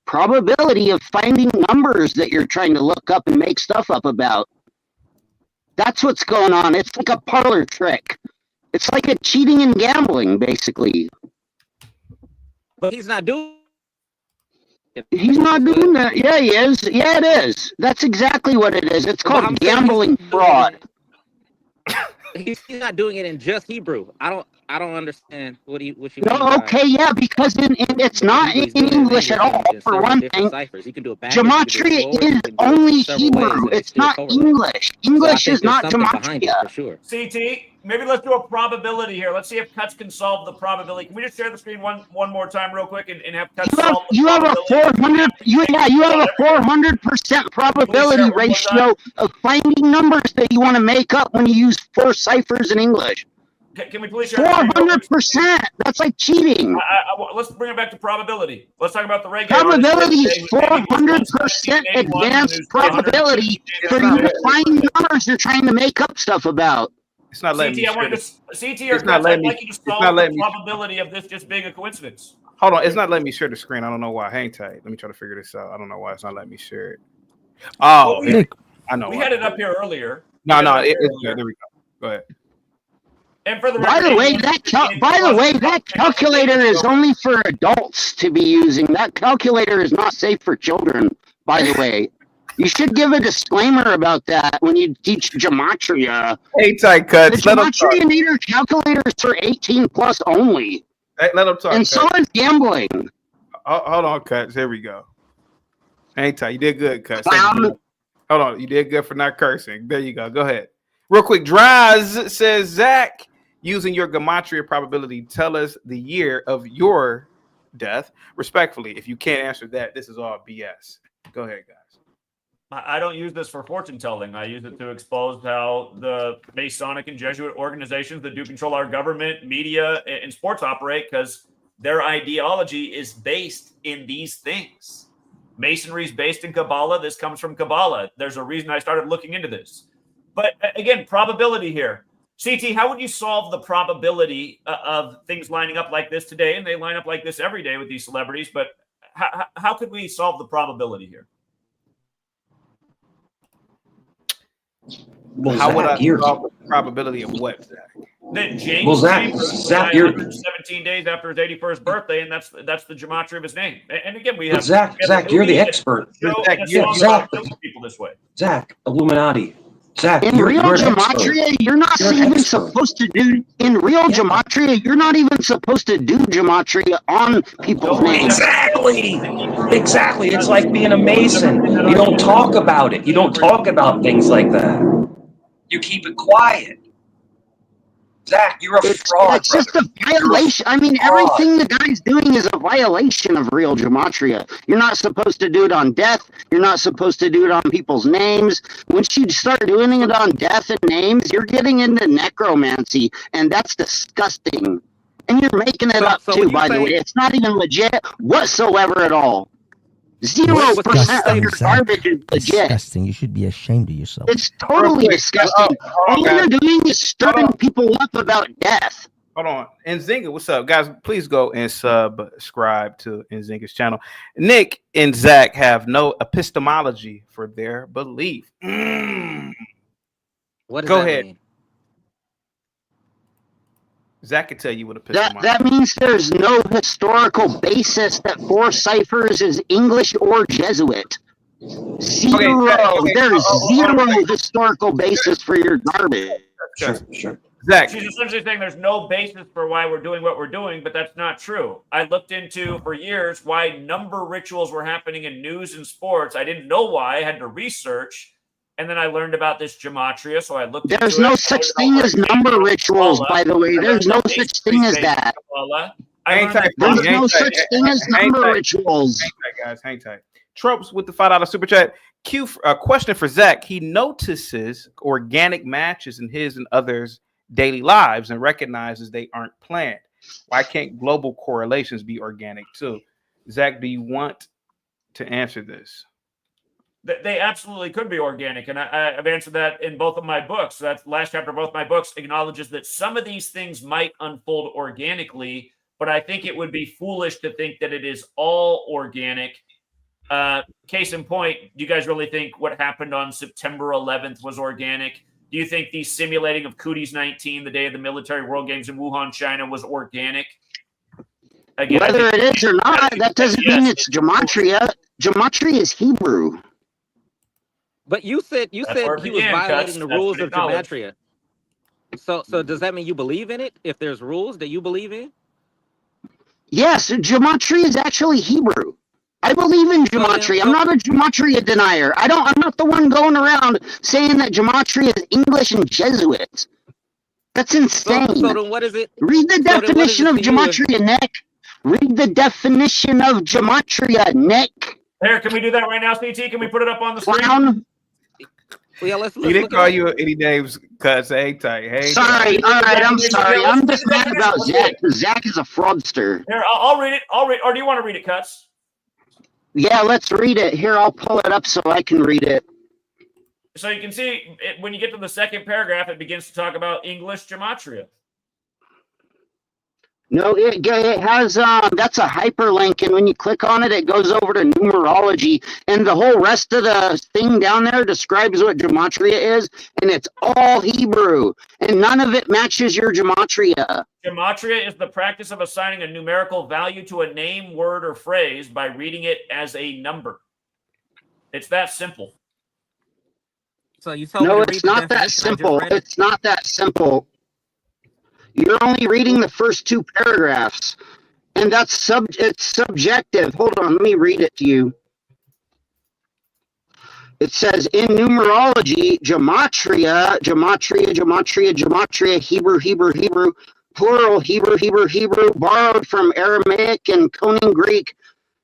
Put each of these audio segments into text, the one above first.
probability of finding numbers that you're trying to look up and make stuff up about. That's what's going on. It's like a parlor trick. It's like a cheating and gambling, basically. But he's not doing it. He's not doing that. Yeah, he is. Yeah, it is. That's exactly what it is. It's called gambling fraud. He's not doing it in just Hebrew. I don't understand what you mean. No, okay, yeah, because it's not in English at all. For one thing, gematria is only Hebrew. It's not English. English is not gematria. For sure. CT, maybe let's do a probability here. Let's see if Cuts can solve the probability. Can we just share the screen one more time real quick and have Cuts solve the you have a 400% probability ratio of finding numbers that you want to make up when you use 4 ciphers in English. Can we please share 400%? That's like cheating. Let's bring it back to probability. Let's talk about the regular. Probability is 400% advanced probability for you to find numbers you're trying to make up stuff about. It's not letting me. CT, I'd like you to solve the probability of this just being a coincidence. Hold on, it's not letting me share the screen. I don't know why. Hang tight. Let me try to figure this out. I don't know why it's not letting me share it. Oh, I know. We had it up here earlier. No, it's good. There we go. Go ahead. And for the by the way, that calculator is only for adults to be using. That calculator is not safe for children, by the way. You should give a disclaimer about that when you teach gematria. Hey, tight Cuts. The gematria meter calculator is for 18 plus only. Hey, let him talk. And so is gambling. Hold on, Cuts. Here we go. Hey, tight. You did good, Cuts. Hold on. You did good for not cursing. There you go. Go ahead. Real quick. Draz says, Zach, using your gematria probability, tell us the year of your death. Respectfully, if you can't answer that, this is all BS. Go ahead, guys. I don't use this for fortune telling. I use it to expose how the Masonic and Jesuit organizations that do control our government, media, and sports operate, because their ideology is based in these things. Masonry is based in Kabbalah. This comes from Kabbalah. There's a reason I started looking into this. But again, probability here. CT, how would you solve the probability of things lining up like this today? And they line up like this every day with these celebrities. But how could we solve the probability here? Well, how would I solve the probability of what, Zach? That James died 117 days after his 81st birthday, and that's the gematria of his name. And again, we have Zach, you're the expert. Zach, people this way. Zach, Illuminati. Zach, in real gematria, you're not even supposed to do. In real gematria, you're not even supposed to do gematria on people's names. Exactly. It's like being a Mason. You don't talk about it. You don't talk about things like that. You keep it quiet. Zach, you're a fraud. It's just a violation. I mean, everything the guy's doing is a violation of real gematria. You're not supposed to do it on death. You're not supposed to do it on people's names. Once you start doing it on death and names, you're getting into necromancy, and that's disgusting. And you're making it up too, by the way. It's not even legit whatsoever at all. 0% of your garbage is legit. Disgusting. You should be ashamed of yourself. It's totally disgusting. All you're doing is stirring people up about death. Hold on. Nzinga, what's up? Guys, please go and subscribe to Nzinga's channel. Nick and Zach have no epistemology for their belief. What does go that ahead. mean? Zach can tell you what epistemology. That means there's no historical basis that 4 ciphers is English or Jesuit. Zero. There's zero historical basis for your garbage. Sure. Zach. She's essentially saying there's no basis for why we're doing what we're doing, but that's not true. I looked into for years why number rituals were happening in news and sports. I didn't know why. I had to research. And then I learned about this gematria, so I looked. There's no such thing as number rituals, by the way. There's no such thing as that. There's no such thing as number rituals. Hang tight, guys. Hang tight. Tropes with the $5 super chat. Question for Zach. He notices organic matches in his and others' daily lives and recognizes they aren't planned. Why can't global correlations be organic too? Zach, do you want to answer this? They absolutely could be organic, and I've answered that in both of my books. That last chapter of both my books acknowledges that some of these things might unfold organically, but I think it would be foolish to think that it is all organic. Case in point, do you guys really think what happened on September 11th was organic? Do you think the simulating of Cooties 19, the day of the military world games in Wuhan, China, was organic? Again, Whether it is or not, that doesn't mean it's gematria. Gematria is Hebrew. But you said he was violating the rules of gematria. So does that mean you believe in it? If there's rules that you believe in? Yes, gematria is actually Hebrew. I believe in gematria. I'm not a gematria denier. I'm not the one going around saying that gematria is English and Jesuits. That's insane. So then what is it? Read the definition of gematria, Nick. Read the definition of gematria, Nick. Here, can we do that right now, CT? Can we put it up on the screen? Clown. Well, yeah, let's he didn't call you any names, cuz. Hang tight. Sorry. All right, I'm sorry. I'm just mad about Zach. Zach is a fraudster. Here, I'll read it. Or do you want to read it, Cuts? Yeah, let's read it. Here, I'll pull it up so I can read it. So you can see when you get to the second paragraph, it begins to talk about English gematria. No, it has, that's a hyperlink, and when you click on it, it goes over to numerology, and the whole rest of the thing down there describes what gematria is, and it's all Hebrew, and none of it matches your gematria. Gematria is the practice of assigning a numerical value to a name, word, or phrase by reading it as a number. It's that simple. So you told me to read it's not that simple. It's not that simple. You're only reading the first two paragraphs, and that's it's subjective. Hold on, let me read it to you. It says, in numerology, gematria, Hebrew, plural, Hebrew, borrowed from Aramaic and Koine Greek,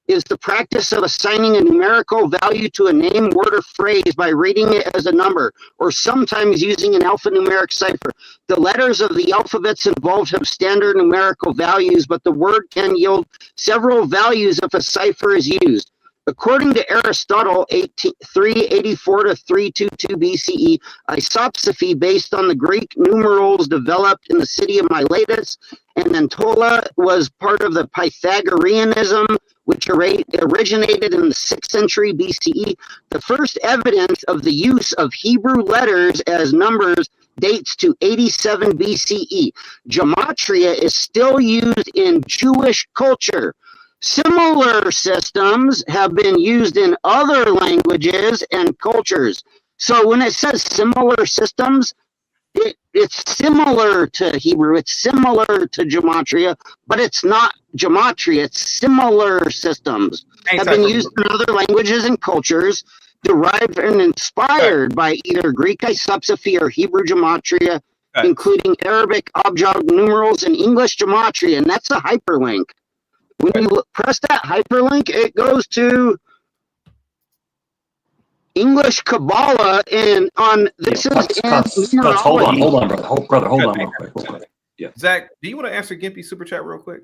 is the practice of assigning a numerical value to a name, word, or phrase by reading it as a number, or sometimes using an alphanumeric cipher. The letters of the alphabets involved have standard numerical values, but the word can yield several values if a cipher is used. According to Aristotle, 384 to 322 BCE, isopsephy based on the Greek numerals developed in the city of Miletus, and Anatolia was part of the Pythagoreanism, which originated in the 6th century BCE. The first evidence of the use of Hebrew letters as numbers dates to 87 BCE. Gematria is still used in Jewish culture. Similar systems have been used in other languages and cultures. So when it says similar systems, it's similar to Hebrew, it's similar to gematria, but it's not gematria. It's similar systems have been used in other languages and cultures, derived and inspired by either Greek isopsephy or Hebrew gematria, including Arabic abjad numerals and English gematria, and that's a hyperlink. When you press that hyperlink, it goes to English Kabbalah, and on this is numerology. Hold on, brother. Hold on, real quick. Yeah. Zach, do you want to answer Gimpy's super chat real quick?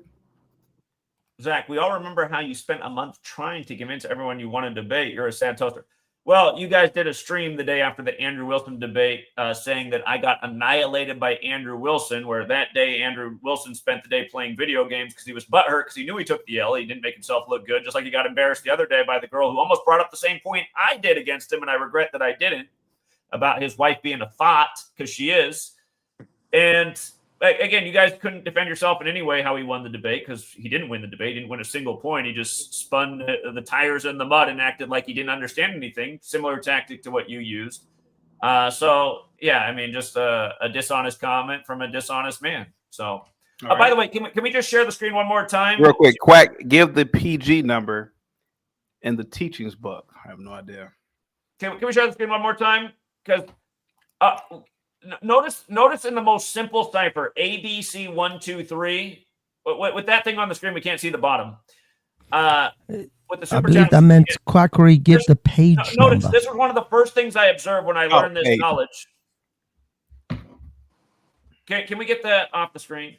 Zach, we all remember how you spent a month trying to convince everyone you want to debate. You're a sad toaster. Well, you guys did a stream the day after the Andrew Wilson debate saying that I got annihilated by Andrew Wilson, where that day Andrew Wilson spent the day playing video games because he was butthurt because he knew he took the L. He didn't make himself look good, just like he got embarrassed the other day by the girl who almost brought up the same point I did against him, and I regret that I didn't, about his wife being a thought, because she is. And again, you guys couldn't defend yourself in any way how he won the debate, because he didn't win the debate. He didn't win a single point. He just spun the tires in the mud and acted like he didn't understand anything. Similar tactic to what you used. So, yeah, I mean, just a dishonest comment from a dishonest man. So, right. By the way, can we just share the screen one more time? Real quick, Quack, give the PG number in the teachings book. I have no idea. Can we share the screen one more time? Because Notice in the most simple cipher, ABC 1, 2, 3. With that thing on the screen, we can't see the bottom. With the super I believe that meant Quackery. Give the page notice, number. this was one of the first things I observed when I learned this knowledge. Can we get that off the screen?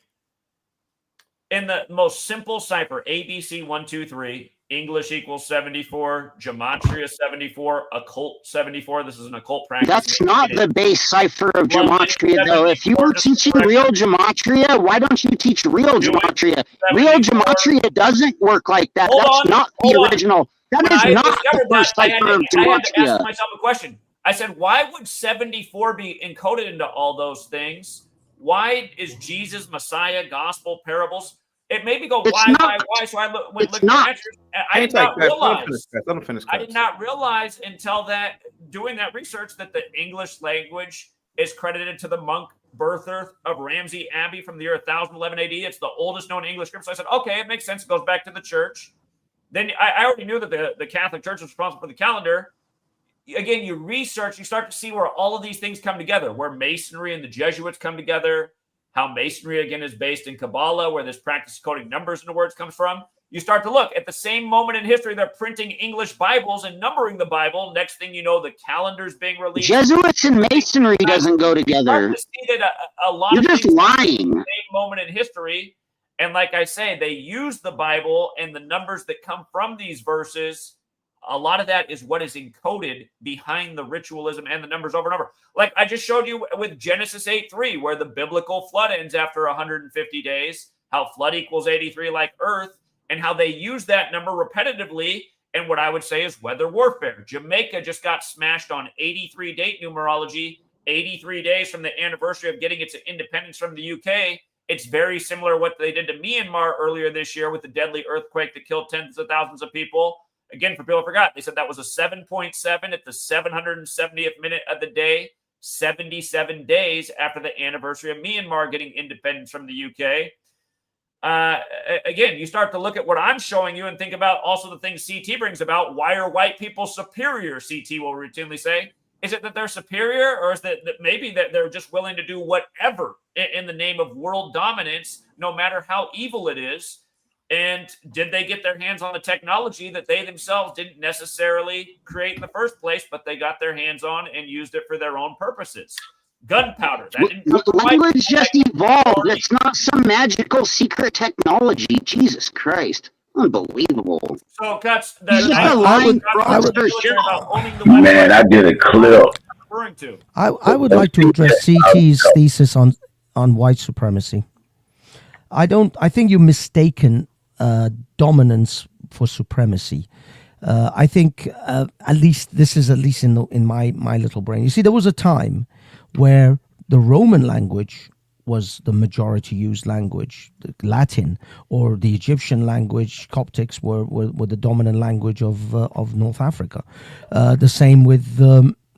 In the most simple cipher, ABC 1, 2, 3. English equals 74, gematria 74, occult 74. This is an occult practice. That's not the base cipher of gematria, though. If you were teaching real gematria, why don't you teach real gematria? Real gematria doesn't work like that. That's not the original. That is not the first cipher of gematria. I had to ask myself a question. I said, why would 74 be encoded into all those things? Why is Jesus, Messiah, gospel, parables? It made me go, why? So I went looking at answers. I did not realize. I did not realize until that doing that research that the English language is credited to the monk Berthar of Ramsey Abbey from the year 1011 AD. It's the oldest known English script. So I said, okay, it makes sense. It goes back to the church. Then I already knew that the Catholic Church was responsible for the calendar. Again, you research, you start to see where all of these things come together, where Masonry and the Jesuits come together, how Masonry, again, is based in Kabbalah, where this practice of coding numbers into words comes from. You start to look at the same moment in history, they're printing English Bibles and numbering the Bible. Next thing you know, the calendar's being released. Jesuits and Masonry doesn't go together. You're just lying. Same moment in history. And like I say, they use the Bible and the numbers that come from these verses. A lot of that is what is encoded behind the ritualism and the numbers over and over. Like I just showed you with Genesis 8:3, where the biblical flood ends after 150 days, how flood equals 83 like earth, and how they use that number repetitively. And what I would say is weather warfare. Jamaica just got smashed on 83 date numerology, 83 days from the anniversary of getting its independence from the UK. It's very similar to what they did to Myanmar earlier this year with the deadly earthquake that killed tens of thousands of people. Again, for people who forgot, they said that was a 7.7 at the 770th minute of the day, 77 days after the anniversary of Myanmar getting independence from the UK. Again, you start to look at what I'm showing you and think about also the things CT brings about. Why are white people superior? CT will routinely say. Is it that they're superior, or is that maybe that they're just willing to do whatever in the name of world dominance, no matter how evil it is? And did they get their hands on the technology that they themselves didn't necessarily create in the first place, but they got their hands on and used it for their own purposes? Gunpowder. Language just evolved. It's not some magical secret technology. Jesus Christ. Unbelievable. So, Cuts, man, I did a clip. I would like to address CT's thesis on white supremacy. I think you're mistaken dominance for supremacy. I think at least in my little brain. You see, there was a time where the Roman language was the majority used language. The Latin or the Egyptian language, Coptics were the dominant language of North Africa. The same with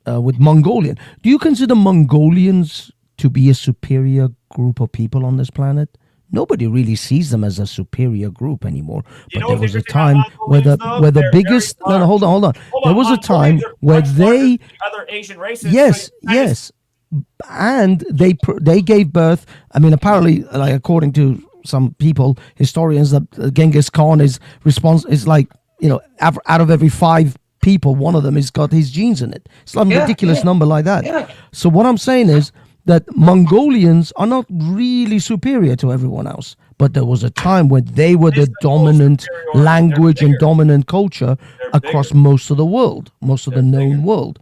Mongolian. Do you consider Mongolians to be a superior group of people on this planet? Nobody really sees them as a superior group anymore. But there was a time where the biggest hold on. There was a time where they other Asian races. Yes. And they gave birth. I mean, apparently, like according to some people, historians, that Genghis Khan is like, out of every 5 people, one of them has got his genes in it. Some ridiculous number like that. Yeah. So what I'm saying is that Mongolians are not really superior to everyone else, but there was a time when they were the dominant language and dominant culture across most of the world, most of the known world.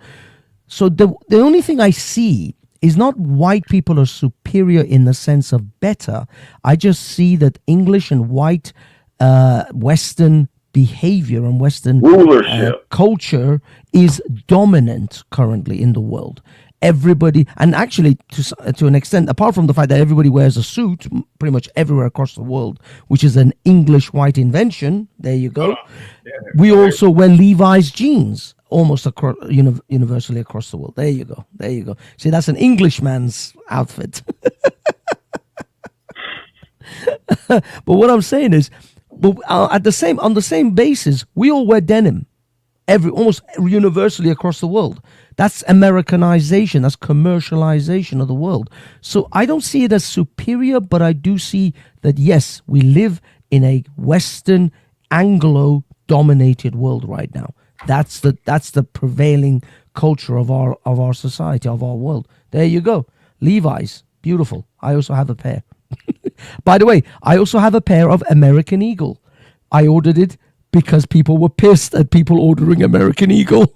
So the only thing I see is not white people are superior in the sense of better. I just see that English and white Western behavior and Western culture is dominant currently in the world. Everybody, and actually to an extent, apart from the fact that everybody wears a suit pretty much everywhere across the world, which is an English white invention. There you go. We also wear Levi's jeans almost across, universally across the world. There you go. See, that's an Englishman's outfit. But what I'm saying is, on the same basis, we all wear denim, almost universally across the world. That's Americanization. That's commercialization of the world. So I don't see it as superior, but I do see that, yes, we live in a Western Anglo-dominated world right now. That's the prevailing culture of our society, of our world. There you go. Levi's, beautiful. I also have a pair. By the way, I also have a pair of American Eagle. I ordered it because people were pissed at people ordering American Eagle.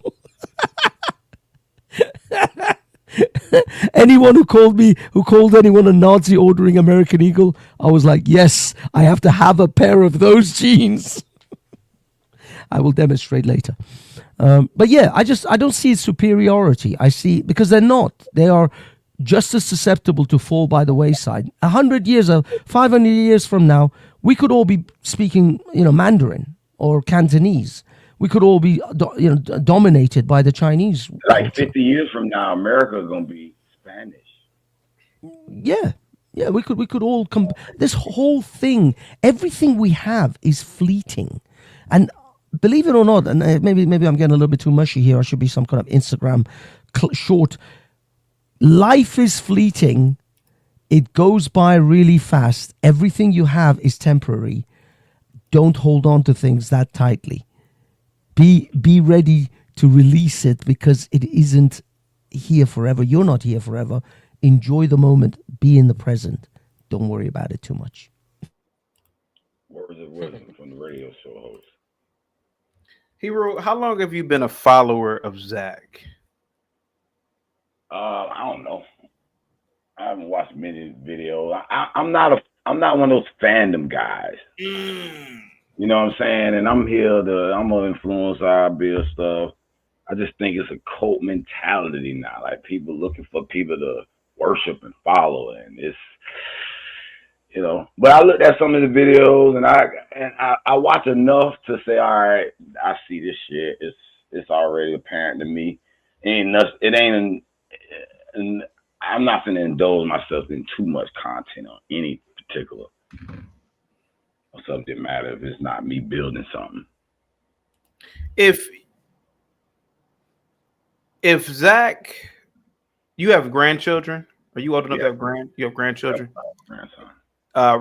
Anyone who called anyone a Nazi ordering American Eagle, I was like, yes, I have to have a pair of those jeans. I will demonstrate later. But yeah, I don't see superiority. I see, because they're not. They are just as susceptible to fall by the wayside. 100 years, 500 years from now, we could all be speaking, Mandarin or Cantonese. We could all be, dominated by the Chinese. Like culture. 50 years from now, America is gonna be Spanish. Yeah, we could all come. This whole thing, everything we have is fleeting, and believe it or not, and maybe I'm getting a little bit too mushy here. I should be some kind of Instagram short. Life is fleeting. It goes by really fast. Everything you have is temporary. Don't hold on to things that tightly. Be ready to release it, because it isn't here forever. You're not here forever. Enjoy the moment. Be in the present. Don't worry about it too much. Words of wisdom from the radio show host. Hero, how long have you been a follower of Zach? I don't know. I haven't watched many videos. I'm not one of those fandom guys. You know what I'm saying? And I'm gonna influence our build stuff. I just think it's a cult mentality now. Like, people looking for people to worship and follow, and it's, But I looked at some of the videos, and I watch enough to say, all right, I see this shit. It's already apparent to me. And I'm not gonna indulge myself in too much content on any particular subject matter if it's not me building something. If Zach, you have grandchildren, are you old enough to have you have grandchildren? Grandson.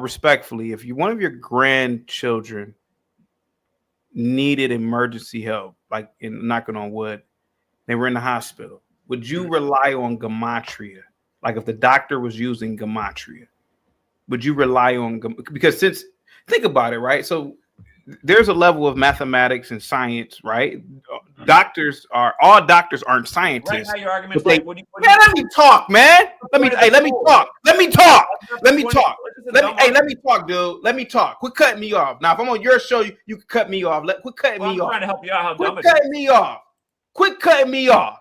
Respectfully, if one of your grandchildren needed emergency help, like in knocking on wood, they were in the hospital, would you rely on gematria? Like, if the doctor was using gematria, would you rely on because think about it, right? So there's a level of mathematics and science, right? All doctors aren't scientists. Right now, your argument's let me talk, man. Let me talk, dude. Let me talk. Quit cutting me off. Now, if I'm on your show, you can cut me off. Quit cutting me off. I'm trying to help you out. Quit cutting me off.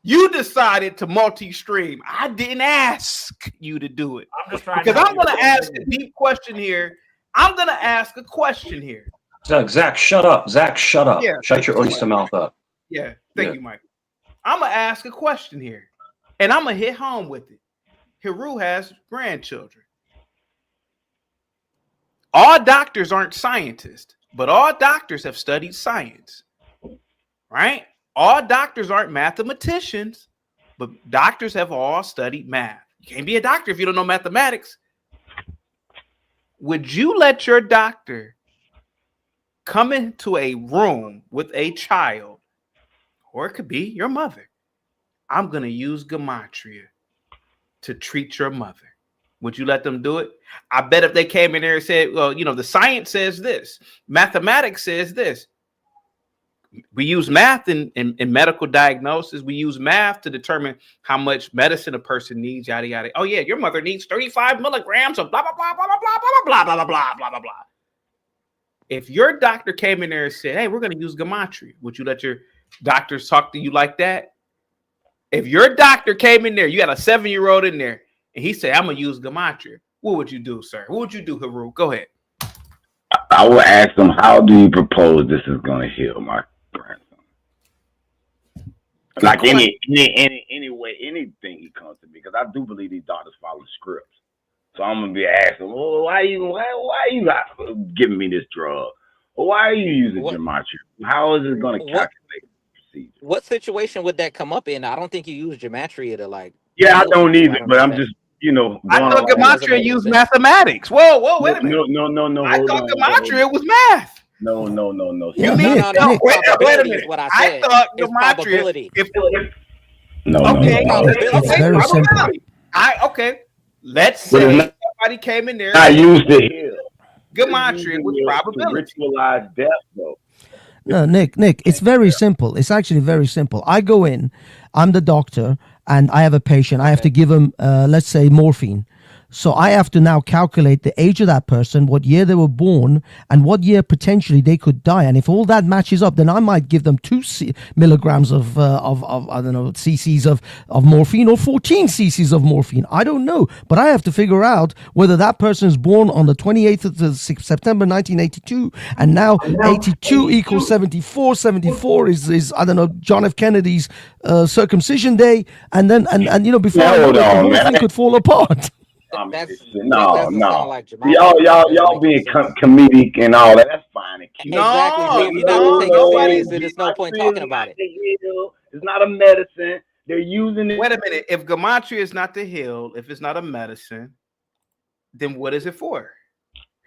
You decided to multi-stream. I didn't ask you to do it. I'm just trying because I'm going to ask a deep question here. I'm going to ask a question here. Zach, shut up. Zach, shut up. Yeah, shut your oyster mouth up. Yeah, thank you, Mike. I'm going to ask a question here, and I'm going to hit home with it. Heru has grandchildren. All doctors aren't scientists, but all doctors have studied science, right? All doctors aren't mathematicians, but doctors have all studied math. You can't be a doctor if you don't know mathematics. Would you let your doctor come into a room with a child, or it could be your mother? I'm going to use gematria to treat your mother. Would you let them do it? I bet if they came in there and said, well, the science says this, mathematics says this. We use math in medical diagnosis. We use math to determine how much medicine a person needs, yada, yada. Oh, yeah, your mother needs 35 milligrams of blah, blah, blah, blah, blah, blah, blah, blah, blah, blah, blah, blah, blah. If your doctor came in there and said, hey, we're going to use gematria, would you let your doctors talk to you like that? If your doctor came in there, you got a 7-year-old in there, and he said, I'm going to use gematria, what would you do, sir? What would you do, Heru? Go ahead. I would ask them, how do you propose this is going to heal my grandson? Like any way, anything he comes to me, because I do believe these doctors follow scripts. So I'm gonna be asking, well, why you giving me this drug? Or why are you using gematria? How is it going to calculate the procedure? What situation would that come up in? I don't think you use gematria to like. Yeah, I don't either, but I'm just, I thought gematria used mathematics. Whoa, wait a minute. No. I thought gematria was math. No. You mean no. Wait a minute. What I said. I thought gematria. Okay. It's very simple. Okay. Let's say somebody came in there. I used to heal. gematria with probability. Ritualized death, though. No, Nick, it's very simple. It's actually very simple. I go in, I'm the doctor, and I have a patient. I have to give him, let's say, morphine. So I have to now calculate the age of that person, what year they were born, and what year potentially they could die. And if all that matches up, then I might give them 2 milligrams of I don't know, cc's of morphine, or 14 cc's of morphine. I don't know, but I have to figure out whether that person is born on the 28th of September 1982, and now 82 equals 74. 74 is I don't know, John F. Kennedy's circumcision day, and then and you know, before I know it, the whole thing could fall apart. No. Y'all being comedic and all that. That's fine. Exactly. So if you're not taking it serious, then there's no point talking about it. It's not a medicine. They're using it. Wait a minute. If gematria is not to heal, if it's not a medicine, then what is it for?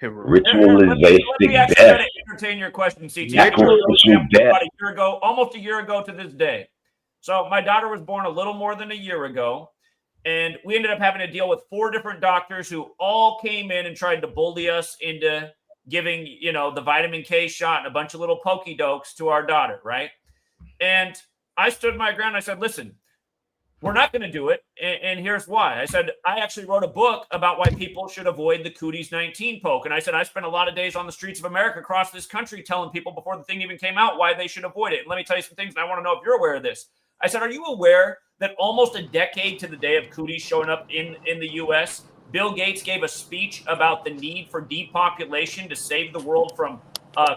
Ritualization. Let me actually try to entertain your question, CT. Almost a year ago to this day. So my daughter was born a little more than a year ago. And we ended up having to deal with 4 different doctors who all came in and tried to bully us into giving, you know, the vitamin K shot and a bunch of little pokey dokes to our daughter, right? And I stood my ground. I said, listen, we're not going to do it. And here's why. I said, I actually wrote a book about why people should avoid the Cooties 19 poke. And I said, I spent a lot of days on the streets of America across this country telling people before the thing even came out why they should avoid it. And let me tell you some things, and I want to know if you're aware of this. I said, are you aware that almost a decade to the day of cooties showing up in the U.S., Bill Gates gave a speech about the need for depopulation to save the world from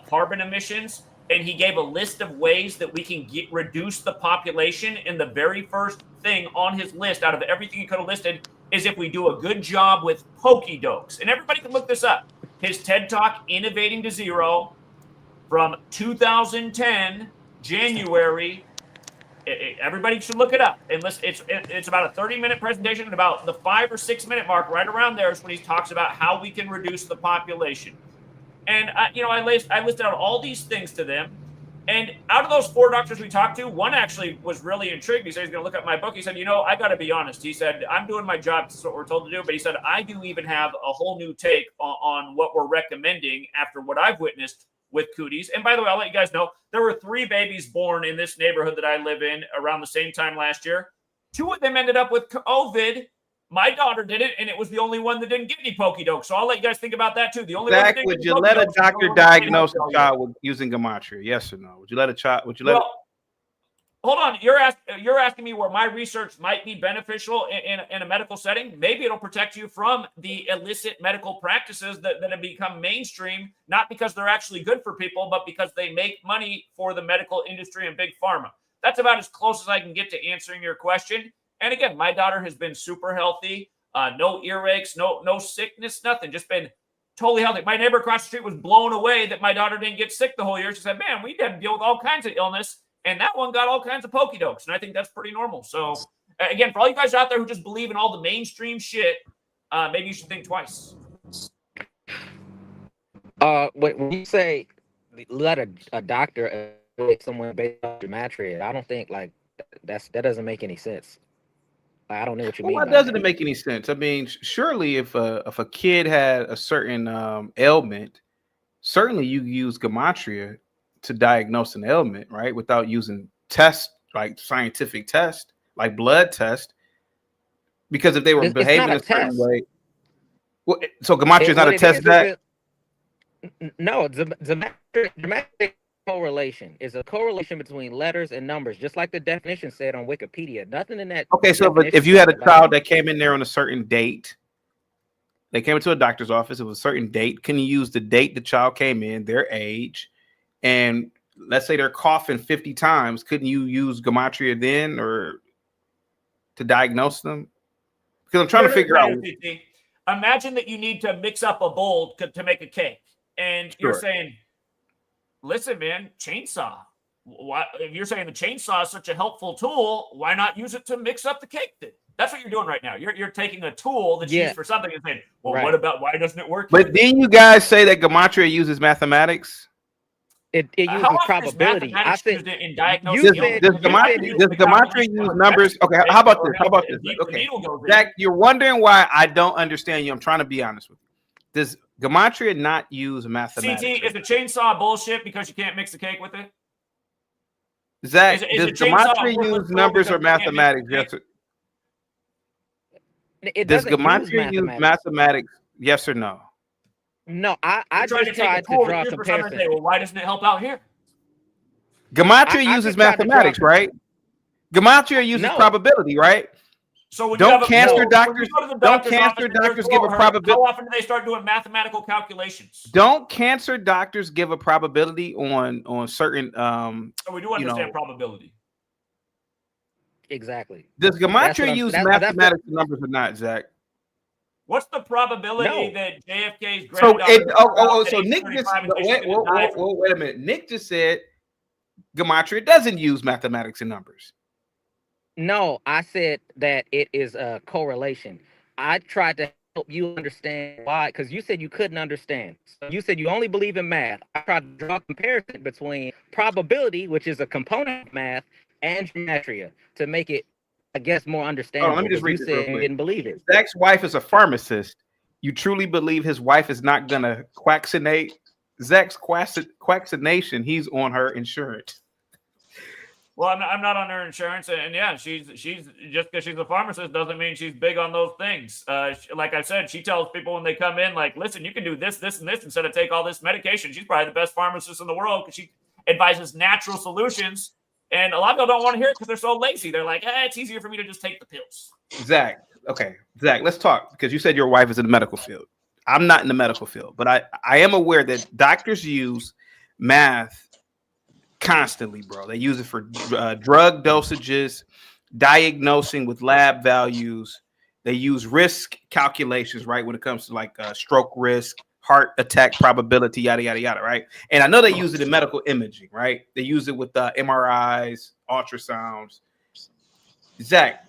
carbon emissions? And he gave a list of ways that we can reduce the population. And the very first thing on his list, out of everything he could have listed, is if we do a good job with pokey dokes. And everybody can look this up. His TED Talk, Innovating to Zero, from 2010, January. Everybody should look it up. And it's about a 30-minute presentation, and about the 5 or 6 minute mark, right around there, is when he talks about how we can reduce the population. And I listed out all these things to them. And out of those 4 doctors we talked to, one actually was really intrigued. He said he's going to look up my book. He said, I got to be honest. He said, I'm doing my job. This is what we're told to do. But he said, I do even have a whole new take on what we're recommending after what I've witnessed with cooties. And by the way, I'll let you guys know, there were 3 babies born in this neighborhood that I live in around the same time last year. 2 of them ended up with COVID. My daughter did it, and it was the only one that didn't get any pokey dokes. So I'll let you guys think about that too. The only Zach, would you let a doctor diagnose a child with using gematria? Yes or no? Would you let a child? Hold on. You're asking me where my research might be beneficial in a medical setting. Maybe it'll protect you from the illicit medical practices that have become mainstream, not because they're actually good for people, but because they make money for the medical industry and big pharma. That's about as close as I can get to answering your question. And again, my daughter has been super healthy, no earaches, no sickness, nothing, just been totally healthy. My neighbor across the street was blown away that my daughter didn't get sick the whole year. She said, man, we had to deal with all kinds of illness. And that one got all kinds of pokey dokes. And I think that's pretty normal. So, again, for all you guys out there who just believe in all the mainstream shit, maybe you should think twice. When you say let a doctor evaluate someone based on gematria, I don't think that doesn't make any sense. I don't know what you mean. Why doesn't it make any sense? I mean, surely if a kid had a certain ailment, certainly you use gematria to diagnose an ailment, right? Without using tests, like scientific tests, like blood test. Because if they were behaving a certain way, well, so gematria is not a test. No, gematria correlation is a correlation between letters and numbers, just like the definition said on Wikipedia. Nothing in that. Okay, so if you had a child that came in there on a certain date, they came into a doctor's office, it was a certain date. Can you use the date the child came in, their age, and let's say they're coughing 50 times? Couldn't you use gematria then, or to diagnose them? Because I'm trying to figure out. Imagine that you need to mix up a bowl to make a cake, and you're saying, listen, man, chainsaw. Why, if you're saying the chainsaw is such a helpful tool, why not use it to mix up the cake then? That's what you're doing right now. You're taking a tool that's used for something and saying, well, what about, why doesn't it work? But didn't you guys say that gematria uses mathematics? It uses probability. I think in diagnosing. Does gematria use numbers? Okay, how about this? Okay, Zach, you're wondering why I don't understand you. I'm trying to be honest with you. Does gematria not use mathematics? CT, is the chainsaw bullshit because you can't mix the cake with it? Zach, is does the chainsaw gematria worthless use tool numbers because or you can't mix the mathematics? cake? Yes. It Does doesn't use gematria use mathematics. mathematics? Yes or no? No, I You're trying to just take a tried to tool draw a that's used for something and comparison. say, well, why doesn't it help out here? Gematria I uses just tried to draw mathematics, right? Gematria uses No. probability, right? So when Don't you have cancer when doctors- you go to the don't doctor's cancer office and there's doctors give a blood, probability- how often do they start doing mathematical calculations? Don't cancer doctors give a probability on certain So we do understand probability. Exactly. Does gematria use mathematics and numbers or not, Zach? What's the probability No. that JFK's So granddaughter? so Nick just wait a minute. Nick just said gematria doesn't use mathematics and numbers. No, I said that it is a correlation. I tried to help you understand why, because you said you couldn't understand. So you said you only believe in math. I tried to draw a comparison between probability, which is a component of math, and gematria to make it, I guess, more understandable. Let me just read you this real said you quick. didn't believe it. Zach's wife is a pharmacist. You truly believe his wife is not gonna quaccinate? Zach's quaccination, he's on her insurance. Well, I'm not on her insurance, and yeah, she's just because she's a pharmacist doesn't mean she's big on those things. Like I said, she tells people when they come in, like, listen, you can do this, this, and this instead of take all this medication. She's probably the best pharmacist in the world because she advises natural solutions. And a lot of people don't want to hear it because they're so lazy. They're like, it's easier for me to just take the pills. Zach, let's talk because you said your wife is in the medical field. I'm not in the medical field, but I am aware that doctors use math constantly, bro. They use it for drug dosages, diagnosing with lab values. They use risk calculations, right, when it comes to like stroke risk, heart attack probability, yada yada yada, right? And I know they use it in medical imaging, right? They use it with MRIs, ultrasounds. Zach,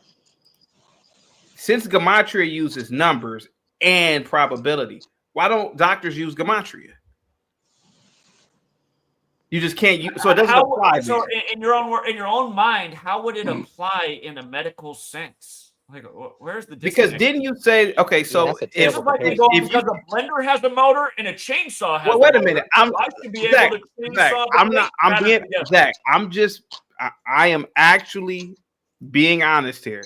since gematria uses numbers and probability, why don't doctors use gematria? You just can't use, so it doesn't apply. So in your own mind, how would it apply in a medical sense? Like, where's the disconnect? Because didn't you say So if like they go because a blender has a motor and a chainsaw has. Well, wait a minute. I should be able to chainsaw. I am actually being honest here.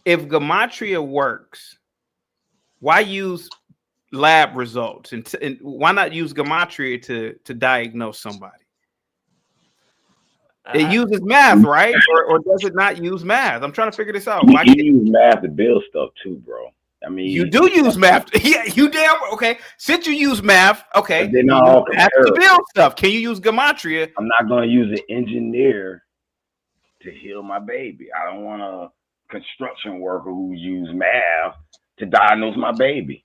If gematria works, why use lab results and why not use gematria to diagnose somebody? It uses math, right? Or does it not use math? I'm trying to figure this out. Why you use math to build stuff too, bro? I mean, you do use math. Yeah, you damn okay. Since you use math, okay, they're not all have to build stuff. Can you use gematria? I'm not going to use an engineer to heal my baby. I don't want a construction worker who use math to diagnose my baby.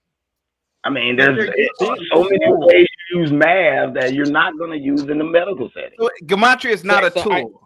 I mean, there's so many ways to use math that you're not going to use in the medical setting. So gematria is not a tool.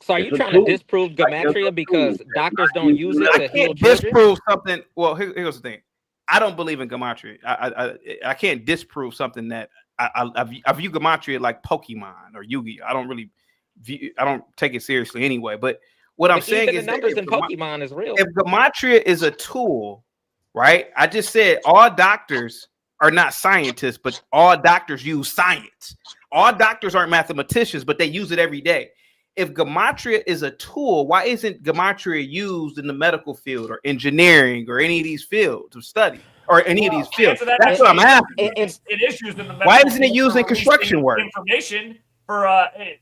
So are you trying to disprove gematria because doctors don't use it to heal children? Disprove something. Well, here's the thing. I don't believe in gematria. I can't disprove something that I view gematria like Pokemon or Yu-Gi-Oh. I don't take it seriously anyway. But what I'm saying is the numbers in Pokemon is real. If gematria is a tool, right? I just said all doctors are not scientists, but all doctors use science. All doctors aren't mathematicians, but they use it every day. If gematria is a tool, why isn't gematria used in the medical field or engineering or any of these fields of study or any of these fields? That's what I'm asking. It is used in the medical Why isn't it used in construction work? Information for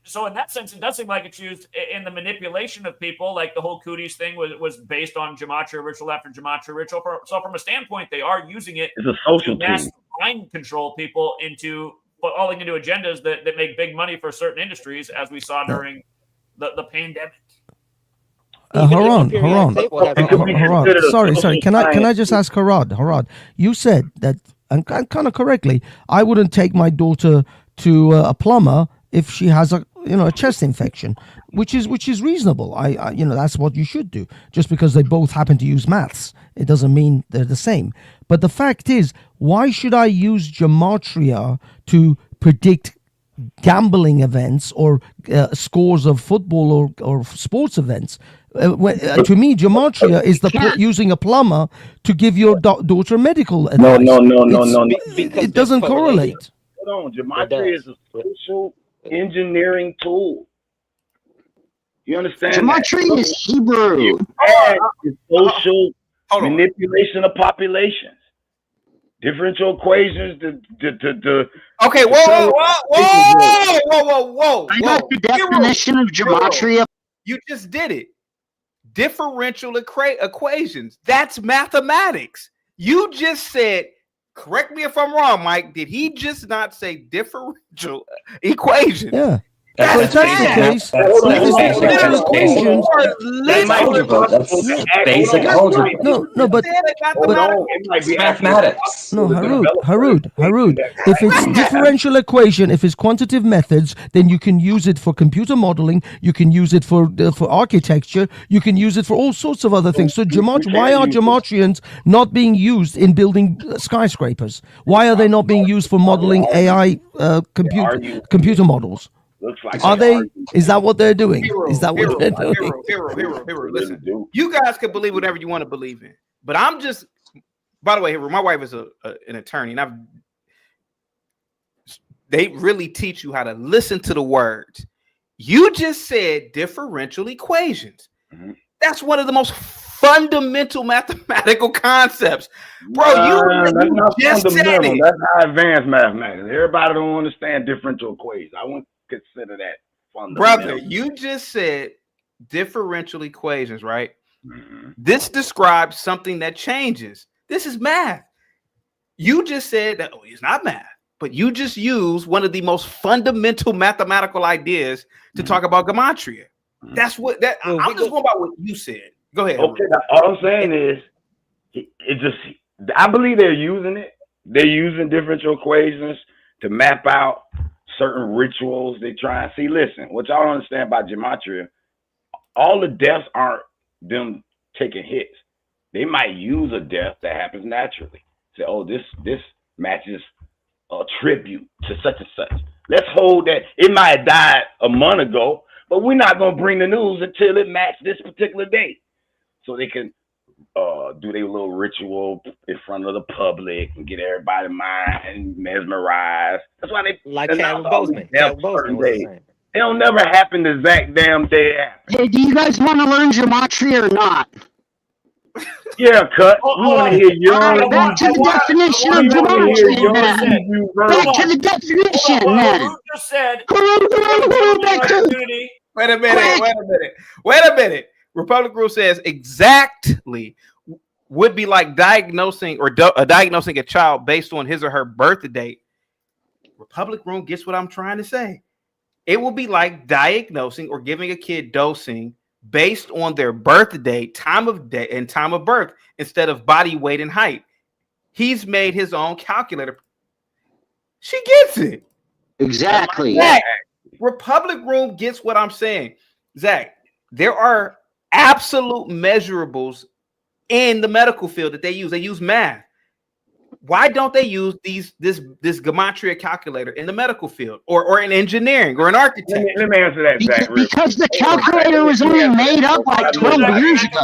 so in that sense, it does seem like it's used in the manipulation of people. Like the whole cooties thing was based on gematria ritual after gematria ritual. So from a standpoint, they are using it. It's a social tool. Mind control people into falling into agendas that make big money for certain industries, as we saw during the pandemic. Haran. Sorry. Can I just ask Harad? You said that, and kind of correctly, I wouldn't take my daughter to a plumber if she has a chest infection, which is reasonable. I that's what you should do. Just because they both happen to use maths, it doesn't mean they're the same. But the fact is, why should I use gematria to predict gambling events or scores of football or sports events? To me, gematria is using a plumber to give your daughter medical No, advice. no, no, no, It's, no, no. Because it doesn't there's correlation. correlate. Hold on. It Gematria is does. a social engineering tool. You understand that? Gematria is Hebrew. Add is social Hold on. manipulation of populations. Differential equations to Okay, whoa. I got the definition of gematria. You just did it. Differential equations. That's mathematics. You just said, correct me if I'm wrong, Mike. Did he just not say differential equations? Yeah. That's So if that's the case, basic. differential equations. That's algebra. That's basic algebra. No, but hold on. It might be Mathematics. no, Harud. If it's differential equation, if it's quantitative methods, then you can use it for computer modeling. You can use it for architecture. You can use it for all sorts of other things. So why are gematrians not being used in building skyscrapers? Why are they not being used for modeling AI computer models? Looks like Are they? Is that what they're doing? Is that what they're doing? Hero. Listen, you guys can believe whatever you want to believe in, but I'm just. By the way, Hero, my wife is an attorney, and they really teach you how to listen to the words. You just said differential equations. Mm-hmm. That's one of the most fundamental mathematical concepts, bro. That's not fundamental. That's not advanced mathematics. Everybody don't understand differential equations. I wouldn't consider that fundamental. Brother, you just said differential equations, right? Mm-hmm. This describes something that changes. This is math. You just said that it's not math, but you just used one of the most fundamental mathematical ideas to talk about gematria. Mm-hmm. That's what that. Well, I'm just going by what you said. Go ahead. Okay, all I'm saying is, I believe they're using it. They're using differential equations to map out certain rituals they try and see. Listen, what y'all don't understand about gematria, all the deaths aren't them taking hits. They might use a death that happens naturally. Say, oh, this matches a tribute to such and such. Let's hold that. It might have died a month ago, but we're not going to bring the news until it matched this particular date. So they can do their little ritual in front of the public and get everybody mind mesmerized. That's why they like Chadwick Boseman. It'll never happen the exact damn day after. Hey, do you guys want to learn gematria or not? Yeah, cut. We want to hear your back to the definition of gematria. Back to the definition then. Just said. Wait a minute. Republic Rule says exactly would be like diagnosing a child based on his or her birth date. Republic Room gets what I'm trying to say. It will be like diagnosing or giving a kid dosing based on their birth date, time of day, and time of birth instead of body weight and height. He's made his own calculator. She gets it. Exactly. Zach, Republic Room gets what I'm saying. Zach, there are absolute measurables in the medical field that they use. They use math. Why don't they use this gematria calculator in the medical field or in engineering or in architecture? Let me answer that, Zach. Because the calculator was only made up like 12 years ago.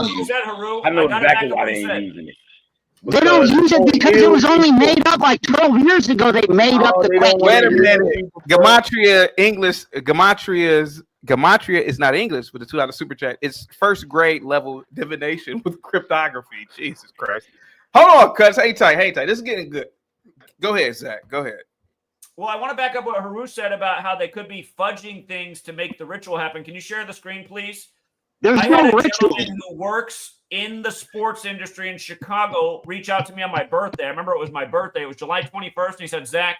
I know exactly why they ain't using it. They don't use it because it was only made up like 12 years ago. They made up the Wait a minute. Gematria is not English with the $2 super chat. It's first grade level divination with cryptography. Jesus Christ. Hold on, cuz. Hang tight. This is getting good. Go ahead, Zach. Go ahead. Well, I want to back up what Haru said about how they could be fudging things to make the ritual happen. Can you share the screen, please? There's no ritual. Who works in the sports industry in Chicago reach out to me on my birthday. I remember it was my birthday. It was July 21st. And he said, Zach,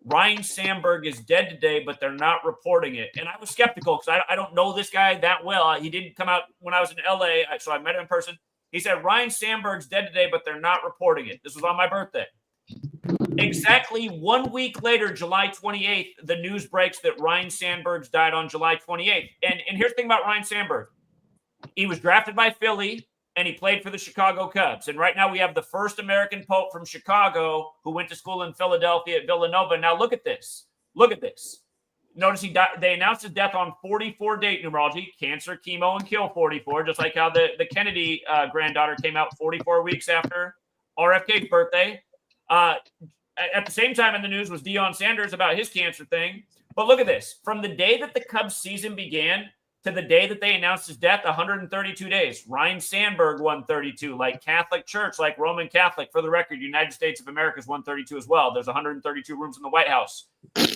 Ryan Sandberg is dead today, but they're not reporting it. And I was skeptical because I don't know this guy that well. He didn't come out when I was in LA, so I met him in person. He said, Ryan Sandberg's dead today, but they're not reporting it. This was on my birthday. Exactly 1 week later, July 28th, the news breaks that Ryan Sandberg's died on July 28th. And here's the thing about Ryan Sandberg. He was drafted by Philly, and he played for the Chicago Cubs. And right now we have the first American Pope from Chicago who went to school in Philadelphia at Villanova. Now look at this. Notice they announced his death on 44 date numerology, cancer, chemo, and kill 44, just like how the Kennedy granddaughter came out 44 weeks after RFK's birthday. At the same time in the news was Deion Sanders about his cancer thing. But look at this. From the day that the Cubs season began to the day that they announced his death, 132 days. Ryan Sandberg won 32, like Catholic Church, like Roman Catholic. For the record, United States of America is 132 as well. There's 132 rooms in the White House.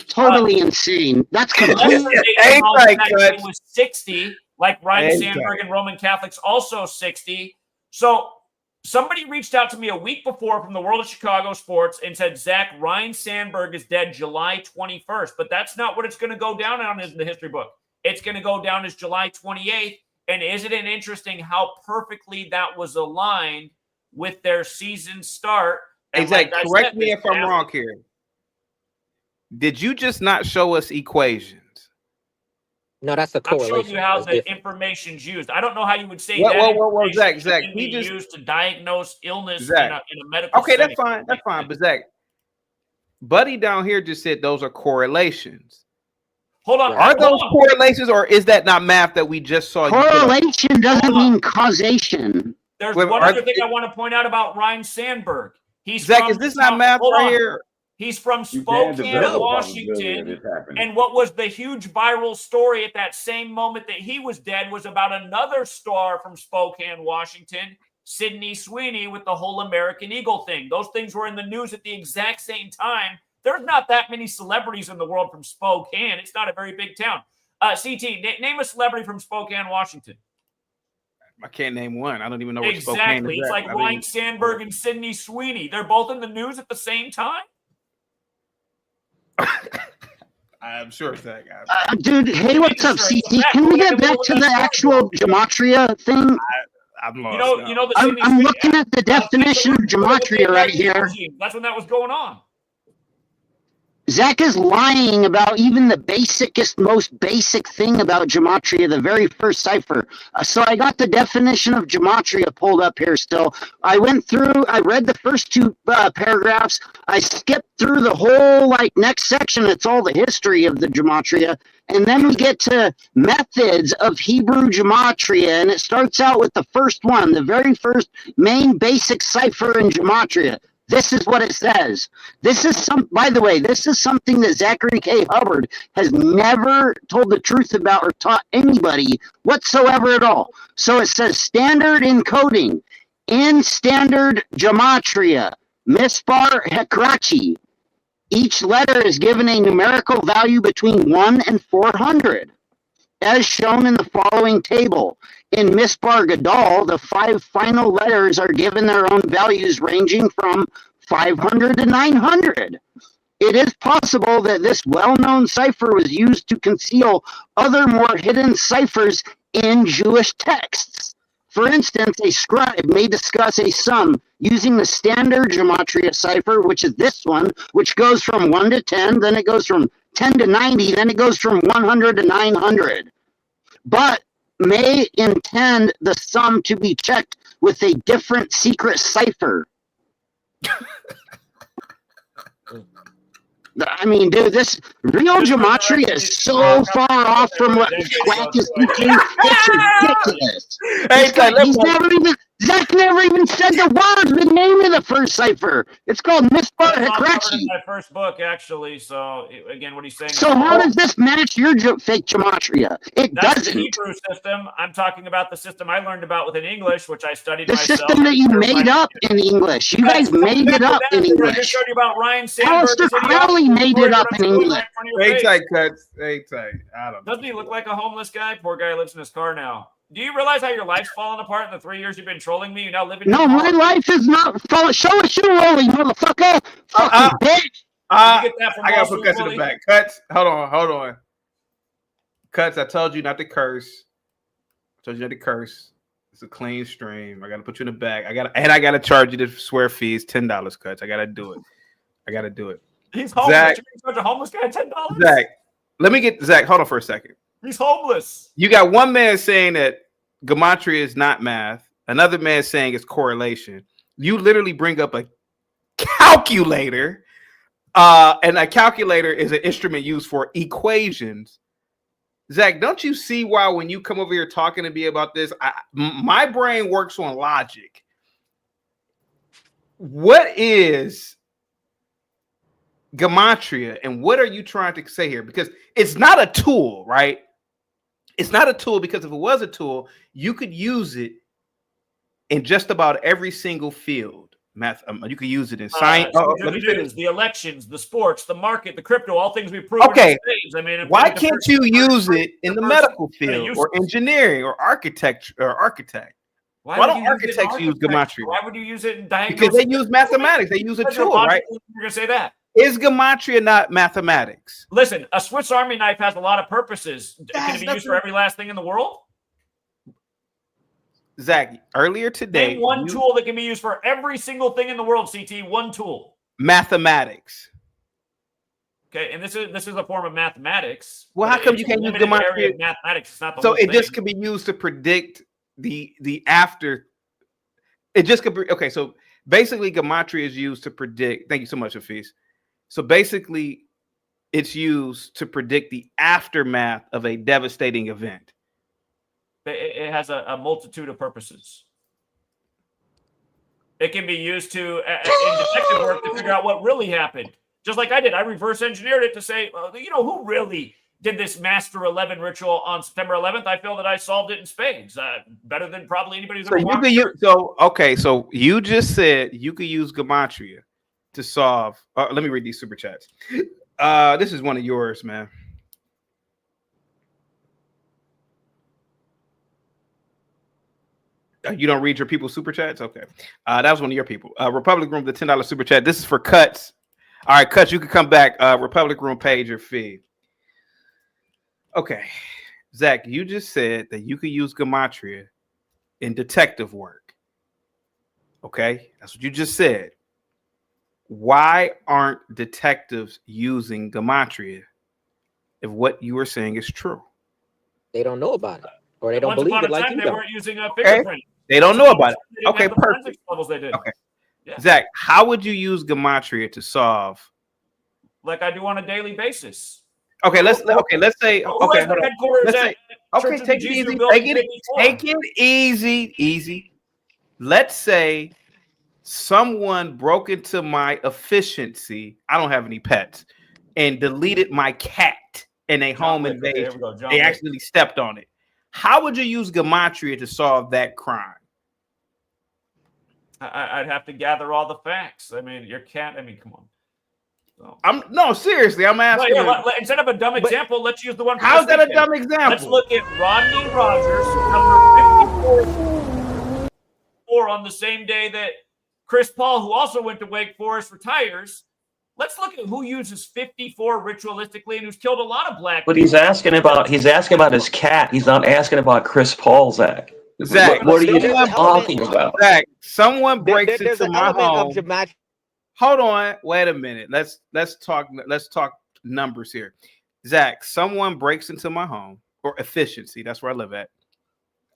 Totally insane. That's completely. It was 60, like Ryan Sandberg and Roman Catholics also 60. So somebody reached out to me a week before from the world of Chicago sports and said, Zach, Ryan Sandberg is dead July 21st. But that's not what it's going to go down on in the history book. It's going to go down as July 28th. And isn't it interesting how perfectly that was aligned with their season start? And Zach, correct me if I'm wrong here. Did you just not show us equations? No, that's a correlation. I'm showing you how the information's used. I don't know how you would say well, Zach, he just used to diagnose illness in a medical Okay, setting. that's fine. But Zach, Buddy down here just said those are correlations. Hold on. Are those correlations, or is that not math that we just saw? Correlation doesn't mean causation. There's one other thing I want to point out about Ryan Sandberg. Zach, is this not math right here? He's from Spokane, Washington. And what was the huge viral story at that same moment that he was dead was about another star from Spokane, Washington, Sydney Sweeney, with the whole American Eagle thing. Those things were in the news at the exact same time. There's not that many celebrities in the world from Spokane. It's not a very big town. CT, name a celebrity from Spokane, Washington. I can't name one. I don't even know where Spokane is. Exactly. It's like Ryan Sandberg and Sydney Sweeney. They're both in the news at the same time. I'm sure, Zach. Dude, hey, what's up, CT? Can we get back to the actual gematria thing? I'm lost. I'm looking at the definition of gematria right here. That's when that was going on. Zach is lying about even the most basic thing about gematria, the very first cipher. So I got the definition of gematria pulled up here still. I went through, I read the first two paragraphs. I skipped through the whole next section. It's all the history of the gematria. And then we get to methods of Hebrew gematria. And it starts out with the first one, the very first main basic cipher in gematria. This is what it says. By the way, this is something that Zachary K. Hubbard has never told the truth about or taught anybody whatsoever at all. So it says standard encoding in standard gematria, Mispar Hekrachi. Each letter is given a numerical value between 1 and 400. As shown in the following table. In Mispar Gadol, the 5 final letters are given their own values ranging from 500 to 900. It is possible that this well-known cipher was used to conceal other more hidden ciphers in Jewish texts. For instance, a scribe may discuss a sum using the standard gematria cipher, which is this one, which goes from 1 to 10, then it goes from 10 to 90, then it goes from 100 to 900. But may intend the sum to be checked with a different secret cipher. I mean, dude, this real gematria is so far off from what Quack is teaching. It's ridiculous. Zach never even said the word, the name of the first cipher. It's called Mispar Hekrachi. My first book, actually. So again, what he's saying. So how does this match your fake gematria? It That's doesn't. The Hebrew system. I'm talking about the system I learned about within English, which I studied the myself. The system that you made up in English. You guys made it up in English. I just showed you about Ryan Sandberg. Aleister Crowley made it up in English. Hang tight, Cuts. Hang tight. I don't know. Doesn't he look like a homeless guy? Poor guy lives in his car now. Do you realize how your life's fallen apart in the 3 years you've been trolling me? You now live in No, my life is not falling. Show us your rolling, motherfucker. Fucking bitch. I gotta put Cuts in the back. Cuts. Hold on. Cuts, I told you not to curse. It's a clean stream. I gotta put you in the back. I gotta charge you the swear fees, $10, Cuts. I gotta do it. He's homeless. Zach, you charge a homeless guy $10? Zach, let me get Zach. Hold on for a second. He's homeless. You got one man saying that gematria is not math. Another man saying it's correlation. You literally bring up a calculator, And a calculator is an instrument used for equations. Zach, don't you see why when you come over here talking to me about this, my brain works on logic. What is gematria and what are you trying to say here? Because it's not a tool, right? It's not a tool because if it was a tool, you could use it in just about every single field. Math, you could use it in science. Let me finish. The elections, the sports, the market, the crypto, all things we prove. Okay. I mean, why can't you use it in the medical field or engineering or architecture or architect? Why don't architects use gematria? Why would you use it in diagnosis? Because they use mathematics. They use a tool, right? You're gonna say that. Is gematria not mathematics? Listen, a Swiss Army knife has a lot of purposes. Can it be used for every last thing in the world? Zach, earlier today, name one tool that can be used for every single thing in the world. CT, one tool. Mathematics. Okay, and this is a form of mathematics. Well, how come you can't use gematria? Mathematics. It's not the so whole it thing. Just can be used to predict the after. It just could be okay. So basically, gematria is used to predict. Thank you so much, Hafiz. So basically, it's used to predict the aftermath of a devastating event. It has a multitude of purposes. It can be used to in detective work to figure out what really happened. Just like I did, I reverse engineered it to say, who really did this Master 11 ritual on September 11th? I feel that I solved it in spades, better than probably anybody who's ever watched. So you just said you could use gematria to solve. Let me read these super chats. This is one of yours, man. You don't read your people's super chats? Okay. That was one of your people. Republic Room, the $10 super chat. This is for Cuts. All right, Cuts, you can come back. Republic Room page or feed. Okay. Zach, you just said that you could use gematria in detective work. Okay. That's what you just said. Why aren't detectives using gematria if what you were saying is true? They don't know about it. Or they don't believe it like you don't. They weren't using a fingerprint. They don't know about it. Okay, perfect. They did. Okay. Yeah. Zach, how would you use gematria to solve? Like I do on a daily basis. Okay, let's say okay, take it easy. Let's say someone broke into my efficiency. I don't have any pets and deleted my cat in a home invasion. They accidentally stepped on it. How would you use gematria to solve that crime? I'd have to gather all the facts. I mean, your cat. I mean, come on. Seriously, I'm asking. Instead of a dumb example, let's use the one. How's that a dumb example? Let's look at Rodney Rogers, number 54 on the same day that Chris Paul, who also went to Wake Forest, retires. Let's look at who uses 54 ritualistically and who's killed a lot of black. But he's asking about his cat. He's not asking about Chris Paul, Zach. Zach, what are you talking about? Zach, someone breaks into my home. Of Hold on, wait a minute. Let's talk numbers here. Zach, someone breaks into my home or efficiency. That's where I live at.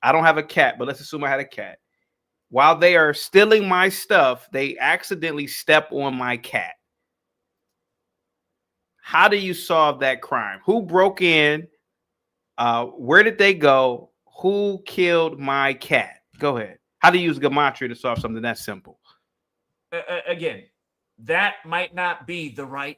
I don't have a cat, but let's assume I had a cat. While they are stealing my stuff, they accidentally step on my cat. How do you solve that crime? Who broke in? Where did they go? Who killed my cat? Go ahead. How do you use gematria to solve something that simple? Again, that might not be the right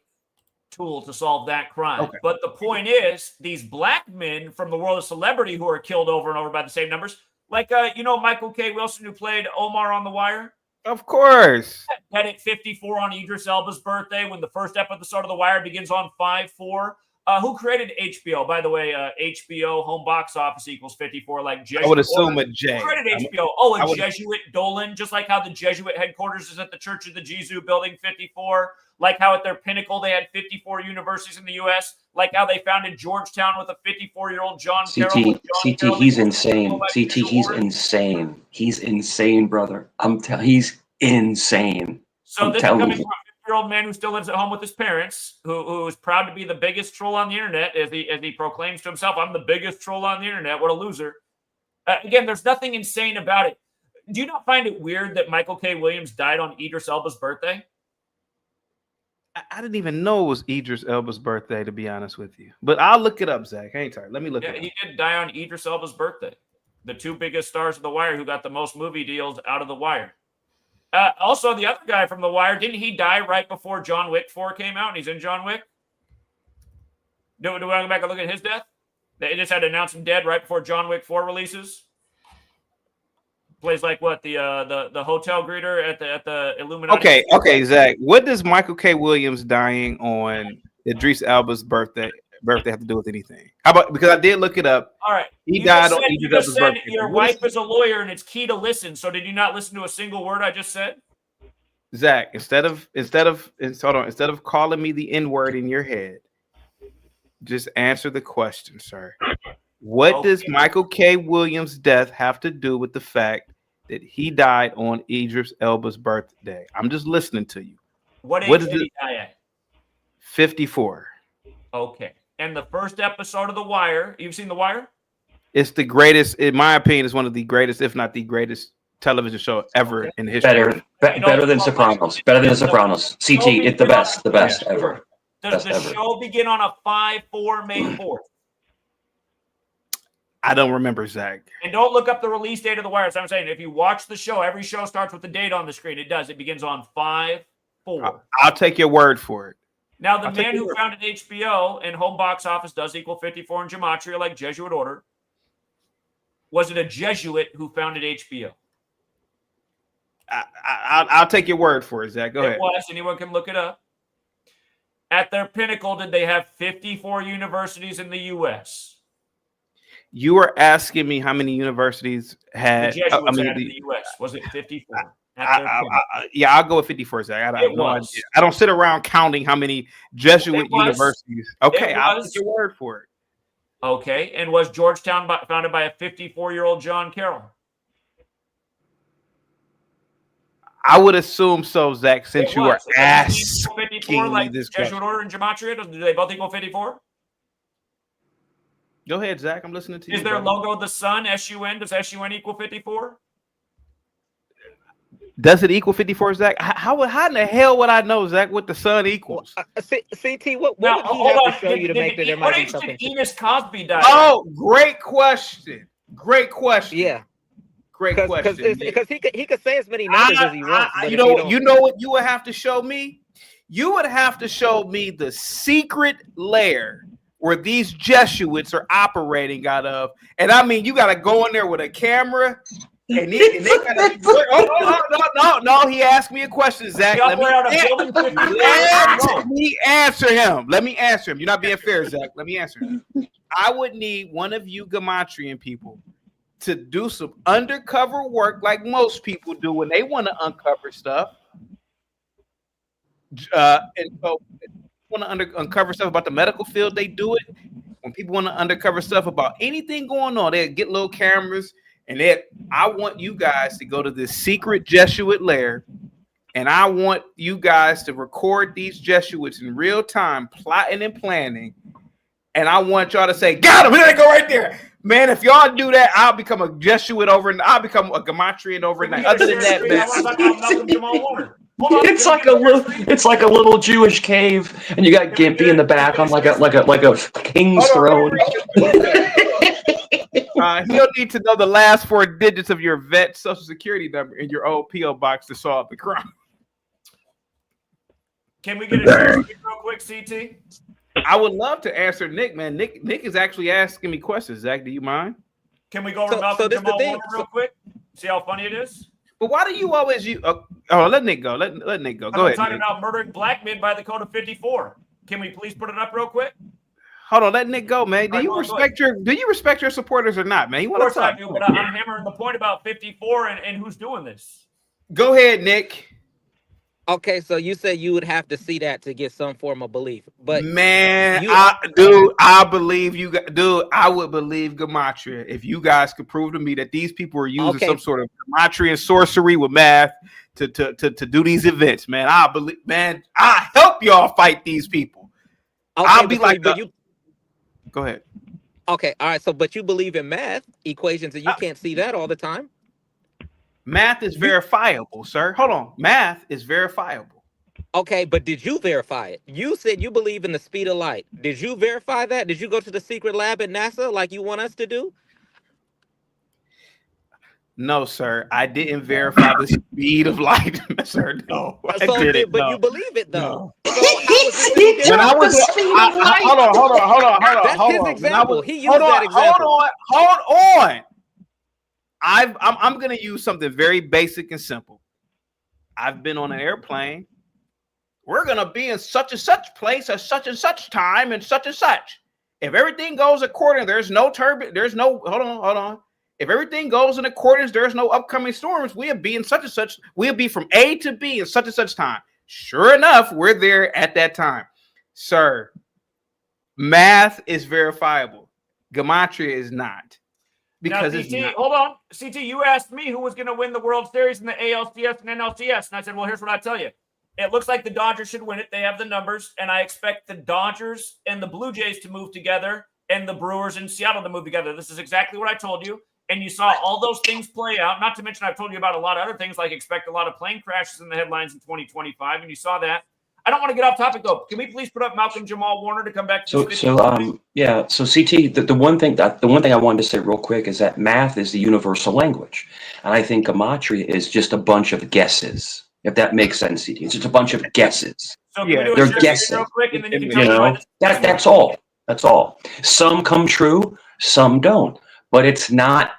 tool to solve that crime. Okay. But the point is, these black men from the world of celebrity who are killed over and over by the same numbers, like Michael K. Wilson, who played Omar on The Wire. Of course. Had it 54 on Idris Elba's birthday when the first episode of The Wire begins on 5/4. Who created HBO? By the way, HBO home box office equals 54. Like Jesuit. I would assume a J. Who created HBO? Jesuit Dolan, just like how the Jesuit headquarters is at the Church of the Jesus building 54. Like how at their pinnacle they had 54 universities in the U.S. Like how they founded Georgetown with a 54-year-old John Carroll. CT, he's insane. CT, he's insane. He's insane, brother. He's insane. So this is coming from a 50-year-old man who still lives at home with his parents, who is proud to be the biggest troll on the internet, as he proclaims to himself, "I'm the biggest troll on the internet." What a loser! Again, there's nothing insane about it. Do you not find it weird that Michael K. Williams died on Idris Elba's birthday? I didn't even know it was Idris Elba's birthday, to be honest with you. But I'll look it up, Zach. Hang tight. Let me look it up. He did die on Idris Elba's birthday. The two biggest stars of The Wire who got the most movie deals out of The Wire. Also, the other guy from The Wire, didn't he die right before John Wick 4 came out and he's in John Wick? Do we want to go back and look at his death? They just had to announce him dead right before John Wick 4 releases. Plays like what, the hotel greeter at the Illuminati. Okay, Zach. What does Michael K. Williams dying on Idris Elba's birthday have to do with anything? How about, because I did look it up. All right. He died on Idris Elba's birthday. Your wife is a lawyer and it's key to listen. So did you not listen to a single word I just said? Zach, instead of calling me the N-word in your head, just answer the question, sir. What does Michael K. Williams' death have to do with the fact that he died on Idris Elba's birthday? I'm just listening to you. What age did he die at? 54. Okay. And the first episode of The Wire, you've seen The Wire? It's the greatest, in my opinion, it's one of the greatest, if not the greatest television show ever in history. Better than Sopranos. Better than Sopranos. CT, it's the best ever. Does the show begin on a 5/4 May 4th? I don't remember, Zach. And don't look up the release date of The Wire. So I'm saying, if you watch the show, every show starts with the date on the screen. It does. It begins on 5/4. I'll take your word for it. Now, the man who founded HBO and home box office does equal 54 in gematria, like Jesuit order. Was it a Jesuit who founded HBO? I'll take your word for it, Zach. Go ahead. It was. Anyone can look it up. At their pinnacle, did they have 54 universities in the U.S.? You were asking me how many universities had. The Jesuits had in the U.S. Was it 54? Yeah, I'll go with 54, Zach. I don't sit around counting how many Jesuit universities. Okay, I'll take your word for it. Okay, and was Georgetown founded by a 54-year-old John Carroll? I would assume so, Zach, since you are asking 54, like me this Jesuit question. order and gematria, do they both equal 54? Go ahead, Zach. I'm listening to you. Is their logo the sun, SUN? Does SUN equal 54? Does it equal 54, Zach? How in the hell would I know, Zach, what the sun equals? CT, what would he have to show you to make that there might be something? What age did Enos Cosby die? Oh, great question. Great question. Yeah. Great question. Because he could say as many numbers as he wants. You know what you would have to show me? You would have to show me the secret lair where these Jesuits are operating out of. And I mean, you got to go in there with a camera. And they gotta, no. He asked me a question, Zach. Let me answer him. You're not being fair, Zach. Let me answer him. I would need one of you Gematrian people to do some undercover work like most people do when they want to uncover stuff. And so want to uncover stuff about the medical field, they do it. When people want to uncover stuff about anything going on, they get little cameras. And I want you guys to go to this secret Jesuit lair, and I want you guys to record these Jesuits in real time, plotting and planning. And I want y'all to say, "Got him! Here they go right there, man!" If y'all do that, I'll become a Jesuit overnight. I'll become a Gematrian overnight. Other than that, man. It's like a little Jewish cave, and you got Gimpy in the back on like a king's throne. He'll need to know the last 4 digits of your vet social security number in your old P.O. box to solve the crime. Can we get a real quick, CT? I would love to answer Nick, man. Nick is actually asking me questions. Zach, do you mind? Can we go over Malcolm Jamal Warner real quick? See how funny it is? But why do you always let Nick go. Let Nick go. Go ahead. I'm talking about murdering black men by the code of 54. Can we please put it up real quick? Hold on, let Nick go, man. Do you respect your supporters or not, man? You want to talk? I do, but I'm hammering the point about 54 and who's doing this. Go ahead, Nick. Okay, so you said you would have to see that to get some form of belief, but man, I believe you. Dude, I would believe Gematria if you guys could prove to me that these people are using some sort of Gematrian sorcery with math to do these events. Man, I believe. Man, I help y'all fight these people. Okay, I'll be like, go ahead. Okay, all right. So, but you believe in math equations, and you can't see that all the time. Math is verifiable, sir. Hold on. Math is verifiable. Okay, but did you verify it? You said you believe in the speed of light. Did you verify that? Did you go to the secret lab at NASA like you want us to do? No, sir. I didn't verify the speed of light, sir. No, I So, didn't. but No, you believe it though. no. So how is this any When I different? was That's his hold on. When I example. was He used that example. hold on. I'm gonna use something very basic and simple. I've been on an airplane. We're gonna be in such and such place at such and such time and such and such. If everything goes according, there's no turbulence. There's no hold on. If everything goes in accordance, there's no upcoming storms. We'll be in such and such. We'll be from A to B in such and such time. Sure enough, we're there at that time, sir. Math is verifiable. Gematria is not. Because now, it's CT, not. hold on. CT, you asked me who was going to win the World Series in the ALCS and NLCS. And I said, well, here's what I tell you. It looks like the Dodgers should win it. They have the numbers. And I expect the Dodgers and the Blue Jays to move together and the Brewers in Seattle to move together. This is exactly what I told you. And you saw all those things play out. Not to mention I've told you about a lot of other things, like expect a lot of plane crashes in the headlines in 2025. And you saw that. I don't want to get off topic, though. Can we please put up Malcolm Jamal Warner to come back to this? So CT, the one thing I wanted to say real quick is that math is the universal language, and I think gematria is just a bunch of guesses. If that makes sense, CT, it's just a bunch of guesses. So can we do a They're share guessing. real quick, and then you can You tell me why know, this that's all. That's all. Some come true, some don't, but it's not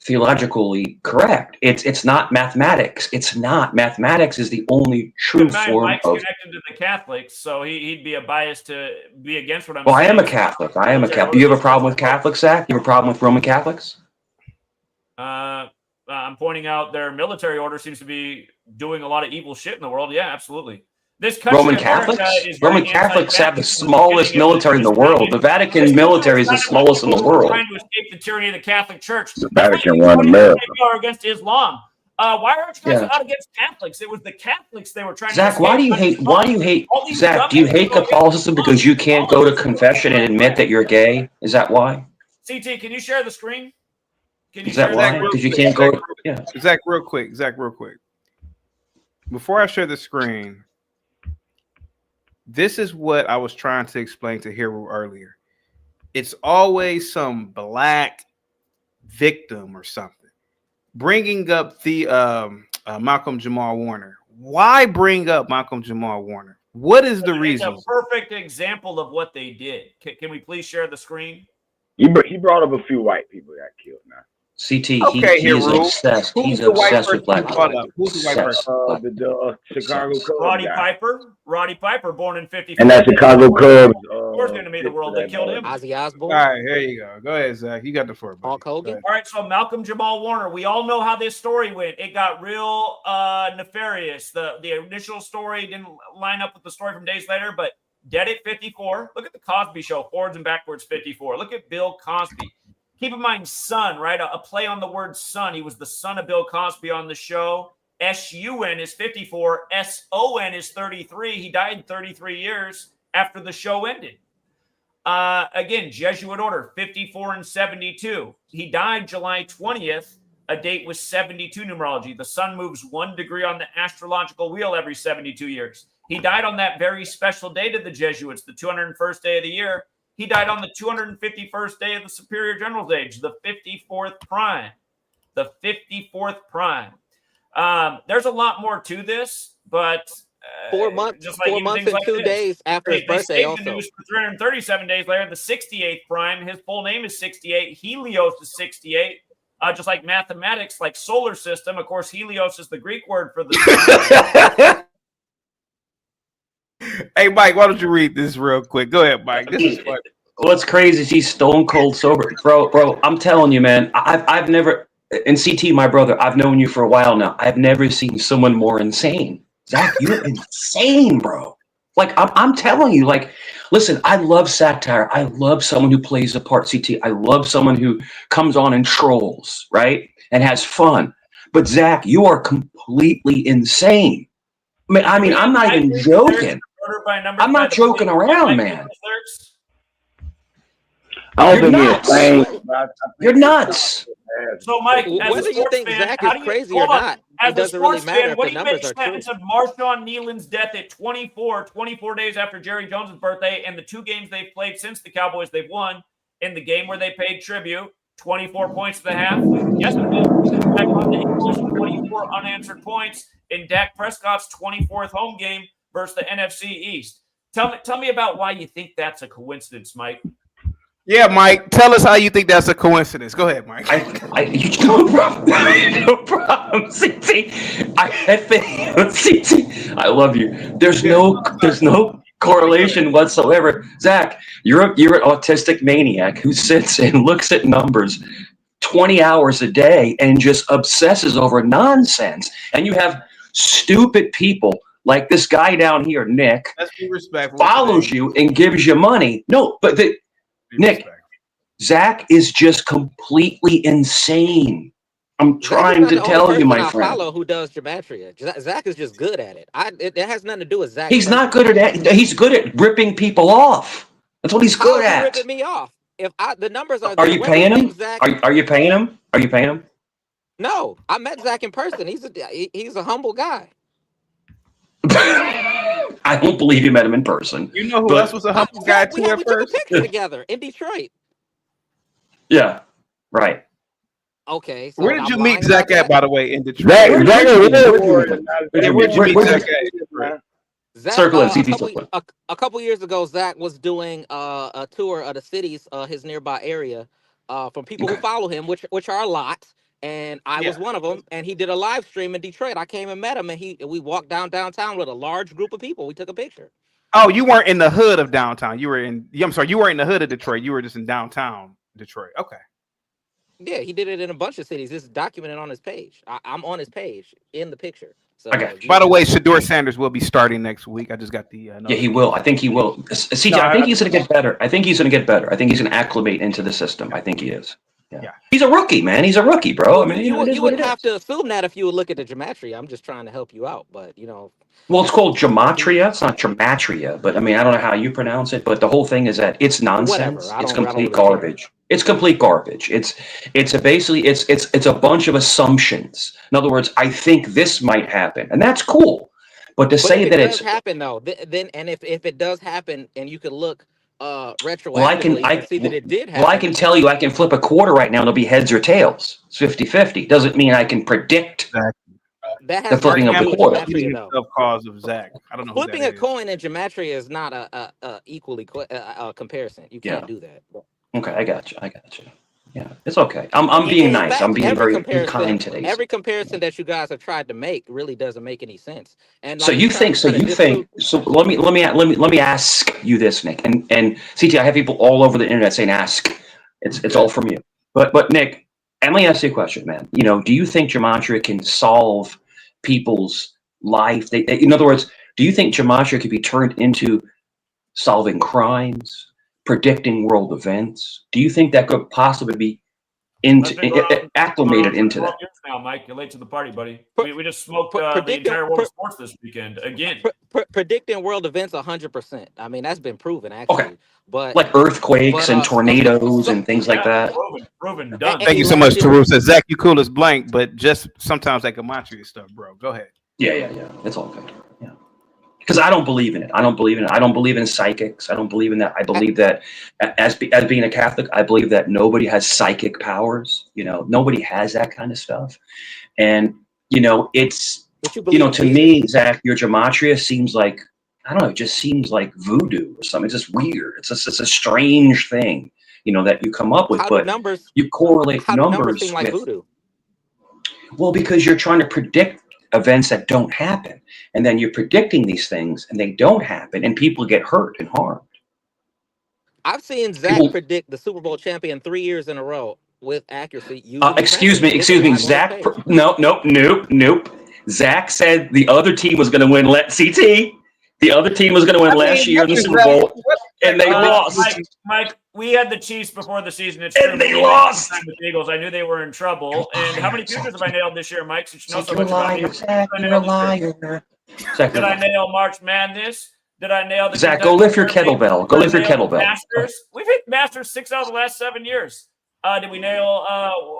theologically correct. It's not mathematics. It's not. Mathematics is the only true form Mike's of. connected to the Catholics, so he'd be a bias to be against what I'm Well, saying. I am a Catholic. I am a Catholic. You have a problem with Catholics, Zach? You have a problem with Roman Catholics? I'm pointing out their military order seems to be doing a lot of evil shit in the world. Yeah, absolutely. This country, Roman America, Catholics? is very Roman Catholics have the anti-Catholic. smallest military in the world. The Vatican military is the smallest in the world. Trying to escape the tyranny of the Catholic Church. The Vatican run America. They are against Islam. Why aren't you guys out against Catholics? It was the Catholics they were trying Zach, to escape. Why do you hate Zach, do you hate Catholicism because you can't go to confession and admit that you're gay? Is that why? CT, can you share the screen? Is that why? Because you can't go. Yeah. Zach, real quick. Before I share the screen, this is what I was trying to explain to Hero earlier. It's always some black victim or something bringing up the Malcolm Jamal Warner. Why bring up Malcolm Jamal Warner? What is the reason? It's a perfect example of what they did. Can we please share the screen? He brought up a few white people that got killed now. CT, Okay, he's obsessed. He's obsessed with black people. Who's the white person? The Chicago Cubs Roddy guy. Piper, born in '54. And that Chicago Cubs. Who's going to be the world? They killed him. Ozzy Osbourne. All right, here you go. Go ahead, Zach. You got the floor. Hulk Hogan. All right, so Malcolm Jamal Warner. We all know how this story went. It got real nefarious. The initial story didn't line up with the story from days later, but dead at 54. Look at the Cosby Show, forwards and backwards 54. Look at Bill Cosby. Keep in mind, son, right? A play on the word son. He was the son of Bill Cosby on the show. S-U-N is 54. S-O-N is 33. He died 33 years after the show ended. Again, Jesuit order, 54 and 72. He died July 20th, a date with 72 numerology. The sun moves 1 degree on the astrological wheel every 72 years. He died on that very special day to the Jesuits, the 201st day of the year. He died on the 251st day of the Superior General's age, the 54th prime. The 54th prime. There's a lot more to this, but 4 months, just like 4 months and 2 days after his birthday. Also, the news for 337 days later, the 68th prime. His full name is 68. Helios is 68. Just like mathematics, like solar system. Of course, Helios is the Greek word for the sun. Hey, Mike, why don't you read this real quick? Go ahead, Mike. This is fun. What's crazy is he's stone cold sober, bro. I'm telling you, man. I've never, and CT, my brother, I've known you for a while now. I've never seen someone more insane. Zach, you're insane, bro. Like I'm telling you, like, listen, I love satire. I love someone who plays the part. CT. I love someone who comes on and trolls, right, and has fun. But Zach, you are completely insane. I mean, I'm not even joking. I'm not joking around, man. I don't think he's insane. You're nuts. So, Mike, as a Whether you sports think fan, Zach how is do you crazy hold or on? not, As it a doesn't really sports matter fan, if what the do you numbers make are true. sense of Marshawn Kneeland's death at 24 days after Jerry Jones' birthday, and the 2 games they've played since the Cowboys they've won? In the game where they paid tribute, 24 points to the half. Yesterday, back on the Eagles, 24 unanswered points in Dak Prescott's 24th home game versus the NFC East. Tell me about why you think that's a coincidence, Mike. Yeah, Mike. Tell us how you think that's a coincidence. Go ahead, Mike. No problem. No problem. CT. I think CT. I love you. There's no correlation whatsoever. Zach, you're an autistic maniac who sits and looks at numbers 20 hours a day and just obsesses over nonsense. And you have stupid people like this guy down here, Nick, Let's be respectful. follows you and gives you money. No, but Nick, Zach is just completely insane. I'm trying to tell you, my friend. Follow who does gematria. Zach is just good at it. It has nothing to do with Zach. He's not good at that. He's good at ripping people off. That's what he's good at. Ripping me off. If the numbers are, Are you paying him? Are you paying him? Are you paying him? No, I met Zach in person. He's a humble guy. I don't believe you met him in person. You know who else was a humble guy too at We first? took a picture together in Detroit. Yeah, right. Okay. So Where did you meet Zach at, by the way, in Detroit? Where'd you meet Zach at? Circle it, a couple years ago, Zach was doing a tour of the cities, his nearby area, from people who follow him, which are a lot. And I was one of them, and he did a live stream in Detroit. I came and met him, and we walked downtown with a large group of people. We took a picture. Oh, you weren't in the hood of downtown. You were in. I'm sorry, you weren't in the hood of Detroit. You were just in downtown Detroit. Okay. Yeah, he did it in a bunch of cities. It's documented on his page. I'm on his page in the picture. So, By the way, Shador Sanders will be starting next week. I just got the. Yeah, he will. I think he will. CJ, I think he's going to get better. I think he's going to get better. I think he's going to acclimate into the system. I think he is. Yeah. He's a rookie, man. He's a rookie, bro. Well, I mean, you wouldn't have to assume that if you would look at the gematria. I'm just trying to help you out, but Well, it's called gematria. It's not gematria, but I mean, I don't know how you pronounce it, but the whole thing is that it's nonsense. It's complete garbage. It's complete garbage. It's a bunch of assumptions. In other words, I think this might happen, and that's cool. But to say that it's happen though, then and if it does happen, and you could look retroactively and see that it did happen. Well, I can tell you, I can flip a quarter right now and it'll be heads or tails. It's 50-50. Doesn't mean I can predict the flipping of the quarter. Cause of Zach. I don't know. Flipping a coin in gematria is not a equally comparison. You can't do that. Okay, I got you. Yeah, it's okay. I'm being nice. I'm being very kind today. Every comparison that you guys have tried to make really doesn't make any sense. And so you think. So let me ask you this, Nick, and CT. I have people all over the internet saying ask. It's all from you. But Nick, and let me ask you a question, man. Do you think gematria can solve people's life? In other words, do you think gematria could be turned into solving crimes, predicting world events? Do you think that could possibly be acclimated into that? Now, Mike, you're late to the party, buddy. We just smoked the entire world of sports this weekend again. Predicting world events 100%. I mean, that's been proven actually. Okay. But like earthquakes and tornadoes and things like that. Proven, done. Thank you so much, Taru. Says Zach, you cool as blank, but just sometimes that gematria stuff, bro. Go ahead. Yeah. It's all good. Yeah. Because I don't believe in it. I don't believe in psychics. I don't believe in that. I believe that as being a Catholic, I believe that nobody has psychic powers. Nobody has that kind of stuff. And, it's, to me, Zach, your gematria seems like, I don't know, it just seems like voodoo or something. It's just weird. It's a strange thing, that you come up with. But you correlate numbers seem like voodoo? Well, because you're trying to predict events that don't happen, and then you're predicting these things and they don't happen, and people get hurt and harmed. I've seen Zach predict the Super Bowl champion 3 years in a row with accuracy. Excuse me, Zach. Nope. Zach said the other team was going to win. CT. The other team was going to win last year in the Super Bowl, and they lost. Mike, we had the Chiefs before the season. It's and they lost. The Eagles. I knew they were in trouble. And how many futures have I nailed this year, Mike? Since you know so much about me. You're a liar. Did I nail March Madness? Did I nail the Zach? Go lift your kettlebell. Go lift your kettlebell. Masters. We've hit Masters 6 out of the last 7 years. Did we nail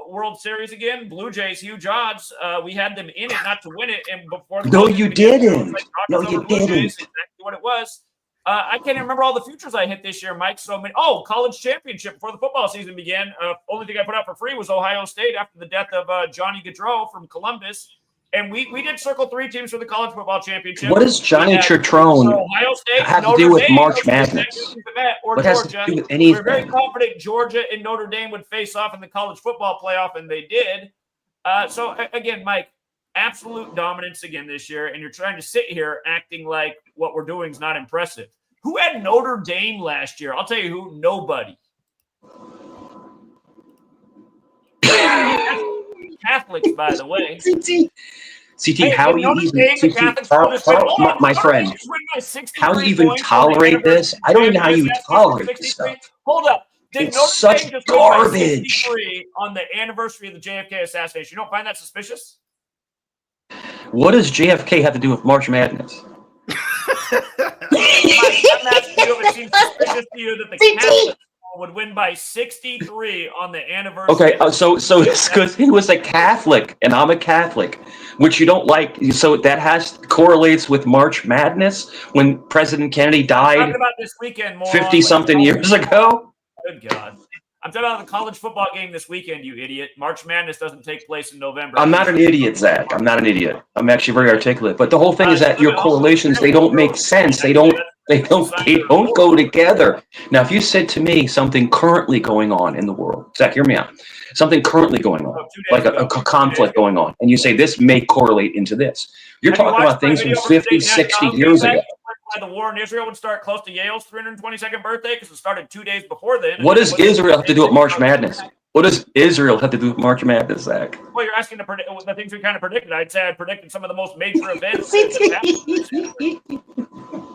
World Series again? Blue Jays, huge odds. We had them in it, not to win it. And before the No, World you Series began, didn't. like No, Dodgers you over Blue didn't. Jays, exactly what it was. I can't even remember all the futures I hit this year, Mike. So many. Oh, college championship before the football season began. Only thing I put out for free was Ohio State after the death of Johnny Gaudreau from Columbus. And we did circle 3 teams for the college football championship. What does Johnny Citrone Ohio State, have to Notre do with Dame, March Madness? or What has to Georgia. do with We're very anything? confident Georgia and Notre Dame would face off in the college football playoff, and they did. So again, Mike, absolute dominance again this year, and you're trying to sit here acting like what we're doing is not impressive. Who had Notre Dame last year? I'll tell you who. Nobody. Catholics, by the way. CT, Hey, how you Notre even, Dame, the CT, Catholics won this win. Hold on, my how friend, did they win by 63 how you even points on the tolerate this? I don't even know how you anniversary tolerate of this 63? stuff. Hold up. Did It's Notre such Dame just win by garbage. 63 on the anniversary of the JFK assassination? You don't find that suspicious? What does JFK have to do with March Madness? Mike, I'm asking you if it seems suspicious to you that the Catholics would win by 63 on the anniversary. Okay, so it's because he was a Catholic and I'm a Catholic, which you don't like. So that correlates with March Madness when President Kennedy I'm died talking about this weekend, moron. 50-something years ago. Good God. I'm talking about the college football game this weekend, you idiot. March Madness doesn't take place in November. I'm not an idiot, Zach. I'm not an idiot. I'm actually very articulate. But the whole thing is that your correlations, they don't make sense. They don't go together. Now, if you said to me something currently going on in the world, Zach, hear me out. Something currently going on, like a conflict going on, and you say this may correlate into this. You're talking about things from 50, 60 years ago. The war in Israel would start close to Yale's 322nd birthday because it started 2 days before then. What does Israel have to do with March Madness? What does Israel have to do with March Madness, Zach? Well, you're asking to predict the things we kind of predicted. I'd say I predicted some of the most major events.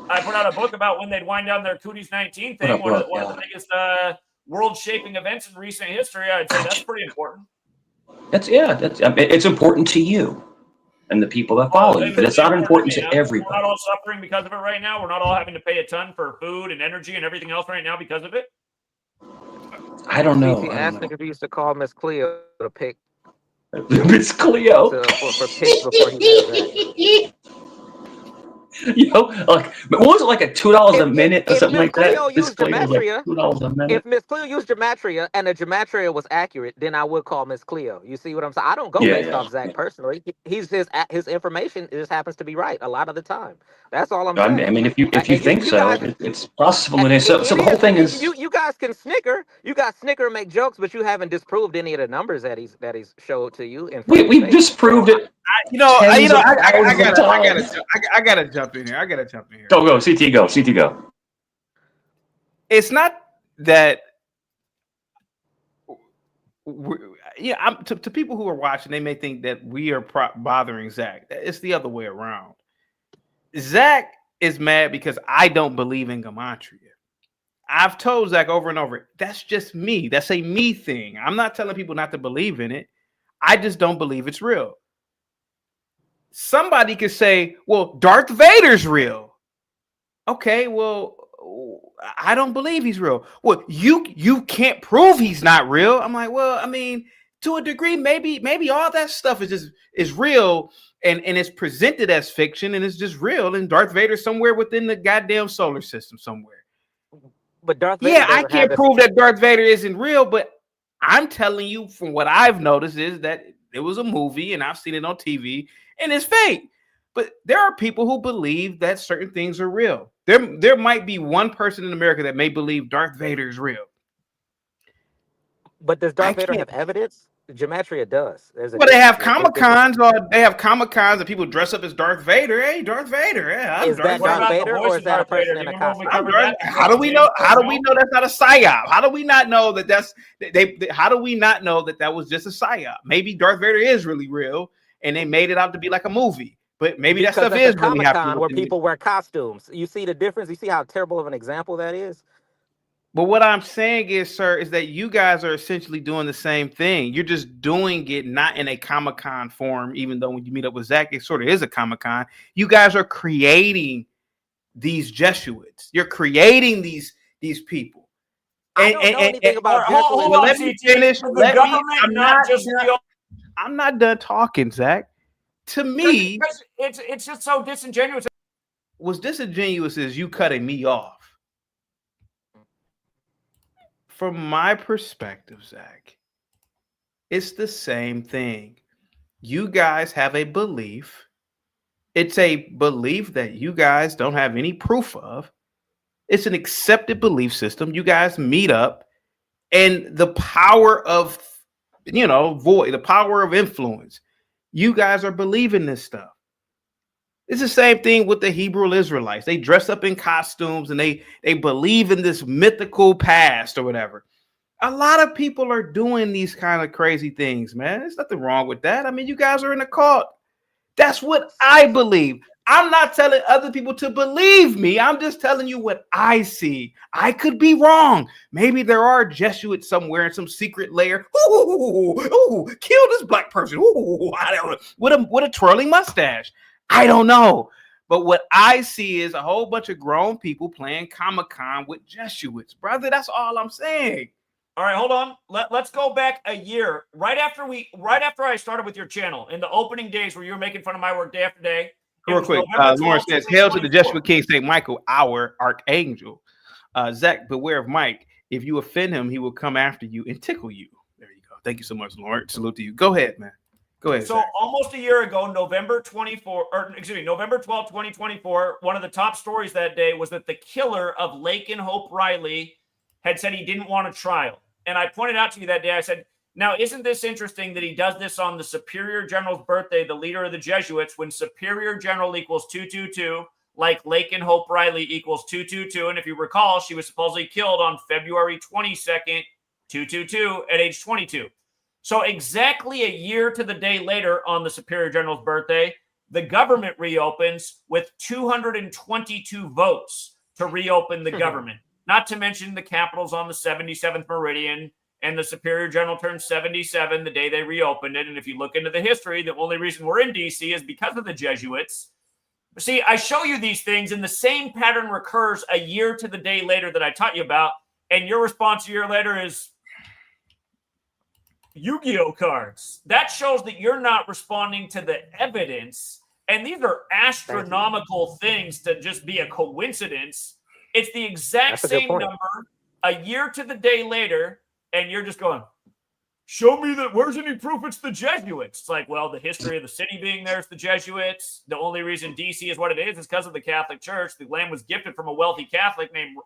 I put out a book about when they'd wind down their Cooties 19 thing, one of the biggest world-shaping events in recent history. I'd say that's pretty important. It's important to you and the people that follow you, but it's not important to everybody. We're not all suffering because of it right now. We're not all having to pay a ton for food and energy and everything else right now because of it. I don't know. He asked if he used to call Miss Cleo to pick. Miss Cleo for picks before he met that. You know, like what was it, like a $2 a minute or something like that? If Miss Cleo used gematria and the gematria was accurate, then I would call Miss Cleo. You see what I'm saying? I don't go based off Zach personally. His information just happens to be right a lot of the time. That's all I'm saying. I mean, if you think so, it's possible. So the whole thing is you guys can snicker. You guys snicker and make jokes, but you haven't disproved any of the numbers that he's showed to you. We disproved it. I gotta jump in here. Go, CT go. It's not that. To people who are watching, they may think that we are bothering Zach. It's the other way around. Zach is mad because I don't believe in gematria. I've told Zach over and over, that's just me. That's a me thing. I'm not telling people not to believe in it. I just don't believe it's real. Somebody could say, well, Darth Vader's real. Okay, well, I don't believe he's real. Well, you can't prove he's not real. I'm like, well, I mean, to a degree, maybe all that stuff is real and it's presented as fiction and it's just real. And Darth Vader's somewhere within the goddamn solar system somewhere. But Darth Vader, I can't prove that Darth Vader isn't real, but I'm telling you from what I've noticed is that it was a movie and I've seen it on TV and it's fake. But there are people who believe that certain things are real. There might be one person in America that may believe Darth Vader is real. But does Darth Vader have evidence? Gematria does. Well, they have Comic-Cons, and people dress up as Darth Vader. Hey, Darth Vader. Yeah, is that Darth Vader or is that a person in a costume? How do we know? How do we know that's not a psyop? How do we not know that how do we not know that was just a psyop? Maybe Darth Vader is really real, and they made it out to be like a movie. But maybe that stuff is really happening. Where people wear costumes. You see the difference? You see how terrible of an example that is? But what I'm saying is, sir, is that you guys are essentially doing the same thing. You're just doing it not in a Comic-Con form, even though when you meet up with Zach, it sort of is a Comic-Con. You guys are creating these Jesuits. You're creating these people. I don't know anything about hold Well, on, let me CT. finish. The government I'm not done talking, Zach. To me, it's just so disingenuous. What's disingenuous is you cutting me off. From my perspective, Zach, it's the same thing. You guys have a belief. It's a belief that you guys don't have any proof of. It's an accepted belief system. You guys meet up, and the power of, the power of influence. You guys are believing this stuff. It's the same thing with the Hebrew Israelites. They dress up in costumes and they believe in this mythical past or whatever. A lot of people are doing these kind of crazy things, man. There's nothing wrong with that. I mean, you guys are in a cult. That's what I believe. I'm not telling other people to believe me. I'm just telling you what I see. I could be wrong. Maybe there are Jesuits somewhere in some secret lair. Ooh, kill this black person. Ooh, I don't know. With a twirling mustache. I don't know. But what I see is a whole bunch of grown people playing Comic-Con with Jesuits. Brother, that's all I'm saying. All right, hold on. Let's go back a year. Right after I started with your channel, in the opening days where you were making fun of my work day after day. Real quick, Lauren says, "Hail to the Jesuit King Saint Michael, our archangel." Zach, beware of Mike. If you offend him, he will come after you and tickle you. There you go. Thank you so much, Lauren. Salute to you. Go ahead, man. Go ahead. So Zach. almost a year ago, November 12, 2024, one of the top stories that day was that the killer of Laken Hope Riley had said he didn't want a trial. And I pointed out to you that day, I said, now, isn't this interesting that he does this on the Superior General's birthday, the leader of the Jesuits, when Superior General equals 222, like Laken Hope Riley equals 222. And if you recall, she was supposedly killed on February 22nd, 222 at age 22. So exactly a year to the day later on the Superior General's birthday, the government reopens with 222 votes to reopen the government. Not to mention the Capitol's on the 77th meridian, and the Superior General turned 77 the day they reopened it. And if you look into the history, the only reason we're in D.C. is because of the Jesuits. See, I show you these things, and the same pattern recurs a year to the day later that I taught you about, and your response a year later is Yu-Gi-Oh cards. That shows that you're not responding to the evidence, and these are astronomical things to just be a coincidence. It's the exact same number a year to the day later, and you're just going, show me that. Where's any proof it's the Jesuits? It's like, well, the history of the city being there is the Jesuits. The only reason D.C. is what it is because of the Catholic Church. The land was gifted from a wealthy Catholic named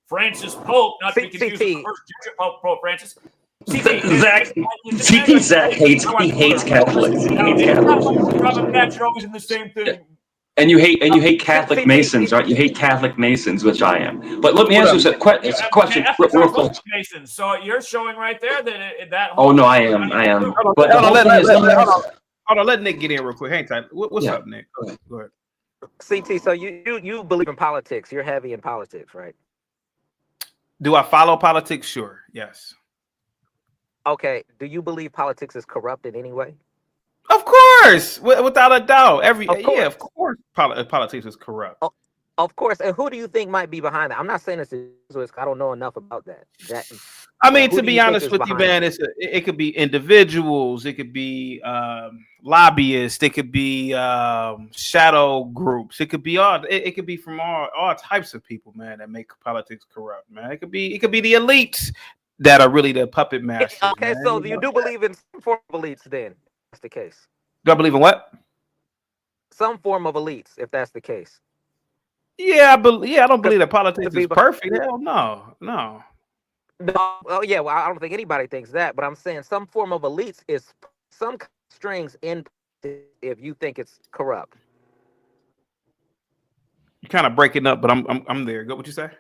Francis Pope, not to be confused with the first Jesuit Pope Francis. Zach hates Catholics. He hates Catholics. You're always in the same thing. And you hate Catholic Masons, right? You hate Catholic Masons, which I am. But let me ask you a question real quick. Masons. So you're showing right there that that. Oh no, I am. But hold on, let Nick get in real quick. Hang tight. What's up, Nick? Go ahead. CT, so you believe in politics. You're heavy in politics, right? Do I follow politics? Sure. Yes. Okay. Do you believe politics is corrupt in any way? Of course, without a doubt. Of course, politics is corrupt. Of course. And who do you think might be behind that? I'm not saying it's Jesuits. I don't know enough about that. I mean, to be honest with you, man, it could be individuals, it could be lobbyists, it could be shadow groups, it could be it could be from all types of people, man, that make politics corrupt, man. It could be the elites that are really the puppet masters. Okay, man. so you do believe in some form of elites then? That's the case. Do I believe in what? Some form of elites, if that's the case. Yeah, I don't believe that politics is perfect. Hell no. Oh yeah, well, I don't think anybody thinks that, but I'm saying some form of elites is some strings in if you think it's corrupt. You're kind of breaking up, but I'm there. Go. What you say?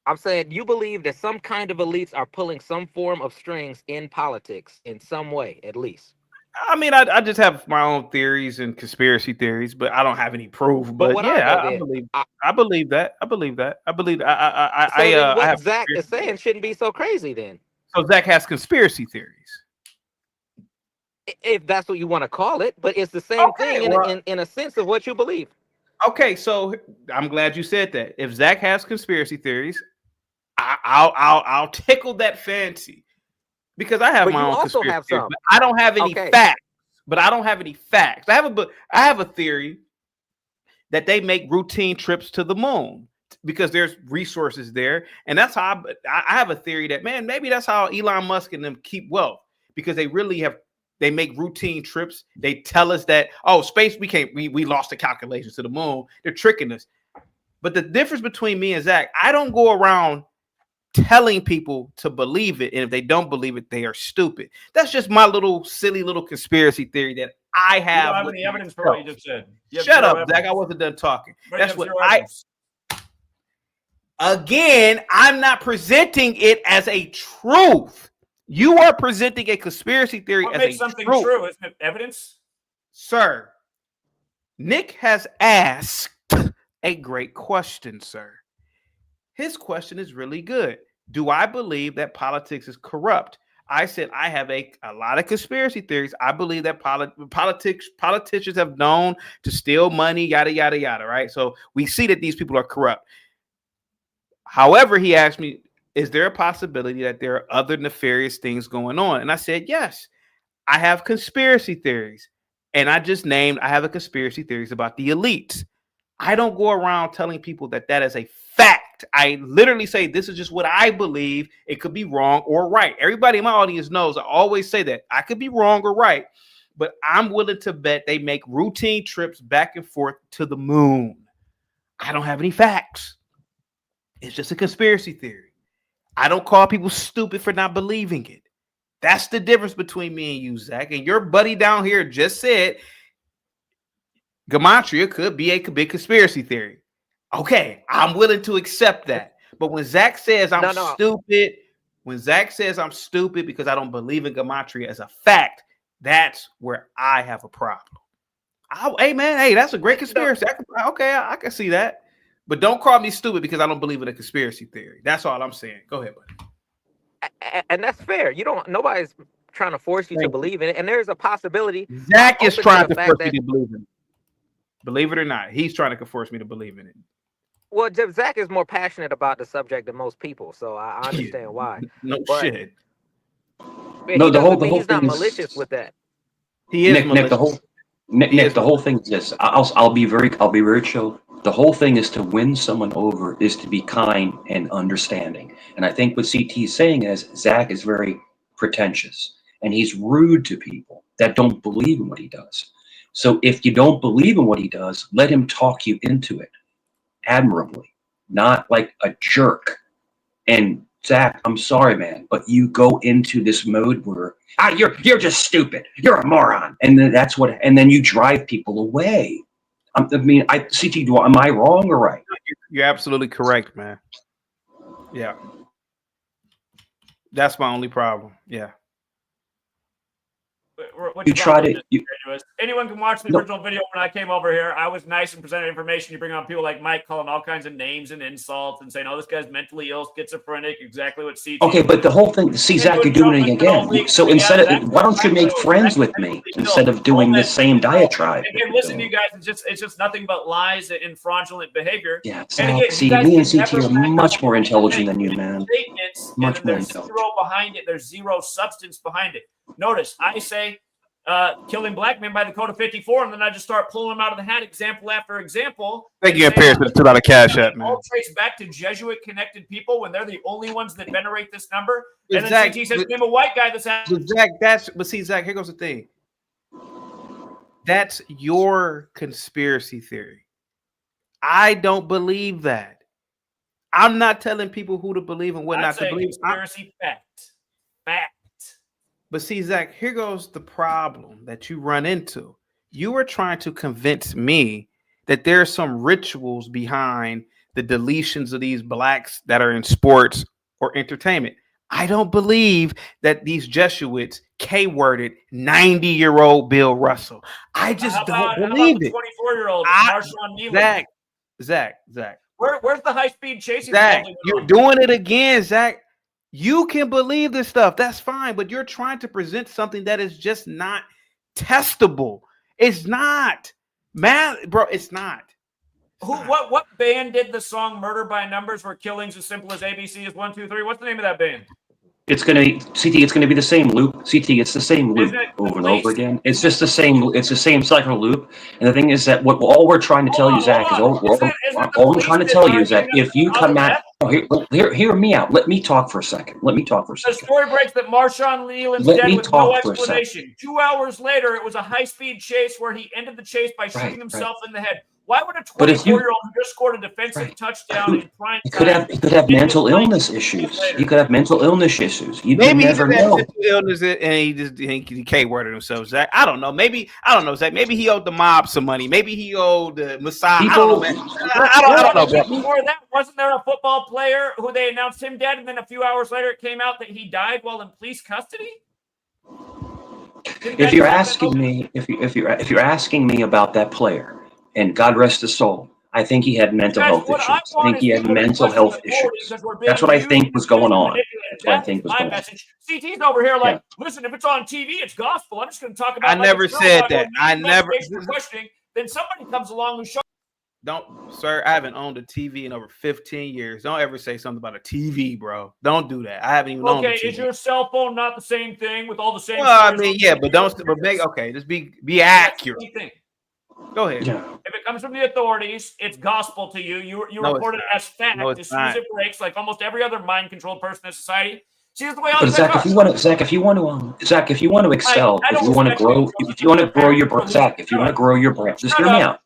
I'm saying you believe that some kind of elites are pulling some form of strings in politics in some way, at least. I mean, I just have my own theories and conspiracy theories, but I don't have any proof. But yeah, I believe that. What Zach is saying shouldn't be so crazy then. So Zach has conspiracy theories. If that's what you want to call it, but it's the same thing in a sense of what you believe. Okay, so I'm glad you said that. If Zach has conspiracy theories, I'll tickle that fancy because I have But my you own also conspiracy have theories, some. but I don't have any Okay. facts. But I don't have any facts. I have a theory that they make routine trips to the moon because there's resources there, and that's how I have a theory that, man, maybe that's how Elon Musk and them keep wealth, because they make routine trips. They tell us that, oh, space, we lost the calculations to the moon. They're tricking us. But the difference between me and Zach, I don't go around telling people to believe it, and if they don't believe it, they are stupid. That's just my little silly little conspiracy theory that I have. You don't have any evidence for what you just said. Shut up, Zach. I wasn't done talking. That's what Again, I'm not presenting it as a truth. You are presenting a conspiracy theory what as makes a something truth. true? Isn't it evidence? Sir, Nick has asked a great question, sir. His question is really good. Do I believe that politics is corrupt? I said I have a lot of conspiracy theories. I believe that politicians have known to steal money, yada, yada, yada, right? So we see that these people are corrupt. However, he asked me, is there a possibility that there are other nefarious things going on? And I said, yes, I have conspiracy theories. And I have a conspiracy theories about the elites. I don't go around telling people that is a fact. I literally say, this is just what I believe. It could be wrong or right. Everybody in my audience knows I always say that. I could be wrong or right, but I'm willing to bet they make routine trips back and forth to the moon. I don't have any facts. It's just a conspiracy theory. I don't call people stupid for not believing it. That's the difference between me and you, Zach. And your buddy down here just said gematria could be a big conspiracy theory. Okay, I'm willing to accept that. But when Zach says I'm stupid, because I don't believe in gematria as a fact, that's where I have a problem. Hey, that's a great conspiracy. I can see that. But don't call me stupid because I don't believe in a conspiracy theory. That's all I'm saying. Go ahead, buddy. And that's fair. Nobody's trying to force you to believe in it. And there's a possibility. Zach is trying to force me to believe in it. Believe it or not, he's trying to force me to believe in it. Well, Zach is more passionate about the subject than most people, so I understand why. Shit. No, the whole he's thing not is malicious with that. He is malicious. Nick, the whole thing is this. I'll be very chill. The whole thing is to win someone over is to be kind and understanding. And I think what CT is saying is Zach is very pretentious and he's rude to people that don't believe in what he does. So if you don't believe in what he does, let him talk you into it admirably, not like a jerk. And Zach, I'm sorry, man, but you go into this mode where you're just stupid. You're a moron, and then you drive people away. CT, am I wrong or right? You're absolutely correct, man. Yeah, that's my only problem. Yeah. Anyone can watch the original video when I came over here. I was nice and presented information. You bring on people like Mike calling all kinds of names and insults and saying, "Oh, this guy's mentally ill, schizophrenic." Exactly what CT. Okay, but the whole thing. See, Zach, you're doing it again. So why don't you make friends with me instead of doing the same diatribe? Again, listen to you guys. It's just nothing but lies and fraudulent behavior. Yeah, Zach. See, me and CT are much more intelligent than you, man. Much more intelligent. There's zero behind it. There's zero substance behind it. Notice, I say killing black men by the Code of 54, and then I just start pulling them out of the hat, example after example. Thank you, Pierce, for the $2 cash app, man. All trace back to Jesuit-connected people when they're the only ones that venerate this number. And Zach, then CT says, name a white guy that's Zach, here goes the thing. That's your conspiracy theory. I don't believe that. I'm not telling people who to believe and what not to believe. Conspiracy fact. But see, Zach, here goes the problem that you run into. You are trying to convince me that there are some rituals behind the deletions of these blacks that are in sports or entertainment. I don't believe that these Jesuits K-worded 90-year-old Bill Russell. I just don't believe it. 24-year-old Marshawn Neely. Zach. Where's the high-speed chasing? Zach, you're doing it again, Zach. You can believe this stuff. That's fine. But you're trying to present something that is just not testable. It's not. Man, bro, it's not. What band did the song "Murder by Numbers" where killing's as simple as ABC is 1, 2, 3? What's the name of that band? It's gonna CT. It's gonna be the same loop. CT. It's the same loop over and over again. It's just the same. It's the same cycle loop. And the thing is that what all we're trying to tell you, Zach, is all I'm trying to tell you is that if you come at hear me out. Let me talk for a second. The story breaks that Marshawn Leland's dead with no explanation. 2 hours later, it was a high-speed chase where he ended the chase by shooting himself in the head. Why would a 24-year-old who just scored a defensive touchdown in prime time? He could have mental illness issues. He could have mental illness issues. You Maybe never he know. mental illness and he K-worded himself, Zach. I don't know. Maybe Zach. Maybe he owed the mob some money. Maybe he owed the Messiah. I don't know, man. I don't know. Before that, wasn't there a football player who they announced him dead, and then a few hours later it came out that he died while in police custody? If you're asking me about that player, and God rest his soul, I think he had mental health issues. I think he had mental health issues. That's what I think was going on. That's what I think was going on. CT's over here like, listen, if it's on TV, it's gospel. I'm just going to talk about. I never said that. I never. Questioning. Then somebody comes along who shows. Sir, I haven't owned a TV in over 15 years. Don't ever say something about a TV, bro. Don't do that. I haven't even owned a TV. Okay, is your cell phone not the same thing with all the same? Well, I mean, yeah, but just be accurate. Go ahead. Yeah. If it comes from the authorities, it's gospel to you. You report it as fact as soon as it breaks, like almost every other mind-controlled person in society. See, that's the way all Zach, if you want to excel, if you want to grow, if you want to grow your brand, Zach, if you want to grow your brand, just hear me out.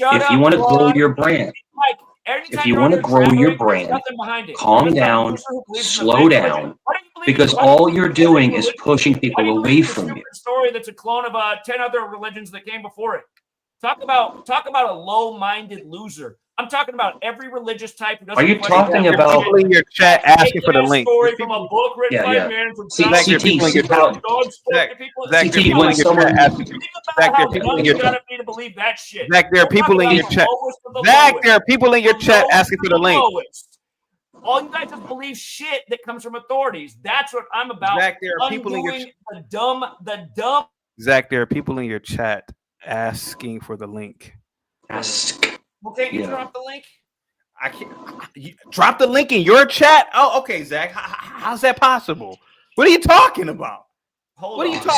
If you want to grow your brand, calm down, slow down, because all you're doing is pushing people away from you. Story that's a clone of 10 other religions that came before it. Talk about a low-minded loser. I'm talking about every religious type. Are you talking about people in your chat asking for the link? Story from a book written by a man from CT, when someone Zach, there are people in your chat. To believe that shit. Zach, there are people in your chat. Zach, there are people in your chat asking for the link. All you guys just believe shit that comes from authorities. That's what I'm about. Zach, there are people in your the dumb. Zach, there are people in your chat asking for the link. Well, can't you drop the link? I can't. Drop the link in your chat. Oh, okay, Zach. How's that possible? What are you talking about? Hold on.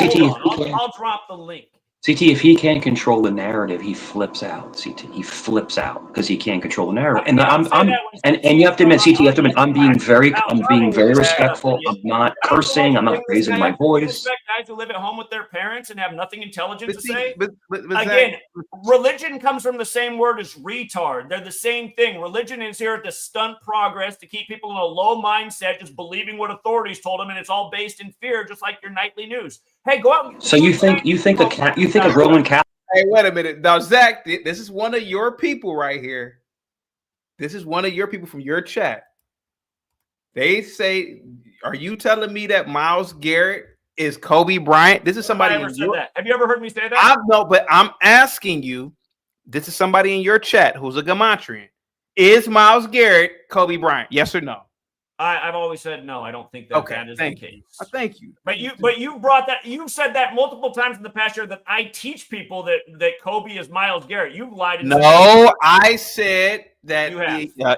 I'll drop the link. CT, if he can't control the narrative, he flips out. CT, he flips out because he can't control the narrative. And and you have to admit, CT, you have to admit, I'm being very respectful. I'm not cursing. I'm not raising my voice. Guys who live at home with their parents and have nothing intelligent to say. Again, religion comes from the same word as retard. They're the same thing. Religion is here to stunt progress, to keep people in a low mindset, just believing what authorities told them, and it's all based in fear, just like your nightly news. Hey, go out. So you think a Roman Catholic? Hey, wait a minute. Now, Zach, this is one of your people right here. This is one of your people from your chat. They say, "Are you telling me that Myles Garrett is Kobe Bryant?" This is somebody. Have you ever heard me say that? No, but I'm asking you. This is somebody in your chat who's a gematrian. Is Myles Garrett Kobe Bryant? Yes or no? I've always said no. I don't think that is the case. Thank you. But you brought that. You've said that multiple times in the past year that I teach people that Kobe is Myles Garrett. You've lied. No, I said that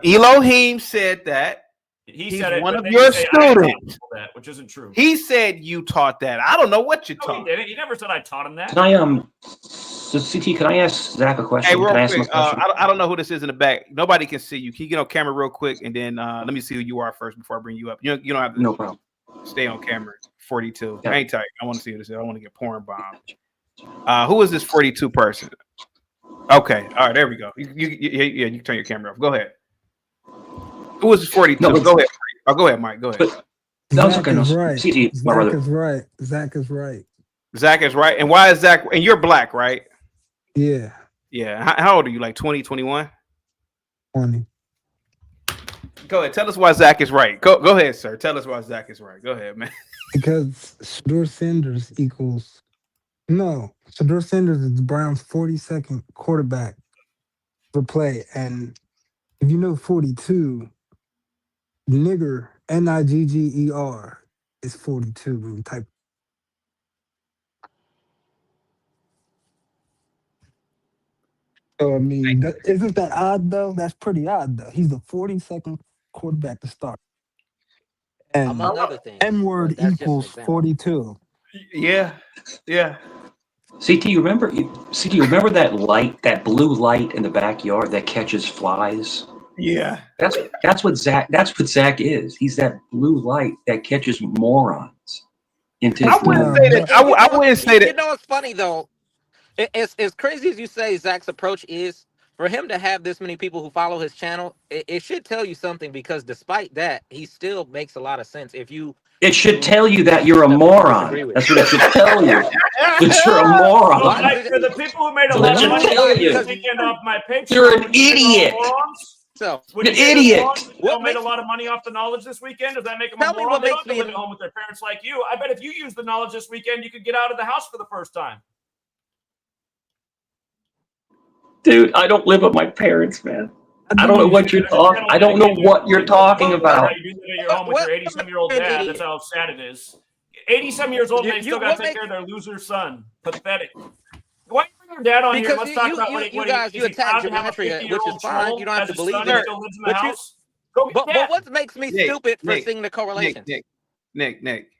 Elohim said that. He's said one of your students. Which isn't true. He said you taught that. I don't know what you taught. He didn't. He never said I taught him that. Can I So CT, can I ask Zach a question? Hey, real can I quick, I don't know who this is in the back. Nobody can see you. Can you get on camera real quick, and then let me see who you are first before I bring you up. You don't have to. No problem. Stay on camera. 42. Yeah. Hang tight. I want to see who this is. I want to get porn bombed. Who is this 42 person? Okay. All right. There we go. You can turn your camera off. Go ahead. Who is this 42? No, go ahead. Go ahead, Mike. Go ahead. Zach is right. Zach is right. Zach is right. And why is Zach? And you're black, right? Yeah. Yeah. How old are you? Like 20, 21? 20. Go ahead. Tell us why Zach is right. Go ahead, sir. Tell us why Zach is right. Go ahead, man. Because Shedeur Sanders is the Browns' 42nd quarterback per play. And if you know 42, nigger, Nigger, is 42 type. So I mean, isn't that odd though? That's pretty odd though. He's the 42nd quarterback to start, and among other things. N word But that's just an equals example. 42. Yeah, yeah. CT, you remember? CT, you remember that light, that blue light in the backyard that catches flies? Yeah. That's what Zach. That's what Zach is. He's that blue light that catches morons into his I wouldn't doom. say that. I wouldn't say You that. know what's funny though? As crazy as you say Zach's approach is, for him to have this many people who follow his channel, it should tell you something, because despite that, he still makes a lot of sense. If you It should tell you that you're a moron. That's what it should tell you. That you're a moron. Well, like, for the people who made a So lot that of should money tell this you. weekend off my Patreon, You're an would you say they're all idiot. morons? so Would An you say they're idiot. morons because they What all made a makes- lot of money off the knowledge this weekend? Does that make them a Tell me moron? what They don't makes have to me live at home with their parents like you. I bet if you use the knowledge this weekend, you could get out of the house for the first time. Dude, I don't live with my parents, man. I don't know what you're talking. I don't know what you're talking about. You do that at your home with your 80-some-year-old dad. That's how sad it is. 80-some years old, and they still got to take care of their loser son. Pathetic. Why do you bring your dad on here? because Let's talk about you guys is he attack proud to have a gematria, which is 50-year-old fine. troll You don't have as to a believe son in that it. still lives in the But you, house? Go get but what makes me stupid for seeing the correlations? Nick.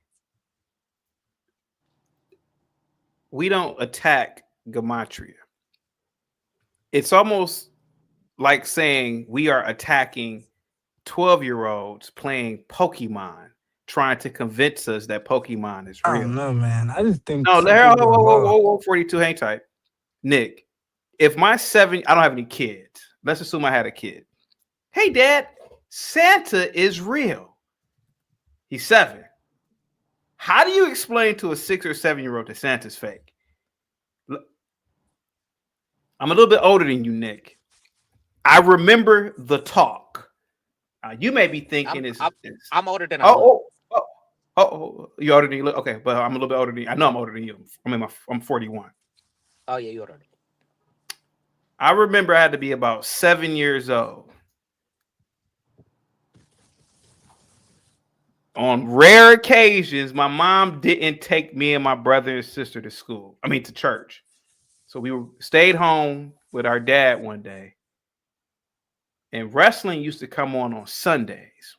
We don't attack gematria. It's almost like saying we are attacking 12-year-olds playing Pokemon, trying to convince us that Pokemon is real. I don't know, man. I just think No, some people are wild. whoa, 42, hang tight. Nick, if I don't have any kids. Let's assume I had a kid. Hey, Dad, Santa is real. He's 7. How do you explain to a 6 or 7-year-old that Santa's fake? I'm a little bit older than you, Nick. I remember the talk. You may be thinking I'm older than I look. You older than you look? Okay, but I'm a little bit older than you. I know I'm older than you. I'm 41. Oh yeah, you older. I remember I had to be about 7 years old. On rare occasions, my mom didn't take me and my brother and sister to church. So we stayed home with our dad one day. And wrestling used to come on Sundays.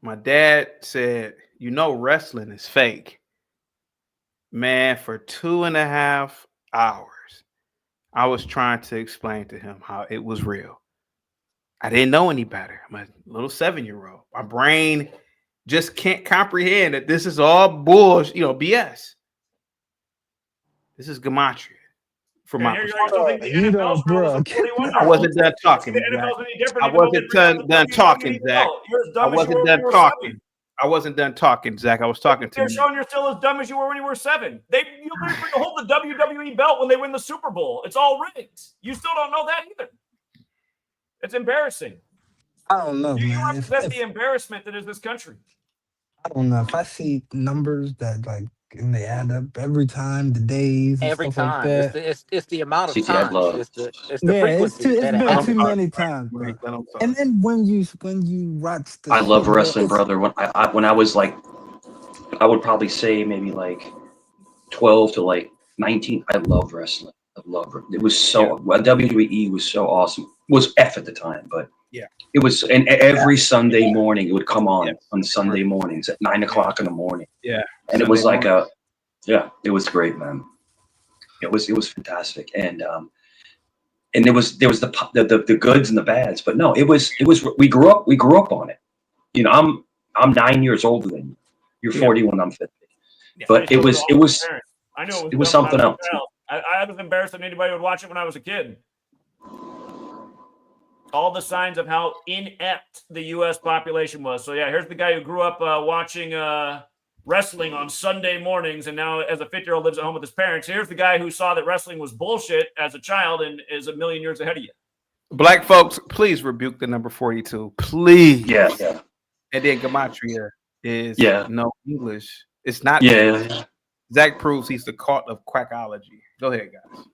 My dad said, wrestling is fake. Man, for 2.5 hours, I was trying to explain to him how it was real. I didn't know any better. I'm a little 7-year-old. My brain just can't comprehend that this is all bullshit, BS. This is gematria. From my perspective. I wasn't done talking. I wasn't done talking, Zach. I wasn't done talking. I wasn't done talking, Zach. I was talking to you. They're showing you're still as dumb as you were when you were 7. You literally hold the WWE belt when they win the Super Bowl. It's all rigged. You still don't know that either. It's embarrassing. I don't know, You man. represent the embarrassment that is this country. I don't know. If I see numbers that and they add up every time, the days and Every stuff time. like that. It's the amount of CT, times. love. It's the frequency. It's that it been happens. too many times, bro. And then when you watch the I love Super Bowl, wrestling, brother. When I was like, I would probably say maybe like 12 to like 19. I love wrestling. I love it. It was so WWE was so awesome. It was F at the time, but it was. And every Sunday morning it would come on Sunday mornings at 9 o'clock in the morning. Yeah, and it was like it was great, man. It was fantastic, and there was the goods and the bads, but no, it was we grew up on it. I'm 9 years older than you. You're 41. I'm 50. But it was I know it was something else. I was embarrassed that anybody would watch it when I was a kid. All the signs of how inept the U.S. population was. So yeah, here's the guy who grew up watching wrestling on Sunday mornings, and now as a 50-year-old lives at home with his parents. Here's the guy who saw that wrestling was bullshit as a child and is a million years ahead of you. Black folks, please rebuke the number 42, please. Yeah. And then gematria is no English. It's not. Yeah. Zach proves he's the cult of quackology. Go ahead, guys.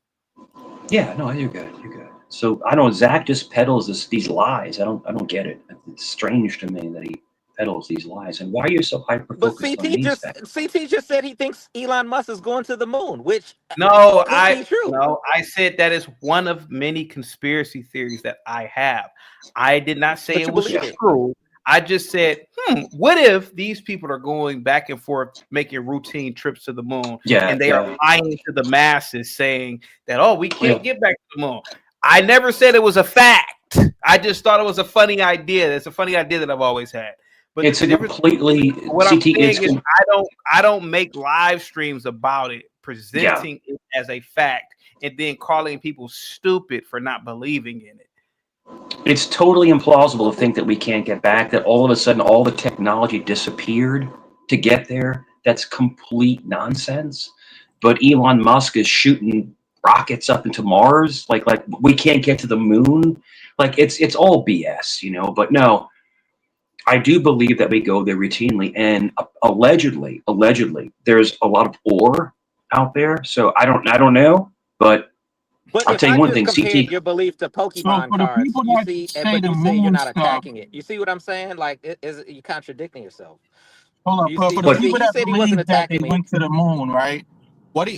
Yeah, no, you're good. You're good. So I don't know. Zach just peddles these lies. I don't get it. It's strange to me that he peddles these lies. And why are you so hyper But focused on me, Zach? CT just said he thinks Elon Musk is going to the moon, which No, could be true. I said that is one of many conspiracy theories that I have. I did not say But it you was believe it. true. I just said, what if these people are going back and forth making routine trips to the moon and they are lying to the masses saying that, oh, we can't get back to the moon. I never said it was a fact. I just thought it was a funny idea. It's a funny idea that I've always had. But It's a completely what I'm saying is I don't make live streams about it, presenting it as a fact, and then calling people stupid for not believing in it. It's totally implausible to think that we can't get back, that all of a sudden all the technology disappeared to get there. That's complete nonsense. But Elon Musk is shooting rockets up into Mars. Like we can't get to the moon. Like it's all BS, you know. But no, I do believe that we go there routinely, and allegedly, there's a lot of ore out there. So I don't know, but I'll tell you one thing. Compared your belief to Pokemon for the cards, people you that see, say but the you say you're moon not stuff, attacking it. You see what I'm saying? Like, you're contradicting yourself. hold up, You but see, for the people he that said he wasn't believe that they attacking me. went to the moon, right? What do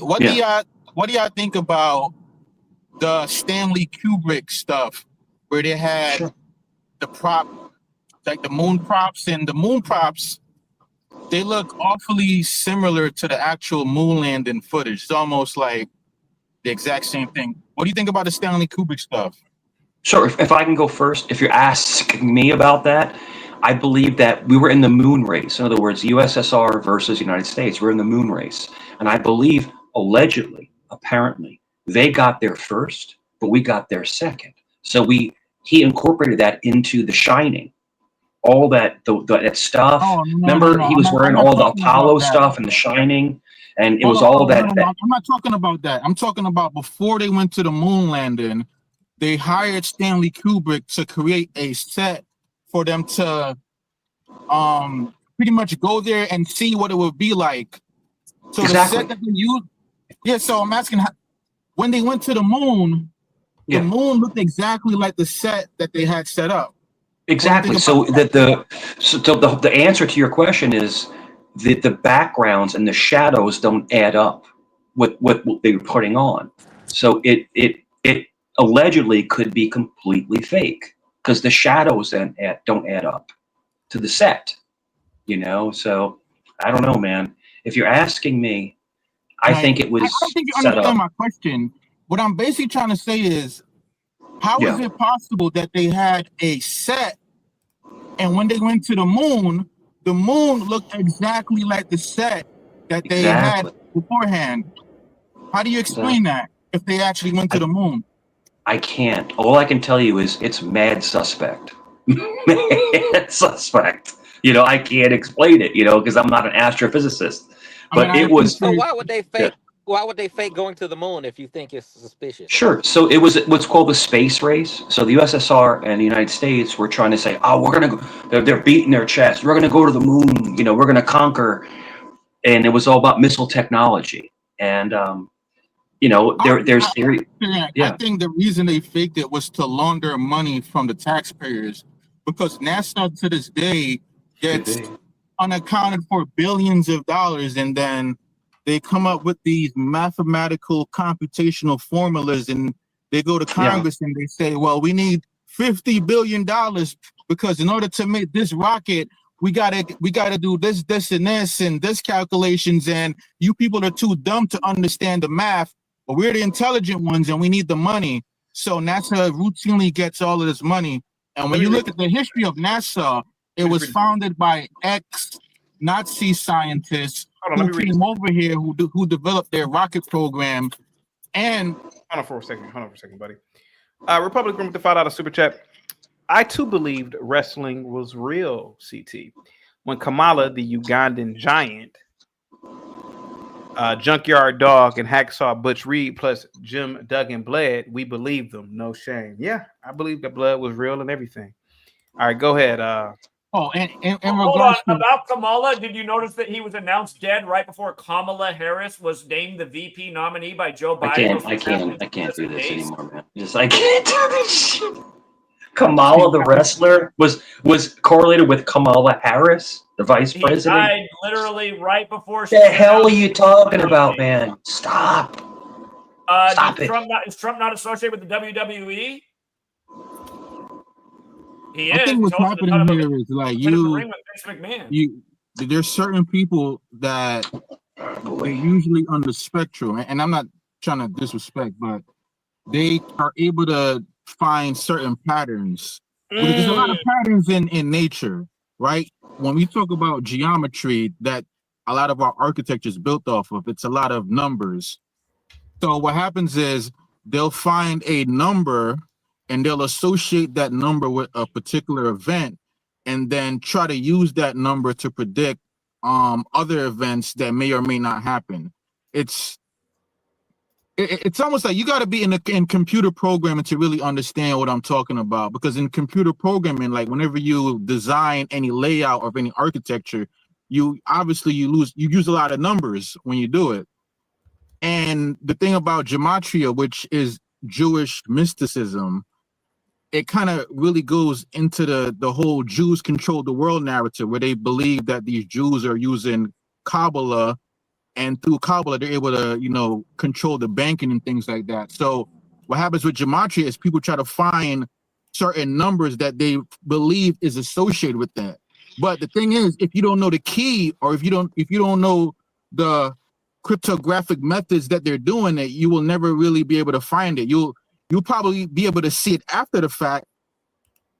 y'all think about the Stanley Kubrick stuff where they had the prop, like the moon props, and the moon props, they look awfully similar to the actual moon landing footage. It's almost like the exact same thing. What do you think about the Stanley Kubrick stuff? Sure. If I can go first, if you're asking me about that, I believe that we were in the moon race. In other words, USSR versus United States. We're in the moon race. And I believe, allegedly, apparently, they got there first, but we got there second. So he incorporated that into The Shining. All that stuff. Oh, Remember, he was wearing all the Apollo stuff in The Shining, and it was all that. I'm not talking about that. I'm talking about before they went to the moon landing, they hired Stanley Kubrick to create a set for them to pretty much go there and see what it would be like. So the set that they used, so I'm asking, when they went to the moon, the moon looked exactly like the set that they had set up. Exactly. So the answer to your question is that the backgrounds and the shadows don't add up with what they were putting on. So it allegedly could be completely fake because the shadows then don't add up to the set. You know, so I don't know, man. If you're asking me, I think it was I don't think you set understand up. my question. What I'm basically trying to say is, how is it possible that they had a set, and when they went to the moon looked exactly like the set that they had beforehand? How do you explain that if they actually went to the moon? I can't. All I can tell you is it's mad suspect. Mad suspect. You know, I can't explain it, you know, because I'm not an astrophysicist. But it was. So why would they fake? Why would they fake going to the moon if you think it's suspicious? Sure. So it was what's called the space race. So the USSR and the United States were trying to say, oh, we're going to go. They're beating their chest. We're going to go to the moon. You know, we're going to conquer. And it was all about missile technology. And, you know, there's theory. I think the reason they faked it was to launder money from the taxpayers, because NASA to this day gets unaccounted for billions of dollars, and then they come up with these mathematical computational formulas, and they go to Congress and they say, well, we need $50 billion because in order to make this rocket, we gotta do this and this calculations, and you people are too dumb to understand the math, but we're the intelligent ones and we need the money. So NASA routinely gets all of this money. And when you look at the history of NASA, it was founded by ex-Nazi scientists who came over here, who developed their rocket program. And hold on for a second, buddy. Republic Room with the $5 super chat. I too believed wrestling was real, CT. When Kamala, the Ugandan giant, Junkyard Dog, and Hacksaw Butch Reed plus Jim Duggan bled, we believed them. No shame. Yeah, I believe that blood was real and everything. All right, go ahead. Hold on. About Kamala, did you notice that he was announced dead right before Kamala Harris was named the VP nominee by Joe Biden? I can't do this anymore, man. I can't do this shit. Kamala, the wrestler, was correlated with Kamala Harris, the vice He president. died literally right before. She The sent hell out are you talking about, man? Stop. Stop it. Is Trump not associated with the WWE? He I is. think He's what's hosted a ton happening of here is like been in the ring with Vince McMahon. there's certain people that they're usually on the spectrum, and I'm not trying to disrespect, but they are able to find certain patterns. Because there's a lot of patterns in nature, right? When we talk about geometry, that a lot of our architecture is built off of, it's a lot of numbers. So what happens is they'll find a number and they'll associate that number with a particular event and then try to use that number to predict other events that may or may not happen. It's almost like you got to be in computer programming to really understand what I'm talking about, because in computer programming, like whenever you design any layout of any architecture, you use a lot of numbers when you do it. And the thing about gematria, which is Jewish mysticism, it kind of really goes into the whole Jews control the world narrative, where they believe that these Jews are using Kabbalah, and through Kabbalah they're able to, control the banking and things like that. So what happens with gematria is people try to find certain numbers that they believe is associated with that. But the thing is, if you don't know the key, or if you don't know the cryptographic methods that they're doing, it, you will never really be able to find it. You'll probably be able to see it after the fact,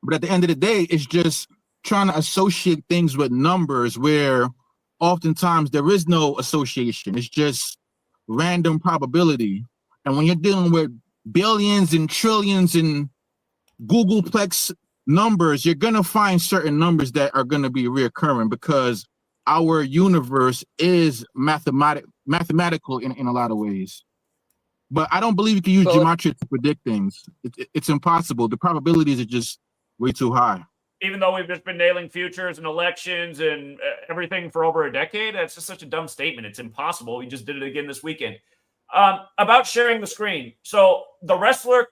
but at the end of the day, it's just trying to associate things with numbers where oftentimes there is no association. It's just random probability. And when you're dealing with billions and trillions and Googleplex numbers, you're going to find certain numbers that are going to be reoccurring, because our universe is mathematical in a lot of ways. But I don't believe you can use gematria to predict things. It's impossible. The probabilities are just way too high. Even though we've just been nailing futures and elections and everything for over a decade, that's just such a dumb statement. It's impossible. We just did it again this weekend. About sharing the screen. So the wrestler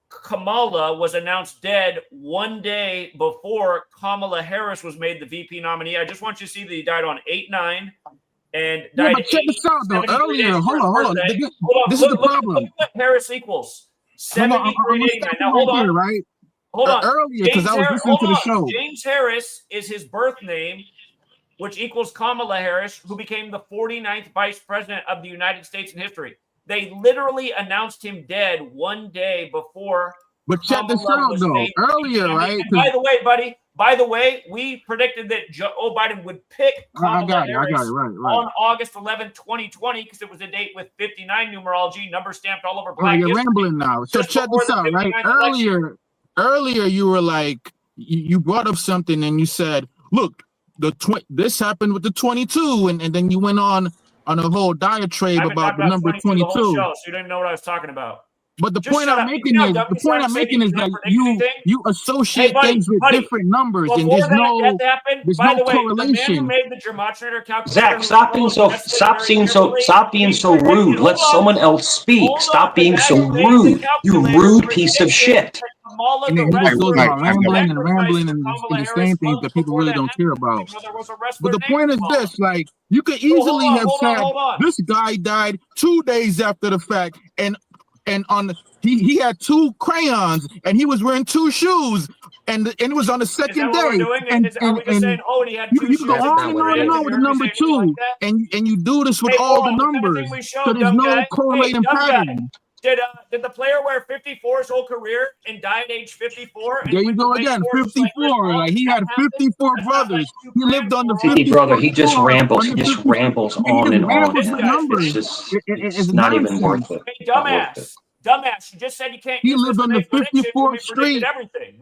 Kamala was announced dead one day before Kamala Harris was made the VP nominee. I just want you to see that he died on 8/9 and died. Yeah, but check this out though. Earlier, hold on. This is the problem. Look at what Harris equals. 73 days. Now hold on. Right? Hold on. Earlier, because I was listening to the show. James Harris is his birth name, which equals Kamala Harris, who became the 49th vice president of the United States in history. They literally announced him dead one day before. But check this out, though. Earlier, right? By the way, we predicted that Joe Biden would pick Kamala Harris on August 11, 2020, because it was a date with 59 numerology, number stamped all over black. You're rambling now. So check this out, right? Earlier, you were like, you brought up something and you said, look, this happened with the 22, and then you went on a whole diatribe about the number 22. So you didn't know what I was talking about. But the point I'm making is that you associate things with different numbers, and there's no correlation. The man who made the gematria calculator. Zach, stop being so rude. Let someone else speak. Stop being so rude. You rude piece of shit. And then he just goes on rambling and the same things that people really don't care about. But the point is this: like, you could easily have said this guy died 2 days after the fact, and he had 2 crayons and he was wearing 2 shoes, and it was on the second day. And he had 2 you go on and on with the number 2, and you do this with all the numbers. So there's no correlating pattern. Did the player wear 54 his whole career and die at age 54? There you go again, 54. Like he had 54 brothers. He lived on the 50 brother. He just rambles. He just rambles on and on. It's not even worth it. Dumbass, you just said you can't. He lived on the 54th Street,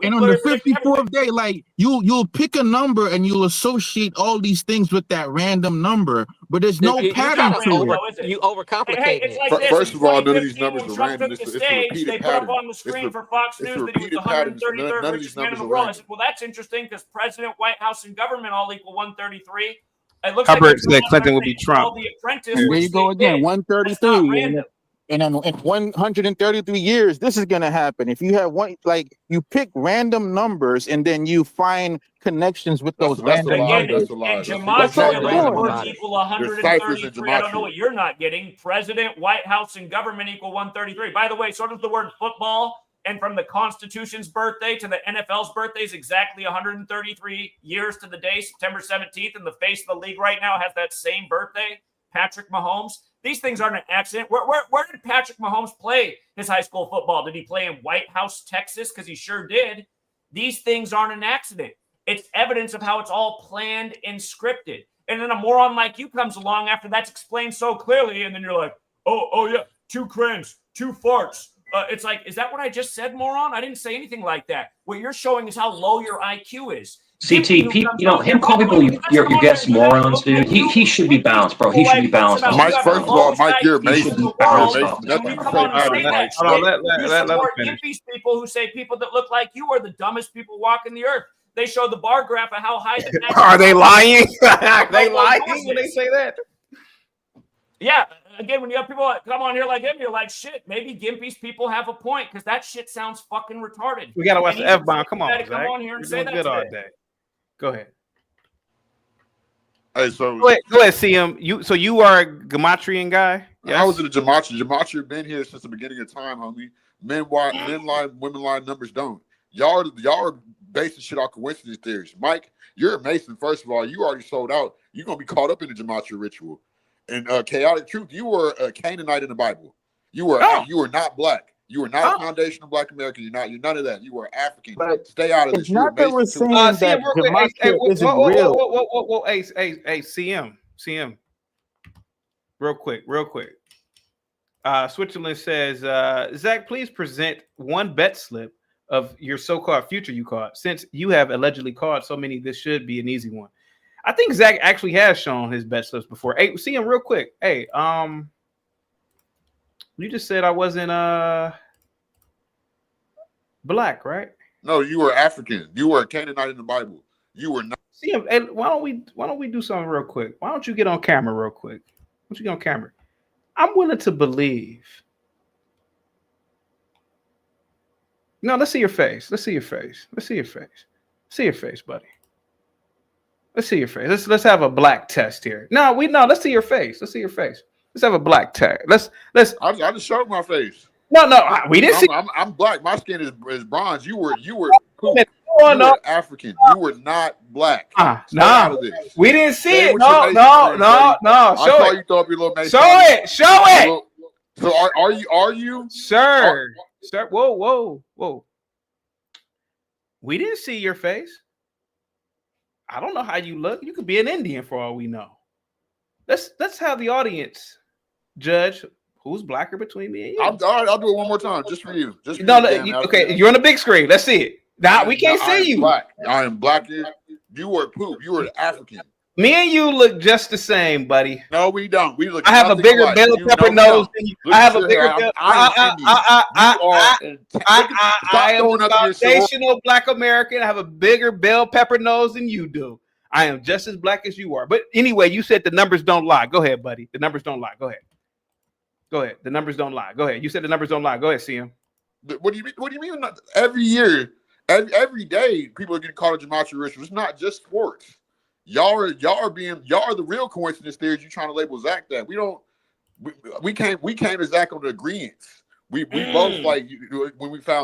and on the 54th day, like you'll pick a number and you'll associate all these things with that random number, but there's no pattern to it. You overcomplicate it. First of all, none of these numbers are random. It's a repeated they put up on the screen for Fox News that he was the 133rd richest man in the world. I said, well, that's interesting because President, White House, and government all equal 133. It looks Hubbard said Clinton would be Trump. The Apprentice. There you go again, 133. And then in 133 years, this is gonna happen. If you have one, like you pick random numbers and then you find connections with those That's a random lie. numbers. That's a lie. And That's That's all gematria, you're those doing. words equal There's ciphers in 133. I don't know gematria. what you're not getting. President, White House, and government equal 133. By the way, so does the word football. And from the Constitution's birthday to the NFL's birthday is exactly 133 years to the day, September 17th. And the face of the league right now has that same birthday, Patrick Mahomes. These things aren't an accident. Where did Patrick Mahomes play his high school football? Did he play in White House, Texas? Because he sure did. These things aren't an accident. It's evidence of how it's all planned and scripted. And then a moron like you comes along after that's explained so clearly, and then you're like, oh yeah, 2 crayons, 2 farts. It's like, is that what I just said, moron? I didn't say anything like that. What you're showing is how low your IQ is. CT, him calling people your guests morons, dude. He should be bounced, bro. He should be bounced. Mike, first of all, Mike, you're a Mason. You're You're a a Mason. Nothing you say matters, Mike. Hold on, You support hippies people who say people that look like you are the dumbest people walking the earth. They show the bar graph of how high the Are they lying? Are they lying when they say that? Yeah. Again, when you have people that come on here like him, you're like, shit, maybe Gimpy's people have a point because that shit sounds fucking retarded. We gotta watch the And F-bomb. Come on, come Zach. on here and We're say doing that good all today. day. Go ahead. Hey, so Go ahead, CM. You are a gematrian guy? Yes? I was in the gematria. Gematria been here since the beginning of time, homie. Men lie, women lie, numbers don't. Y'all are basing shit off coincidence theories. Mike, you're a Mason. First of all, you already sold out. You're gonna be caught up in the gematria ritual. And chaotic truth, you were a Canaanite in the Bible. You were not black. You were not a foundational black American. You're none of that. You were African. But stay out of this. It's not that we're saying that gematria isn't real. Whoa, hey, CM. Real quick. Switzerland says, Zach, please present one bet slip of your so-called future you caught. Since you have allegedly caught so many, this should be an easy one. I think Zach actually has shown his bet slips before. Hey, CM, real quick. Hey, you just said I wasn't black, right? No, you were African. You were a Canaanite in the Bible. You were not. CM, and why don't we do something real quick? Why don't you get on camera real quick? Why don't you get on camera? I'm willing to believe. No, let's see your face. Let's see your face, buddy. Let's see your face. Let's have a black test here. Let's see your face. Let's have a black test. I just showed my face. No, we didn't see. I'm black. My skin is bronze. You were African. You were not black. We didn't see it. No. I saw you throw up your little Mason. Show it. So are you, sir? Whoa. We didn't see your face. I don't know how you look. You could be an Indian for all we know. Let's have the audience judge who's blacker between me and you. All right, I'll do it one more time, just for you. Okay, you're on the big screen. Let's see it. Now we can't see you. Black. I am black. You were poop. You were African. Me and you look just the same, buddy. No, we don't. We look. I have a bigger bell pepper nose than you. I have a bigger bell. I am a foundational black American. I have a bigger bell pepper nose than you do. I am just as black as you are. But anyway, you said the numbers don't lie. Go ahead, buddy. The numbers don't lie. Go ahead. The numbers don't lie. Go ahead. You said the numbers don't lie. Go ahead, CM. What do you mean? Every year, every day, people are getting caught in gematria rituals. It's not just sports. Y'all are the real coincidence theories. You're trying to label Zach that. We came to Zach on the agreements. We both like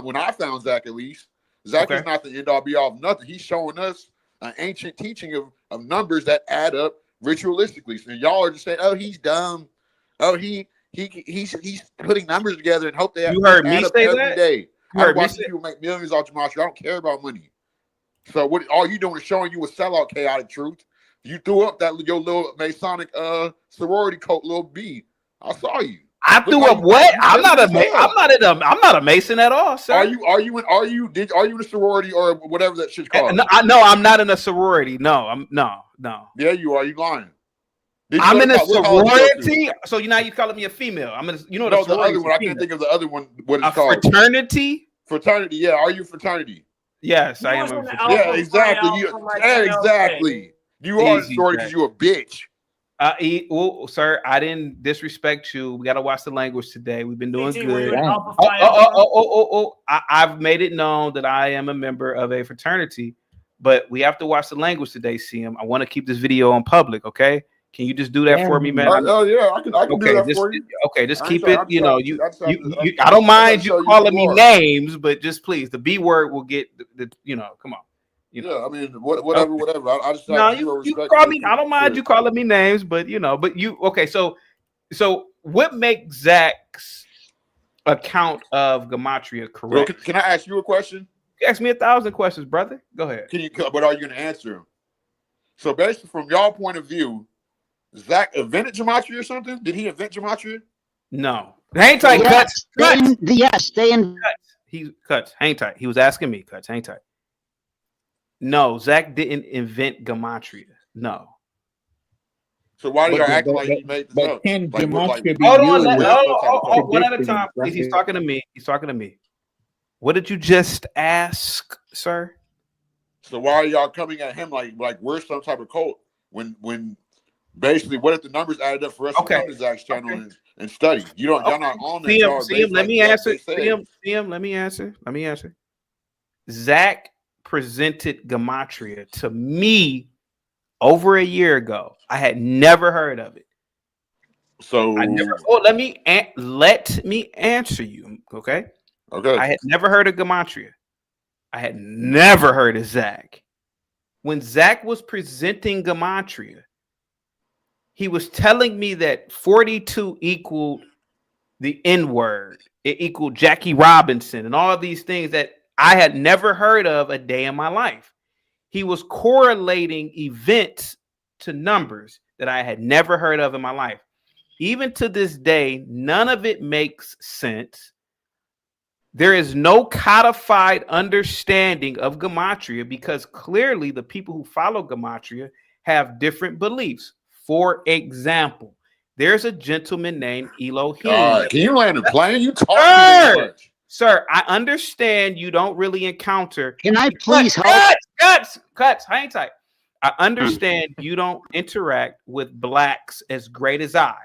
when I found Zach, at least Zach is not the end all be all of nothing. He's showing us an ancient teaching of numbers that add up ritualistically. So y'all are just saying, oh, he's dumb. Oh, he's putting numbers together and hope they you heard me say every that day. I watch people make millions off gematria. I don't care about money. So what all you doing is showing you a sellout, chaotic truth. You threw up your little Masonic sorority coat, little B. I saw you. I threw up what? I'm not a Mason at all, sir. Are you in a sorority or whatever that shit's called? No, I'm not in a sorority. No. Yeah, you are. You lying? I'm in a sorority. So you calling me a female? I'm in. The other one. I can't think of the other one. What it's called? Fraternity. Fraternity. Yeah. Are you fraternity? Yes, I am. Yeah, exactly. Exactly. You are a sorority because you're a bitch. Well, sir, I didn't disrespect you. We got to watch the language today. We've been doing BT, were you good. in Alpha Phi Epsilon? I've made it known that I am a member of a fraternity, but we have to watch the language today, CM. I want to keep this video on public, okay? Can you just do that for me, man? Oh yeah, I can do that for you. Just I ain't keep trying- it. I'm You trying know, to- I don't mind you show you calling who me you are. names, but just please, the B word will get the you know. Come on. You know. Yeah, I mean, whatever. I just No, have zero you respect. call for me. people. I don't mind you calling me names, but you know, but you okay? So what makes Zach's account of gematria So correct? can I ask you a question? Ask me 1,000 questions, brother. Go ahead. But are you going to answer them? So basically, from y'all point of view, Zach invented gematria or something? Did he invent gematria? No, hang tight, Yes, cuts. stay in. He cuts. Hang tight. He was asking me, cuts. Hang tight. No, Zach didn't invent gematria. No. So why do y'all act like he made this up? Can Like, gematria be Hold on. used? One at a time, please. He's talking to me. He's talking to me. What did you just ask, sir? So why are y'all coming at him like we're some type of cult when basically what if the numbers added up for us to come to Zach's channel and study? Y'all not on that. CM, let me answer. CM, let me answer. Let me answer. Zach presented gematria to me over a year ago. I had never heard of it. So let me answer you. Okay. I had never heard of gematria. I had never heard of Zach. When Zach was presenting gematria, he was telling me that 42 equaled the N-word. It equaled Jackie Robinson and all these things that I had never heard of a day in my life. He was correlating events to numbers that I had never heard of in my life. Even to this day, none of it makes sense. There is no codified understanding of gematria because clearly the people who follow gematria have different beliefs. For example, there's a gentleman named Elohim. Can you land a plane? You talk too much. Sir, I understand you don't really encounter. Can I please help? Cuts. Hang tight. I understand you don't interact with blacks as great as I.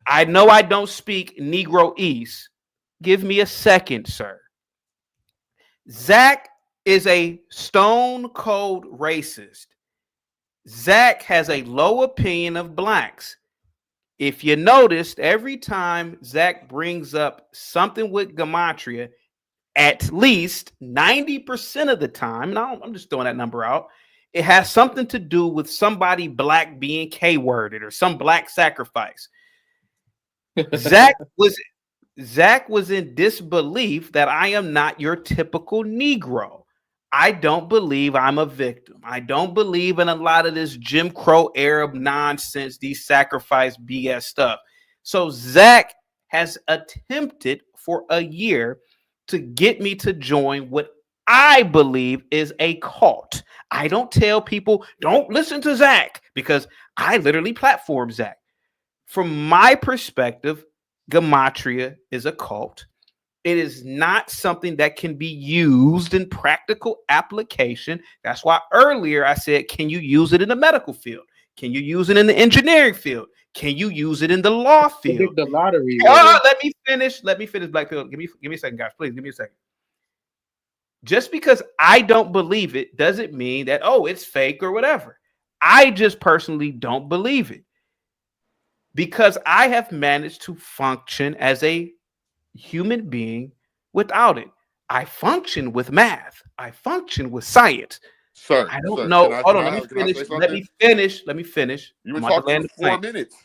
I know I don't speak Negroese. Give me a second, sir. Zach is a stone cold racist. Zach has a low opinion of blacks. If you noticed, every time Zach brings up something with gematria, at least 90% of the time, and I'm just throwing that number out, it has something to do with somebody black being K-worded or some black sacrifice. Zach was in disbelief that I am not your typical Negro. I don't believe I'm a victim. I don't believe in a lot of this Jim Crow Arab nonsense, these sacrifice BS stuff. So Zach has attempted for a year to get me to join what I believe is a cult. I don't tell people, don't listen to Zach, because I literally platform Zach. From my perspective, gematria is a cult. It is not something that can be used in practical application. That's why earlier I said, can you use it in the medical field? Can you use it in the engineering field? Can you use it in the law field? The lottery. Let me finish, Black Pill. Give me a second, guys. Please give me a second. Just because I don't believe it doesn't mean that, it's fake or whatever. I just personally don't believe it because I have managed to function as a human being without it. I function with math. I function with science. Sir, I don't know. Hold on. Let me finish. You were talking for 4 minutes.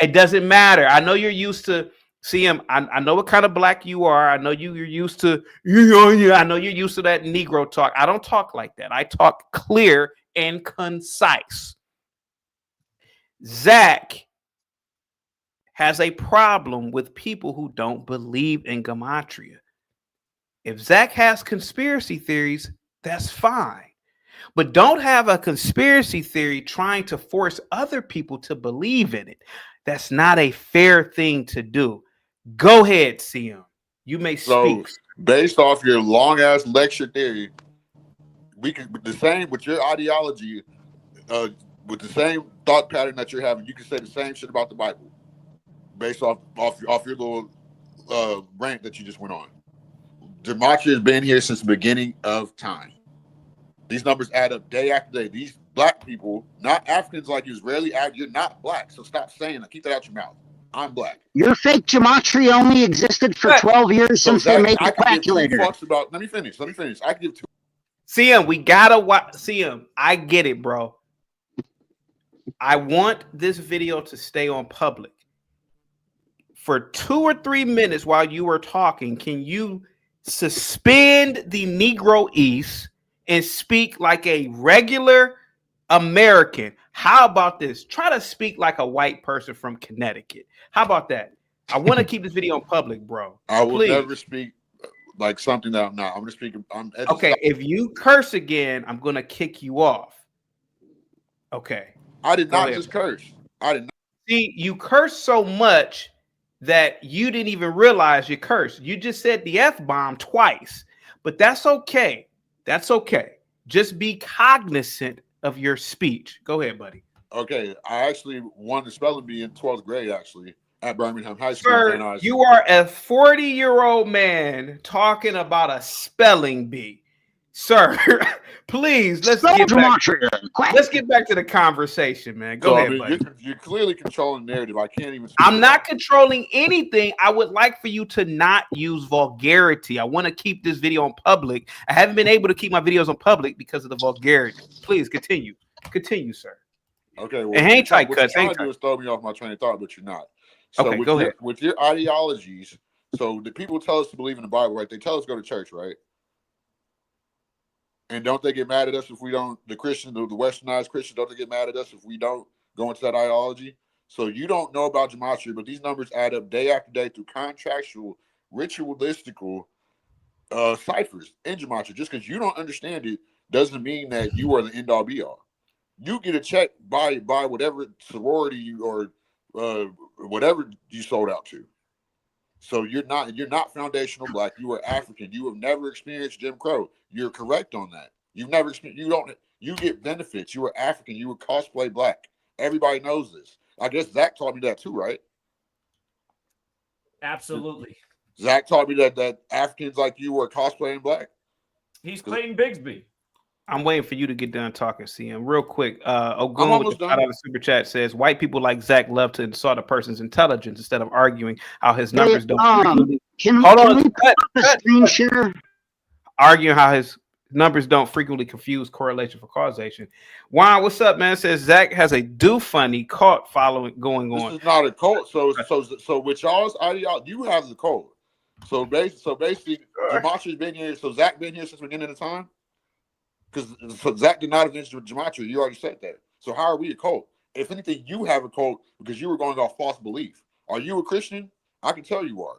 It doesn't matter. I know you're used to CM. I know what kind of black you are. I know you're used to. I know you're used to that Negro talk. I don't talk like that. I talk clear and concise. Zach has a problem with people who don't believe in gematria. If Zach has conspiracy theories, that's fine. But don't have a conspiracy theory trying to force other people to believe in it. That's not a fair thing to do. Go ahead, CM. You may speak. So, based off your long ass lecture theory, we can the same with your ideology. with the same thought pattern that you're having, you can say the same shit about the Bible, based off your little rant that you just went on. Gematria has been here since the beginning of time. These numbers add up day after day. These black people, not Africans like you, Israeli, you're not black. So stop saying that. Keep that out your mouth. I'm black. Your fake gematria only existed for 12 years since they made the calculator. Let me finish. I can give two. CM, we gotta watch. CM, I get it, bro. I want this video to stay on public. For 2 or 3 minutes while you were talking, can you suspend the Negro-ese and speak like a regular American? How about this? Try to speak like a white person from Connecticut. How about that? I want to keep this video in public, bro. I will never speak like something that I'm not. I'm going to speak. Okay, if you curse again, I'm going to kick you off. Okay. I did not just curse. I did not. See, you curse so much that you didn't even realize you cursed. You just said the F-bomb twice, but that's okay. That's okay. Just be cognizant of your speech. Go ahead, buddy. Okay, I actually won the spelling bee in 12th grade, actually, at Birmingham High School. Sir, you are a 40-year-old man talking about a spelling bee. Sir, please, let's get back to the conversation, man. Go ahead, buddy. You're clearly controlling the narrative. I can't even. I'm not controlling anything. I would like for you to not use vulgarity. I want to keep this video on public. I haven't been able to keep my videos on public because of the vulgarity. Please continue. Continue, sir. Okay. Well, and hang tight, what cuts. What you're trying to do is throw me off my train of thought, but you're not. So okay, go ahead. With your ideologies, so the people tell us to believe in the Bible, right? They tell us to go to church, right? And don't they get mad at us if we don't, the Christians, the westernized Christians, don't they get mad at us if we don't go into that ideology? So you don't know about gematria, but these numbers add up day after day through contractual, ritualistical ciphers in gematria. Just because you don't understand it doesn't mean that you are the end all be all. You get a check by whatever sorority or whatever you sold out to. So you're not foundational black. You are African. You have never experienced Jim Crow. You're correct on that. You've never experienced. You get benefits. You are African. You were cosplay black. Everybody knows this. I guess Zach taught me that too, right? Absolutely. Zach taught me that Africans like you were cosplaying black. He's Clayton Bigsby. I'm waiting for you to get done talking, CM. Real quick. Ogun with the shout out of super chat says white people like Zach love to insult a person's intelligence instead of arguing how his numbers don't. Can we put up a screen share? Arguing how his numbers don't frequently confuse correlation for causation. Wow, what's up, man? Says Zach has a do funny cult following going on. This is not a cult. So with y'all's ideology, you have the cult. So basically, Gematria's been here. So Zach been here since the beginning of the time. Because Zach did not invent gematria. You already said that. So how are we a cult? If anything, you have a cult because you were going off false belief. Are you a Christian? I can tell you are.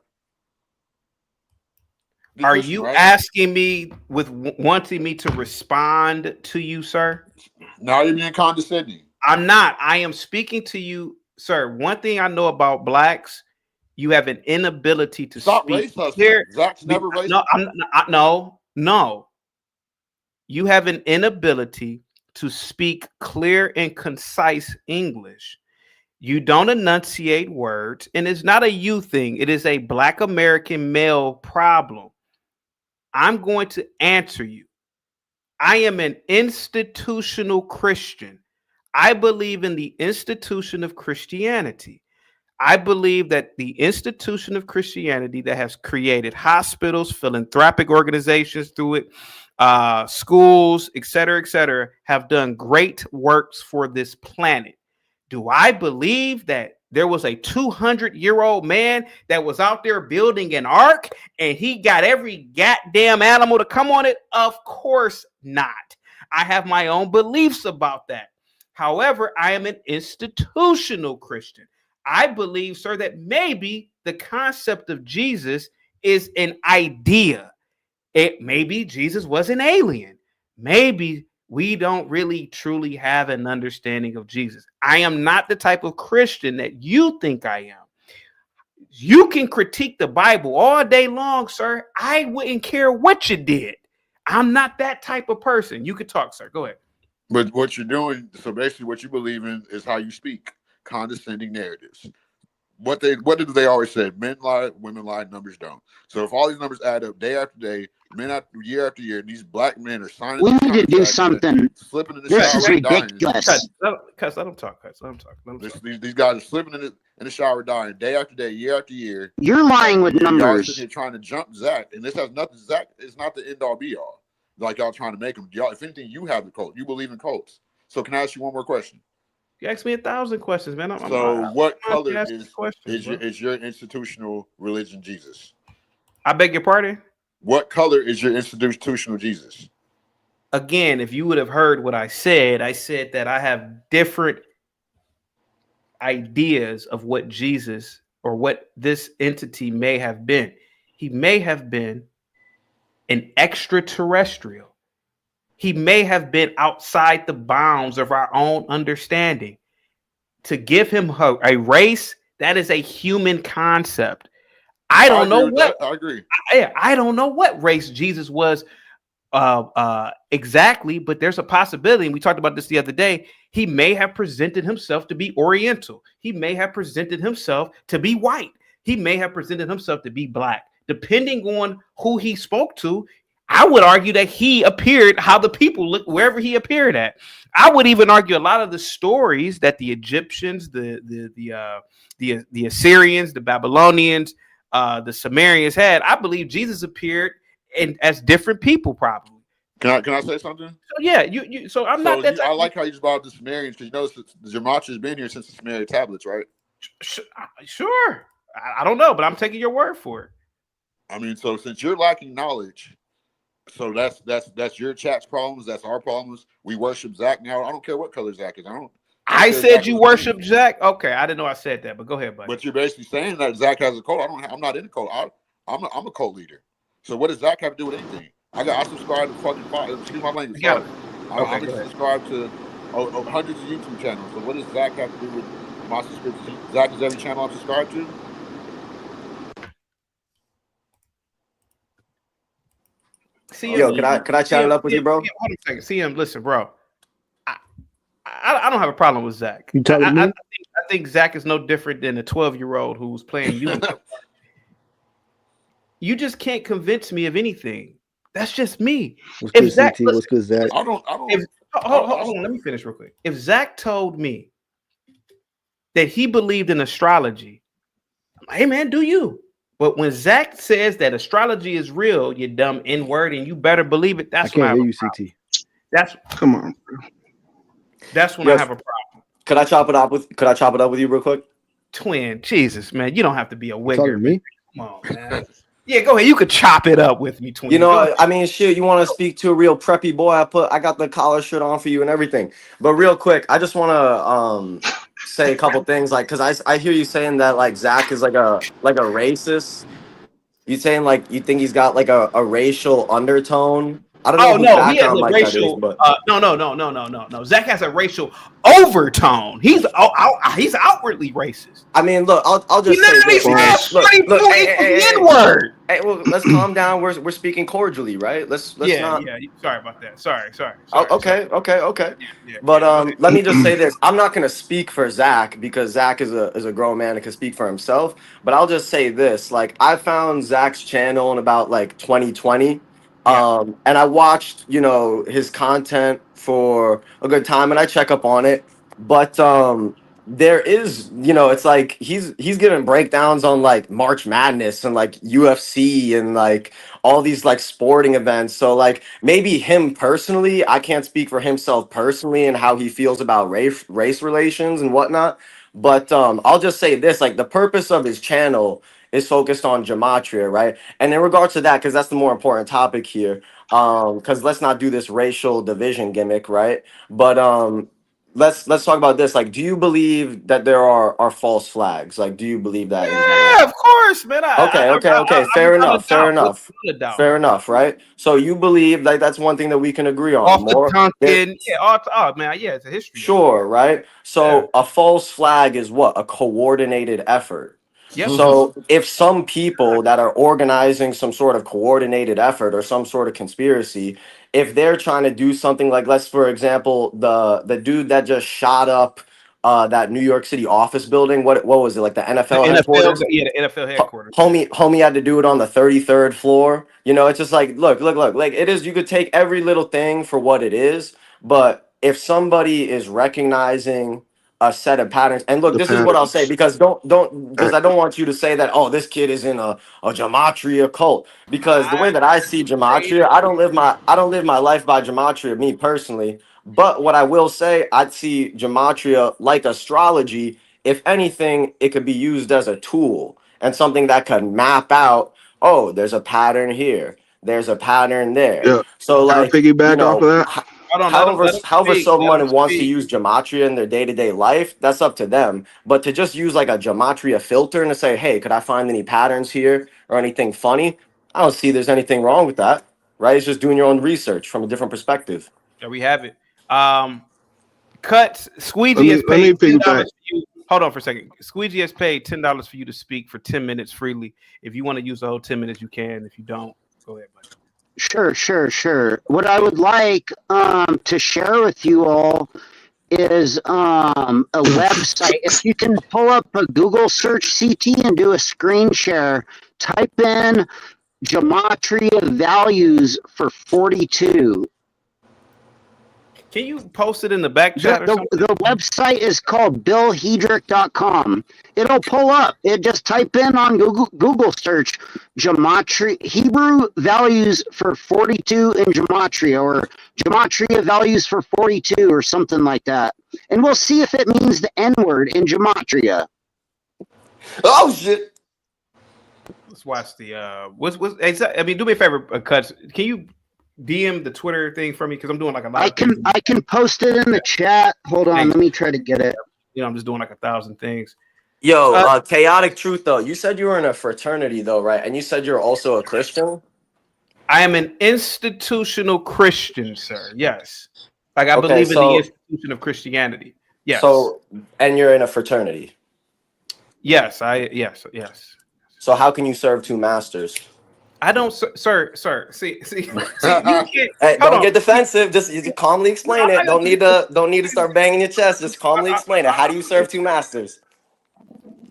Are you asking me with wanting me to respond to you, sir? Now you're being condescending. I'm not. I am speaking to you, sir. One thing I know about blacks, you have an inability to stop speak. Race hustling. Zach's never racist. No. You have an inability to speak clear and concise English. You don't enunciate words, and it's not a you thing. It is a Black American male problem. I'm going to answer you. I am an institutional Christian. I believe in the institution of Christianity. I believe that the institution of Christianity that has created hospitals, philanthropic organizations through it, schools, et cetera, have done great works for this planet. Do I believe that there was a 200-year-old man that was out there building an ark and he got every goddamn animal to come on it? Of course not. I have my own beliefs about that. However, I am an institutional Christian. I believe, sir, that maybe the concept of Jesus is an idea. Maybe Jesus was an alien. Maybe we don't really truly have an understanding of Jesus. I am not the type of Christian that you think I am. You can critique the Bible all day long, sir. I wouldn't care what you did. I'm not that type of person. You could talk, sir. Go ahead. But what you're doing, so basically what you believe in is how you speak, condescending narratives. What do they always say? Men lie, women lie, numbers don't. So if all these numbers add up day after day, year after year, and these black men are signing We these need to do contracts, something. slipping in the This shower, is and dying. ridiculous. Cuts, let him talk. Cuts, let him talk. Let him talk. These guys are slipping in the shower, dying day after day, year after year. You're lying with Y'all numbers. sitting here trying to jump Zach, and this has nothing. Zach is not the end all be all. Like y'all trying to make him. Y'all, if anything, you have the cult. You believe in cults. So can I ask you one more question? You asked me 1,000 questions, man. What color is your institutional religion, Jesus? I beg your pardon? What color is your institutional Jesus? Again, if you would have heard what I said that I have different ideas of what Jesus or what this entity may have been. He may have been an extraterrestrial. He may have been outside the bounds of our own understanding. To give him a race, that is a human concept. I don't know what. I agree. I don't know what race Jesus was exactly, but there's a possibility, and we talked about this the other day. He may have presented himself to be Oriental. He may have presented himself to be white. He may have presented himself to be black. Depending on who he spoke to, I would argue that he appeared how the people look wherever he appeared at. I would even argue a lot of the stories that the Egyptians, the Assyrians, the Babylonians, the Sumerians had. I believe Jesus appeared as different people, probably. Can I say something? So yeah, so I'm not that. I like how you just brought up the Sumerians, because you notice that the gematria has been here since the Sumerian tablets, right? Sure. I don't know, but I'm taking your word for it. I mean, so since you're lacking knowledge, so that's your chat's problems. That's our problems. We worship Zach now. I don't care what color Zach is. I said you worship Zach. Okay, I didn't know I said that, but go ahead, buddy. But you're basically saying that Zach has a cult. I'm not in a cult. I'm a cult leader. So what does Zach have to do with anything? I subscribe to fucking excuse my language. I'm subscribed to hundreds of YouTube channels. So what does Zach have to do with my subscription? Zach is every channel I'm subscribed to. Yo, can I chat it up with you, bro? Hold on a second. CM, listen, bro. I don't have a problem with Zach. You talking to me? I think Zach is no different than a 12-year-old who's playing you. You just can't convince me of anything. That's just me. What's good, Zach, CT? What's good, Zach? Hold on, let me finish real quick. If Zach told me that he believed in astrology, I'm like, hey man, do you? But when Zach says that astrology is real, you dumb N-word, and you better believe it, that's when I have a problem. Come on, bro. That's when I have a problem. Could I chop it up with you real quick? Twin, Jesus, man, you don't have to be a wigger. Talking to me? Come on, man. Yeah, go ahead. You could chop it up with me, Twin. You know, I mean, shit. You want to speak to a real preppy boy? I got the collar shirt on for you and everything. But real quick, I just want to say a couple things, like, because I hear you saying that like Zach is like a racist. You saying like you think he's got like a racial undertone? I don't know. No, he has a racial. No. Zach has a racial overtone. He's outwardly racist. I mean, look, I'll just say this. Look, hey, well, let's calm down. We're speaking cordially, right? Let's not. Yeah. Sorry about that. Sorry. Okay. Yeah, but let me just say this. I'm not gonna speak for Zach because Zach is a grown man and can speak for himself. But I'll just say this: like, I found Zach's channel in about like 2020. And I watched, his content for a good time, and I check up on it. But there is, it's like he's giving breakdowns on like March Madness and like UFC and like all these like sporting events. So like maybe him personally, I can't speak for himself personally and how he feels about race relations and whatnot. But I'll just say this: like, the purpose of his channel is focused on gematria, right? And in regards to that, because that's the more important topic here, because let's not do this racial division gimmick, right? But let's talk about this. Like, do you believe that there are false flags? Like, do you believe that? Yeah, of course, man. Okay. Fair enough, right? So you believe like that's one thing that we can agree on. Off the Tonkin, man, it's a history. Sure, right? So a false flag is what? A coordinated effort. Yep. So if some people that are organizing some sort of coordinated effort or some sort of conspiracy if they're trying to do something like, let's for example, the dude that just shot up that New York City office building, what was it, like the NFL headquarters? Yeah, the NFL headquarters. Homie had to do it on the 33rd floor. You know, it's just like, look, like it is. You could take every little thing for what it is, but if somebody is recognizing a set of patterns, and look, The this is what I'll say, patterns. because because I don't want you to say that, oh, this kid is in a gematria cult, because the way that I see gematria, I don't live my life by gematria, me personally. But what I will say, I'd see gematria like astrology. If anything, it could be used as a tool and something that can map out, oh, there's a pattern here, there's a pattern there. Yeah. So Can I like, you piggyback off know, of that? Hold on, however speak. Let him someone wants to speak. use gematria in their day-to-day life, that's up to them. But to just use like a gematria filter and to say, hey, could I find any patterns here or anything funny? I don't see there's anything wrong with that, right? It's just doing your own research from a different perspective. There we have it. Cuts. Squeegee has Let me paid $10 piggyback. for you. Hold on for a second. Squeegee has paid $10 for you to speak for 10 minutes freely. If you want to use the whole 10 minutes, you can. If you don't, go ahead, buddy. Sure. What I would like to share with you all is a website. If you can pull up a Google search CT and do a screen share, type in gematria values for 42. Can you post it in the back chat or something? The website is called billhedrick.com. It'll pull up. It just type in on Google search gematria, Hebrew values for 42 in gematria, or gematria values for 42, or something like that. And we'll see if it means the N-word in gematria. Oh shit. Let's watch the I mean, do me a favor, Cuts. Can you DM the Twitter thing for me? Because I'm doing like a lot of things. I can post it in the chat. Hold on, let me try to get it. You know, I'm just doing like 1,000 things. Yo, chaotic truth though. You said you were in a fraternity though, right? And you said you're also a Christian. I am an institutional Christian, sir. Yes. Like I Okay, believe in the institution of Christianity. Yes. So, and you're in a fraternity. Yes. Yes. So how can you serve two masters? I don't, sir. See, you can't. Hey, don't get defensive. Just calmly explain it. Don't need to start banging your chest. Just calmly explain it. How do you serve two masters?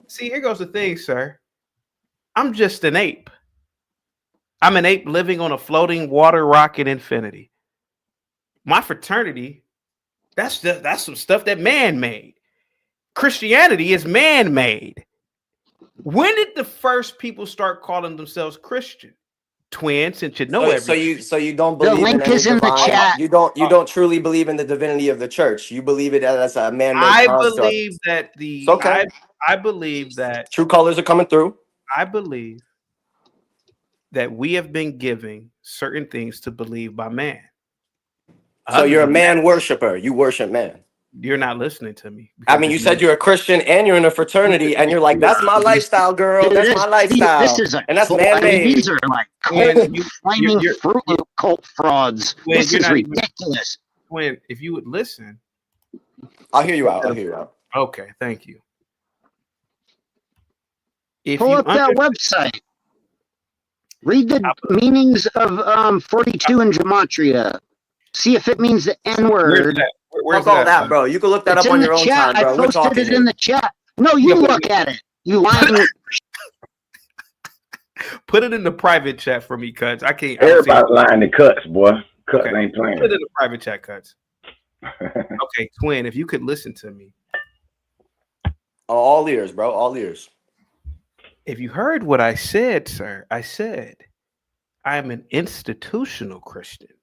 See, here goes the thing, sir. I'm just an ape. I'm an ape living on a floating water rock in infinity. My fraternity, that's some stuff that man made. Christianity is man made. When did the first people start calling themselves Christian? Twin, since you know everything. So you don't believe in any divine. You don't truly believe in the divinity of the church. You believe it as a man-made construct. Believe that I believe that true colors are coming through. I believe that we have been giving certain things to believe by man. So you're a man worshiper. You worship man. You're not listening to me. I mean, you said you're a Christian and you're in a fraternity, and you're like, "That's my lifestyle, girl. That's my lifestyle." This is and that's man-made. these are like flaming Fruit Loop cult frauds. This is ridiculous. When if you would listen, I'll hear you out. Okay, thank you. Pull up that website. Read the meanings of 42 in gematria. See if it means the N-word. Where's all that, bro? You can look that up on your own time, bro. I posted it in the chat. No, you look at it. You lying. Put it in the private chat for me, Cuts. I can't. Everybody's lying to Cuts, boy. Cuts ain't playing. Put it in the private chat, Cuts. Okay, Twin, if you could listen to me. All ears, bro. All ears. If you heard what I said, sir, I said I am an institutional Christian,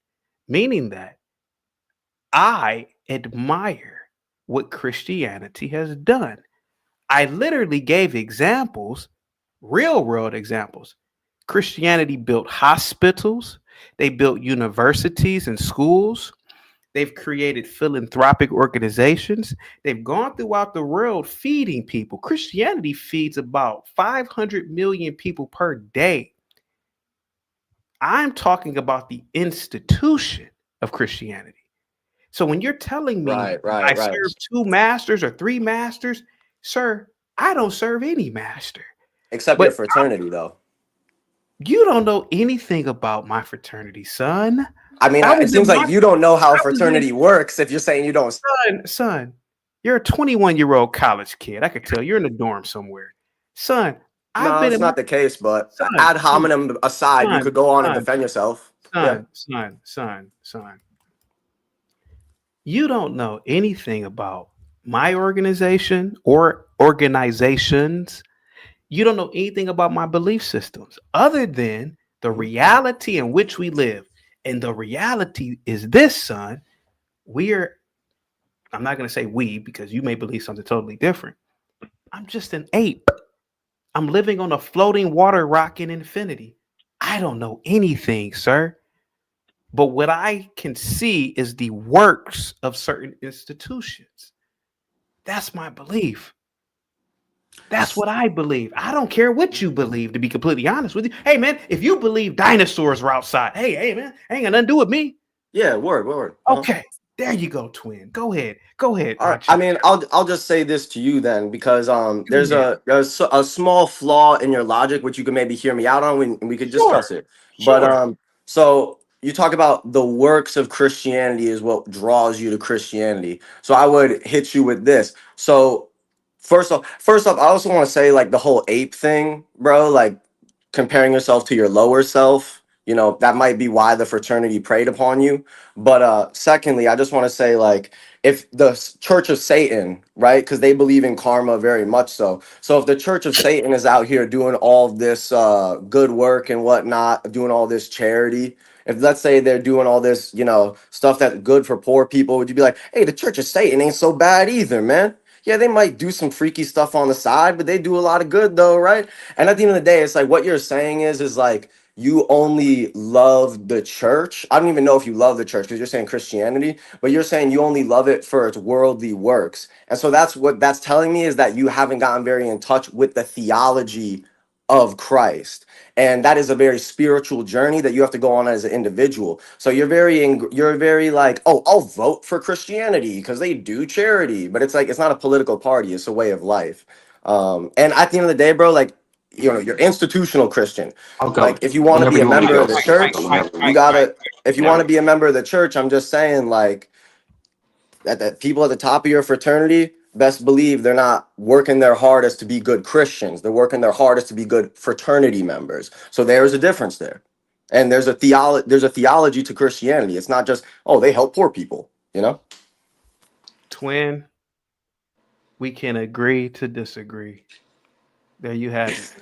meaning that I admire what Christianity has done. I literally gave examples, real world examples. Christianity built hospitals, they built universities and schools. They've created philanthropic organizations. They've gone throughout the world feeding people. Christianity feeds about 500 million people per day. I'm talking about the institution of Christianity. So when you're telling me I serve two masters or three masters, sir, I don't serve any master. Except your fraternity, though. You don't know anything about my fraternity, son. I mean, I it was in seems like my, you don't know how I was in, fraternity works if you're saying you don't. son, you're a 21-year-old college kid. I could tell you're in the dorm somewhere. Son, I've No, been it's in my, not the case, but son, ad hominem aside, you could go on and defend yourself. Yeah. son. You don't know anything about my organization or organizations. You don't know anything about my belief systems other than the reality in which we live. And the reality is this, son. I'm not going to say we because you may believe something totally different. I'm just an ape. I'm living on a floating water rock in infinity. I don't know anything, sir. But what I can see is the works of certain institutions. That's my belief. That's what I believe. I don't care what you believe, to be completely honest with you. Hey, man, if you believe dinosaurs were outside, hey, man, ain't got nothing to do with me. Yeah, word. Okay, there you go, twin. Go ahead. All right. My I mean, I'll just say this to you then, because there's a small flaw in your logic which you can maybe hear me out on, and we could discuss it. But so you talk about the works of Christianity is what draws you to Christianity. So I would hit you with this. So first off, I also want to say, like, the whole ape thing, bro, like comparing yourself to your lower self, that might be why the fraternity preyed upon you. But secondly, I just want to say, like, if the Church of Satan, right, because they believe in karma very much so if the Church of Satan is out here doing all this good work and whatnot, doing all this charity, if let's say they're doing all this, stuff that's good for poor people, would you be like, hey, the Church of Satan ain't so bad either, man? Yeah, they might do some freaky stuff on the side, but they do a lot of good though, right? And at the end of the day, it's like what you're saying is like you only love the church. I don't even know if you love the church because you're saying Christianity, but you're saying you only love it for its worldly works. And so that's what that's telling me, is that you haven't gotten very in touch with the theology of Christ. And that is a very spiritual journey that you have to go on as an individual. So you're very like, oh, I'll vote for Christianity because they do charity, but it's like it's not a political party; it's a way of life. And at the end of the day, bro, like, you're institutional Christian. Like, if you want to be a member of the church, you gotta. If you want to be a member of the church, I'm just saying, like, that people at the top of your fraternity, best believe they're not working their hardest to be good Christians. They're working their hardest to be good fraternity members. So there's a difference there. And there's a theology to Christianity. It's not just, oh, they help poor people, twin, we can agree to disagree. There you have it.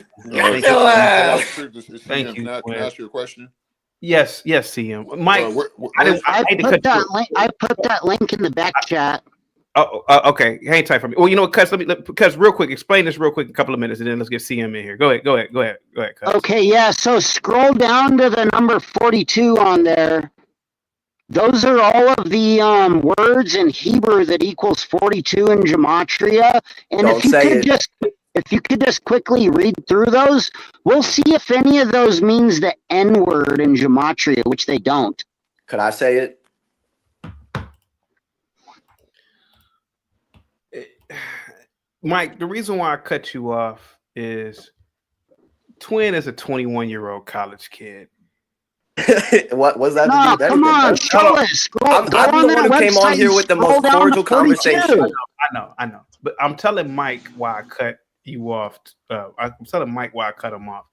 Thank you. Can I ask you a question? Yes, CM. Mike, I put that link in the back chat. Oh, okay. Hang tight for me. Well, you know what, Cuz, because real quick, explain this real quick, a couple of minutes, and then let's get CM in here. Go ahead, Cuz. Okay, yeah. So scroll down to the number 42 on there. Those are all of the words in Hebrew that equals 42 in gematria. And if you could just quickly read through those, we'll see if any of those means the N word in gematria, which they don't. Could I say it? Mike, the reason why I cut you off is Twin is a 21-year-old college kid. What was that? No, come on, show us. I'm the one who came on here with the most cordial conversation. I know. But I'm telling Mike why I cut you off. I'm telling Mike why I cut him off.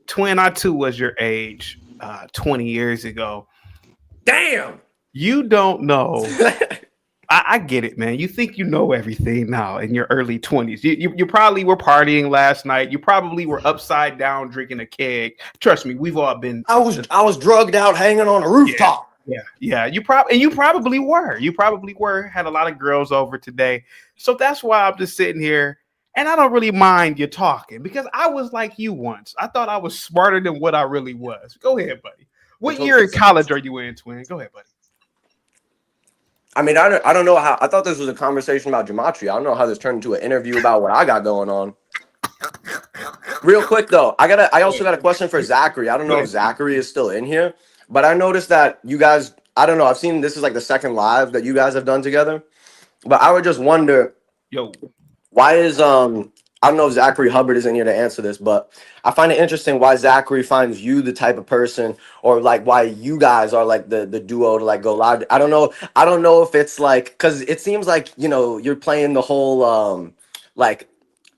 Twin, I too was your age 20 years ago. Damn. You don't know. I get it, man. You think you know everything now in your early 20s. You probably were partying last night. You probably were upside down drinking a keg. Trust me, we've all been. I was drugged out hanging on a rooftop. Yeah. You probably were. You probably were. Had a lot of girls over today. So that's why I'm just sitting here, and I don't really mind you talking because I was like you once. I thought I was smarter than what I really was. Go ahead, buddy. What year in college are you in, Twin? Go ahead, buddy. I mean, I don't know how. I thought this was a conversation about gematria. I don't know how this turned into an interview about what I got going on. Real quick though, I also got a question for Zachary. I don't know if Zachary is still in here, but I noticed that you guys, I don't know, I've seen this is like the second live that you guys have done together. But I would just wonder, why is I don't know if Zachary Hubbard is in here to answer this, but I find it interesting why Zachary finds you the type of person, or like why you guys are like the duo to like go live. I don't know. I don't know if it's like, because it seems like, you know, you're playing the whole like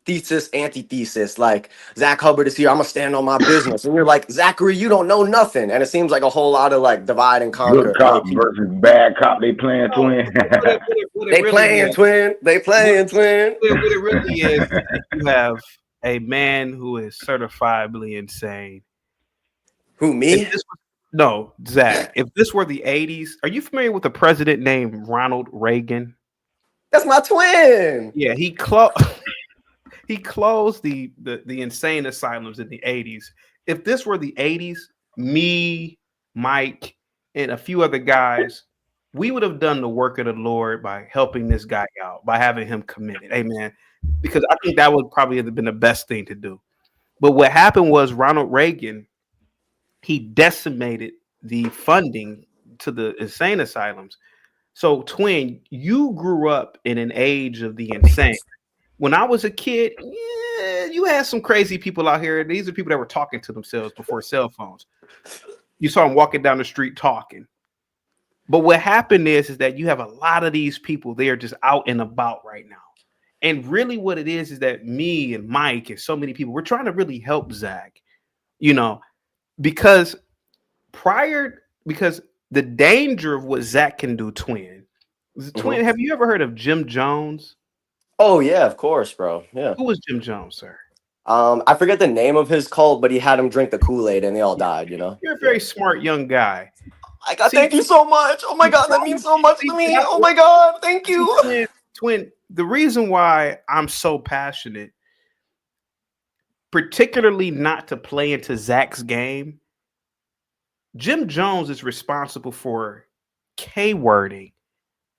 thesis, antithesis. Like, Zach Hubbard is here, I'm gonna stand on my business, and you're like, Zachary, you don't know nothing, and it seems like a whole lot of like divide and Good conquer. Low cop key. versus bad cop. They playing No, twin. what it They really playing is, twin. They playing twin. what it really is that you have a man who is certifiably insane. Who, If me? this was, no, Zach. If this were the '80s, are you familiar with a president named Ronald Reagan? That's my twin. Yeah, he closed. He closed the insane asylums in the '80s. If this were the '80s, me, Mike, and a few other guys, we would have done the work of the Lord by helping this guy out, by having him committed. Amen. Because I think that would probably have been the best thing to do. But what happened was Ronald Reagan, he decimated the funding to the insane asylums. So, twin, you grew up in an age of the insane. When I was a kid, yeah, you had some crazy people out here. These are people that were talking to themselves before cell phones. You saw them walking down the street talking. But what happened is that you have a lot of these people, they are just out and about right now. And really what it is that me and Mike and so many people, we're trying to really help Zach, you know, because because the danger of what Zach can do, twin. Twin, have you ever heard of Jim Jones? Oh yeah, of course, bro. Yeah. Who was Jim Jones, sir? I forget the name of his cult, but he had him drink the Kool-Aid and they all died, you know. You're a very smart young guy. Thank you so much. Oh my God, that means so much to me. Oh my God, thank you. Twin, the reason why I'm so passionate, particularly not to play into Zach's game, Jim Jones is responsible for K-wording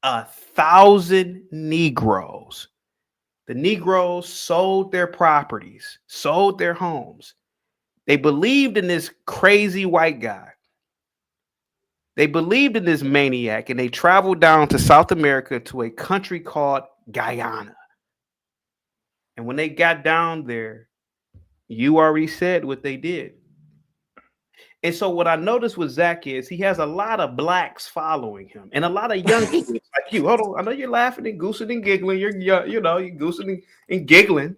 1,000 Negroes. The Negroes sold their properties, sold their homes. They believed in this crazy white guy. They believed in this maniac, and they traveled down to South America to a country called Guyana. And when they got down there, you already said what they did. And so what I noticed with Zach is he has a lot of blacks following him and a lot of young kids like you. Hold on. I know you're laughing and goosing and giggling. You're goosing and giggling.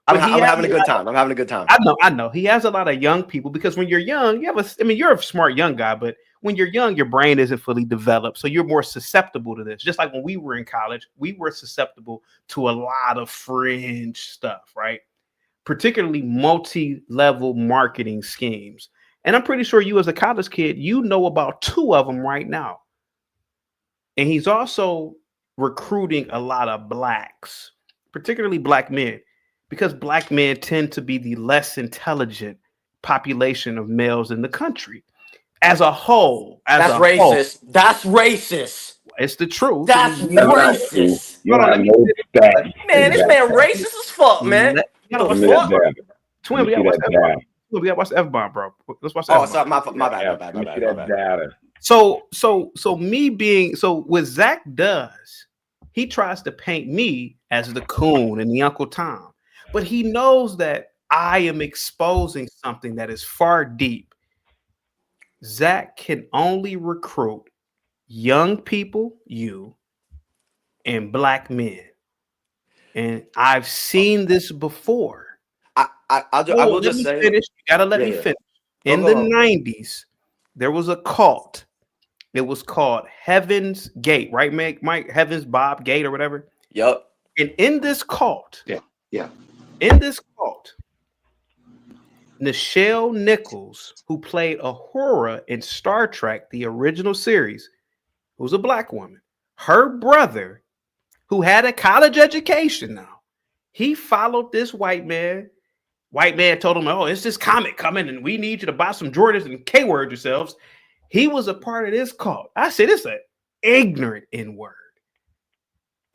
I'm having a good time. I'm having a good time. I know. He has a lot of young people because when you're young, you're a smart young guy, but when you're young, your brain isn't fully developed. So you're more susceptible to this. Just like when we were in college, we were susceptible to a lot of fringe stuff, right? Particularly multi-level marketing schemes. And I'm pretty sure you as a college kid, you know about 2 of them right now. And he's also recruiting a lot of blacks, particularly black men, because black men tend to be the less intelligent population of males in the country as a whole. That's racist. That's racist. It's the truth. That's racist. Man, this man racist as fuck, man. Twin, we gotta watch the F-bomb, bro. Let's watch the F-bomb. Oh, sorry, my bad. So what Zach does, he tries to paint me as the coon and the Uncle Tom, but he knows that I am exposing something that is far deep. Zach can only recruit young people, and black men, and I've seen this before. I will just say, finish. You gotta let me finish. In the 90s, there was a cult. It was called Heaven's Gate, right, Mike? Heaven's Bob Gate or whatever. Yep. And in this cult, Nichelle Nichols, who played Uhura in Star Trek, the original series, who's a black woman, her brother, who had a college education now, he followed this white man. White man told him, oh, it's this comic coming and we need you to buy some Jordans and K-word yourselves. He was a part of this cult. I said, it's an ignorant N-word.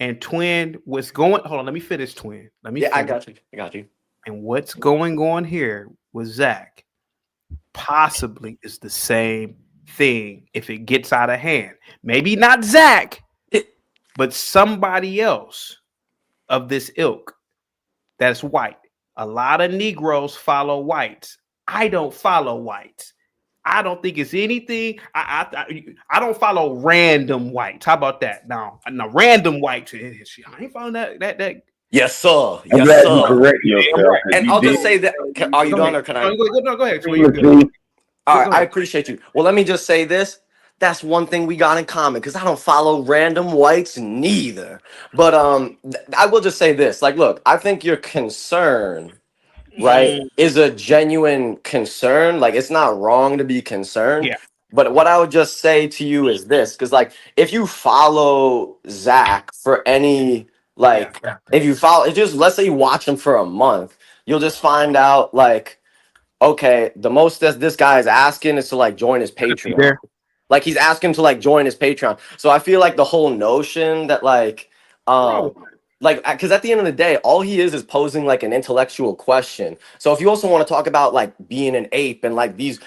And twin, what's going, hold on, let me finish, twin. I got you. And what's going on here with Zach possibly is the same thing if it gets out of hand. Maybe not Zach, but somebody else of this ilk. that's white. A lot of Negroes follow whites. I don't follow whites. I don't think it's anything. I don't follow random whites. How about that? No, random whites. I ain't following that. Yes, sir. I'm Yes, glad you sir. correct yourself. And I'll just say that. Are you done, or can I? No, go ahead. All right, I appreciate you. Well, let me just say this. That's one thing we got in common because I don't follow random whites neither. But I will just say this. Like, look, I think your concern, right, is a genuine concern. Like, it's not wrong to be concerned. Yeah. But what I would just say to you is this, because like if you follow Zach for any if you follow, if just let's say you watch him for a month, you'll just find out like, okay, the most that this guy is asking is to like join his Patreon. Like he's asking to like join his Patreon. So I feel like the whole notion that like because at the end of the day, all he is posing like an intellectual question. So if you also want to talk about like being an ape and like these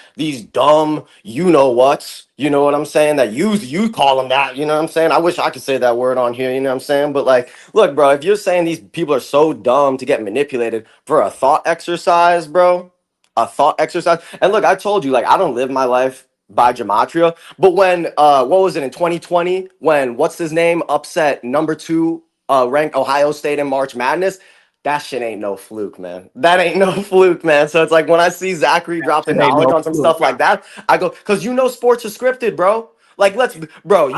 dumb you know what I'm saying, that you call them that, you know what I'm saying? I wish I could say that word on here, you know what I'm saying? But like, look, bro, if you're saying these people are so dumb to get manipulated for a thought exercise, bro, a thought exercise. And look, I told you, like, I don't live my life by gematria. But when what was it in 2020 when what's his name upset number 2 ranked Ohio State in March Madness, that shit ain't no fluke, man. That ain't no fluke, man. So it's like when I see Zachary drop the knowledge on some stuff like that, I go, because sports is scripted, bro. Like, you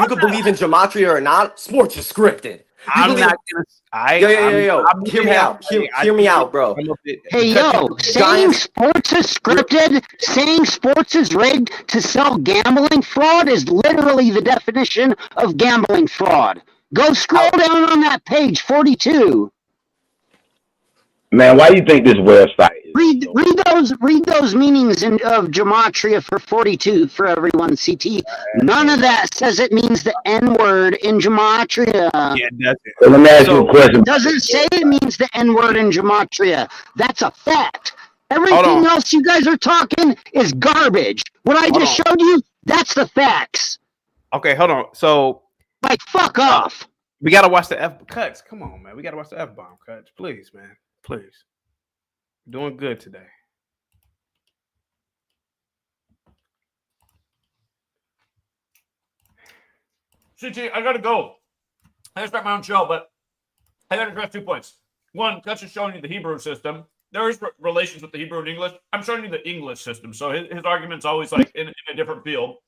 could believe in gematria or not, sports is scripted. Hear me out. Hear me out, bro. Hey, yo, saying sports is scripted, saying sports is rigged to sell gambling fraud is literally the definition of gambling fraud. Go scroll down on that page, 42. Man, why do you think this website is? Read those meanings of gematria for 42 for everyone, CT. None of that says it means the N-word in gematria. Yeah, that's it. So let me ask you a question. It doesn't say it means the N-word in gematria. That's a fact. Everything else you guys are talking is garbage. What I just showed you, that's the facts. Okay, hold on. So, like, fuck off. We gotta watch the F cuts. Come on, man. We gotta watch the F-bomb cuts. Please, man. Please. Doing good today. CT, I gotta go. I gotta start my own show, but I gotta address 2 points. One, Cuts is showing you the Hebrew system. There is relations with the Hebrew and English. I'm showing you the English system, so his argument's always like in a different field.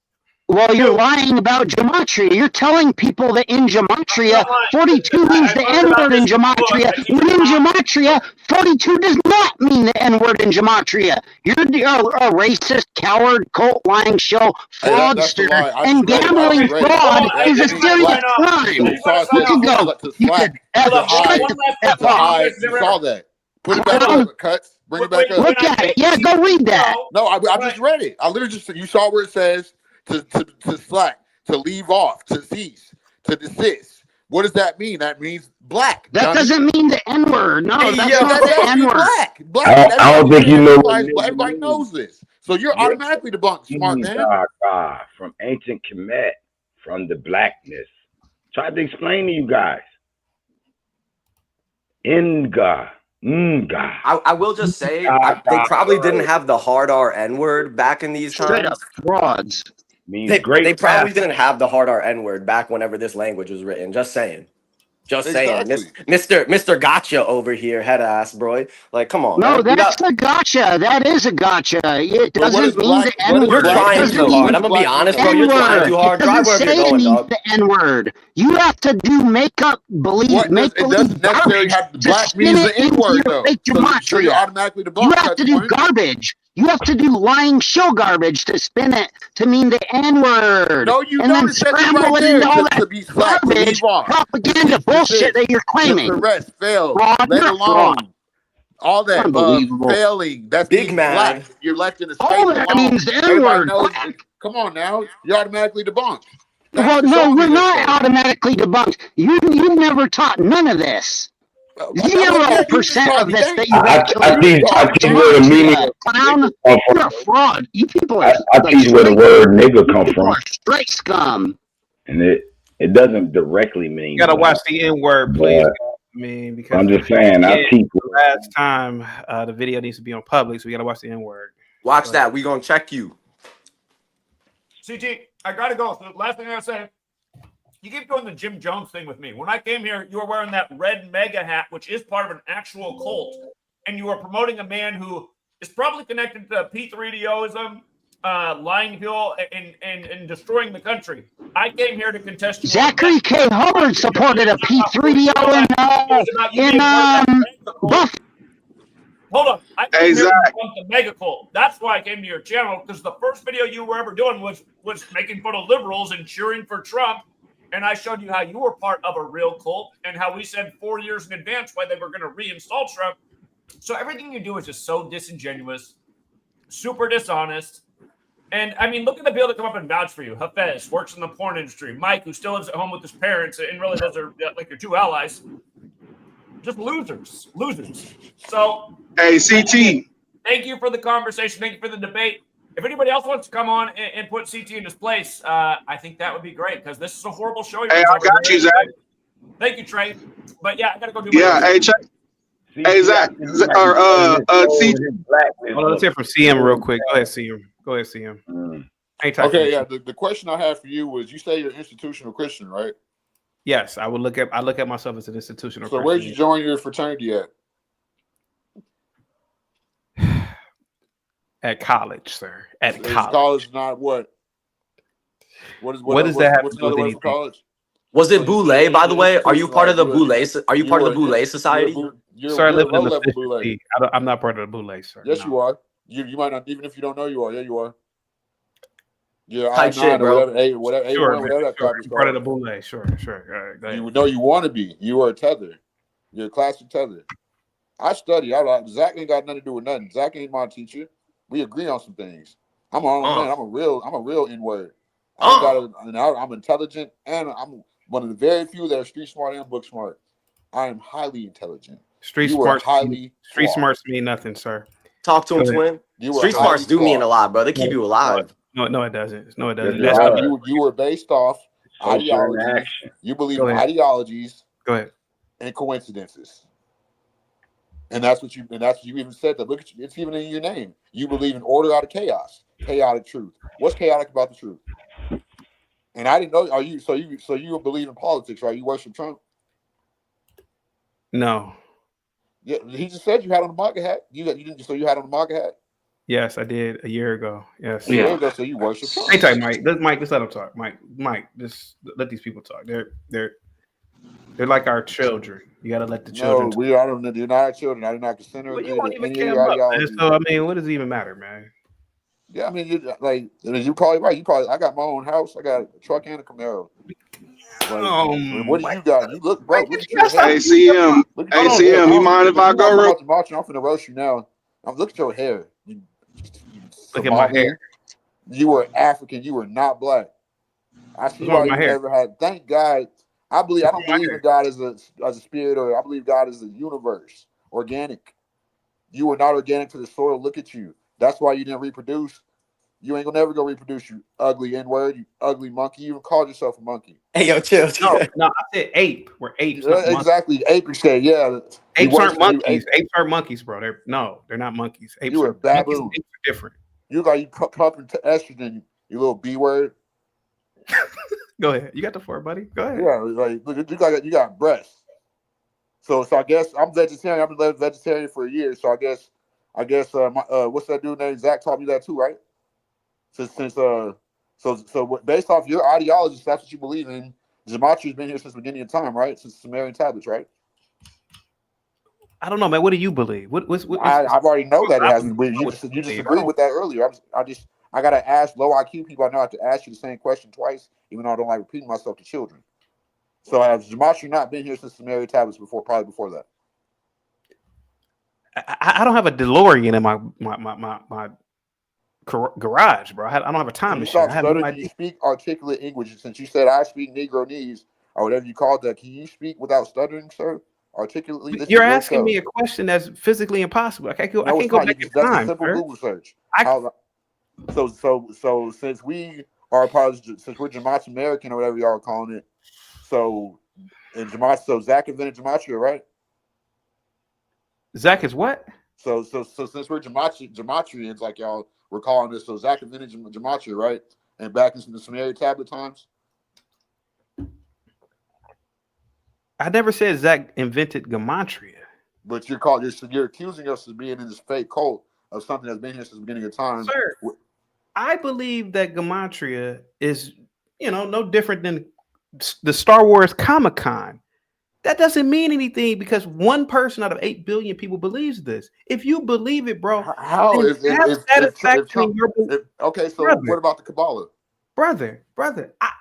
Well, you're lying about gematria. You're telling people that in gematria, 42 means the N-word in gematria. When in gematria, 42 does not mean the N-word in gematria. You're a racist, coward, cult-lying show, fraudster, and gambling fraud is a serious crime. You saw that. Put it back up, Cuts. Bring it back up. Look at it. Yeah, go read that. No, I just read it. I literally you saw where it says to slack, to leave off, to cease, to desist. What does that mean? That means black. That doesn't mean the N-word. No, that's not the N-word. Black. I don't think you know. Everybody knows this. So you're automatically debunked, smart man. From ancient Kemet, from the blackness. Tried to explain to you guys. I will just say they probably didn't have the hard R N-word back in these times. Frauds. They probably didn't have the hard R N-word back whenever this language was written. Just saying. Mr. Gotcha over here, head ass, bro. Like, come on, no, man. That's a gotcha. That is a gotcha. It doesn't mean the N-word. You're trying too hard. I'm gonna be honest, bro. You're trying too hard. Drive wherever you're going, dog. The N-word. You have to do make-up believe. It doesn't necessarily have black means the N-word, though. So you're automatically the You have to do garbage. You have to do lying show garbage to spin it to mean the N-word. No, you and don't. Then scramble it into all that garbage propaganda bullshit that you're claiming. Arrest, fail, fraud, let alone. All that failing. That's big man. Black. You're left in a space all that alone. means the N-word. Come on now. You're automatically debunked. Well, no, we're not automatically debunked. You've never taught none of this. 0% of this that you I teach where the meaning clown. You're a fraud. You people are. I teach where the word nigga come from. Are straight scum. And it doesn't directly mean. You gotta watch the N-word, please. I mean, because I'm just saying, I teach. the last time the video needs to be on public, so we gotta watch the N-word. Watch that. We gonna check you. CT, I gotta go. So the last thing I gotta say, you keep doing the Jim Jones thing with me. When I came here, you were wearing that red mega hat, which is part of an actual cult, and you were promoting a man who is probably connected to P3DOism, lying Hill, and destroying the country. I came here to contest you. Zachary K. Hubbard supported a P3DO in Buff. Hold on. I Hey, came here Zach. to debunk the mega cult. That's why I came to your channel, because the first video you were ever doing was making fun of liberals and cheering for Trump. And I showed you how you were part of a real cult and how we said 4 years in advance why they were going to reinstall Trump. So everything you do is just so disingenuous, super dishonest. And I mean, look at the people that come up and vouch for you. Hafez works in the porn industry. Mike, who still lives at home with his parents, and really those are like your two allies. Just losers. So, Hey, CT. Thank you for the conversation. Thank you for the debate. If anybody else wants to come on and put CT in his place, I think that would be great, because this is a horrible show. Hey, I got you, Zach. Thank you, Trey. But yeah, I gotta go do. Yeah, hey, Zach, or CT. Hold on, let's hear from CM real quick. Go ahead, CM. Okay, yeah. The question I have for you was: you say you're institutional Christian, right? Yes, I look at myself as an institutional. So where'd you join your fraternity at? At college, sir. At college. College, not what? What does that have what's to do with another word anything? for college? Was it Boule, by the way? Are you part of the Boule? Are you part of the Boule Society? Sir, I live in low the level Boule. I'm not part of the Boule, sir. Yes, no. you are. You might not, even if you don't know you are. Yeah, you are. Yeah, Type shit, bro. Whatever that crap is part of the called. Boule. Sure. You know you want to be. You are a tether. You're a classic tether. I study. Zach ain't got nothing to do with nothing. Zach ain't my teacher. We agree on some things. I'm my own man. I'm a real N-word. I'm intelligent, and I'm one of the very few that are street smart and book smart. I am highly intelligent. Street smarts mean nothing, sir. Talk to him, twin. Street smarts do mean a lot, bro. They keep you alive. No, it doesn't. No, it doesn't. You were based off ideologies. You believe in ideologies. Go ahead. And coincidences. And that's what you even said. That look at you, it's even in your name. You believe in order out of chaos, chaotic truth. What's chaotic about the truth? And I didn't know. So you believe in politics, right? You worship Trump? No. Yeah, he just said you had on a MAGA hat. You didn't. So you had on a MAGA hat? Yes, I did a year ago. Yes. A year ago, so you worship Trump. Hey, tight, Mike. Just let them talk. Mike. Just let these people talk. They're like our children. You gotta let the children. No, you're not our children. I do not consider any of your ideologies. So I mean, what does it even matter, man? Yeah, I mean, you're probably right. I got my own house. I got a truck and a Camaro. What do you got? You look, bro. Look at your hair. Hey, CM. You mind if I go real? I'm finna roast you now. Look at your hair. Look at my hair. You were African. You were not black. I see why you never had. Thank God. I don't believe in God as a spirit, or I believe God is a universe, organic. You were not organic to the soil. Look at you. That's why you didn't reproduce. You ain't gonna never go reproduce, you ugly N-word, you ugly monkey. You even called yourself a monkey. Hey, yo, chill. No, I said ape. We're apes. Exactly, ape shit. Yeah, apes aren't monkeys. Apes aren't monkeys, bro. They're not monkeys. Apes you were baboon. Apes are different. You pumping estrogen, you little B word. Go ahead. You got the floor, buddy. Go ahead. Yeah, like you got breasts. So I guess I'm vegetarian. I've been vegetarian for a year. So I guess what's that dude named Zach taught me that too, right? So based off your ideology, that's what you believe in. Gematria's been here since the beginning of time, right? Since the Sumerian tablets, right? I don't know, man. What do you believe? I've already know that it hasn't. You disagreed with that earlier. I gotta ask low IQ people. I know I have to ask you the same question twice, even though I don't like repeating myself to children. So has Gematria not been here since the Sumerian tablets probably before that? I don't have a DeLorean in my garage, bro. I don't have a time machine. Can you speak articulate English? Since you said I speak Negronese or whatever you called that, can you speak without stuttering, sir? Articulately. You're asking me a question that's physically impossible. I can't go back in time. That's a simple Google search. So since we are since we're Gematria American or whatever y'all are calling it, so And gematria. So Zach invented gematria, right? Zach is what? So since we're gematrians, like y'all were calling this, so Zach invented gematria, right? And back in the Sumerian tablet times. I never said Zach invented gematria. But you're accusing us of being in this fake cult of something that's been here since the beginning of time. Sir, I believe that gematria is, no different than the Star Wars Comic-Con. That doesn't mean anything because one person out of 8 billion people believes this. If you believe it, bro, how then if have satisfaction in your belief. Okay, so brother, what about the Kabbalah? Brother,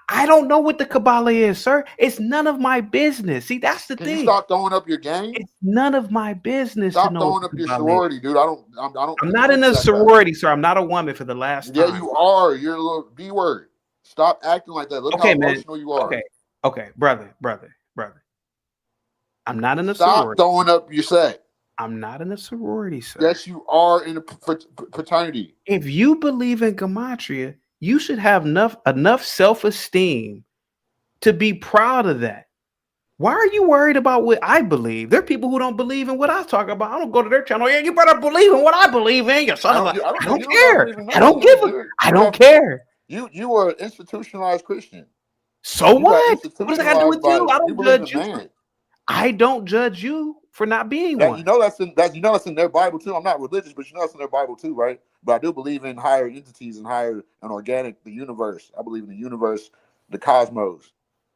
I don't know what the Kabbalah is, sir. It's none of my business. See, that's the Can thing. you stop throwing up your game? It's none of my business. Stop to know throwing up your sorority, dude. I'm not in a sorority, sir. I'm not a woman for the last time. Yeah, you are. You're a little B word. Stop acting like that. Look how emotional you are. Okay, brother. I'm not in a Stop sorority. throwing up your set. I'm not in a sorority, sir. Yes, you are in a fraternity. If you believe in gematria, you should have enough self-esteem to be proud of that. Why are you worried about what I believe? There are people who don't believe in what I talk about. I don't go to their channel. Yeah, you better believe in what I believe in. You son of a. I don't care. I don't give a. I don't care. You are an institutionalized Christian. So what? What does that got to do with you? I don't judge you. I don't judge you for not being one. You know that's in their Bible too. I'm not religious, but you know that's in their Bible too, right? But I do believe in higher entities and higher and organic, the universe. I believe in the universe, the cosmos.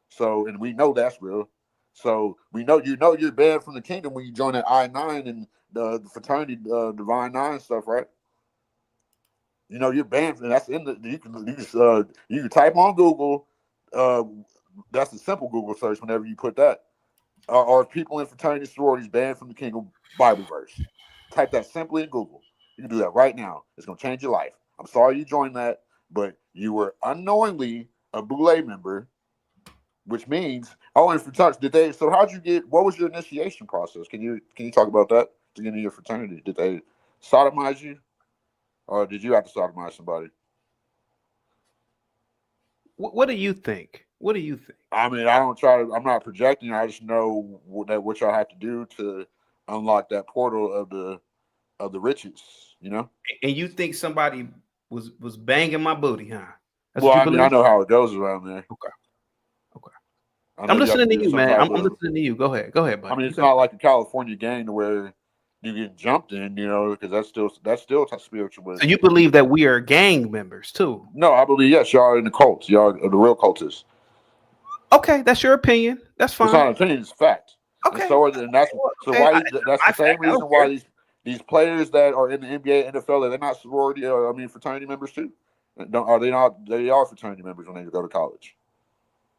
So, and we know that's real. So we know you're banned from the kingdom when you join that I-9 and the fraternity, Divine Nine stuff, right? You know you're banned, and that's in the. You can type on Google. That's a simple Google search. Whenever you put that, are people in fraternity sororities banned from the kingdom? Bible verse. Type that simply in Google. You can do that right now. It's gonna change your life. I'm sorry you joined that, but you were unknowingly a Boule member. Which means, and fraternity, so how'd you get, what was your initiation process? Can you talk about that to get into your fraternity? Did they sodomize you? Or did you have to sodomize somebody? What do you think? What do you think? I mean, I'm not projecting. I just know what y'all have to do to unlock that portal of the riches, you know? And you think somebody was banging my booty, huh? That's I know how it goes around there. Okay. I'm listening to you, man. I'm listening to you. Go ahead, buddy. I mean, it's not like a California gang where you get jumped in, because that's still spiritual. So you believe that we are gang members too? No, I believe yes, y'all are in the cults. Y'all are the real cultists. Okay, that's your opinion. That's fine. It's not an opinion; it's fact. Okay. And that's why that's the same reason why these players that are in the NBA, NFL, they're not sorority fraternity members too. Are they not? They are fraternity members when they go to college.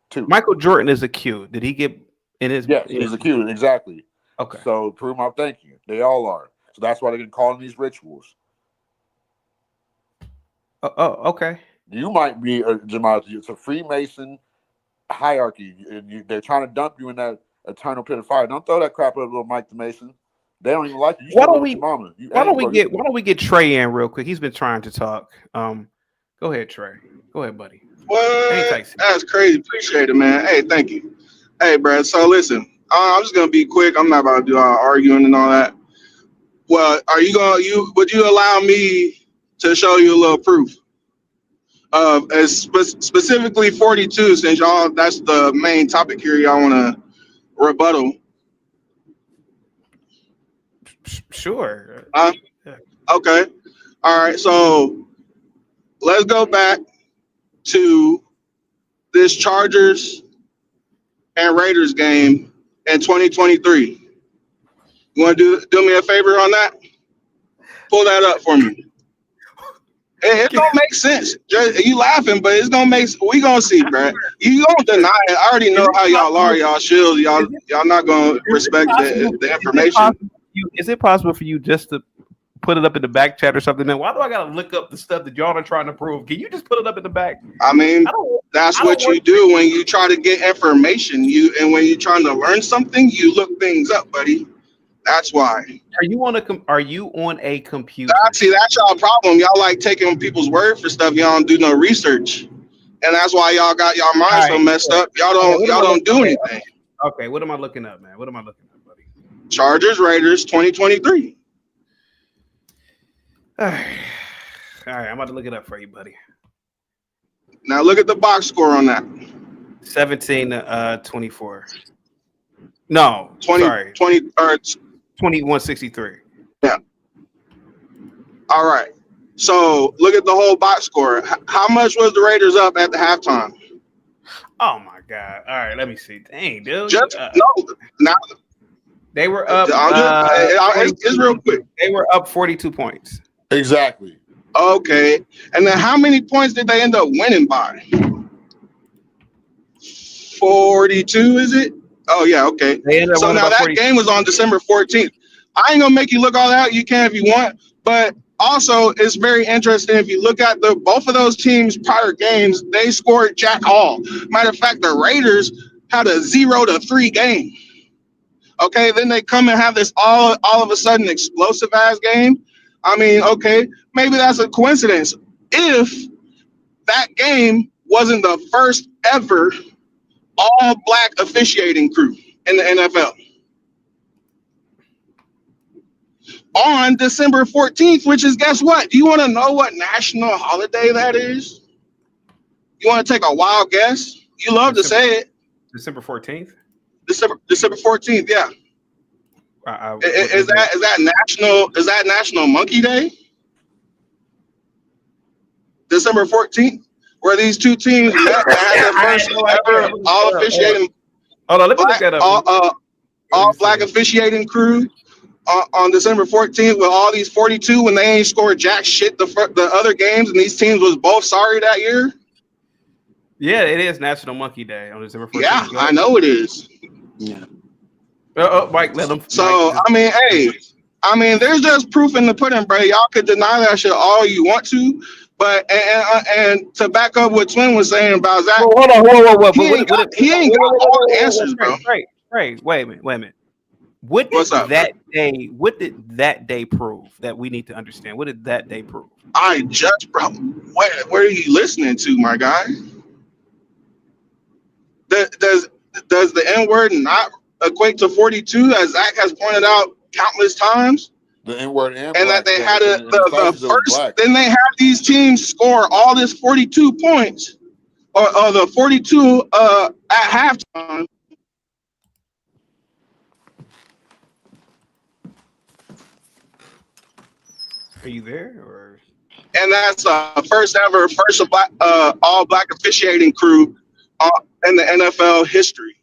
Too. Michael Jordan is a Q. Did he get in his? Yes, he's a Q. Exactly. Okay. So prove my thank you. They all are. So that's why they can call in these rituals. Okay. You might be it's a Freemason hierarchy, and they're trying to dump you in that eternal pit of fire. Don't throw that crap at little Mike the Mason. They don't even like you. Why don't we get Trey in real quick? He's been trying to talk. Go ahead, Trey. Go ahead, buddy. What? That's crazy. Appreciate it, man. Hey, thank you. Hey, bro. So listen, I'm just gonna be quick. I'm not about to do all arguing and all that. Well, would you allow me to show you a little proof of specifically 42, since y'all that's the main topic here, y'all want to rebuttal? Sure. Okay. All right. So let's go back to this Chargers and Raiders game in 2023. You want to do me a favor on that? Pull that up for me. It don't make sense. You laughing, but it's gonna make. We gonna see, bro. You don't deny it. I already know how y'all are. Y'all shield. Y'all not gonna respect the information. Is it possible for you just to put it up in the back chat or something? Then why do I gotta look up the stuff that y'all are trying to prove? Can you just put it up in the back? I mean, that's what you do when you try to get information. And when you're trying to learn something, you look things up, buddy. That's why. Are you on a computer? See, that's y'all problem. Y'all like taking people's word for stuff. Y'all don't do no research, and that's why y'all got y'all mind so messed up. Y'all don't do anything. Okay, what am I looking up, man? What am I looking up, buddy? Chargers Raiders 2023. All right, I'm about to look it up for you, buddy. Now look at the box score on that. 17 to 24. No, 20 or 21-63. yeah. All right. So look at the whole box score. How much was the Raiders up at the halftime? Oh my God! All right, let me see. Dang, dude. Just no. Now they were up. It's real quick. They were up 42 points. Exactly. Okay. And then how many points did they end up winning by? 42, is it? Oh yeah. Okay. So now that game was on December 14th. I ain't gonna make you look all that. You can if you want, but also it's very interesting if you look at both of those teams' prior games, they scored jack all. Matter of fact, the Raiders had a 0-3 game. Okay, then they come and have this all of a sudden explosive ass game. I mean, okay, maybe that's a coincidence. If that game wasn't the first ever all black officiating crew in the NFL. On December 14th, which is, guess what? Do you want to know what national holiday that is? You want to take a wild guess? You love to say it. December 14th? December 14th, yeah. Is that National Monkey Day? December 14th, where these two teams met and had their first ever all officiating. Hold on, let me look that up. All black officiating crew on December 14th with all these 42 when they ain't scored jack shit the other games and these teams was both sorry that year. Yeah, it is National Monkey Day on December 14th. Yeah, I know it is. Yeah. Mike, let them. So I mean, there's just proof in the pudding, bro. Y'all could deny that shit all you want to, but and to back up what Twin was saying about Zach, hold on. He ain't got all the answers, bro. Right. Wait a minute. What did that day prove that we need to understand? What did that day prove? Bro, where are you listening to, my guy? Does the N-word not equate to 42, as Zach has pointed out countless times? The N-word and that they had the first. Then they had these teams score all this 42 points, or the 42 at halftime. Are you there, or? And that's first all black officiating crew in the NFL history.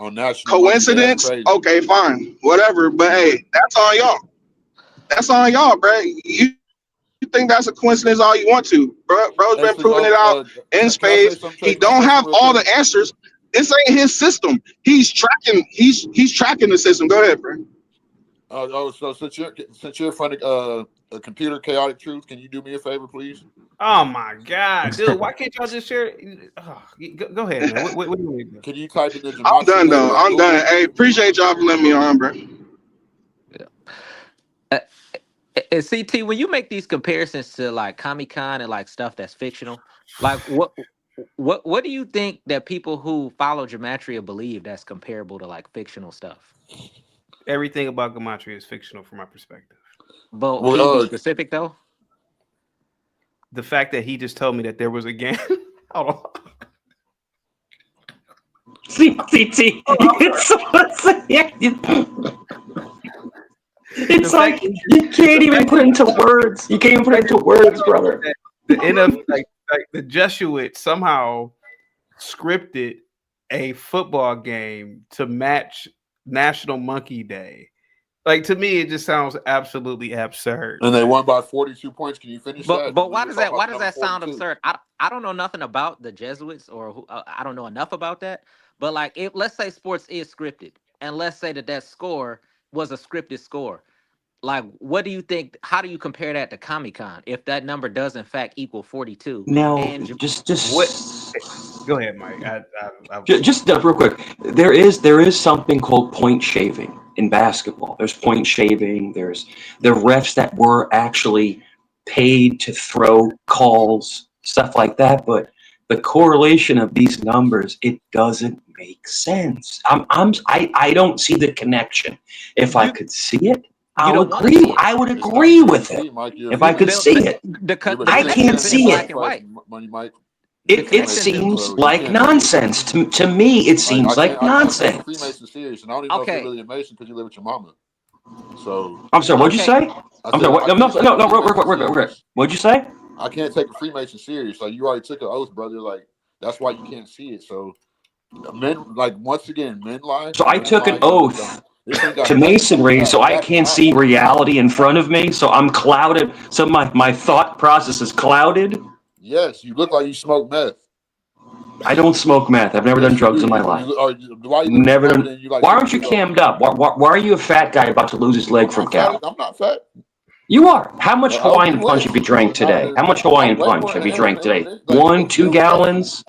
On national coincidence? Okay, fine, whatever. But hey, that's on y'all. That's on y'all, bro. You think that's a coincidence all you want to, bro? Bro's been proving it out in spades. He don't have all the answers. This ain't his system. He's tracking. He's tracking the system. Go ahead, bro. So since you're from a computer chaotic truth, can you do me a favor, please? Oh my God, dude! Why can't y'all just share? Go ahead, man. What do you need to do? Can you type in the? I'm done though. I'm done. Hey, appreciate y'all for letting me on, bro. And CT, when you make these comparisons to like Comic-Con and like stuff that's fictional, like what do you think that people who follow gematria believe that's comparable to like fictional stuff? Everything about gematria is fictional from my perspective. But can you be specific though? The fact that he just told me that there was a game. Hold on. CT. It's like you can't even put into words. You can't even put into words, brother. The NFL, like the Jesuits somehow scripted a football game to match National Monkey Day. Like, to me, it just sounds absolutely absurd. And they won by 42 points. Can you finish that? But why does that sound absurd? I don't know nothing about the Jesuits, or I don't know enough about that. But like, if let's say sports is scripted, and let's say that score was a scripted score, like, what do you think? How do you compare that to Comic-Con if that number does in fact equal 42? No, and just what? Go ahead, Mike. Just real quick. There is something called point shaving in basketball. There's point shaving. There's the refs that were actually paid to throw calls, stuff like that. But the correlation of these numbers, it doesn't make sense. I don't see the connection. If I could see it, I'll agree. I would agree with it if I could see it. I can't see it. Money, Mike. It seems like nonsense to me. It seems like nonsense. Freemason serious, and I don't even know if you're really a Mason because you live with your mama. So I'm sorry. What'd you say? I'm sorry. No. What'd you say? I can't take a Freemason serious. Like you already took an oath, brother. Like that's why you can't see it. So men, like once again, men lie. So I took an oath to masonry, so I can't see reality in front of me. So I'm clouded. So my thought process is clouded. Yes, you look like you smoke meth. I don't smoke meth. I've never done drugs in my life. Never done. Why aren't you cammed up? Why are you a fat guy about to lose his leg from cow? I'm not fat. You are. How much Hawaiian punch have you drank today? How much Hawaiian punch have you drank today? 1, 2 gallons?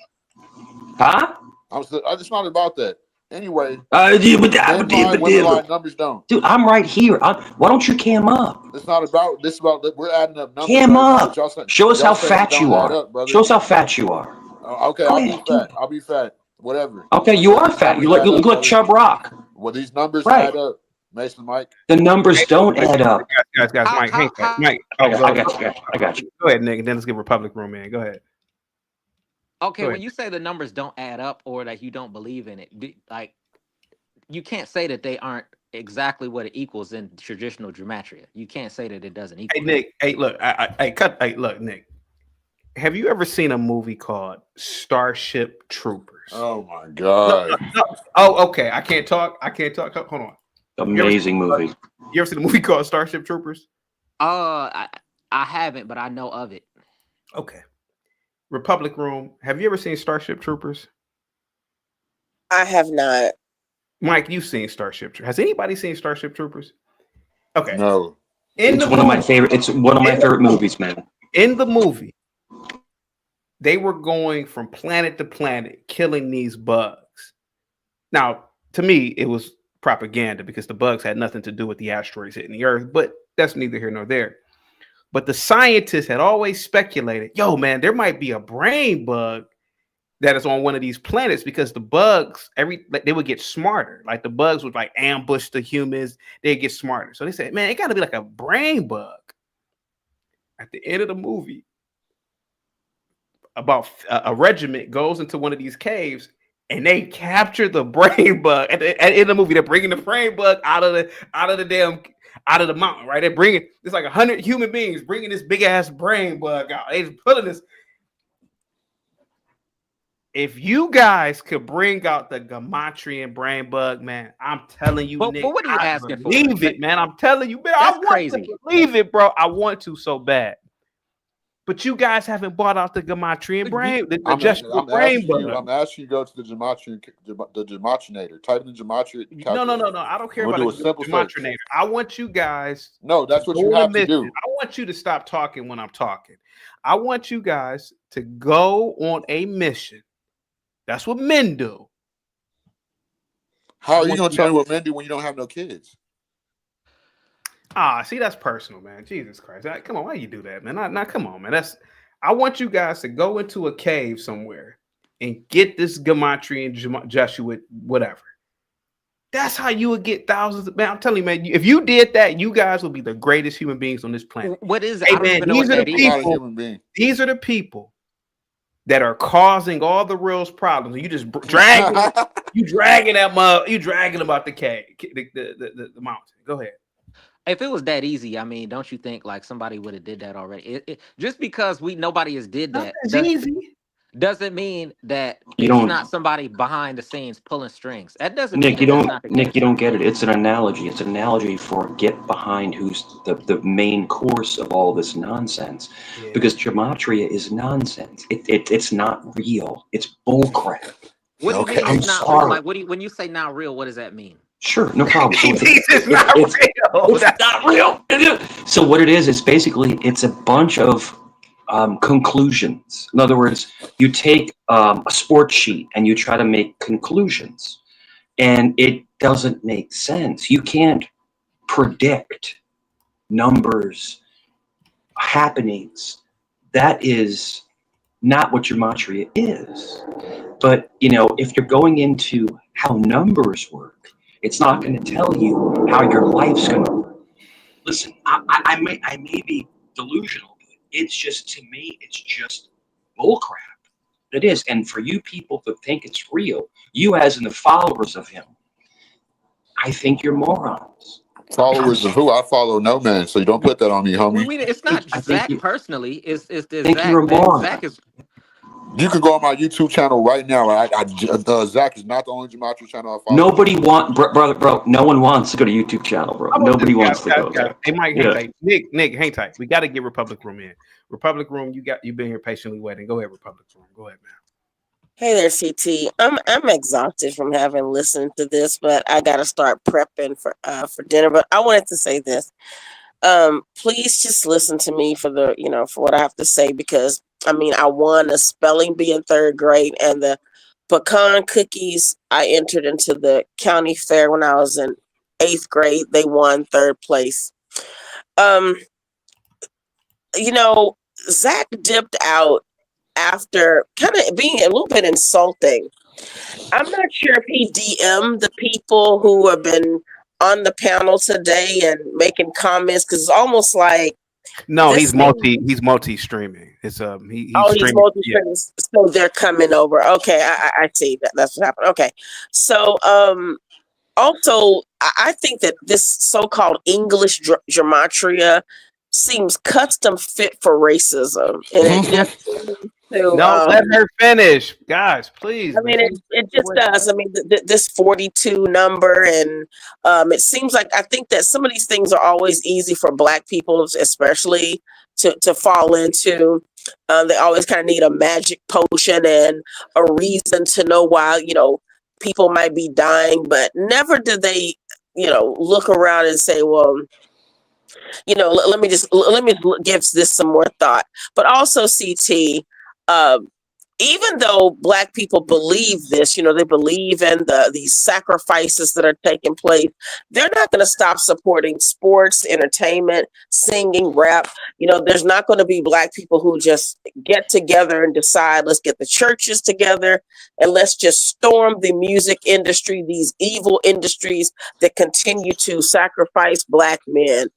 Huh? It's not about that. Anyway, numbers don't. Dude, I'm right here. Why don't you cam up? It's not about this. About we're adding up numbers. Cam up. Show us how fat you are. Show us how fat you are. Okay, I'll be fat. Whatever. Okay, you are fat. You look like Chub Rock. Well, these numbers add up. Mason, Mike. The numbers don't add up. Guys, Mike. I got you. Go ahead, Nick, and then let's give Republic room, man. Go ahead. Okay, when you say the numbers don't add up or that you don't believe in it, like you can't say that they aren't exactly what it equals in traditional gematria. You can't say that it doesn't equal. Hey, Nick. Hey, look. Look, Nick. Have you ever seen a movie called Starship Troopers? Oh my God. No. Oh, okay. I can't talk. Hold on. Amazing movie. You ever seen a movie called Starship Troopers? I haven't, but I know of it. Okay. Republic Room. Have you ever seen Starship Troopers? I have not. Mike, you've seen Starship Troopers. Has anybody seen Starship Troopers? Okay. No. It's one of my favorite movies, man. In the movie, they were going from planet to planet, killing these bugs. Now, to me, it was propaganda because the bugs had nothing to do with the asteroids hitting the Earth, but that's neither here nor there. But the scientists had always speculated, yo, man, there might be a brain bug that is on one of these planets because the bugs, they would get smarter. Like the bugs would like ambush the humans, they'd get smarter. So they said, man, it got to be like a brain bug. At the end of the movie, about a regiment goes into one of these caves and they capture the brain bug. At the end of the movie, they're bringing the brain bug out of the mountain, right? They're bringing, it's like 100 human beings bringing this big ass brain bug out. They just pulling this. If you guys could bring out the Gematrian brain bug, man, I'm telling you, Nick, but what are you asking for? Believe it, man. I'm telling you, man. That's I want crazy. to believe it, bro. I want to so bad. But you guys haven't bought out the Gematrian brain, the brain bug. I'm asking you to go to the Gematrinator. Type in Gematria. No. I don't care about the Gematrinator. I want you guys. No, that's what you have to do. I want you to stop talking when I'm talking. I want you guys to go on a mission. That's what men do. How are you going to tell me what men do when you don't have no kids? See, that's personal, man. Jesus Christ. Come on, why you do that, man? Now, come on, man. I want you guys to go into a cave somewhere and get this Gematrian Jesuit, whatever. That's how you would get thousands of, man. I'm telling you, man, if you did that, you guys would be the greatest human beings on this planet. What is it? Hey, man, these are the people that are causing all the real problems. You just dragging them out the cave, the mountain. Go ahead. If it was that easy, I mean, don't you think like somebody would have did that already? Just because nobody has did that doesn't mean that it's not somebody behind the scenes pulling strings. That doesn't Nick, mean you don't get it. It's an analogy. It's an analogy for get behind who's the main course of all this nonsense. Yeah. Because gematria is nonsense. It's not real. It's bullcrap. What do you mean it's not real? Like when you say not real, what does that mean? Sure, no problem. So it's not real. It's not real. So what it is, it's basically, it's a bunch of conclusions. In other words, you take a sports sheet and you try to make conclusions, and it doesn't make sense. You can't predict numbers, happenings. That is not what gematria is. But, if you're going into how numbers work, it's not going to tell you how your life's going to work. Listen, I may be delusional, but it's just, to me, it's just bullcrap. It is. And for you people that think it's real, you as in the followers of him, I think you're morons. Followers of who? I follow no man, so you don't put that on me, homie. It's not I think Zach personally. It's the think you're Zach, a man. moron. Zach is. You can go on my YouTube channel right now. Zach is not the only gematria channel I follow. Nobody bro. No one wants to go to YouTube channel, bro. Nobody wants to go there. Hey, Mike, hang tight. Nick, hang tight. We got to get Republic Room in. Republic Room, you've been here patiently waiting. Go ahead, Republic Room. Go ahead, man. Hey there, CT. I'm exhausted from having listened to this, but I gotta start prepping for dinner. But I wanted to say this. Please just listen to me for for what I have to say, because I won a spelling bee in 3rd grade, and the pecan cookies I entered into the county fair when I was in 8th grade. They won 3rd place. Zach dipped out after kind of being a little bit insulting. I'm not sure if he DM'd the people who have been on the panel today and making comments, because it's almost like he's multi-streaming. It's he's streaming. multi-streaming, so they're coming over. Okay, I see that's what happened. Okay, so also I think that this so-called English gematria seems custom fit for racism, and it just let her finish, guys, please. It just does. This 42 number, and it seems like, I think that some of these things are always easy for Black people, especially to fall into. They always kind of need a magic potion and a reason to know why people might be dying, but never do they look around and say, well, let me give this some more thought. But also, CT, even though Black people believe this, they believe in these sacrifices that are taking place, they're not going to stop supporting sports, entertainment, singing, rap. There's not going to be Black people who just get together and decide, let's get the churches together and let's just storm the music industry, these evil industries that continue to sacrifice Black men.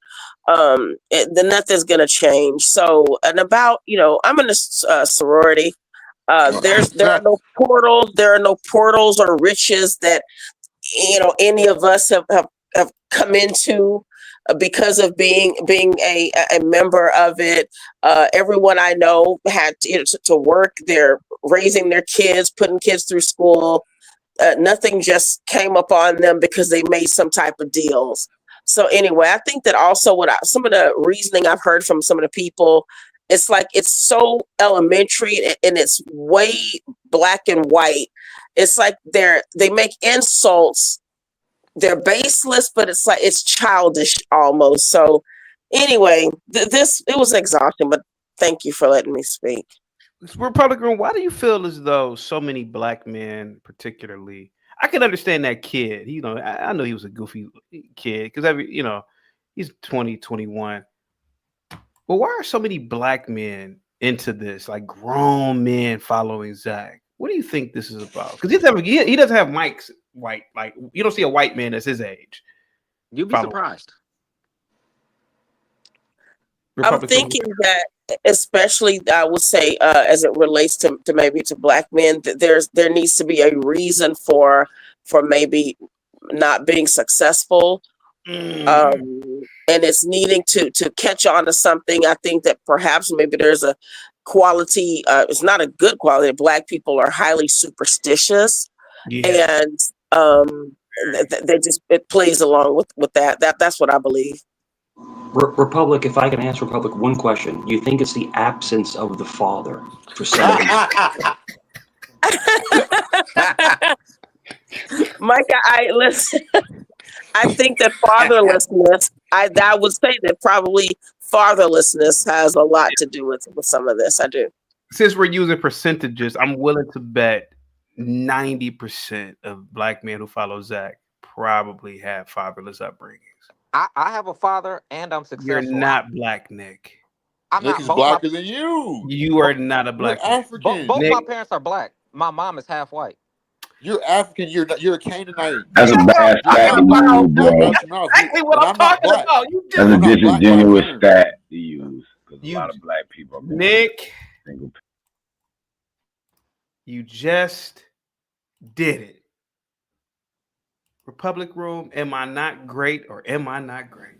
Then nothing's going to change. So, and about, I'm in a sorority. There are no portals. There are no portals or riches that any of us have come into because of being a member of it. Everyone I know had to work. They're raising their kids, putting kids through school. Nothing just came upon them because they made some type of deals. So anyway, I think that also some of the reasoning I've heard from some of the people, it's like it's so elementary and it's way black and white. It's like they make insults. They're baseless, but it's like it's childish almost. So anyway, it was exhausting, but thank you for letting me speak. Republican, why do you feel as though so many Black men, particularly, I can understand that kid. I know he was a goofy kid because he's 20, 21. But why are so many Black men into this? Like grown men following Zach. What do you think this is about? Because he doesn't have Mike's white. Like you don't see a white man that's his age. You'd be surprised. I'm thinking that, especially I would say, as it relates to maybe to Black men, that there needs to be a reason for maybe not being successful, and it's needing to catch on to something. I think that perhaps maybe there's a quality. It's not a good quality. Black people are highly superstitious, and it plays along with that. That's what I believe. Republic, if I can ask Republic one question, you think it's the absence of the father for some reason? Mike, listen. I think that fatherlessness. I would say that probably fatherlessness has a lot to do with some of this. I do. Since we're using percentages, I'm willing to bet 90% of Black men who follow Zach probably have fatherless upbringings. I have a father and I'm successful. You're not Black, Nick. I'm Nick not is both my blacker than you. You are not a You're black man. African. both Nick, my parents are black. My mom is half white. You're African. You're a Canaanite. That's a bad You're stat to African. use, bro. Out your mouth. exactly what And I'm I'm not talking black. about. You That's just a I'm not black by disingenuous birth. stat to use because a you lot of black people are born Nick, single. you just did it. Republic Room, am I not great or am I not great?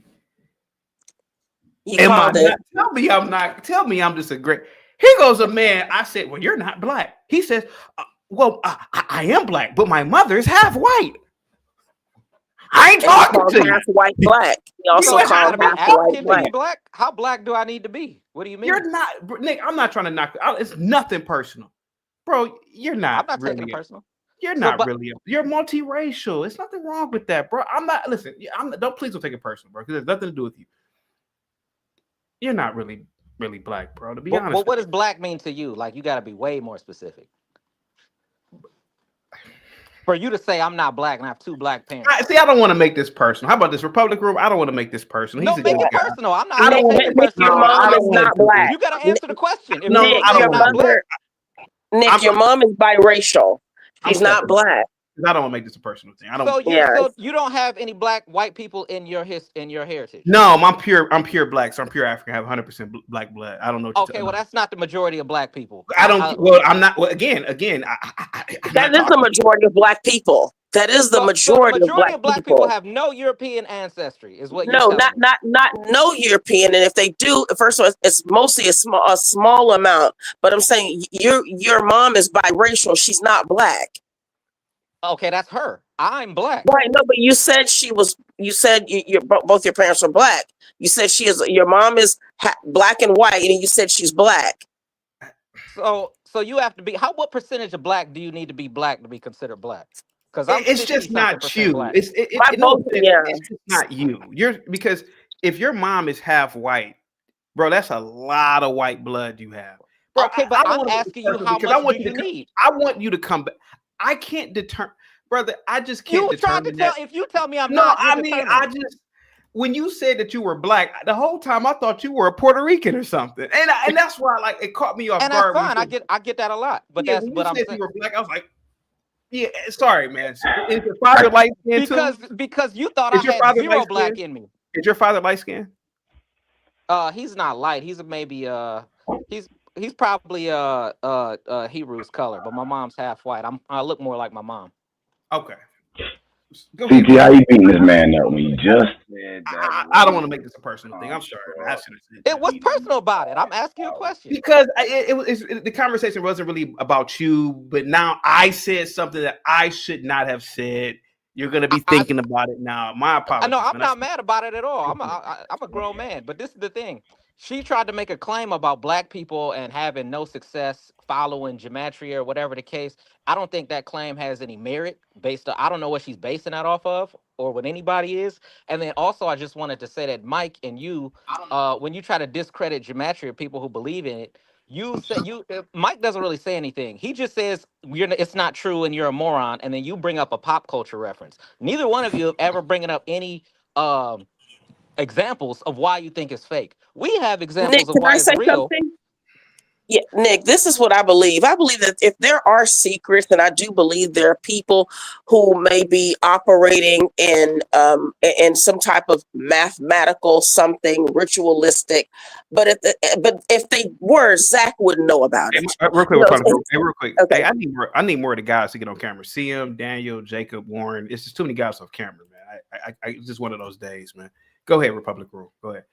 You Am I called it. not? Tell me I'm not. Tell me I'm just a great. Here goes a man. I said, well, you're not black. He says, I am black, but my mother's half white. I ain't And he talking called to half you. white black. He So also I called gotta be half white African to be black. black. How black do I need to be? What do you mean? You're not, Nick. I'm not trying to knock. It's nothing personal, bro. You're I'm not not taking really. it personal. You're So, not but really. You're multiracial. It's nothing wrong with that, bro. I'm not. Listen. Please don't take it personal, bro, because there's nothing to do with you. You're not really black, bro. To be honest. what does black mean to you? Like, you got to be way more specific. For you to say I'm not black and I have two black parents. I don't want to make this personal. How about this Republic Room? I don't want to make this personal. No, make it personal. I'm not Nick, taking it Nick, your personal. mom is not black. You got to answer the question. If Nick, you say your I'm not black, mother. Nick, your mom is biracial. She's not black. I don't want to make this a personal thing. I don't. so you don't have any black white people in your heritage. No, I'm pure black. So I'm pure African. I have 100% black blood. I don't know. Okay, well that's not the majority of black people. I don't. Well, I'm not. Well, again. That is the majority of black people. That is the majority of black people. Have no European ancestry, is what you're No, telling me. not no European. And if they do, first of all, it's mostly a small amount. But I'm saying your mom is biracial. She's not black. Okay, that's her. I'm black. Right? No, but you said she was. You said both your parents are black. You said she is. Your mom is black and white, and you said she's black. So you have to be. What percentage of black do you need to be black to be considered black? Because it's just not you. Black. It's just not you. Because if your mom is half white, bro, that's a lot of white blood you have. Bro, okay, but I'm asking you how much do you need? I want you to come back. I can't determine, brother. I just can't determine that. If you tell me I'm no, not, I mean, when you said that you were black, the whole time I thought you were a Puerto Rican or something, and that's why it caught me off guard. And that's fine. I get that a lot, but that's what I'm saying. You were black, I was like, yeah, sorry, man. Is your father light skinned too? Because you thought I had zero black in me. Is your father light skinned? He's not light. He's maybe he's probably Hebrew's color, but my mom's half white. I look more like my mom. Okay. CT, how you beating this man up when you just said that? I don't want to make this a personal thing. I'm sorry. What's personal about it? I'm asking you a question. Because the conversation wasn't really about you, but now I said something that I should not have said. You're gonna be thinking about it now. My apologies. No, I'm not mad about it at all. I'm a grown man, but this is the thing. She tried to make a claim about black people and having no success following gematria or whatever the case. I don't think that claim has any merit based on, I don't know what she's basing that off of or what anybody is. And then also, I just wanted to say that Mike and you, when you try to discredit gematria, people who believe in it, Mike doesn't really say anything. He just says it's not true and you're a moron, and then you bring up a pop culture reference. Neither one of you have ever bringing up any examples of why you think it's fake. We have examples of why it's real. Something? Yeah, Nick, this is what I believe. I believe that if there are secrets, and I do believe there are people who may be operating in some type of mathematical something ritualistic, but if they were, Zach wouldn't know about it. Real quick. Okay. Hey, I need more of the guys to get on camera. CM, Daniel, Jacob, Warren. It's just too many guys off camera, man. It's just one of those days, man. Go ahead, Republic Rule. Go ahead.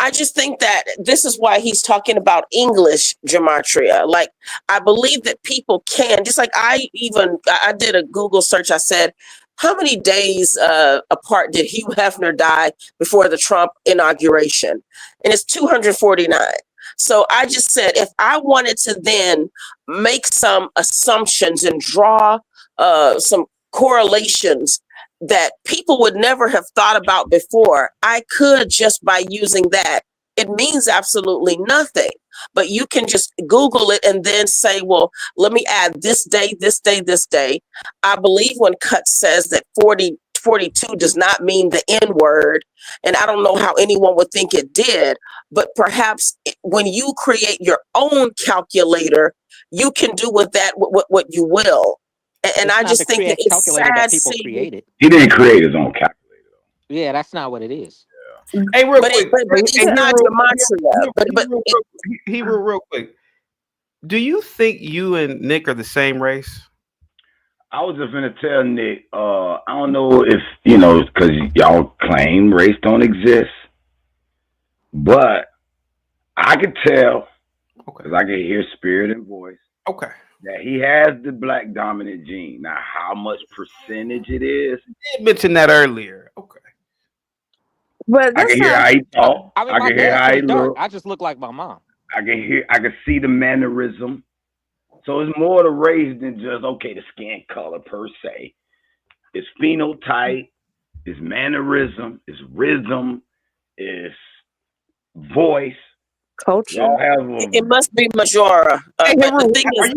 I just think that this is why he's talking about English gematria. Like, I believe that people can, just like I did a Google search. I said, how many days apart did Hugh Hefner die before the Trump inauguration? And it's 249. So I just said, if I wanted to then make some assumptions and draw some correlations that people would never have thought about before, I could just by using that. It means absolutely nothing, but you can just Google it and then say, well, let me add this day, this day, this day. I believe when Cut says that 42 does not mean the N word, and I don't know how anyone would think it did, but perhaps when you create your own calculator, you can do with that what you will. And I just think that it's calculator that sad people seeing. created. He didn't create his own calculator. Yeah, that's not what it is. Hey, real quick. But it's not gematria. Real quick. Do you think you and Nick are the same race? I was just gonna tell Nick. I don't know if you know because y'all claim race don't exist, but I could tell because I can hear spirit and voice. Okay. That he has the black dominant gene. Now, how much percentage it is? You did mention that earlier. Okay. But I can hear how he talk. I mean, I my can hear dad's how he pretty dark. look. I just look like my mom. I can see the mannerism. So it's more to race than just the skin color per se. It's phenotype, it's mannerism, it's rhythm, it's voice. Culture. Y'all have it must be Majora. The thing is,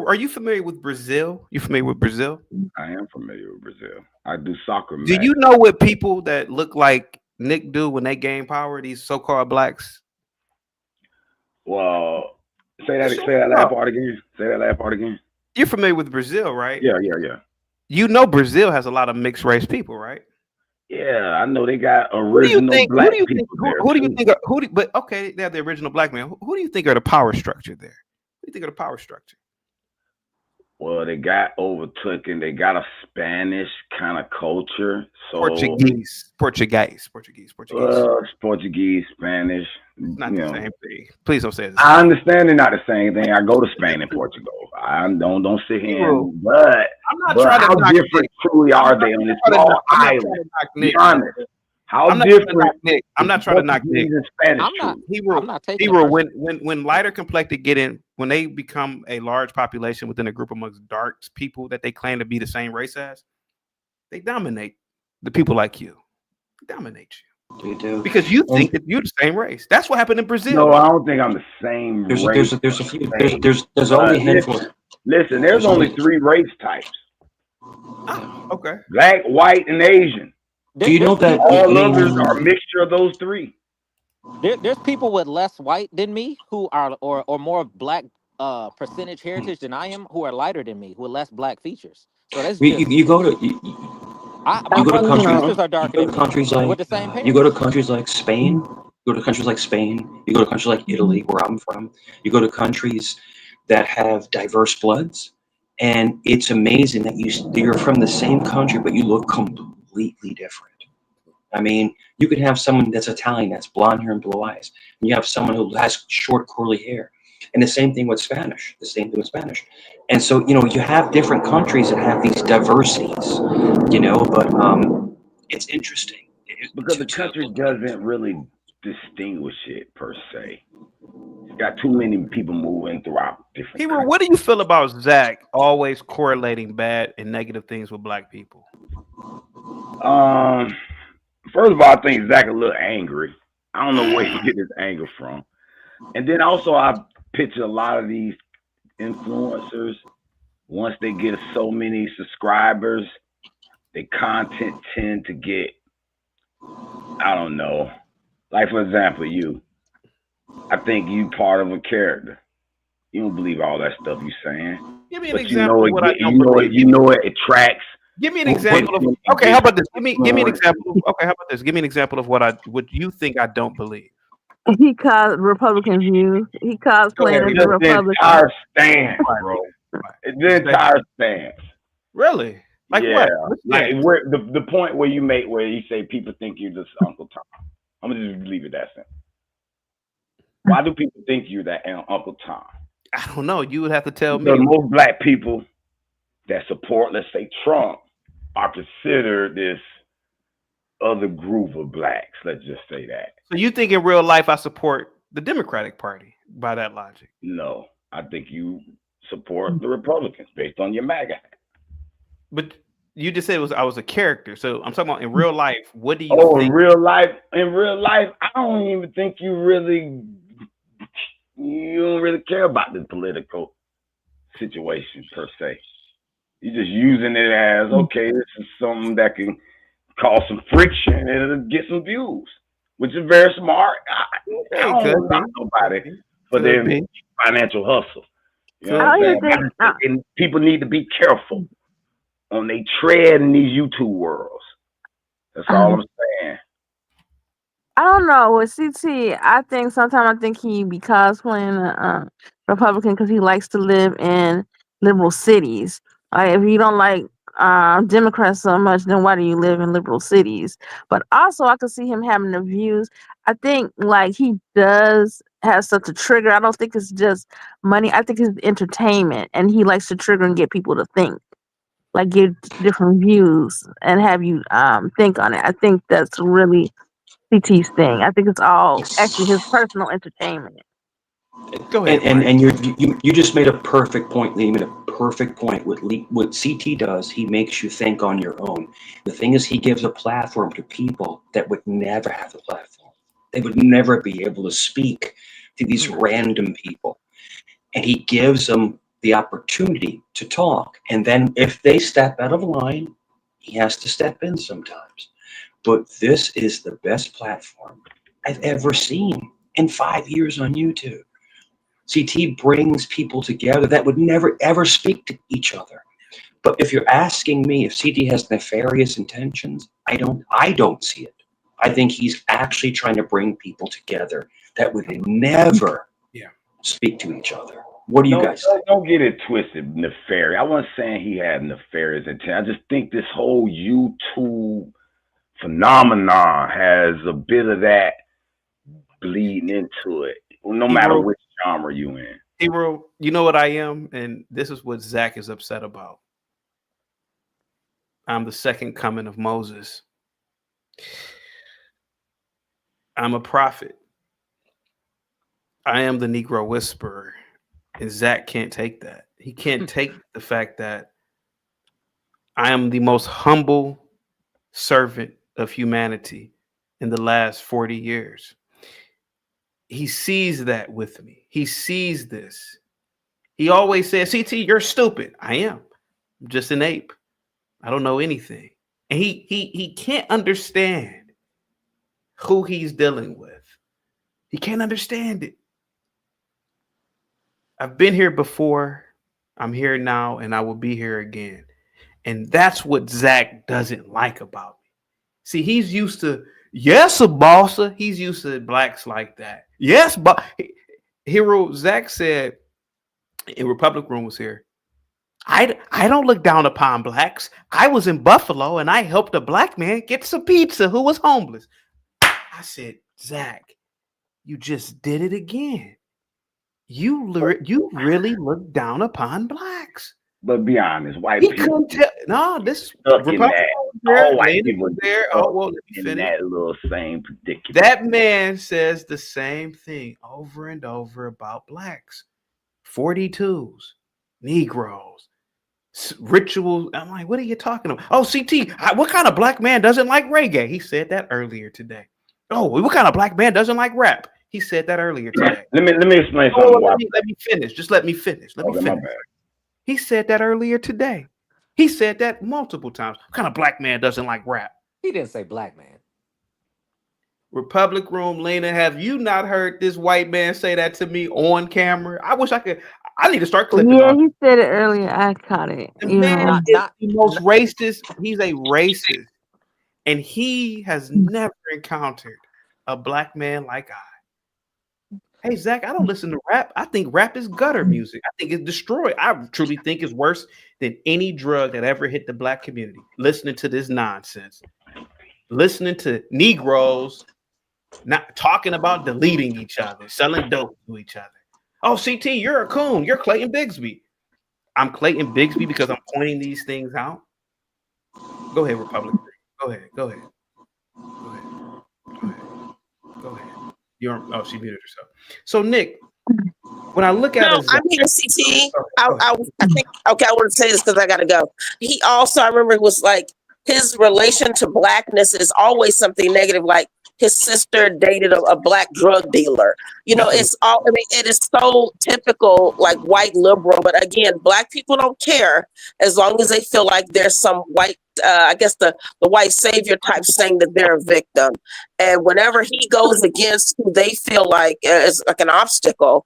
are you familiar with Brazil? You familiar with Brazil? I am familiar with Brazil. I do soccer. Do you know what people that look like Nick do when they gain power? These so-called blacks. Well, say that last part again. Say that last part again. You're familiar with Brazil, right? Yeah. You know Brazil has a lot of mixed race people, right? Yeah, I know they got original black people there. But okay, they have the original black man. Who do you think are the power structure there? Who do you think are the power structure? Well, they got overtaken. They got a Spanish kind of culture. So Portuguese. Portuguese, Spanish. Not the same thing. Please don't say it. I understand they're not the same thing. I go to Spain and Portugal. I don't sit here. But I'm not trying how to knock different truly are they on this small island? Be honest. How different? I'm not trying to knock Nick. Spanish. I'm not taking Hero, when lighter complected get in, when they become a large population within a group amongst dark people that they claim to be the same race as, they dominate the people like you. They dominate you. They do. Because you think that you're the same race. That's what happened in Brazil. No, I don't think I'm the same race. There's only a handful. Listen, there's only 3 race types. Oh, okay. Black, white, and Asian. Do you know that all others are a mixture of those 3? There's people with less white than me who are or more black percentage heritage than I am who are lighter than me, with less black features. So that's you go to features are darker than countries me, like with the same parents. you go to countries like Spain. You go to countries like Spain. You go to countries like Italy, where I'm from. You go to countries that have diverse bloods, and it's amazing that you're from the same country, but you look completely different. I mean, you could have someone that's Italian, that's blonde hair and blue eyes, and you have someone who has short curly hair. And the same thing with Spanish. And so, you have different countries that have these diversities, but it's interesting. Because the country doesn't really distinguish it per se. It's got too many people moving throughout different Hero, what do you feel about Zach always correlating bad and negative things with black people? First of all, I think Zach a little angry. I don't know where he get his anger from. And then also I picture a lot of these influencers, once they get so many subscribers, their content tend to get, I don't know. Like for example, you. I think you part of a character. You don't believe all that stuff you saying. Give me an example of what I don't believe. You know it attracts. Give me an example of. Okay, how about this? Give me an example. Okay, how about this? Give me an example of what you think I don't believe. He calls Republican views. He calls playing as a Republican. The entire stance, bro. The entire stance. Really? Like yeah. what? Like where the point where you make where you say people think you're just Uncle Tom. I'm gonna just leave it that simple. Why do people think you're that Uncle Tom? I don't know. You would have to tell me. Most black people that support, let's say, Trump, are considered this other group of blacks. Let's just say that. So you think in real life I support the Democratic Party by that logic? No, I think you support the Republicans based on your MAGA. But you just said I was a character. So I'm talking about in real life. What do you think? In real life, I don't even think you don't really care about the political situation per se. You're just using it as, okay, this is something that can cause some friction and it'll get some views. which is very smart. I Hey, don't could want to be. knock nobody for Could their be. financial hustle. You know I what I'm don't even saying? think. And people need to be careful on they tread in these YouTube worlds. That's all I'm saying. I don't know with CT. I think sometimes I think he be cosplaying a Republican because he likes to live in liberal cities. Like if you don't like Democrats so much, then why do you live in liberal cities? But also, I could see him having the views. I think like he does have such a trigger. I don't think it's just money. I think it's entertainment, and he likes to trigger and get people to think, like give different views and have you think on it. I think that's really CT's thing. I think it's all actually his personal entertainment. Go ahead, And you just made a perfect point. You made a perfect point. What CT does, he makes you think on your own. The thing is, he gives a platform to people that would never have the platform. They would never be able to speak to these random people. And he gives them the opportunity to talk. And then if they step out of line, he has to step in sometimes. But this is the best platform I've ever seen in 5 years on YouTube. CT brings people together that would never ever speak to each other. But if you're asking me if CT has nefarious intentions, I don't see it. I think he's actually trying to bring people together that would never speak to each other. What do you guys think? Don't get it twisted, nefarious. I wasn't saying he had nefarious intent. I just think this whole YouTube phenomenon has a bit of that bleeding into it, no matter which genre you in. Hero, you know what I am, and this is what Zach is upset about. I'm the second coming of Moses. I'm a prophet. I am the Negro whisperer. And Zach can't take that. He can't take the fact that I am the most humble servant of humanity in the last 40 years. He sees that with me. He sees this. He always says, CT, you're stupid. I am. I'm just an ape. I don't know anything. And he can't understand who he's dealing with. He can't understand it. I've been here before. I'm here now, and I will be here again. And that's what Zach doesn't like about me. See, he's used to, yes, a bossa. He's used to blacks like that. Yes, but Hero Zach said in Republic Room was here. I don't look down upon blacks. I was in Buffalo and I helped a black man get some pizza who was homeless. I said, Zach, you just did it again. You really look down upon blacks. But be honest, white He people. couldn't tell. No, this Stuck in that. All white Lena people was there. Oh, well, let me in finish. that little same predicament. That man says the same thing over and over about blacks. 42s, Negroes, rituals. I'm like, what are you talking about? Oh, CT, what kind of black man doesn't like reggae? He said that earlier today. Oh, what kind of black man doesn't like rap? He said that earlier today. Let me explain Oh, something. let me finish. Just let me finish. Let me finish. He said that earlier today. He said that multiple times. What kind of black man doesn't like rap? He didn't say black man. Republic Room, Lena, have you not heard this white man say that to me on camera? I wish I could. I need to start clipping Yeah, on. he said it earlier. I caught it. The man is the most racist. He's a racist. And he has never encountered a black man like I. Hey, Zach, I don't listen to rap. I think rap is gutter music. I think it's destroyed. I truly think it's worse than any drug that ever hit the black community. Listening to this nonsense. Listening to Negroes not talking about deleting each other, selling dope to each other. Oh, CT, you're a coon. You're Clayton Bigsby. I'm Clayton Bigsby because I'm pointing these things out. Go ahead, Republic. Go ahead. She muted herself. So, Nick, when I look at I'm here, CT. I think, okay, I want to say this because I got to go. He also, I remember, was like, his relation to blackness is always something negative, like his sister dated a black drug dealer. It's all, I mean, it is so typical, like white liberal, but again, black people don't care as long as they feel like there's some white I guess the white savior type saying that they're a victim. And whenever he goes against who they feel like is like an obstacle,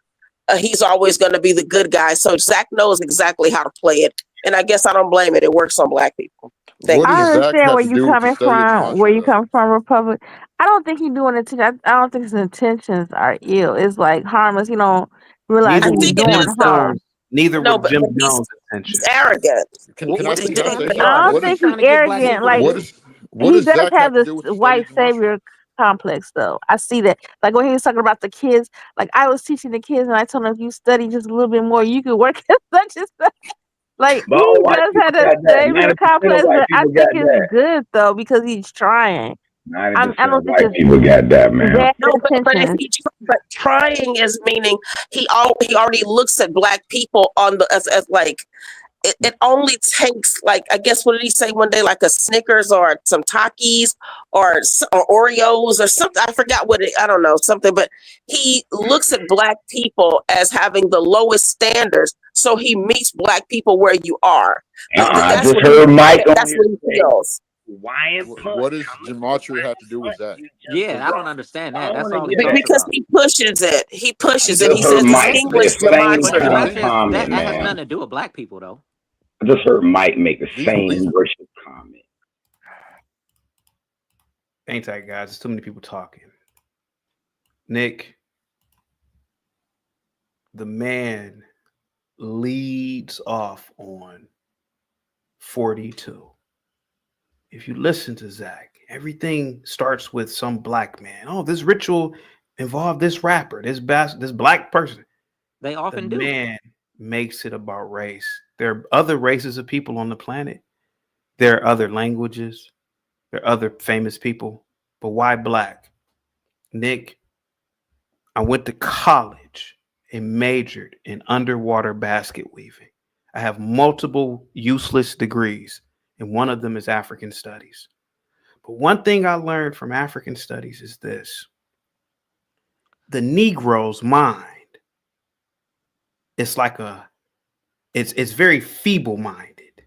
he's always going to be the good guy. So Zach knows exactly how to play it. And I guess I don't blame it. It works on black people. Thank What you. I does Zach understand have where to you do with the coming study of from. Where gematria, you though? come from, Republic. I don't think he's doing it. I don't think his intentions are ill. It's like harmless. You don't realize I Neither was he's think it doing Jim is though. harm. Jones. Neither were No, but Jim he's Jones' he's intentions. arrogant. Can I What's he can I trying say to do? something? I don't What He's is think he's trying to get black arrogant. people to Like what do. is what he does does Zach have have to this do with the study white of gematria? savior complex, though. I see that. Like when he was talking about the kids. Like I was teaching the kids, and I told them if you study just a little bit more, you could work at such and such. Like But he all white does people have that got that. savior 90% of complex, white but I people think got it's that. good though because he's trying. 90% I don't of think white it's people got that, man. bad No, but if intentions. but trying is meaning he already looks at black people on the as like it only takes like I guess what did he say one day like a Snickers or some Takis or Oreos or something I forgot what it I don't know something but he looks at black people as having the lowest standards so he meets black people where you are. I That's just what heard Mike on that's here what he say, feels. Hawaiian punch What does coming from gematria have to do with front, Zach? you just a Yeah, I don't rock. understand I that. don't That's want to all he hear that. talks Because about. he pushes it. He I pushes it. just He heard says Mike say distinguish the same But gematria. damn Demetrius, comment, that has man. nothing to do with black people, though. I just heard Mike make the These same worship comment. Ain't tight, guys. There's too many people talking. Nick, the man leads off on 42. If you listen to Zach, everything starts with some black man. Oh, this ritual involved this rapper, this black person. They The often do. man makes it about race. There are other races of people on the planet. There are other languages. There are other famous people. But why black? Nick, I went to college and majored in underwater basket weaving. I have multiple useless degrees, and one of them is African studies. But one thing I learned from African studies is this: the Negro's mind, it's like it's very feeble-minded.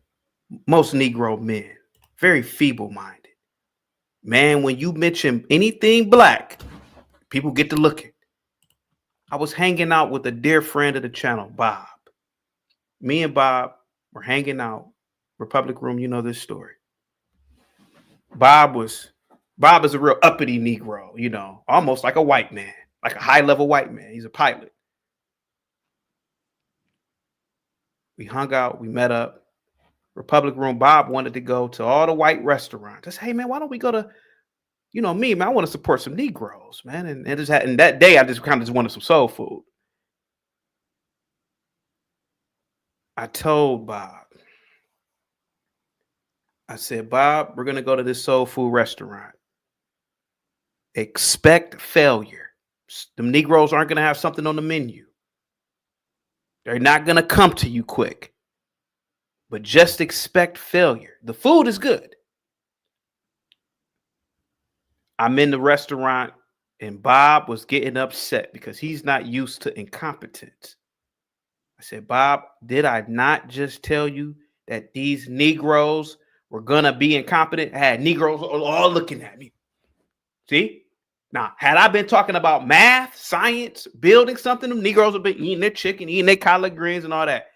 Most Negro men, very feeble-minded. Man, when you mention anything black, people get to looking. I was hanging out with a dear friend of the channel, Bob. Me and Bob were hanging out, Republic Room, you know this story. Bob is a real uppity Negro, you know, almost like a white man, like a high-level white man. He's a pilot. We hung out, we met up. Republic Room, Bob wanted to go to all the white restaurants. I said, hey man, why don't we go to, you know, me, man, I want to support some Negroes, man. And that day I just kind of just wanted some soul food. I told Bob, I said, Bob, we're gonna go to this soul food restaurant. Expect failure. The Negroes aren't gonna have something on the menu. They're not gonna come to you quick. But just expect failure. The food is good. I'm in the restaurant and Bob was getting upset because he's not used to incompetence. I said, Bob, did I not just tell you that these Negroes were gonna be incompetent? I had Negroes all looking at me. See? Now, had I been talking about math, science, building something, them Negroes would be eating their chicken, eating their collard greens and all that.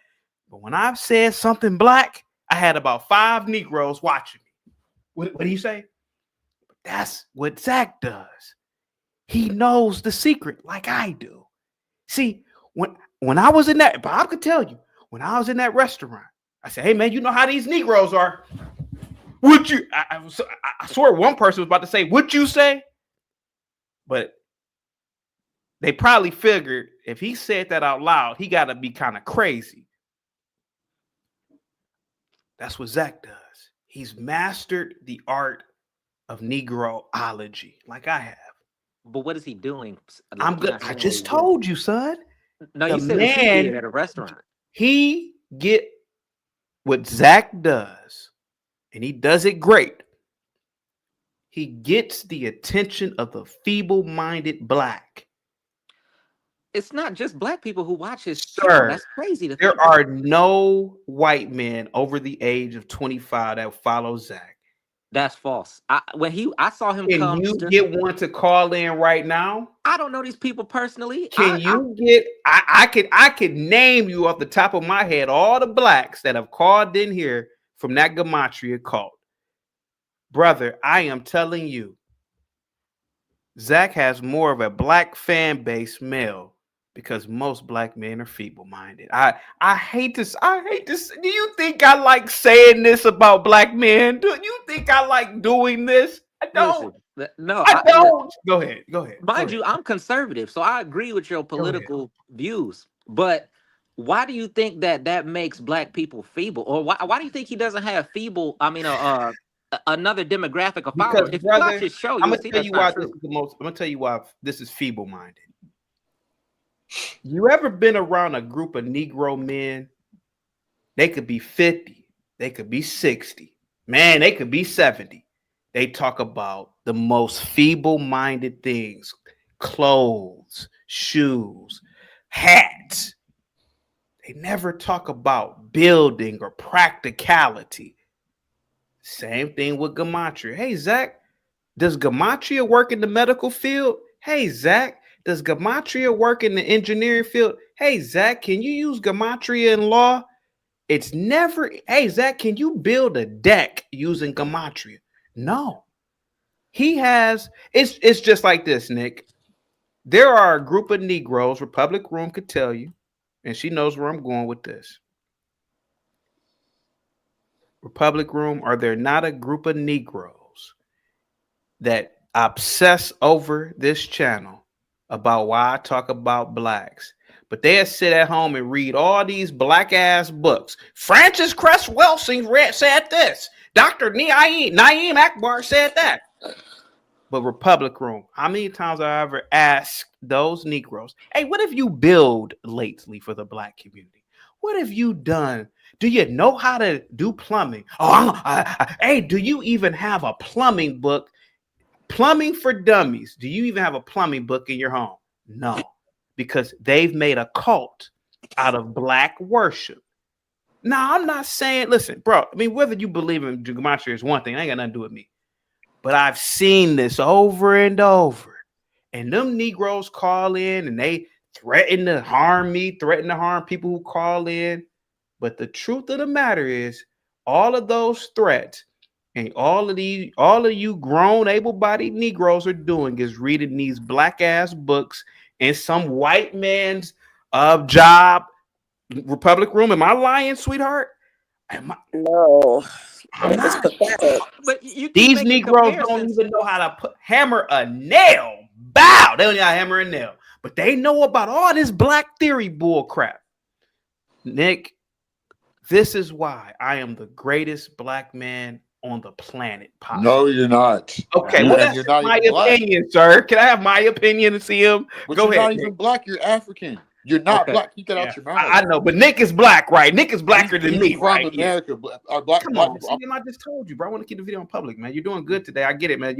But when I've said something black, I had about 5 Negroes watching me. What do you say? That's what Zach does. He knows the secret like I do. See, when I was in that, Bob could tell you, when I was in that restaurant, I said, hey man, you know how these Negroes are. Would you? I swear one person was about to say, would you say? But they probably figured if he said that out loud, he got to be kind of crazy. That's what Zach does. He's mastered the art of Negroology, like I have. But what is he doing? I'm Like, you're good. not I saying what just he's doing. told you, son. No, The you said that you did man, at a restaurant. he get what Zach does, and he does it great. He gets the attention of the feeble-minded black. it's not just black people who watch his channel. Sir, That's crazy to there think about. are no white men over the age of 25 that follow Zach. That's false. I saw him Can come. you get one to call in right now? I don't know these people personally. Can you get? I could name you off the top of my head all the blacks that have called in here from that gematria cult. Brother, I am telling you, Zach has more of a black fan base male because most black men are feeble-minded. I hate this. Do you think I like saying this about black men? Do you think I like doing this? I don't. Listen, no, I don't. Go ahead. Mind you, I'm conservative, so I agree with your political views. But why do you think that makes black people feeble, or why do you think he doesn't have feeble? I mean, another demographic of followers. Because, If you watch brother, his show, I'm you will gonna see tell that's you not why this true. is the most. I'm gonna tell you why this is feeble-minded. You ever been around a group of Negro men? They could be 50, they could be 60, man, they could be 70. They talk about the most feeble-minded things: clothes, shoes, hats. They never talk about building or practicality. Same thing with gematria. Hey, Zach, does gematria work in the medical field? Hey, Zach, does gematria work in the engineering field? Hey, Zach, can you use gematria in law? It's never, hey, Zach, can you build a deck using gematria? No. He has, it's just like this, Nick. There are a group of Negroes, Republic Room could tell you, and she knows where I'm going with this. Republic Room, are there not a group of Negroes that obsess over this channel about why I talk about blacks? But they'll sit at home and read all these black ass books. Francis Cress Welsing said this. Dr. Naeem Akbar said that. But Republic Room, how many times have I ever asked those Negroes, hey, what have you built lately for the black community? What have you done? Do you know how to do plumbing? Hey, do you even have a plumbing book? Plumbing for Dummies. Do you even have a plumbing book in your home? No, because they've made a cult out of black worship. Now, I'm not saying, listen, bro, I mean, whether you believe in gematria is one thing, I ain't got nothing to do with me. But I've seen this over and over. And them Negroes call in and they threaten to harm me, threaten to harm people who call in. But the truth of the matter is, all of those threats and all of you grown, able-bodied Negroes are doing is reading these black ass books in some white man's job. Republic Room. Am I lying, sweetheart? No, I'm it's not. pathetic. But you keep These making Negroes don't comparisons. even know how to hammer a nail. Bow. They don't know how to hammer a nail. But they know about all this black theory bull crap. Nick, this is why I am the greatest black man on the planet. Possibly. No, you're not. Okay, well, that's You're not my even black. opinion, sir. Can I have my opinion and see him? But Go you're ahead. not Nick. even black. You're African. You're not Okay. black. Keep that Yeah, out your mouth. I know, but Nick is black, right? Nick is blacker than He's me, from right? America. Yeah. Black Come on, people. see, I just told you, bro. I want to keep the video in public, man. You're doing good today. I get it, man.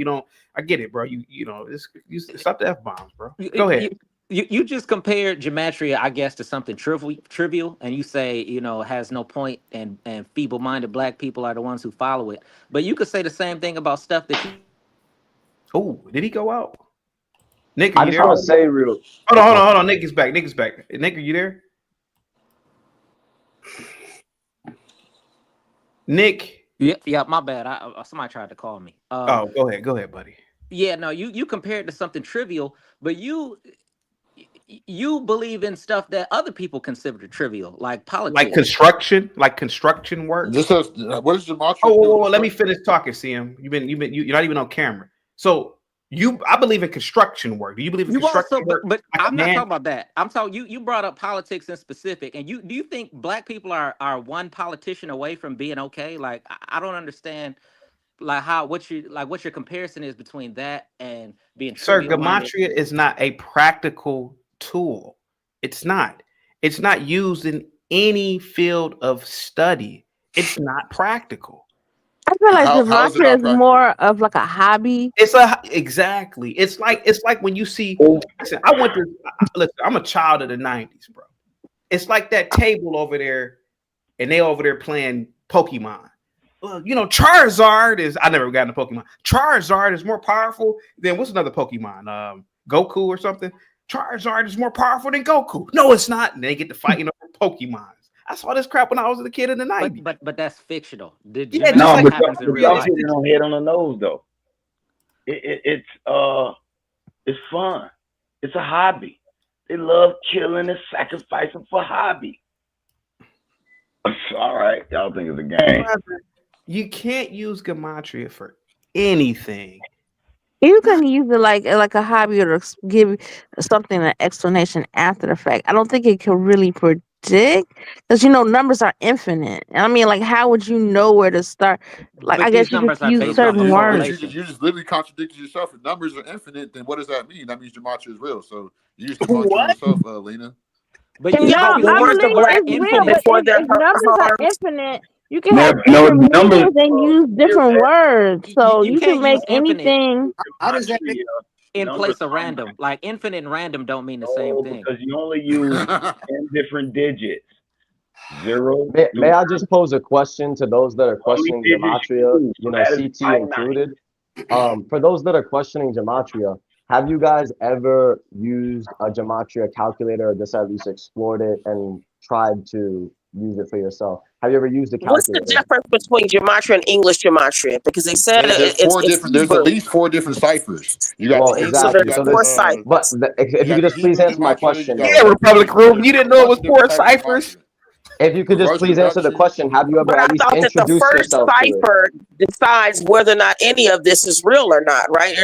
I get it, bro. You know, you stop the F-bombs, bro. Go ahead. You just compared gematria, I guess, to something trivial, and you say, has no point, and feeble-minded black people are the ones who follow it. But you could say the same thing about stuff that you. Oh, did he go out? Nick, I are you just there? want to say real. Hold on. Nick is back. Nick, are you there? Nick. Yeah, my bad. Somebody tried to call me. Go ahead, buddy. Yeah, no, you compared to something trivial, but you believe in stuff that other people consider trivial, like politics, like construction work. This is what is gematria? Let me finish talking, CM. You're not even on camera. So I believe in construction work. Do you believe in construction work? but I'm not talking about that. I'm talking you brought up politics in specific, and do you think black people are one politician away from being okay? Like I don't understand like what your comparison is between that and being Sir, trivial minded. gematria is not a practical tool. It's not used in any field of study. It's not practical. I feel like How is it gematria not is practical? more of like a hobby. Exactly. It's like when you see. Listen, listen. I'm a child of the '90s, bro. It's like that table over there, and they over there playing Pokemon. Well, Charizard is. I never got into Pokemon. Charizard is more powerful than what's another Pokemon? Goku or something. Charizard is more powerful than Goku. No, it's not. And they get to fighting over Pokemons. I saw this crap when I was a kid in the '90s. But that's fictional. The Yeah, No, just gematria like happens in but real y'all life. hitting on head on the nose though. It's fun. It's a hobby. They love killing and sacrificing for hobby. All right, y'all think it's a game. You can't use gematria for anything. You can use it like a hobby or to give something an explanation after the fact. I don't think it can really predict because numbers are infinite. I mean, like, how would you know where to start? Like, But I guess these you could numbers are use based off certain of But words. correlation. you just literally contradicted yourself. If numbers are infinite, then what does that mean? That means gematria is real. So you just debunked your own What? self, Lena. But Can you y'all know, I warn words the believe black are it's people real, infinite. but before they're if numbers are harmed? infinite, you can No, have no different numbers. meanings and use different words. So You you can can't make use infinite anything. How does that make? Gematria, in numbers place of are random. Like infinite and random don't mean the same no, thing. because you only use 10 different digits. 0 May through I just pose a question to those that are only questioning digits you gematria, use. So that is CT finite. included? For those that are questioning gematria, have you guys ever used a gematria calculator or just at least explored it and tried to use it for yourself? Have you ever used a What's the calculator? difference between gematria and English gematria? Because they said There's four it's different. There's at Hebrew. least four different ciphers. You got the Well, So English. You there's exactly. got So four this, the. ciphers. You if you got could the just please Hebrew answer my gematria. You question got though. Yeah, Republic Russian. Room. You There's didn't a know it bunch was of different four types of ciphers. gematria. If you could just Reverse please answer the reduction. question, have you ever But I at least thought that the introduced first yourself to it? cipher decides whether or not any of this is real or not, right?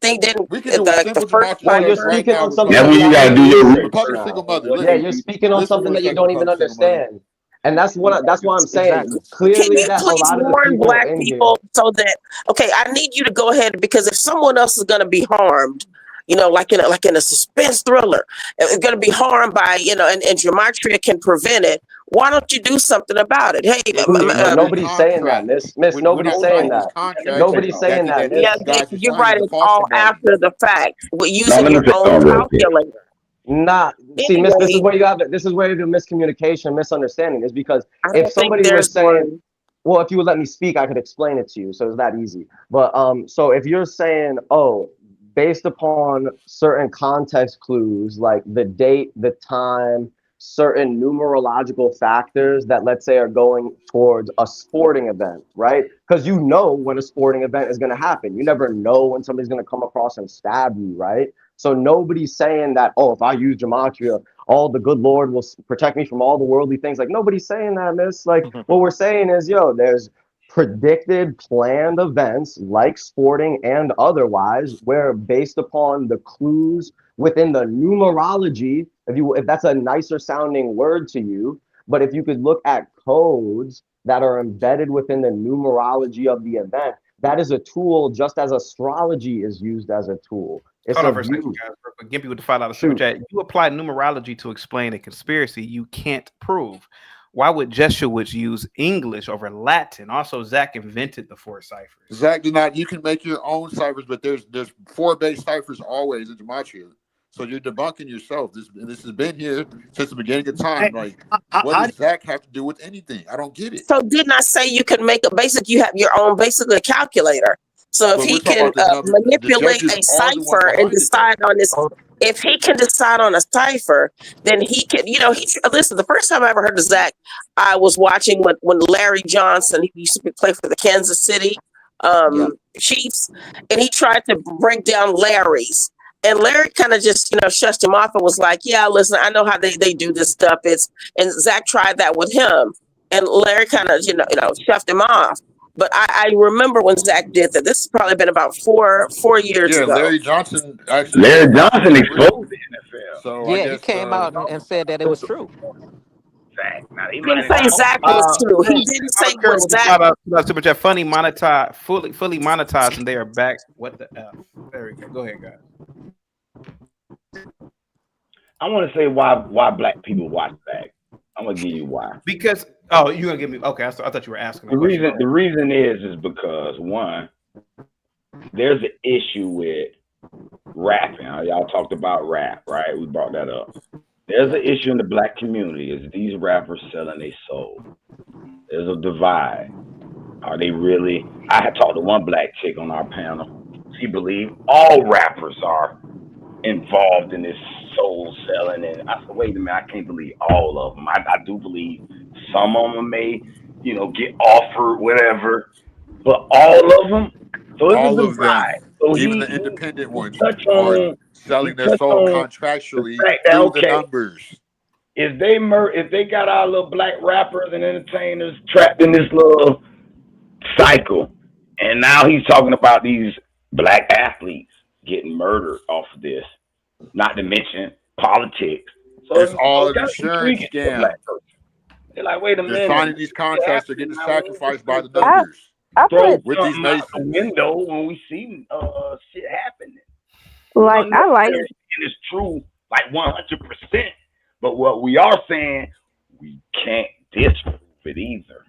They didn't We can do a the simple first gematria Well, you're search cipher. right speaking now. on something That's that Republic. you're when you not gotta do your understanding research. Republic now. single mother. What Yeah, they Listen. you're use. speaking on Listen something for a that you second. don't even Republic single mother. understand. And that's why I'm saying Exactly. Can clearly you that a please lot of the warn people black in here. people so that I need you to go ahead because if someone else is going to be harmed, like in a suspense thriller, it's going to be harmed by and gematria can prevent it. Why don't you do something about it? Hey, They No, signed a nobody's saying that, contract. Miss. We're Nobody's not saying signing that. this contract Nobody's that saying that, yeah, these Miss. guys are you're signing right. to It's false all somebody. after the fact. We're No, using let me your say own something real quick. calculator. Not see, Miss. This is Anyway, where you have it. This is where the miscommunication, misunderstanding is because I if don't think somebody was there's saying, one. well, if you would let me speak, I could explain it to you. So it's that easy. But so if you're saying, oh, based upon certain context clues like the date, the time, certain numerological factors that let's say are going towards a sporting event, right? Because you know when a sporting event is going to happen. You never know when somebody's going to come across and stab you, right? So nobody's saying that, oh, if I use gematria, all the good Lord will protect me from all the worldly things. Like nobody's saying that, miss. Like what we're saying is, yo, there's predicted planned events like sporting and otherwise where based upon the clues within the numerology, if that's a nicer sounding word to you, but if you could look at codes that are embedded within the numerology of the event, that is a tool just as astrology is used as a tool. It's Hold a on for a second, view. guys. Real quick. Gimpy with the $5 super Shoot. chat. You apply numerology to explain a conspiracy you can't prove. Why would Jesuits use English over Latin? Also, Zach invented the four ciphers. Zach did not. You can make your own ciphers, but there's four base ciphers always in gematria. So you're debunking yourself. This has been here since the beginning of time. Like, what does Zach have to do with anything? I don't get it. So didn't I say you can make you have your own basically calculator. So if But he we're talking can about the number. The manipulate judges a are the ones cipher and behind it, though. decide on this, if he can decide on a cipher, then he can, listen, the first time I ever heard of Zach, I was watching when Larry Johnson, he used to play for the Kansas City Chiefs, and he tried to break down Larry's. And Larry kind of just, shushed him off and was like, yeah, listen, I know how they do this stuff. And Zach tried that with him. And Larry kind of, shoved him off. But I remember when Zach did that. This has probably been about four years Yeah, ago. Larry Johnson actually Larry said that Johnson this is real. exposed the NFL. So I Yeah, he guess came out and said that it was true. Zach. Now he He might didn't have say not. Zach was true. He didn't say Care what with the Zach. $5 super chat. Funny monetized, fully monetized, and they are back. What the F? There we go. Go ahead, guys. I want to say why black people watch Zach. I'm gonna give you why. Because Oh, you gonna give me? Okay, I thought you were asking a The question. reason is because one, there's an issue with rapping. Y'all talked about rap, right? We brought that up. There's an issue in the black community is these rappers selling their soul. There's a divide. Are they really? I had talked to one black chick on our panel. She believed all rappers are involved in this soul selling, and I said, wait a minute, I can't believe all of them. I do believe some of them may, get offered whatever, but all of them. So it's a All of them, divide. So even he the independent ones, touched are on selling their soul the contractually fact that through the okay, numbers. if they got our little black rappers and entertainers trapped in this little cycle, and now he's talking about these black athletes getting murdered off of this, not to mention politics. So It's it's all an kind of insurance intriguing to a black scam. person. They're like, wait a They're minute, signing these what's contracts. They're happening getting now? We ain't just sacrificed by the gonna numbers I throw put with these something out the Masons. window when we see shit happening. like I like It's true, like 100%. But what we are saying, we can't disprove it either.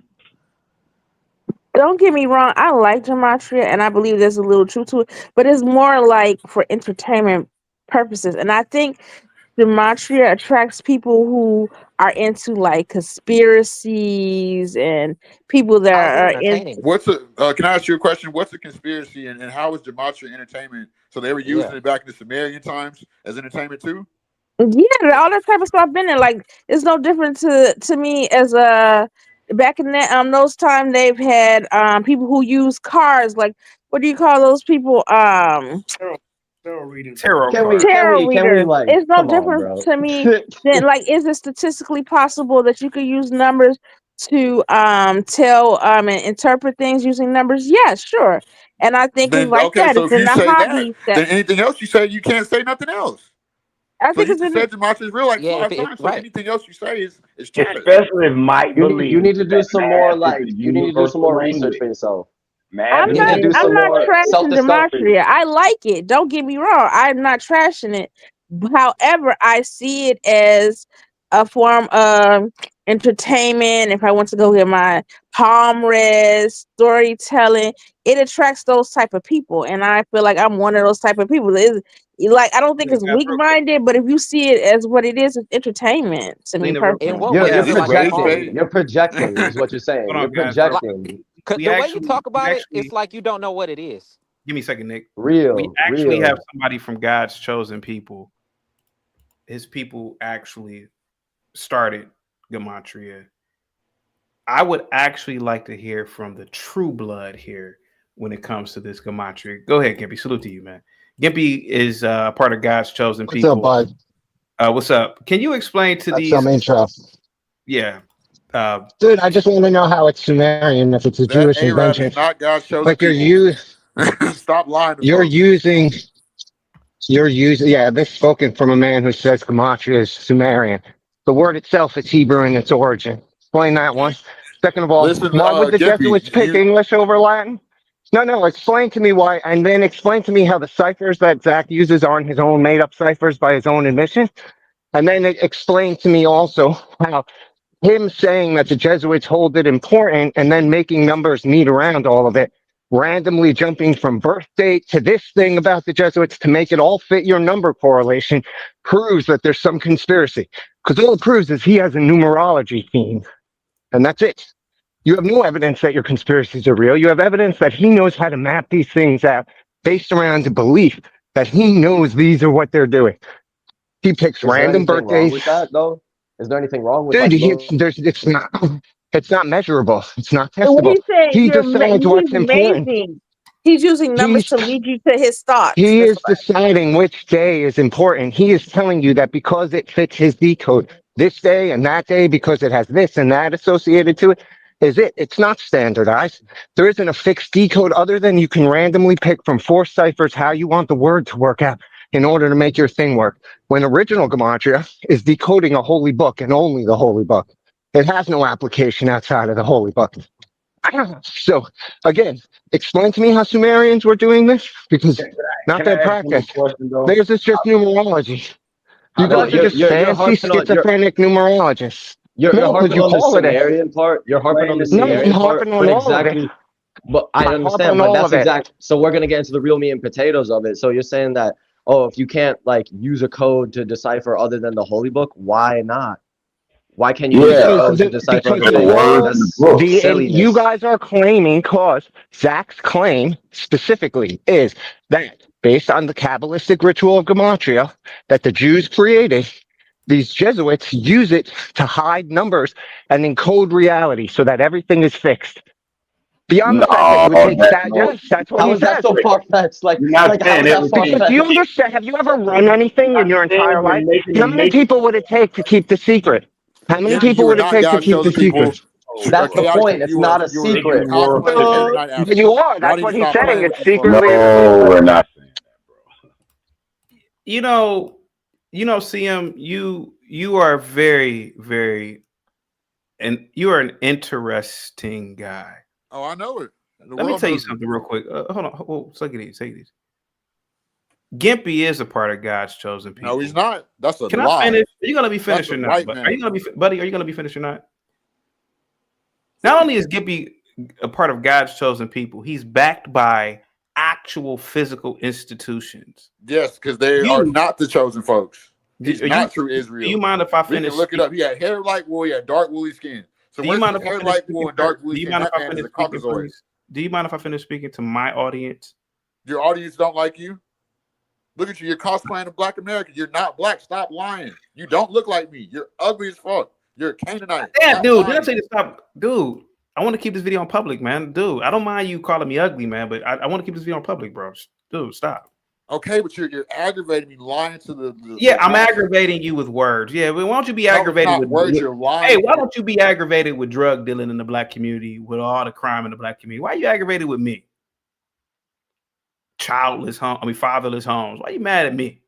don't get me wrong, I like gematria and I believe there's a little truth to it, but it's more like for entertainment purposes. And I think gematria attracts people who are into like conspiracies and people that How is it are entertaining? Can I ask you a question? What's a conspiracy and how is gematria entertainment? So they were using Yeah. it back in the Sumerian times as entertainment too? yeah, all that type of stuff been there. Like it's no different to me as a back in that those time they've had people who use cars. Like what do you call those people? Tarot Can we card. can Tarot we can we readers. like It's no come on, different bro? to me than like is it statistically possible that you could use numbers to tell and interpret things using numbers? Yeah, sure. And I think it's Then like okay, that. so It's if in you the say that, hobby that then anything else you say, you can't say nothing else. I So think you it's just in it. said gematria is real like Yeah, if 5 it times. So right. anything else you say is chatter. Especially if Mike You need believes to do that some more math is like the you need to do some universal more research language. for yourself. Math You is need the to do I'm some not universal more language. trashing self-discovery. gematria. I like it. Don't get me wrong. I'm not trashing it. However, I see it as a form of entertainment. If I want to go get my palm read, storytelling, it attracts those type of people. And I feel like I'm one of those type of people. Like I don't think Lena, it's real weak quick. minded, but if you see it as what it is, it's entertainment to me Lena, real In quick. personally. what You're way We do you're you Is it like wage palm? projecting. paid? You're projecting is what you're saying. Hold You're on, guys. Hold Like, on. projecting. the way you talk We about it, actually it's like you don't know what it is. give me a second, Nick. We Real, actually have real. somebody from God's chosen people. His people actually started gematria. I would actually like to hear from the true blood here when it comes to this gematria. Go ahead, Gimpy. Salute to you, man. Gimpy is part of God's chosen What's up, people. bud? What's up? Can you explain to That's these? some intro. Yeah. Dude, I just want to know how it's Sumerian, if it's a That Jewish Arab invention. is not God's chosen But people. Stop lying to you're folks. using, yeah, this is spoken from a man who says Gematria is Sumerian. The word itself is Hebrew in its origin. Explain that one. Second of all, Listen, why would the Jesuits Gimpy, pick English over Latin? No, explain to me why, and then explain to me how the ciphers that Zach uses aren't his own made-up ciphers by his own admission. And then explain to me also how him saying that the Jesuits hold it important and then making numbers meet around all of it, randomly jumping from birth date to this thing about the Jesuits to make it all fit your number correlation, proves that there's some conspiracy. Because all it proves is he has a numerology team, and that's it. You have no evidence that your conspiracies are real. You have evidence that he knows how to map these things out based around the belief that he knows these are what they're doing. He picks Is there random anything wrong birthdays. with that though? Is there anything wrong with Dude, like low? it's not measurable. It's not And what testable. he's saying, He decides he's what's important. amazing. He's using numbers He's to lead you to his thoughts. he That's is what deciding which day is important. He is telling you that because it fits his decode, this day and that day, because it has this and that associated to it, is it. It's not standardized. There isn't a fixed decode other than you can randomly pick from 4 ciphers how you want the word to work out in order to make your thing work. When original gematria is decoding a holy book and only the holy book. It has no application outside of the holy book. So again, explain to me how Sumerians were doing this, because not Can I their ask him a practice. question though? Theirs is just numerology. You How No, guys are does just you're fancy harping on you're schizophrenic numerologists. you're No, because harping you on the call it a. Sumerian part. You're harping on the No, I'm Sumerian part, harping on but all of it. exactly. But I I harp understand, on but all that's of it. exact. So we're gonna get into the real meat and potatoes of it. So you're saying that, oh, if you can't like use a code to decipher other than the holy book, why not? Why can't you use a Yeah, code to decipher Because other the the things? words in the world, That's book. and you silliness. guys are claiming, cause Zach's claim specifically is that based on the Kabbalistic ritual of gematria that the Jews created, these Jesuits use it to hide numbers and encode reality so that everything is fixed. Beyond the No, fact that you would take that stat, no. yes, that's what How he is that says. so far fetched? You're not Like how saying is that far everything. Because do you fetched? understand? Have you ever run anything in your entire Saying you're life? making How you're many making. people would it take to keep the secret? How many Gimpy, you people are would it not take to God's keep the chosen people. secret? That's the Chaotic point. Gimpy, It's not a you are secret. cosplaying every night But absent. you are. Y'all That's need to what he's stop saying. playing It's with this No, world. secretly. we're not saying. You know, CM, you are very, very, and you are an interesting guy. Oh, I know it. The Let me world tell you knows it. something real quick. Hold on. Oh, take it easy. Take it easy. Gimpy is a part of God's chosen people. No, he's not. That's a Can I lie. finish? Are you gonna be That's finished a or not? white But are you man. gonna be, buddy? Are you gonna be finished or not? Not only is Gimpy a part of God's chosen people, he's backed by actual physical institutions. Yes, because they are You, not the chosen folks. do He's you, not true do you Israel. mind if I We can finish? look it up. He had hair like wool, he had dark woolly skin. So Do you where's mind his if I hair finish like wool speaking, and sir? dark woolly Do you skin? mind if That I man is finish a speaking, Caucasoid. please? Do you mind if I finish speaking to my audience? Your audience don't like you. Look at you. You're cosplaying a black American. You're not black. Stop lying. You don't look like me. You're ugly as fuck. You're a Canaanite. Yeah, Stop dude. Did I lying. tell you to stop? Dude, I want to keep this video on public, man. Dude, I don't mind you calling me ugly, man, but I want to keep this video on public, bro. Dude, stop. Okay, but you're aggravating me, lying to Yeah, the I'm masses. aggravating you with words. Yeah, but why don't you be No, it's aggravated not words. You're hey, lying. why don't you be aggravated with drug dealing in the black community, with all the crime in the black community? Why are you aggravated with me? Fatherless homes. Why are you mad at me?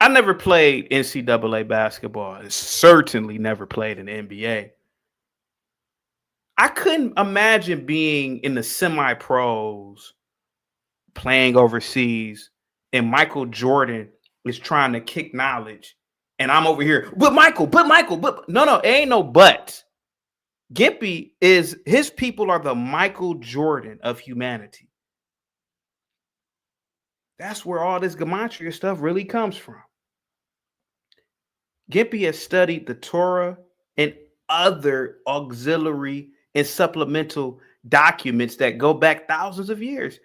I never played NCAA basketball. I certainly never played in the NBA. I couldn't imagine being in the semi-pros playing overseas and Michael Jordan is trying to kick knowledge and I'm over here, but no, it ain't no but. Gimpy is his people are the Michael Jordan of humanity. That's where all this gematria stuff really comes from. Gimpy has studied the Torah and other auxiliary and supplemental documents that go back thousands of years.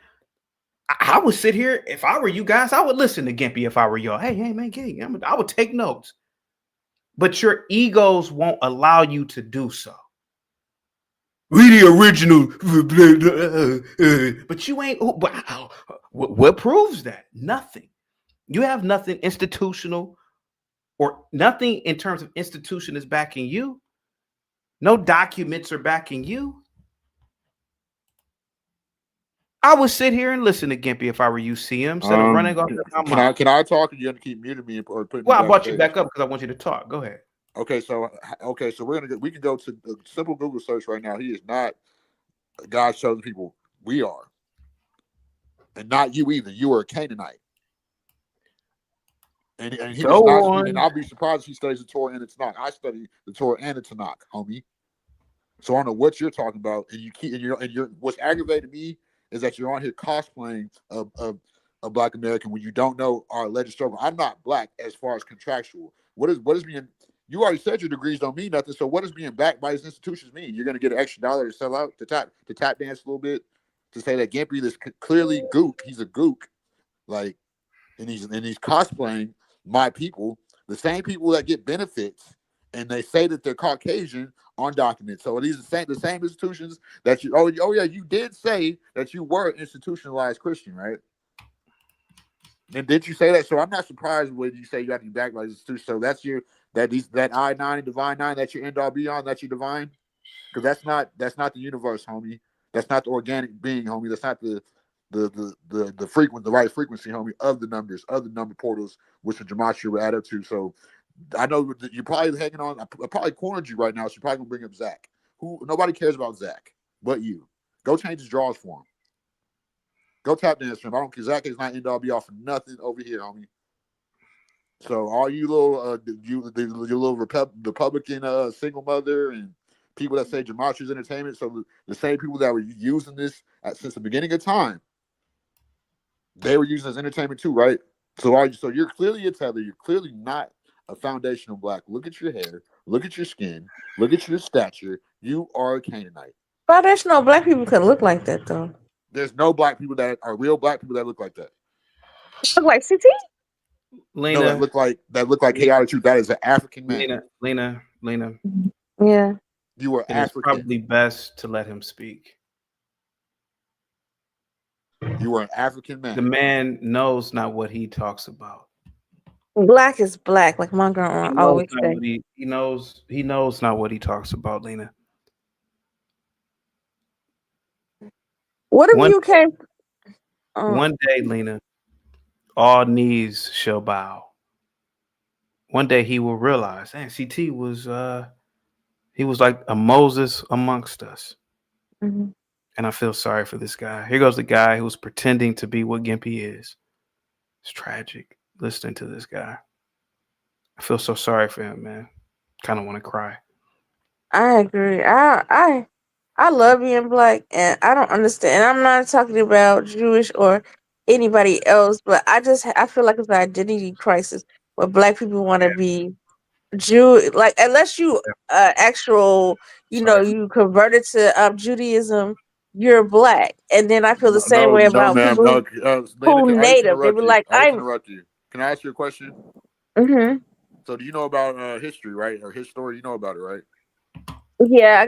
I would sit here, if I were you guys, I would listen to Gimpy if I were y'all. Hey, man, I would take notes. But your egos won't allow you to do so. We the original. But you ain't. Wow. What proves that? Nothing. You have nothing institutional or nothing in terms of institution is backing you. No documents are backing you. I would sit here and listen to Gimpy if I were you, CM, instead of running off my mouth. Can I talk? Or you have to keep muting me or putting me Well, I brought you backstage? back up because I want you to talk. Go ahead. Okay, so we can go to a simple Google search right now. He is not God's chosen people. We are, and not you either. You are a Canaanite, and he does Go not. on. And I'll be surprised if he studies the Torah and the Tanakh. I study the Torah and the Tanakh, homie. So I don't know what you're talking about, and you're what's aggravating me is that you're on here cosplaying a black American when you don't know our alleged struggle. I'm not black as far as contractual. What is being you already said your degrees don't mean nothing. So what does being backed by these institutions mean? You're gonna get an extra dollar to sell out to tap dance a little bit to say that Gimpy is clearly gook. He's a gook, like, and he's cosplaying my people, the same people that get benefits, and they say that they're Caucasian on documents. So these are the same institutions that you. Oh yeah, you did say that you were an institutionalized Christian, right? And did you say that? So I'm not surprised when you say you have to be backed by this institution. So that's that I-9 and divine 9. That's your end all be all. That's your divine. Because that's not the universe, homie. That's not the organic being, homie. That's not the right frequency, homie, of the numbers, of the number portals, which the gematria will add up to. So I know that you're probably hanging on. I probably cornered you right now, so you're probably gonna bring up Zach. Who nobody cares about Zach but you. Go change his drawers for him. Go tap dance for him. I don't care. Zach is not end all be all for nothing over here, homie. So all you little your little Republican single mother and people that say gematria is entertainment. So the same people that were using this since the beginning of time, they were using it as entertainment too, right? So you're clearly a tether. You're clearly not a foundational black. Look at your hair. Look at your skin. Look at your stature. You are a Canaanite. Foundational black people can look like that though. There's no black people that are real black people that look like that. Look like CT? Lena, No, that look like chaotic truth. That is an African man. Lena. Yeah. You are It is African. probably best to let him speak. You are an African man. The man knows not what he talks about. Black is black, like my grandma He knows always not say. what he knows not what he talks about, Lena. What if you came? One day, Lena, all knees shall bow. One day he will realize, and CT was he was like a Moses amongst us. Mm-hmm. And I feel sorry for this guy. Here goes the guy who was pretending to be what Gimpy is. It's tragic listening to this guy. I feel so sorry for him, man. Kind of want to cry. I agree. I love being black, and I don't understand. I'm not talking about Jewish or anybody else, but I feel like it's an identity crisis where black people want to be Jew. Like unless you actual, you converted to Judaism, you're black, and then I feel the same way No, about ma'am. people No, Lena, who I hate to native. They interrupt be you. like, I hate to interrupt you. Can I ask you a question? Mm-hmm. So, do you know about history, right? Or his story? You know about it, right? Yeah, I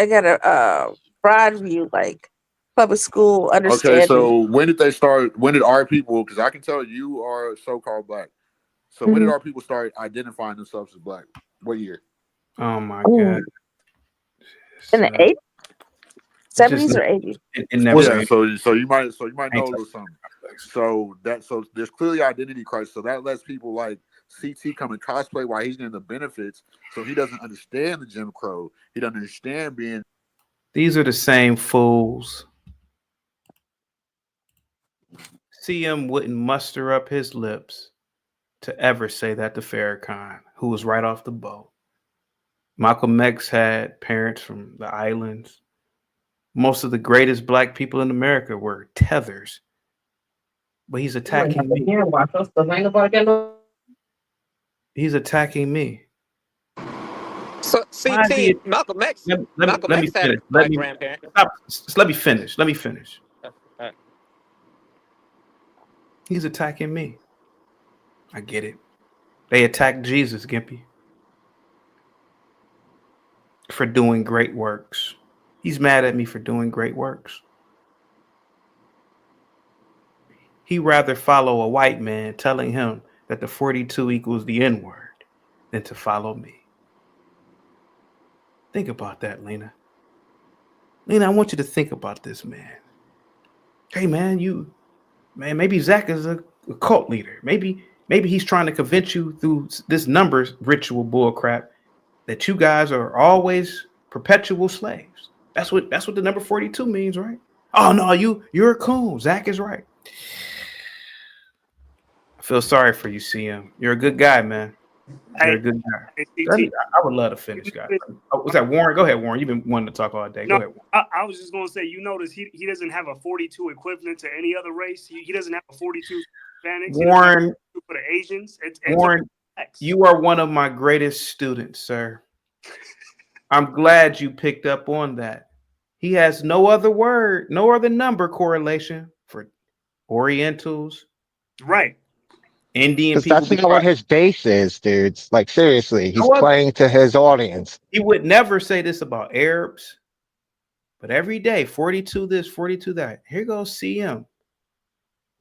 got a broad view, like public school Okay, understanding. so when did they start? When did our people? Because I can tell you are so-called black. So when did Mhm. our people start identifying themselves as black? What year? Oh my Ooh. God. In the 80s, It just 70s or 80s. it never Yeah, ends. so you might know Ain't a little something. So there's clearly identity crisis. So that lets people like CT come and cosplay while he's getting the benefits. So he doesn't understand the Jim Crow. He doesn't understand being. These are the same fools. CM wouldn't muster up his lips to ever say that to Farrakhan, who was right off the boat. Malcolm X had parents from the islands. Most of the greatest black people in America were tethers. But he's attacking me. He's attacking me. So Why is he? CT Malcolm X Let me had a finish. black grandparent. Let me finish. Let me finish. Uh, He's attacking me. I get it. They attacked Jesus, Gimpy, for doing great works. He's mad at me for doing great works. He'd rather follow a white man telling him that the 42 equals the N word than to follow me. Think about that, Lena. Lena, I want you to think about this, man. Hey, man, maybe Zach is a cult leader. Maybe he's trying to convince you through this numbers ritual bullcrap that you guys are always perpetual slaves. That's what the number 42 means, right? Oh no, you're a coon. Zach is right. I feel sorry for you, CM. You're a good guy, man. You're a good guy. I would love to finish, guys. Oh, was that Warren? Go ahead, Warren. You've been wanting to talk all day. Go ahead, Warren. I was just going to say, you notice he doesn't have a 42 equivalent to any other race. He doesn't have a 42 Hispanics. Warren, for the Asians. Warren, you are one of my greatest students, sir. I'm glad you picked up on that. He has no other word, no other number correlation for Orientals, right? Indian Because people. that's not what his base is, dudes. Like, seriously, he's No other- playing to his audience. He would never say this about Arabs, but every day, 42 this, 42 that. Here goes CM.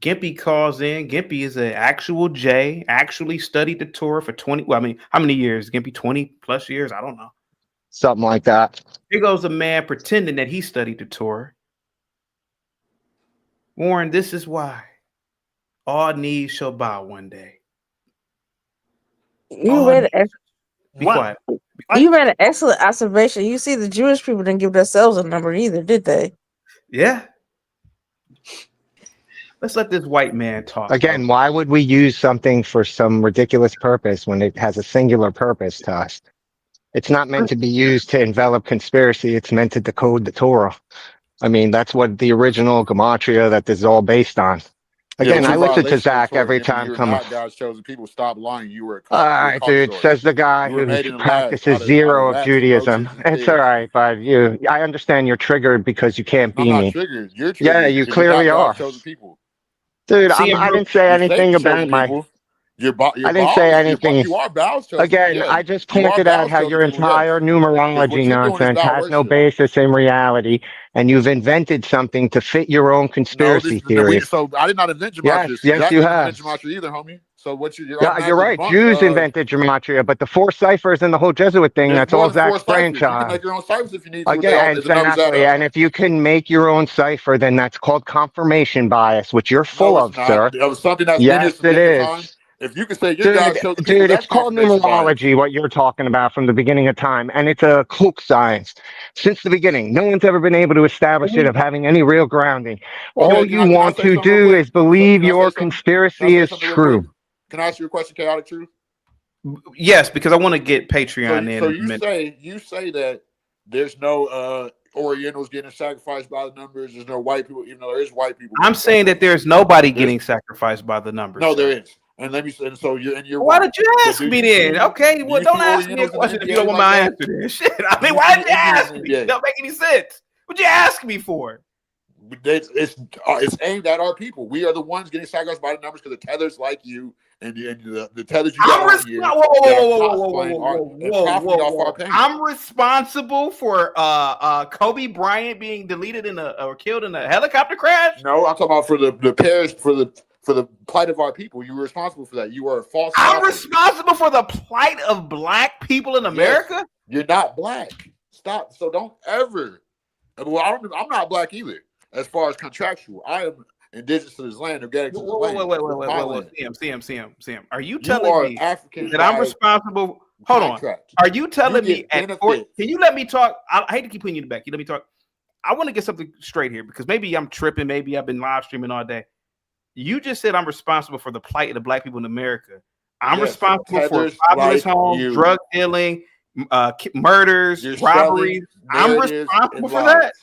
Gimpy calls in. Gimpy is an actual J, actually studied the Torah for 20. Well, I mean, how many years? Gimpy, 20 plus years? I don't know. Something like that. Here goes a man pretending that he studied the Torah. Warren, this is why all knees shall bow one day. You made an Be quiet. You made an excellent observation. You see, the Jewish people didn't give themselves a number either, did they? Yeah. Let's let this white man talk. Again, Bro. why would we use something for some ridiculous purpose when it has a singular purpose to us? It's not meant to be used to envelop conspiracy. It's meant to decode the Torah. I mean, that's what the original gematria that this is all based on. Yeah, but Again, your I listen to violation of the Zach Torah every again, when time you're come. not God's chosen people, stop lying. You were a All you were right, caught dude, short. says the guy You were who made in the lab practices out of zero of wax and Judaism. roaches and It's all thieves. right, bud. I understand you're triggered because you can't I'm be not me. triggered. You're Yeah, triggered you because you're clearly not God's are. chosen people. Dude, See him, I bro. didn't say You're anything Satan's chosen about my. people. Your I didn't say Baal's anything. you are Baal's chosen. Again, Yeah, I just you are pointed out Baal's how chosen your people. Yes, entire because numerology what you're doing is nonsense Baal has no worship. basis in reality, and you've invented something to fit your own No, conspiracy theory. so I did not invent Yes, gematria. yes, Zach you didn't have. invent gematria either, homie. So what you're Yeah, you're automatically right. debunked. Jews invented gematria, but the four ciphers and the whole Jesuit thing, There's that's more all than four Zach's ciphers. You can brainchild. make your own ciphers if you need to. What Again, the numbers add exactly. up. And if you can make your own cipher, then that's called confirmation bias, which you're full No, it's of, sir. not. That was something that's been here Yes, since the it beginning of time. is. If you can say your Dude, God's chosen people, dude, it's that's called confirmation bias. numerology, what you're talking about from the beginning of time. And it's a kook science since the beginning. No one's ever been able to establish it of having any real grounding. Okay, All you can I want say to something real do quick? is believe Can I your say something? Can I conspiracy say is something real quick? true. Can I ask you a question, Chaotic Truth? Yes, because I want to get So Patreon you, in so a you minute. say that there's no Orientals getting sacrificed by the numbers. There's no white people, even though there is white people. I'm saying that there's nobody getting sacrificed by the numbers. No, sir. there is. And let me say, and so you're Why wrong. did you But ask do me you then? see? Okay, Do well, you don't see ask me a Orientals in the question if you don't NBA want like my that? answer then. Shit. I Do mean, you why see did you Indians ask in the me? It NBA? don't make any sense. What'd you ask me for? It's aimed at our people. We are the ones getting sacrificed by the numbers because the tethers like you and the tethers you got on here that are profiting off our pain. I'm responsible for Kobe Bryant being deleted or killed in a helicopter crash. No, I'm talking about for the parish for the plight of our people. You were responsible for that. You are a false I'm prophet. responsible for the plight of black people in America. Yes, you're not black. Stop. So don't ever. Well, I'm not black either. As far as contractual, I am indigenous to this land, organic to this land. Wait. See him. Are you You telling are me African that I'm by responsible? Hold on. contract. Are you telling me get at benefits? Can you let me talk? I hate to keep putting you back. You let me talk. I want to get something straight here because maybe I'm tripping. Maybe I've been live streaming all day. You just said I'm responsible for the plight of the black people in America. I'm responsible for fatherless homes, drug dealing, murders, robberies. I'm responsible for that.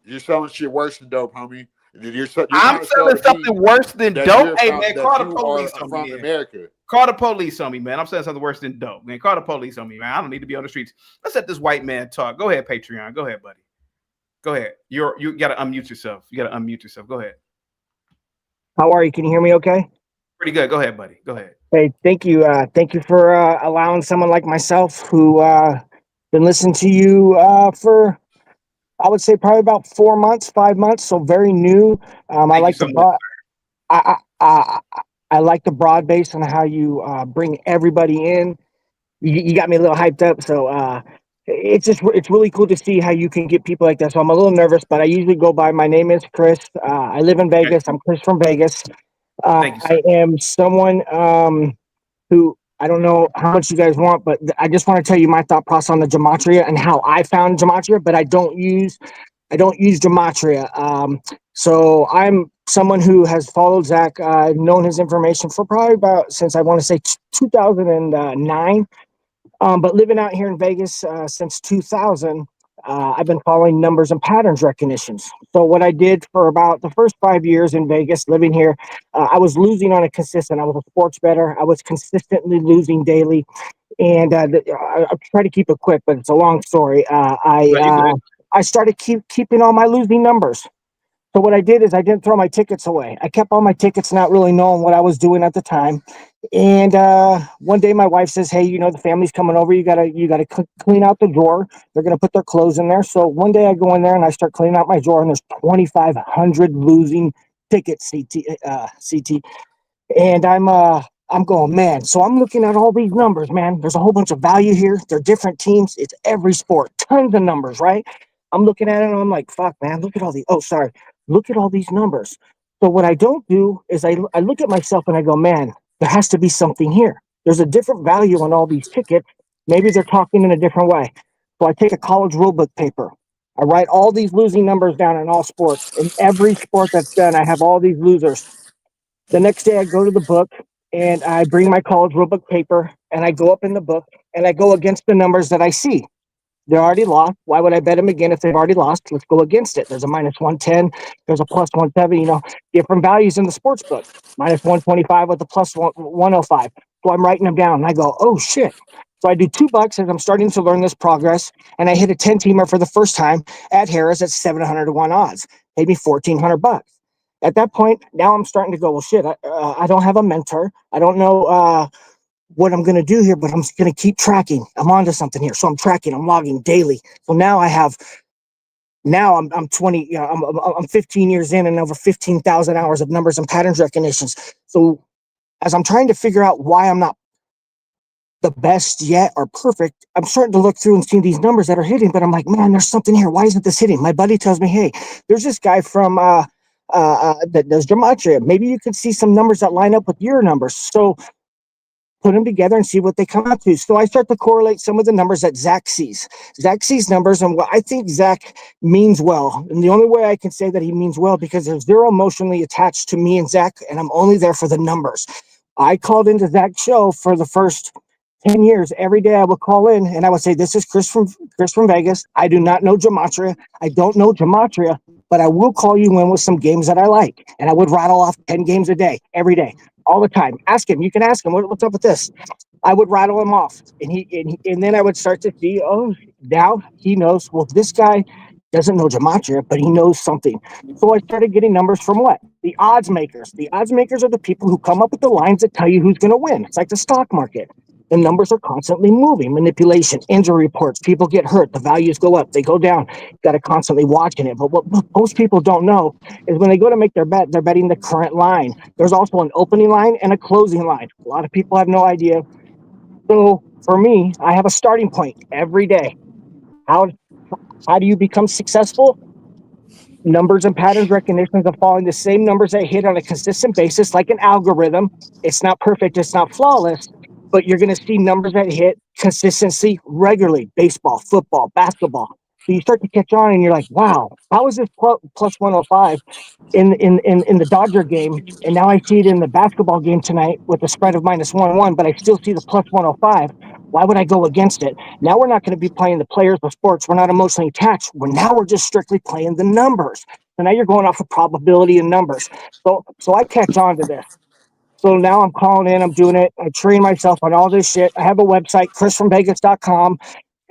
You're selling shit worse than dope, homie. You're I'm selling something worse than dope. Hey man, call the you police are on from me. America. Call the police on me, man. I'm saying something worse than dope, man. Call the police on me, man. I don't need to be on the streets. Let's let this white man talk. Go ahead, Patreon. Go ahead, buddy. Go ahead. You got to unmute yourself. Go ahead. How are you? Can you hear me okay? Pretty good. Go ahead, buddy. Go ahead. Hey, thank you. Thank you for allowing someone like myself who been listening to you for, I would say, probably about 4 months, 5 months. So very new. I like the broad. I like the broad base on how you bring everybody in. You got me a little hyped up. So it's really cool to see how you can get people like that. So I'm a little nervous, but I usually go by. My name is Chris. I live in Vegas. I'm Chris from Vegas. I am someone who I don't know how much you guys want, but I just want to tell you my thought process on the gematria and how I found gematria, but I don't use gematria. So I'm someone who has followed Zach, known his information for probably about since I want to say 2009. But living out here in Vegas since 2000, I've been following numbers and patterns recognitions. So what I did for about the first 5 years in Vegas, living here, I was losing on a consistent. I was a sports bettor. I was consistently losing daily, and I try to keep it quick, but it's a long story. I started keeping all my losing numbers. So what I did is I didn't throw my tickets away. I kept all my tickets, not really knowing what I was doing at the time. And one day my wife says, "Hey, the family's coming over. You gotta clean out the drawer. They're gonna put their clothes in there." So one day I go in there and I start cleaning out my drawer, and there's 2,500 losing tickets. CT. And I'm going, man. So I'm looking at all these numbers, man. There's a whole bunch of value here. They're different teams. It's every sport. Tons of numbers, right? I'm looking at it and I'm like, fuck, man. Look at all the. Oh, sorry. Look at all these numbers. So what I don't do is I look at myself and I go, man, there has to be something here. There's a different value on all these tickets. Maybe they're talking in a different way. So I take a college rulebook paper I write all these losing numbers down in all sports. In every sport that's done, I have all these losers. The next day, I go to the book and I bring my college rulebook paper and I go up in the book and I go against the numbers that I see. They're already lost. Why would I bet them again if they've already lost? Let's go against it. There's a minus 110. There's a plus 170. Different values in the sports book. Minus 125 with a plus 105. So I'm writing them down. And I go, oh shit. So I do $2 as I'm starting to learn this progress, and I hit a 10-teamer for the first time at Harris at 700 to 1 odds. Paid me $1,400. At that point, now I'm starting to go, well, shit, I don't have a mentor. I don't know what I'm going to do here, but I'm going to keep tracking. I'm onto something here. So I'm tracking, I'm logging daily. So now I'm 20, I'm 15 years in and over 15,000 hours of numbers and patterns recognitions. So as I'm trying to figure out why I'm not the best yet or perfect, I'm starting to look through and see these numbers that are hitting, but I'm like, man, there's something here. Why isn't this hitting? My buddy tells me, hey, there's this guy from that does gematria. Maybe you could see some numbers that line up with your numbers. So put them together and see what they come out to. So I start to correlate some of the numbers that Zach sees. Zach sees numbers, and what I think Zach means well. And the only way I can say that he means well, because there's zero emotionally attached to me and Zach, and I'm only there for the numbers. I called into Zach's show for the first 10 years. Every day I would call in and I would say, this is Chris from Vegas. I do not know gematria. I don't know gematria, but I will call you in with some games that I like. And I would rattle off 10 games a day, every day, all the time. Ask him. You can ask him, what's up with this? I would rattle him off. And then I would start to see, oh, now he knows, well, this guy doesn't know gematria, but he knows something. So I started getting numbers from what? The odds makers. The odds makers are the people who come up with the lines that tell you who's going to win. It's like the stock market. The numbers are constantly moving. Manipulation, injury reports, people get hurt, the values go up, they go down. You got to constantly watching it. But what most people don't know is when they go to make their bet, they're betting the current line. There's also an opening line and a closing line. A lot of people have no idea. So for me, I have a starting point every day. How do you become successful? Numbers and patterns recognitions of following the same numbers that hit on a consistent basis, like an algorithm. It's not perfect, it's not flawless, but you're going to see numbers that hit consistency regularly. Baseball, football, basketball. So you start to catch on and you're like, wow, how is this plus 105 in the Dodger game, and now I see it in the basketball game tonight with a spread of minus 1-1, but I still see the plus 105. Why would I go against it? Now we're not going to be playing the players of sports. We're not emotionally attached. We're just strictly playing the numbers. So now you're going off of probability and numbers. So I catch on to this. So now I'm calling in, I'm doing it. I train myself on all this shit. I have a website, chrisfromvegas.com.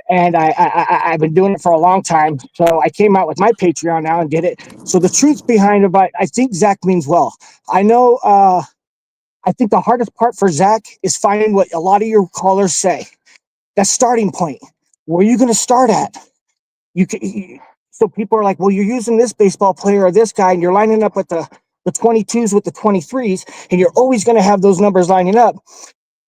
And I've been doing it for a long time. So I came out with my Patreon now and did it. So the truth behind it, I think Zach means well. I know, I think the hardest part for Zach is finding what a lot of your callers say. That starting point. Where are you going to start at? So people are like, well, you're using this baseball player or this guy, and you're lining up with the 22s with the 23s, and you're always going to have those numbers lining up.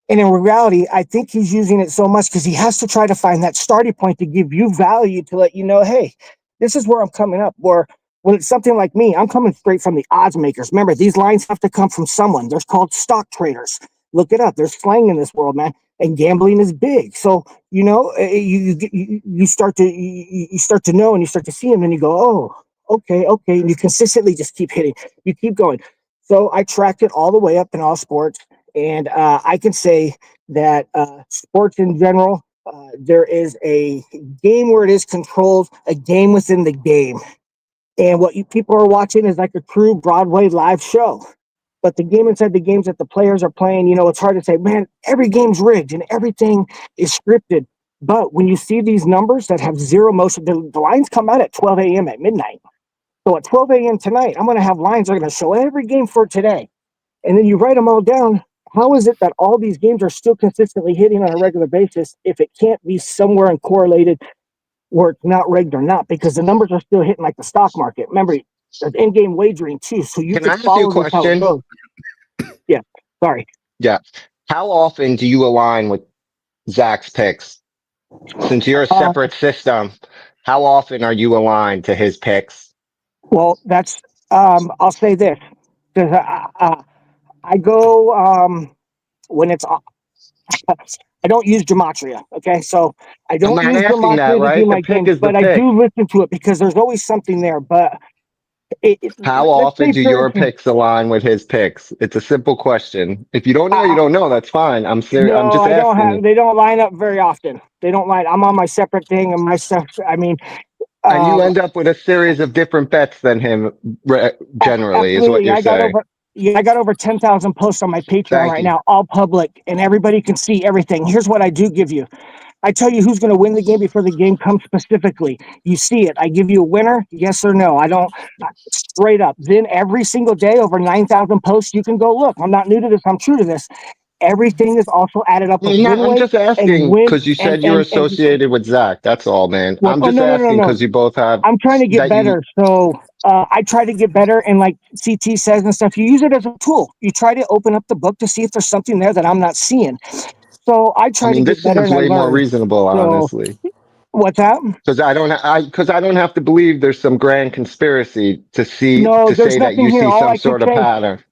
And in reality, I think he's using it so much because he has to try to find that starting point to give you value to let you know, hey, this is where I'm coming up. Or when it's something like me, I'm coming straight from the odds makers. Remember, these lines have to come from someone. They're called stock traders. Look it up. There's slang in this world, man. And gambling is big. So, you start to know and you start to see them and you go, oh, okay. And you consistently just keep hitting. You keep going. So I tracked it all the way up in all sports. And I can say that sports in general, there is a game where it is controlled, a game within the game. And what you people are watching is like a true Broadway live show. But the game inside the games that the players are playing, it's hard to say, man, every game's rigged and everything is scripted. But when you see these numbers that have zero motion, the lines come out at 12 a.m. at midnight. So at 12 a.m. tonight, I'm going to have lines that are going to show every game for today. And then you write them all down. How is it that all these games are still consistently hitting on a regular basis if it can't be somewhere and correlated where it's not rigged or not? Because the numbers are still hitting like the stock market. Remember, there's in-game wagering too, so you Can can I ask you a follow this how it question? goes. Yeah, sorry. Yeah. How often do you align with Zach's picks? Since you're a separate system, how often are you aligned to his picks? Well, that's I'll say this because I go when it's I don't use gematria. Okay, so I I'm don't not use asking that, gematria to do right? The my pick things, is the but I pick. do listen to it because there's always something there. But How let's often say, do for your instance, picks align with his picks? It's a simple question. If you don't know, you don't know. That's fine. I'm serious. I'm no, just I don't asking you. have. They don't line up very often. They don't line. I'm on my separate thing, and my stuff. I mean, And you um, end up with a series of different bets than him, generally, is what absolutely. you're saying. I got over 10,000 posts on my Patreon Thank right you. now, all public, and everybody can see everything. Here's what I do give you. I tell you who's going to win the game before the game comes specifically. You see it. I give you a winner, yes or no. I don't, straight up. Then every single day, over 9,000 posts, you can go look. I'm not new to this. I'm true to this. Everything is also added up with win I'm weight just and asking win because you said you're and associated with Zach. That's all, man. well, I'm oh just no, no, no, asking no. because you both have I'm trying to get that you. better. So I try to get better, and like CT says and stuff, you use it as a tool. You try to open up the book to see if there's something there that I'm not seeing. So I I try to mean, get this better seems and I way more learn. reasonable, So honestly. what's that? Because I don't have to believe there's some grand conspiracy No, to there's say that nothing you here. see All some I can sort of say, pattern.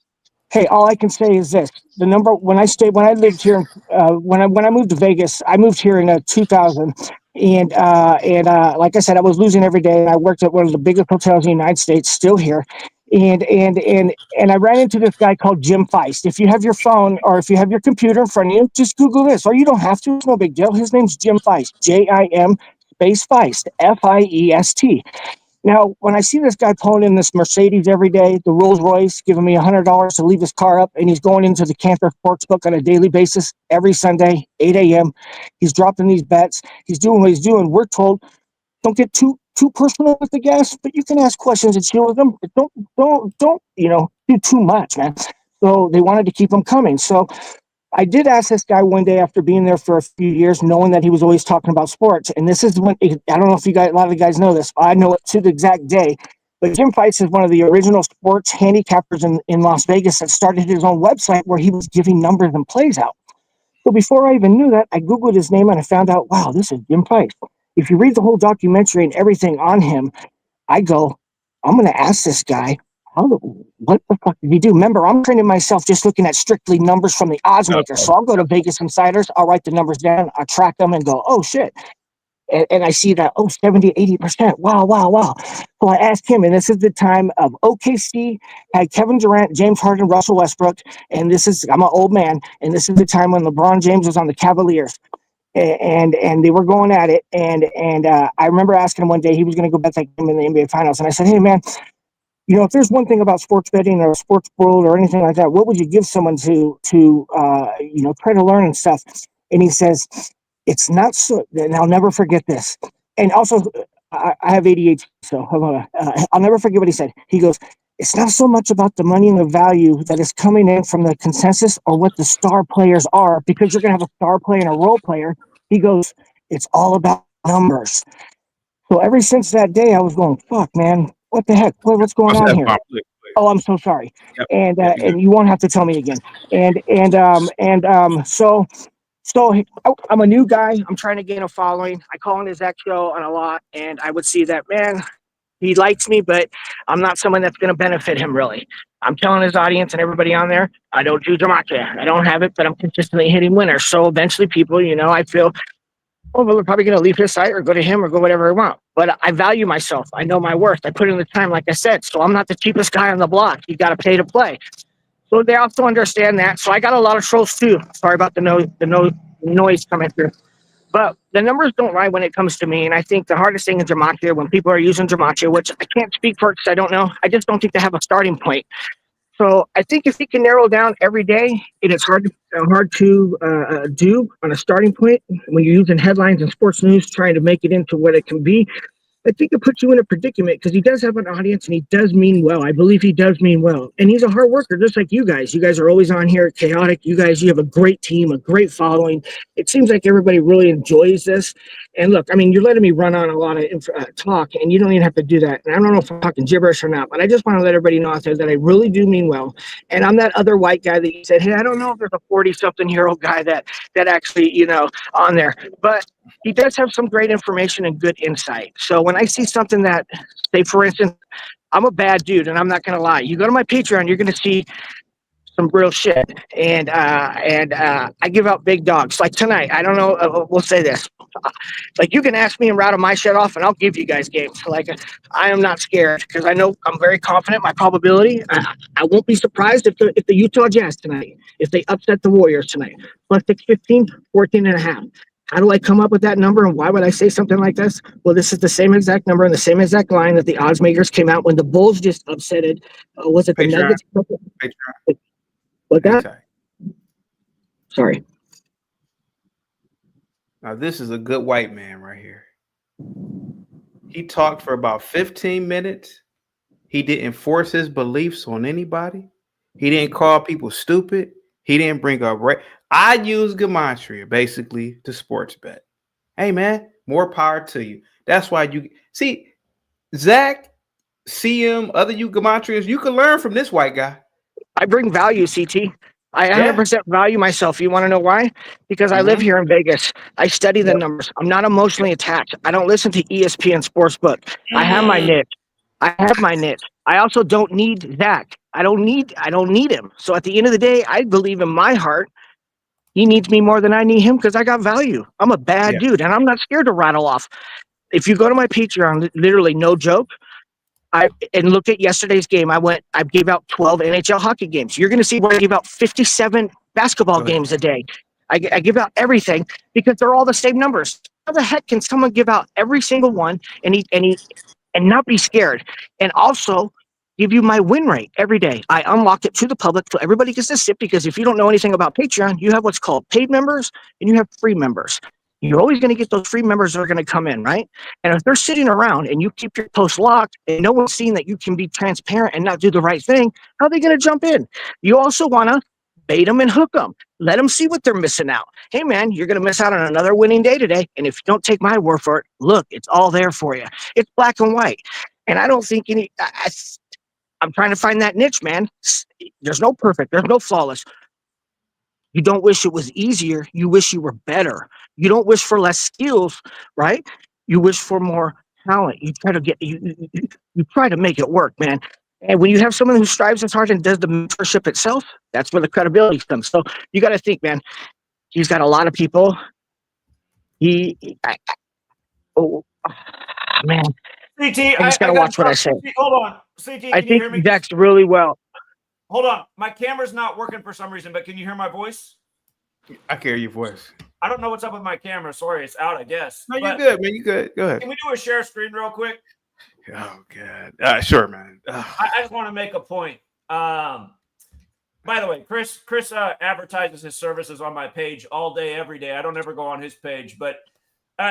hey, all I can say is this: the number when I lived here, when I moved to Vegas, I moved here in 2000, and like I said, I was losing every day, and I worked at one of the biggest hotels in the United States, still here, and I ran into this guy called Jim Feist. If you have your phone or if you have your computer in front of you, just Google this, or you don't have to. It's no big deal. His name's Jim Feist, Jim space Feist, Fiest. Now, when I see this guy pulling in this Mercedes every day, the Rolls Royce, giving me $100 to leave his car up, and he's going into the Cantor Sportsbook on a daily basis every Sunday, 8 a.m. He's dropping these bets. He's doing what he's doing. We're told don't get too personal with the guests, but you can ask questions and chill with them. But don't do too much, man. So they wanted to keep them coming. So I did ask this guy one day after being there for a few years, knowing that he was always talking about sports. And this is when I don't know if you guys, a lot of the guys know this. I know it to the exact day. But Jim Fights is one of the original sports handicappers in Las Vegas that started his own website where he was giving numbers and plays out. So before I even knew that, I Googled his name and I found out, wow, this is Jim Fights. If you read the whole documentary and everything on him, I go, I'm going to ask this guy, what the fuck did he do? Remember, I'm training myself just looking at strictly numbers from the odds maker. So I'll go to Vegas Insiders, I'll write the numbers down, I'll track them and go, oh shit. And I see that, 70, 80%. Wow, wow, wow. So I asked him, and this is the time of OKC, had Kevin Durant, James Harden, Russell Westbrook. And I'm an old man, and this is the time when LeBron James was on the Cavaliers. And they were going at it. And I remember asking him one day, he was going to go bet that game in the NBA Finals. And I said, hey, man, if there's one thing about sports betting or sports world or anything like that, what would you give someone to try to learn and stuff? And he says, it's not so, and I'll never forget this. And also, I have ADHD, so I'll never forget what he said. He goes, it's not so much about the money and the value that is coming in from the consensus or what the star players are, because you're going to have a star player and a role player. He goes, it's all about numbers. So ever since that day, I was going, fuck, man, what the heck? What's going on here? Oh, I'm so sorry. And you won't have to tell me again. So I'm a new guy. I'm trying to gain a following. I call in his X show on a lot, and I would see that, man, he likes me, but I'm not someone that's going to benefit him really. I'm telling his audience and everybody on there, I don't do gematria. I don't have it, but I'm consistently hitting winners. So eventually people, I feel, well, we're probably going to leave his site or go to him or go whatever I want. But I value myself. I know my worth. I put in the time, like I said. So I'm not the cheapest guy on the block. You got to pay to play. So they also understand that. So I got a lot of trolls too. Sorry about the noise coming through. But the numbers don't lie when it comes to me. And I think the hardest thing in gematria, when people are using gematria, which I can't speak for because I don't know, I just don't think they have a starting point. So I think if you can narrow down every day, it is hard to do on a starting point when you're using headlines and sports news trying to make it into what it can be. I think it puts you in a predicament because he does have an audience and he does mean well. I believe he does mean well. And he's a hard worker, just like you guys. You guys are always on here, chaotic. You have a great team, a great following. It seems like everybody really enjoys this. And look, I mean, you're letting me run on a lot of talk, and you don't even have to do that. And I don't know if I'm talking gibberish or not, but I just want to let everybody know out there that I really do mean well. And I'm that other white guy that you said, hey, I don't know if there's a 40-something-year-old guy that actually, on there. But he does have some great information and good insight. So when I see something that, say, for instance, I'm a bad dude, and I'm not going to lie. You go to my Patreon, you're going to see some real shit, and I give out big dogs. Like tonight, I don't know. We'll say this: like you can ask me and rattle my shit off, and I'll give you guys games. Like I am not scared because I know I'm very confident. My probability, I won't be surprised if the Utah Jazz tonight, if they upset the Warriors tonight, plus 615, 14.5. How do I come up with that number, and why would I say something like this? Well, this is the same exact number and the same exact line that the odds makers came out when the Bulls just upsetted. Was it the Nuggets? What that? Sorry. Now this is a good white man right here. He talked for about 15 minutes. He didn't force his beliefs on anybody. He didn't call people stupid. He didn't bring up I use gematria basically to sports bet. Hey man, more power to you. That's why you see Zach, CM, other you gematrians, you can learn from this white guy. I bring value, CT. I 100% value myself. You want to know why? Because I live here in Vegas. I study the numbers. I'm not emotionally attached. I don't listen to ESPN Sportsbook. I have my niche. I also don't need Zach. I don't need him. So at the end of the day, I believe in my heart he needs me more than I need him because I got value. I'm a bad dude, and I'm not scared to rattle off. If you go to my Patreon, literally no joke, and look at yesterday's game. I gave out 12 NHL hockey games. You're going to see where I give out 57 basketball games a day. I give out everything because they're all the same numbers. How the heck can someone give out every single one and not be scared? And also give you my win rate every day. I unlock it to the public so everybody gets to sit, because if you don't know anything about Patreon, you have what's called paid members and you have free members. You're always going to get those free members that are going to come in, right? And if they're sitting around and you keep your post locked and no one's seeing that you can be transparent and not do the right thing, how are they going to jump in? You also want to bait them and hook them. Let them see what they're missing out. Hey, man, you're going to miss out on another winning day today. And if you don't take my word for it, look, it's all there for you. It's black and white. And I don't think I'm trying to find that niche, man. There's no perfect. There's no flawless. You don't wish it was easier. You wish you were better. You don't wish for less skills, right? You wish for more talent. You try to you try to make it work, man. And when you have someone who strives as hard and does the mentorship itself, that's where the credibility comes. So you got to think, man. He's got a lot of people. Man. CT, I just gotta watch what I say. Hold on. CT, I can you think hear me? Zach's really well. Hold on. My camera's not working for some reason, but can you hear my voice? I can hear your voice. I don't know what's up with my camera. Sorry, it's out, I guess. No, you're good, man. You good. Go ahead. Can we do a share screen real quick? Oh, God. Sure, man. I just want to make a point. By the way, Chris advertises his services on my page all day, every day. I don't ever go on his page, but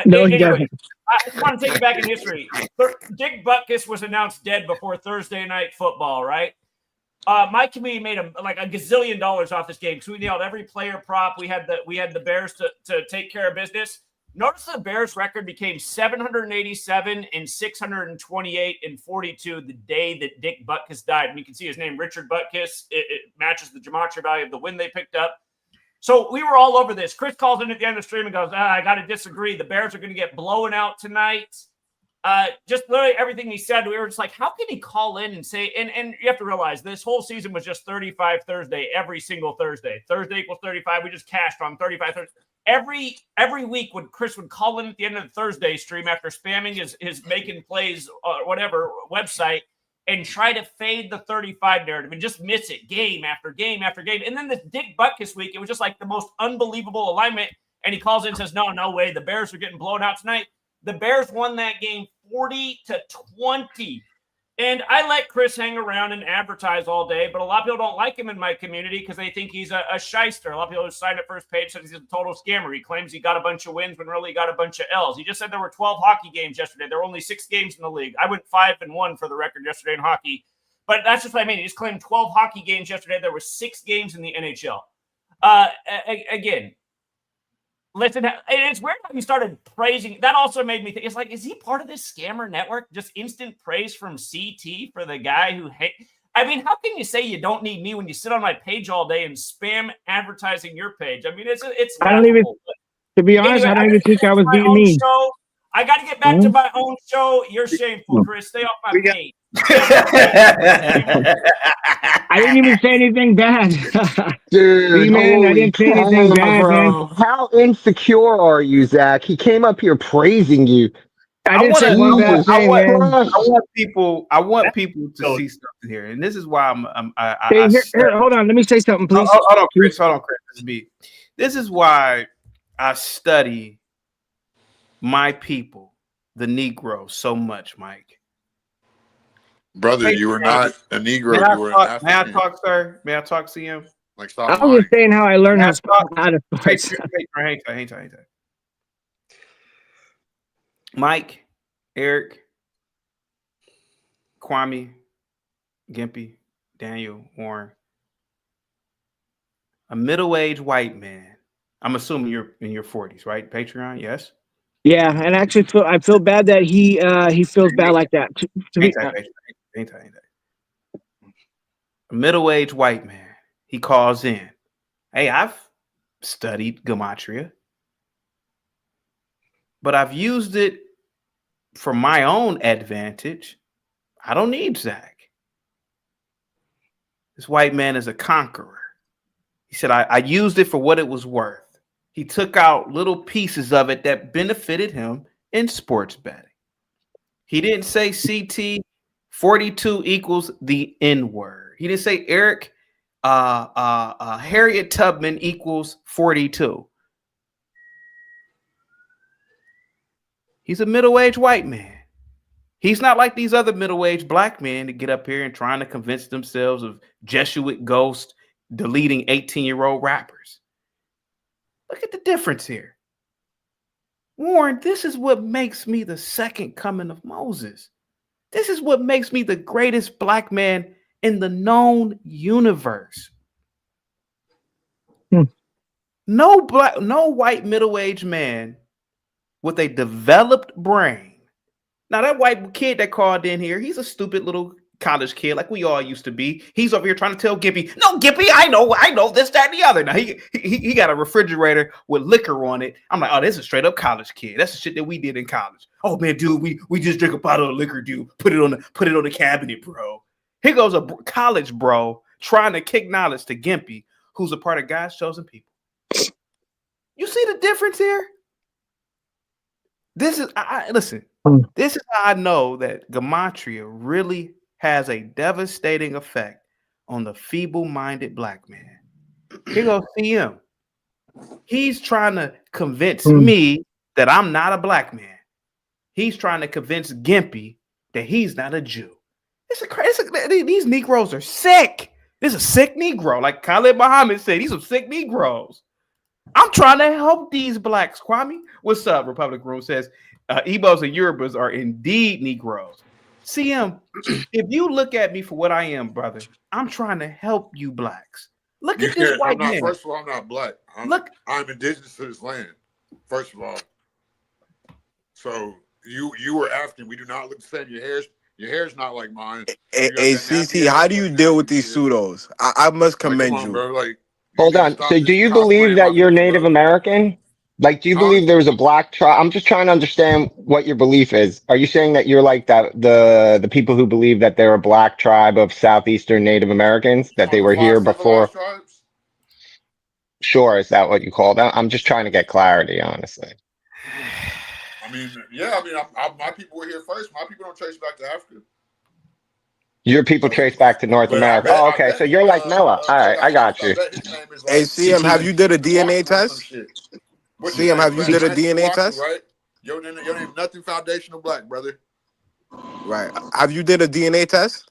no, he anyway, doesn't. I just want to take you back in history. Dick Butkus was announced dead before Thursday night football, right? My community made a gazillion dollars off this game because we nailed every player prop. We had the Bears to take care of business. Notice the Bears record became 787 and 628 and 42 the day that Dick Butkus died. And you can see his name, Richard Butkus. It matches the gematria value of the win they picked up. So we were all over this. Chris calls in at the end of the stream and goes, I got to disagree. The Bears are going to get blown out tonight. Just literally everything he said, we were just like, how can he call in and say, and you have to realize this whole season was just 35 Thursday, every single Thursday. Thursday equals 35. We just cashed on 35 Thursday. Every week when Chris would call in at the end of the Thursday stream after spamming his making plays whatever website and try to fade the 35 narrative and just miss it game after game after game. And then this Dick Butkus week, it was just like the most unbelievable alignment. And he calls in and says, no way, the Bears are getting blown out tonight. The Bears won that game 40-20. And I let Chris hang around and advertise all day, but a lot of people don't like him in my community because they think he's a shyster. A lot of people who signed up for his page said he's a total scammer. He claims he got a bunch of wins when really he got a bunch of L's. He just said there were 12 hockey games yesterday. There were only 6 games in the league. I went 5-1 for the record yesterday in hockey. But that's just what I mean. He just claimed 12 hockey games yesterday. There were 6 games in the NHL. Again, listen, it's weird how you started praising. That also made me think, it's like, is he part of this scammer network? Just instant praise from CT for the guy who I mean, how can you say you don't need me when you sit on my page all day and spam advertising your page? I mean, it's I don't even, to be honest, anyway, I don't even think I was being mean. Show. I got to get back to my own show. You're shameful, Chris. Stay off my page. I didn't even say anything bad. Dude, man, I holy didn't say anything crap, bad, man. bro. How insecure are you, Zach? He came up here praising you. I didn't say one bad thing, man. I want people to see something here, and this is why Hey, here, hold on. Let me say something, please. Hold on, Chris. This is me. This is why I study my people, the Negro, so much, Mike. Brother, you were not a Negro. May You were an African. may I talk, sir? May I talk, CM? Like, I stop was lying. just saying how I learned how to sports. Hang tight. Mike, Eric, Kwame, Gimpy, Daniel, Warren. A middle-aged white man. I'm assuming you're in your 40s, right? Patreon, yes? Yeah, and actually, I feel bad that he feels bad like that. Hang tight. A middle-aged white man. He calls in. Hey, I've studied gematria, but I've used it for my own advantage. I don't need Zach. This white man is a conqueror. He said, I used it for what it was worth. He took out little pieces of it that benefited him in sports betting. He didn't say CT 42 equals the N word. He didn't say Eric Harriet Tubman equals 42. He's a middle-aged white man. He's not like these other middle-aged black men that get up here and trying to convince themselves of Jesuit ghost deleting 18-year-old rappers. Look at the difference here. Warren, this is what makes me the second coming of Moses. This is what makes me the greatest black man in the known universe. No white middle-aged man with a developed brain. Now, that white kid that called in here, he's a stupid little college kid like we all used to be. He's over here trying to tell Gippy, no, Gippy, I know this, that, and the other. Now, he got a refrigerator with liquor on it. I'm like, oh, this is a straight up college kid. That's the shit that we did in college. Oh, man, dude, we just drink a bottle of liquor, dude. Put it on the cabinet, bro. Here goes a college bro trying to kick knowledge to Gimpy, who's a part of God's chosen people. You see the difference here? This is listen. This is how I know that gematria really has a devastating effect on the feeble-minded black man. Here goes CM. He's trying to convince me that I'm not a black man. He's trying to convince Gimpy that he's not a Jew. These Negroes are sick. This is a sick Negro. Like Khalid Muhammad said, these are sick Negroes. I'm trying to help these blacks. Kwame, what's up? Republic Room says, Igbos and Yorubas are indeed Negroes. CM, if you look at me for what I am, brother, I'm trying to help you blacks. Look at this white man. First of all, I'm not black. I'm indigenous to this land. First of all. So you were African. We do not look the same. Your hair's not like mine. Hey, CT, how do you deal with these pseudos? I must commend you. Bro, hold on. So do you believe that you're Native American? Like, do you believe there was a black tribe? I'm just trying to understand what your belief is. Are you saying that you're like that the people who believe that they're a black tribe of southeastern Native Americans, that they were here before? Sure, is that what you call that? I'm just trying to get clarity, honestly. I mean, my people were here first. My people don't trace back to Africa. Your people trace back to North America. Oh, okay. So you're like Noah. All right, I got you. Hey, CM, have you did a DNA test? CM, have you did a DNA test? Right. Your name nothing foundational black, brother. Right. Have you did a DNA test?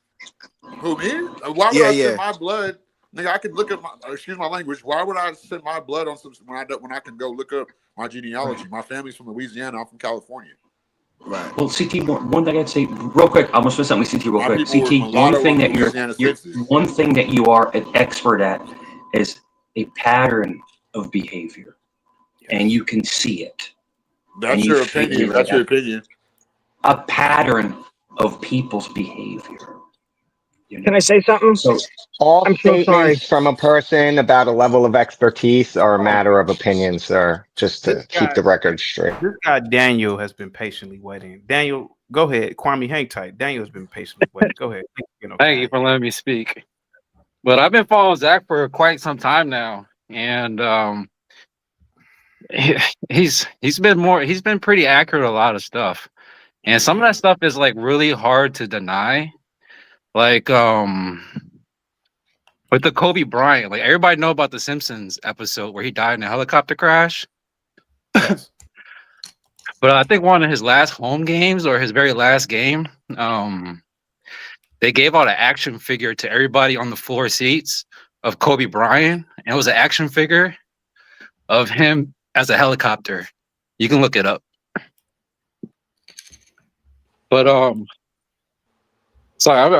Who, me? Why would I send my blood? Nigga, I could look at excuse my language. Why would I send my blood on some when I can go look up my genealogy? My family's from Louisiana. I'm from California. Right. Well, CT, one thing I'd say real quick. I'm gonna say something with CT real quick. CT, one thing that you are an expert at is a pattern of behavior, and you can see it. That's your opinion. That's your opinion. A pattern of people's behavior. Can I say something? All I'm so sorry. statements from a person about a level of expertise are a matter of opinion, sir. Just to keep the record straight. This guy Daniel has been patiently waiting. Daniel, go ahead. Kwame, hang tight. Daniel has been patiently waiting. Go ahead. Thank you for letting me speak. But I've been following Zach for quite some time now, and he's been pretty accurate with a lot of stuff, and some of that stuff is like really hard to deny. Like with the Kobe Bryant, like everybody know about the Simpsons episode where he died in a helicopter crash. Yes. But I think one of his last home games or his very last game, they gave out an action figure to everybody on the floor seats of Kobe Bryant, and it was an action figure of him as a helicopter. You can look it up. But sorry, I'm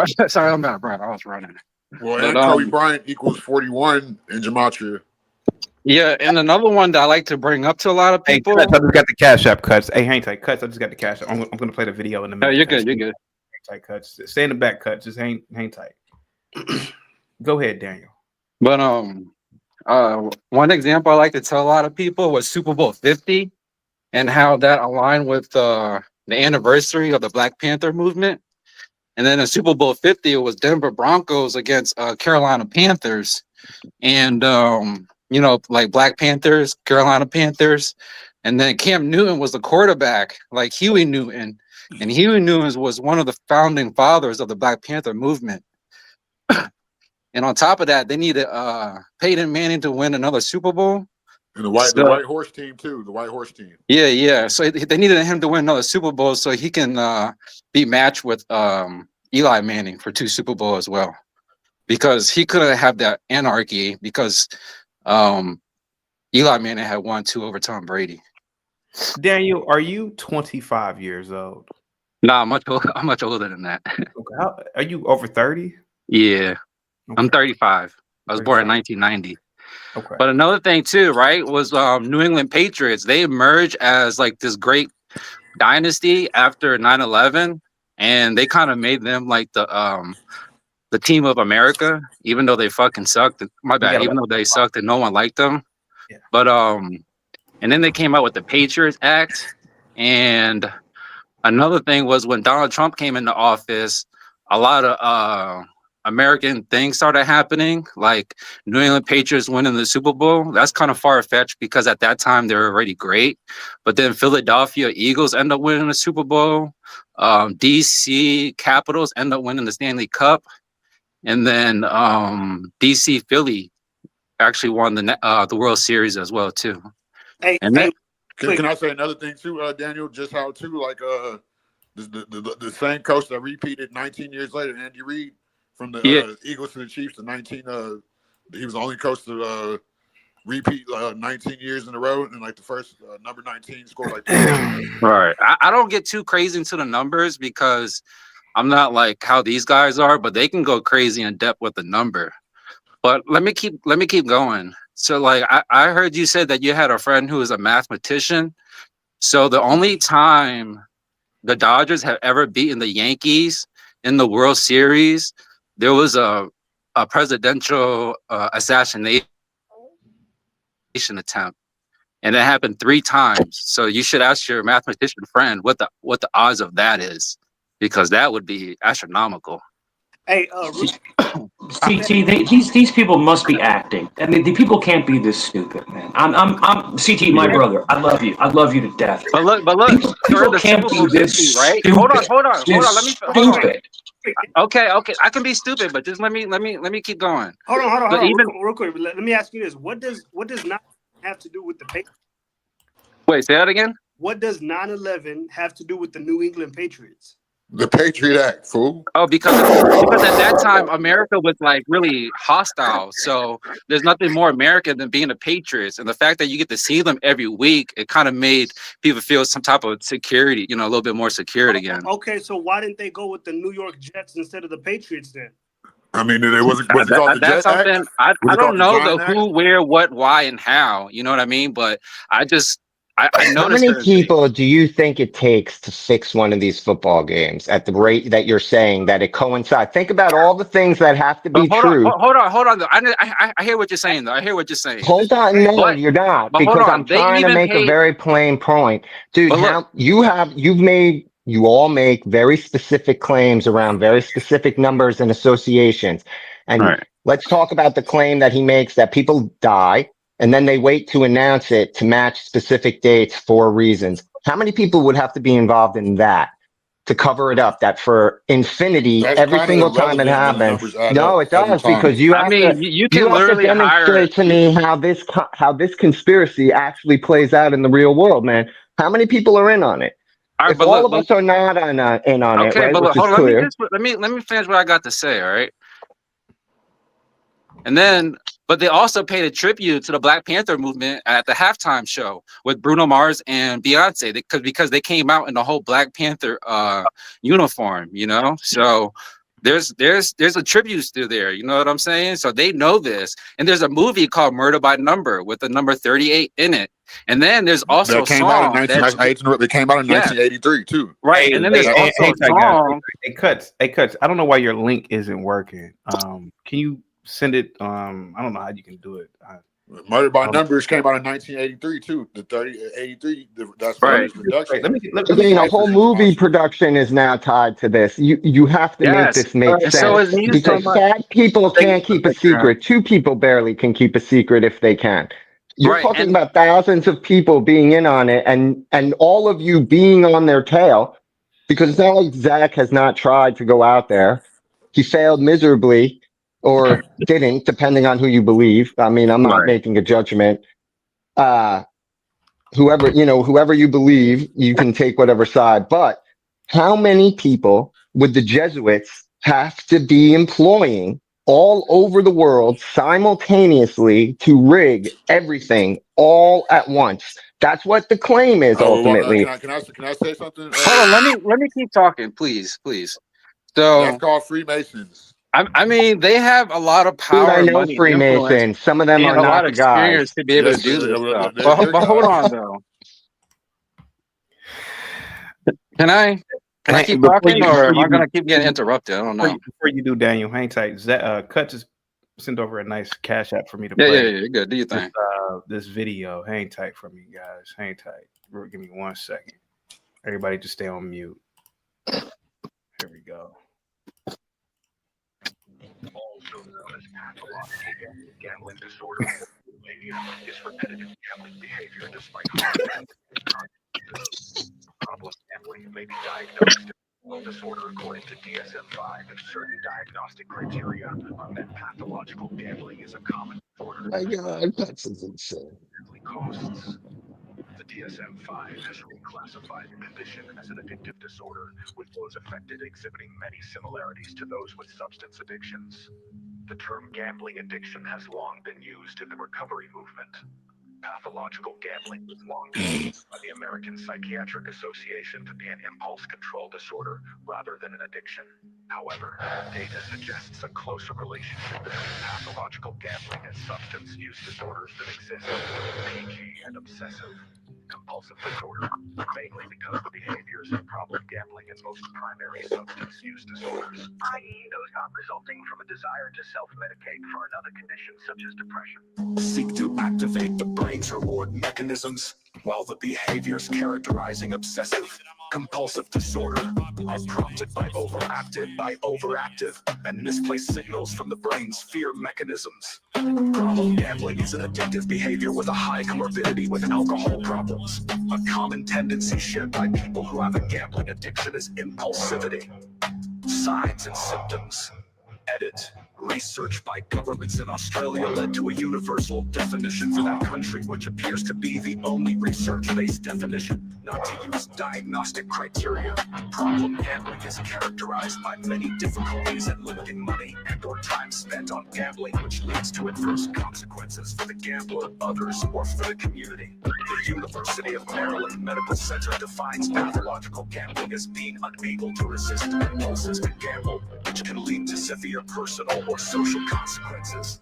out of breath. I was running. Well, But, and Kobe Bryant equals 41 in gematria. Yeah, and another one that I like to bring up to a lot of Hey, people. Cuts, I just got the cash app, Cuts. Hey, hang tight, Cuts. I just got the cash app. I'm going to play the video in a minute. You're good. You're good. Hang tight, Cuts. Stay in the back, Cuts. Just hang tight. Go ahead, Daniel. But one example I like to tell a lot of people was Super Bowl 50 and how that aligned with the anniversary of the Black Panther movement. And then in Super Bowl 50, it was Denver Broncos against Carolina Panthers. And, like Black Panthers, Carolina Panthers. And then Cam Newton was the quarterback, like Huey Newton. And Huey Newton was one of the founding fathers of the Black Panther movement. And on top of that, they needed Peyton Manning to win another Super Bowl. And the white horse team too. The white horse team. Yeah. So they needed him to win another Super Bowl so he can be matched with Eli Manning for 2 Super Bowls as well, because he couldn't have that anarchy because Eli Manning had won 2 over Tom Brady. Daniel, are you 25 years old? Nah, I'm much older than that. Okay. Are you over 30? Yeah, okay. I'm 35. I was born in 1990. Okay. But another thing too, right, was New England Patriots. They emerged as like this great dynasty after 9/11, and they kind of made them like the team of America, even though they fucking sucked. My bad. Even though they sucked and no one liked them. Yeah. But and then they came out with the Patriots Act. And another thing was when Donald Trump came into office, a lot of American things started happening, like New England Patriots winning the Super Bowl. That's kind of far-fetched because at that time they were already great. But then Philadelphia Eagles end up winning the Super Bowl. DC Capitals end up winning the Stanley Cup. And then DC Philly actually won the World Series as well too. Can I say another thing too, Daniel? Just how too, like the same coach that repeated 19 years later, Andy Reid, from the Eagles to the Chiefs to 19. He was the only coach to repeat 19 years in a row, and like the first number 19 scored like. Right. I don't get too crazy into the numbers because I'm not like how these guys are, but they can go crazy in depth with the number. But let me keep going. So like I heard you said that you had a friend who is a mathematician. So the only time the Dodgers have ever beaten the Yankees in the World Series, there was a presidential assassination attempt, and it happened 3 times. So you should ask your mathematician friend what the odds of that is, because that would be astronomical. Hey, CT, these people must be acting. I mean, the people can't be this stupid, man. I'm CT, my brother. I love you. I love you to death. But look, people can't be this right? stupid. Hold on. Stupid. Okay. I can be stupid, but just let me keep going. Hold on. Real quick. Let me ask you this: What does not have to do with the Patriots? Wait, say that again. What does 9/11 have to do with the New England Patriots? The Patriot Act, fool. Oh, because at that time America was like really hostile. So there's nothing more American than being a Patriots, and the fact that you get to see them every week, it kind of made people feel some type of security, a little bit more secured again. Okay, so why didn't they go with the New York Jets instead of the Patriots then? I mean, it wasn't called the That's Jet something Act? I don't know the Act? who, where, what, why, and how. You know what I mean? But I just I How noticed many certain things. people do you think it takes to fix one of these football games at the rate that you're saying that it coincides? Think about all the things that have to But be true. hold on. Though. I hear what you're saying. Though I hear what you're saying. Hold on, no, But you're not, but hold because I'm on. They trying to even make a paid. very plain point. Dude, But look, you all make very specific claims around very specific numbers and associations. all And right. let's talk about the claim that he makes that people die and then they wait to announce it to match specific dates for reasons. How many people would have to be involved in that to cover it up? That for infinity, That's every kind of single time it irrelevant when the happens. numbers add up No, it every does, time. because you I have mean, to you you can have to literally hire. demonstrate to me how this conspiracy actually plays out in the real world, man. How many people are in on it? All right, If but all look, of us are not in on it, okay, right, but look, which is hold on. clear. Let me finish what I got to say. All right, and then, but they also paid a tribute to the Black Panther movement at the halftime show with Bruno Mars and Beyonce, because they came out in the whole Black Panther uniform. You know, so there's a tribute still there. You know what I'm saying? So they know this, and there's a movie called Murder by Number with the number 38 in it, and then there's also That a came out in song 19. that I hate to interrupt. It came out in yeah 1983 too. right, Hey, and then hey, there's That, hey, also hey, a tight guys. song. Hey, cuts. Hey, cuts. I don't know why your link isn't working. Can you send it? I don't know how you can do it. Murder by Um, Numbers came out in 1983 too. The 83. That's the Right. first production. let me Again, a say whole something. movie production is now tied to this. You have to make Yes. this make And so is sense, music. because sad people can't keep a secret. Two people barely can keep a secret if they can. You're Right. talking And about thousands of people being in on it, and all of you being on their tail, because it's not like Zach has not tried to go out there. He failed miserably, or didn't, depending on who you believe. I mean, I'm not right. making a judgment. Whoever you believe, you can take whatever side. But how many people would the Jesuits have to be employing all over the world simultaneously to rig everything all at once? That's what the claim is Oh, well, ultimately. can I say something? Hold on, let me keep talking, please. That's So called Freemasons. I mean, they have a lot of Dude, I power, know money, and influence, Freemasons. Some of them are and a lot not of the guys. experience to be able to do this stuff. They're But hold guys. on though. Can I Hey, keep before talking, you or before am I you do gonna keep getting interrupted? I don't know. before you do, Daniel, hang tight. Cut just sent over a nice cash app for me to Yeah, play. you're good. Do your thing. This video. Hang tight for me, guys. Hang tight. Give me 1 second. Everybody just stay on mute. Here we go. Also known as pathological gambling disorder, mania is repetitive gambling behavior despite problem gambling may be diagnosed as a disorder according to DSM-5 if certain diagnostic criteria are met. Pathological gambling is a common disorder. My God, that's insane. Costs. The DSM-5 has reclassified the condition as an addictive disorder, with those affected exhibiting many similarities to those with substance addictions. The term gambling addiction has long been used in the recovery movement. Pathological gambling was long defined by the American Psychiatric Association to be an impulse control disorder rather than an addiction. However, data suggests a closer relationship between pathological gambling and substance use disorders that exist, PG and obsessive compulsive disorder, mainly because the behaviors of problem gambling and most primary substance use disorders, i.e. those not resulting from a desire to self-medicate for another condition such as depression, seek to activate the brain's reward mechanisms, while the behaviors characterizing obsessive compulsive disorder are prompted by overactive and misplaced signals from the brain's fear mechanisms. Problem gambling is an addictive behavior with a high comorbidity with alcohol problems. A common tendency shared by people who have a gambling addiction is impulsivity. Signs and symptoms. Edit. Research by governments in Australia led to a universal definition for that country, which appears to be the only research-based definition not to use diagnostic criteria. Problem gambling is characterized by many difficulties in limiting money and or time spent on gambling, which leads to adverse consequences for the gambler, others, or for the community. The University of Maryland Medical Center defines pathological gambling as being unable to resist impulses to gamble, which can lead to severe personal or social consequences.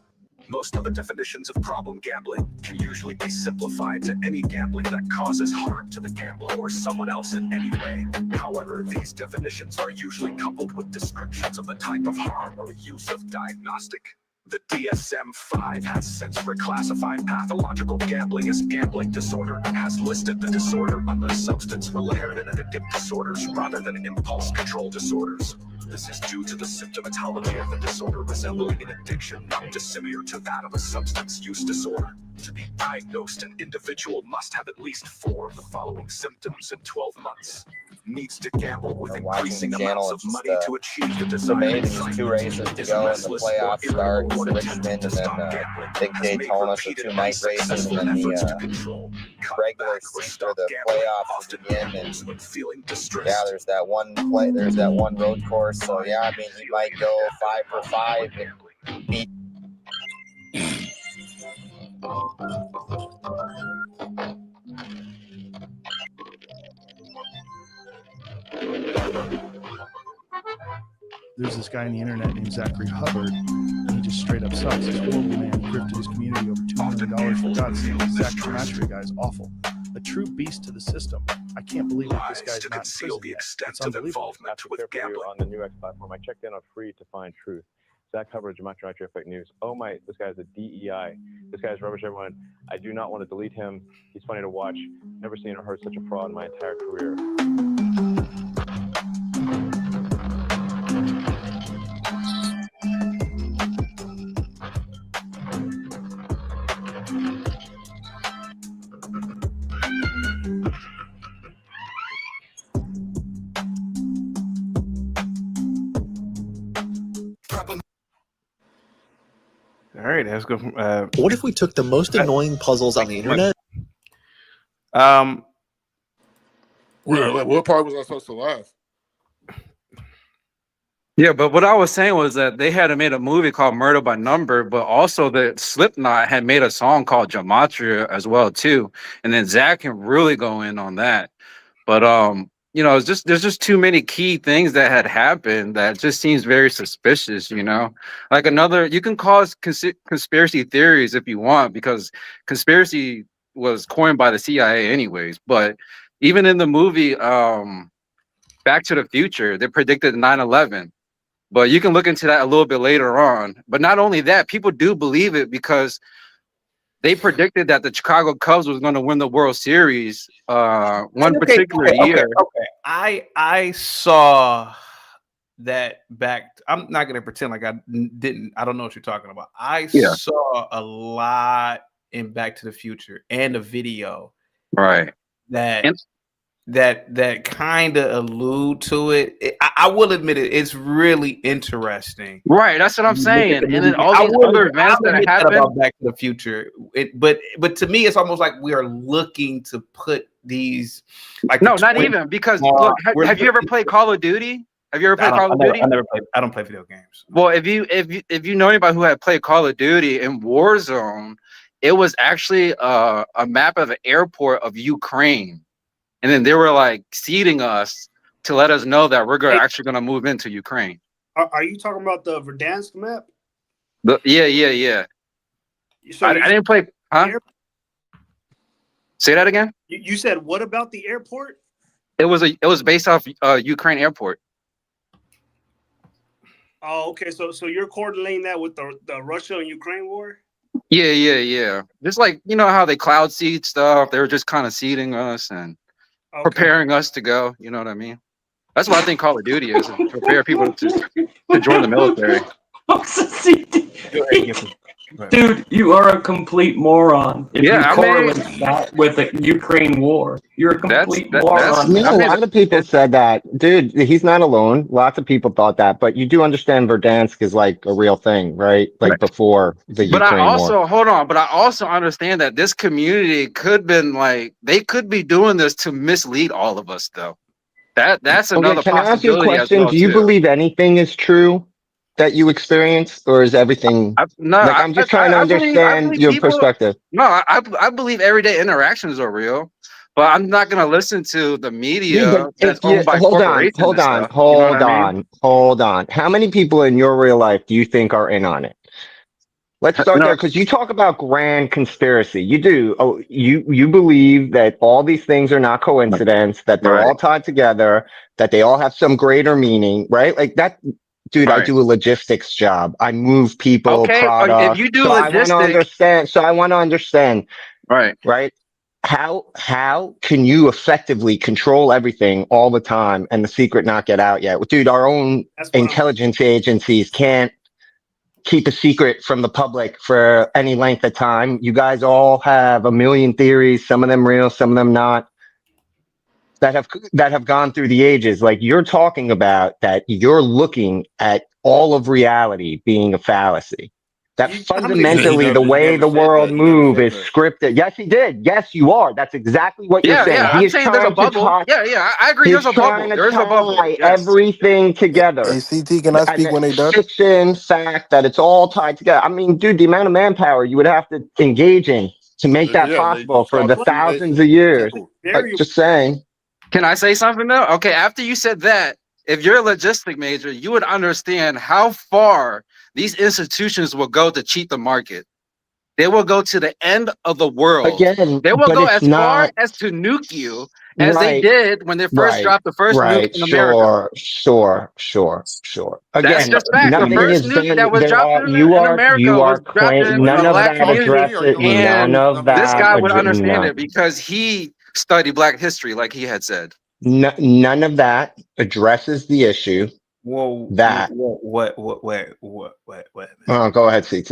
Most of the definitions of problem gambling can usually be simplified to any gambling that causes harm to the gambler or someone else in any way. However, these definitions are usually coupled with descriptions of the type of harm or use of diagnostic. The DSM-5 has since reclassified pathological gambling as gambling disorder and has listed the disorder under substance-related and addictive disorders rather than impulse control disorders. This is due to the symptomatology of the disorder resembling an addiction not dissimilar to that of a substance use disorder. To be diagnosed, an individual must have at least 4 of the following symptoms in 12 months. Needs to gamble with increasing amounts of money to achieve the desired There's 2 races to go, and the playoffs start in Richmond, and then I think Daytona, so 2 night races, and then the regular season, or the playoffs will begin. And yeah, there's that one road course. So yeah, I mean, he might go 5 for 5 and beat. There's this guy on the internet named Zachary Hubbard, and he just straight up sucks. He's a horrible man. He grifted his community over $2 million for God's sake. Zach gematria guy is awful. A true beast to the system. I can't believe that this guy's not in prison yet. It's unbelievable. After gambling on the New X platform, I checked in on Free to Find Truth. Zach Hubbard, gematria fake news. Oh my, this guy's a DEI. This guy's rubbish, everyone. I do not want to delete him. He's funny to watch. Never seen or heard such a fraud in my entire career. All right, let's go. What if we took the most annoying puzzles on the internet? What part was I supposed to laugh? Yeah, but what I was saying was that they had made a movie called Murder by Number, but also that Slipknot had made a song called Gematria as well too, and then Zach can really go in on that. But you know, it's just there's just too many key things that had happened that just seems very suspicious. You know, like you can cause conspiracy theories if you want, because conspiracy was coined by the CIA anyways. But even in the movie Back to the Future, they predicted 9/11. But you can look into that a little bit later on. But not only that, people do believe it because they predicted that the Chicago Cubs was going to win the World Series one particular year. Okay. I saw that back. I'm not going to pretend like I didn't. I don't know what you're talking about. I saw a lot in Back to the Future and a video. Right. That kind of allude to it. I will admit it's really interesting. Right, that's what I'm saying. And then all these other events that happen about Back to the Future. But to me, it's almost like we are looking to put these. Like no, not even because look. Have you ever played Call of Duty? Have you ever played Call of Duty? I don't play video games. Well, if you know anybody who had played Call of Duty in Warzone, it was actually a map of an airport of Ukraine. And then they were like seeding us to let us know that we're actually going to move into Ukraine. Are you talking about the Verdansk map? Yeah. So I didn't play. Huh? Say that again. You said what about the airport? It was based off Ukraine airport. Oh, okay. So you're correlating that with the Russia and Ukraine war? Yeah. Just like you know how they cloud seed stuff. They were just kind of seeding us and preparing us to go. You know what I mean? That's what I think Call of Duty is. Prepare people to join the military. Dude, you are a complete moron. If you correlate that with the Ukraine war, you're a complete moron. A lot of people said that. Dude, he's not alone. Lots of people thought that, but you do understand Verdansk is like a real thing, right? Like before the Ukraine war. Hold on, but I also understand that this community could been like they could be doing this to mislead all of us, though. That's another Can I ask you a possibility question? as well, Do you too. believe anything is true that you experience, or is everything? I'm just trying to understand your perspective. No, I believe everyday interactions are real, but I'm not going to listen to the media that's owned by corporations. Hold on. How many people in your real life do you think are in on it? Let's start there because you talk about grand conspiracy. You do. Oh, you believe that all these things are not coincidence, that they're all tied together, that they all have some greater meaning, right? Like that, dude. I do a logistics job. I move people, Okay, if product. you do So I want to logistics, understand. So I want to understand, right? right? How can you effectively control everything all the time and the secret not get out yet? Dude, our own intelligence agencies can't keep a secret from the public for any length of time. You guys all have a million theories, some of them real, some of them not, that have gone through the ages. Like you're talking about that you're looking at all of reality being a fallacy. That fundamentally the way the world move is scripted. Yes, he did. Yes, you are. That's exactly what you're Yeah, saying. yeah. He I'm is saying there's a trying to bubble. tie. Yeah, yeah. I agree. He's There's a trying bubble. to There is a bubble. tie Yes. everything Hey, together. CT, can I And speak when they done? fiction, fact, that it's all tied together. I mean, dude, the amount of manpower you would have to engage in to make that possible for the thousands of years. Just saying. Can I say something though? Okay, after you said that, if you're a logistic major, you would understand how far these institutions will go to cheat the market. They will go to the end of the world. Again, They will but go it's as far not as to nuke you as they right. did when they first Right, dropped the first nuke right, in America. sure. That's Again, just fact. The nothing first is nuke that done. was dropped in America You was are dropped in none a of black that community, addresses, none and of this that, guy would understand none, it because he studied Black history, like he had said. none of that addresses the issue that, Wait. oh, go ahead, CT.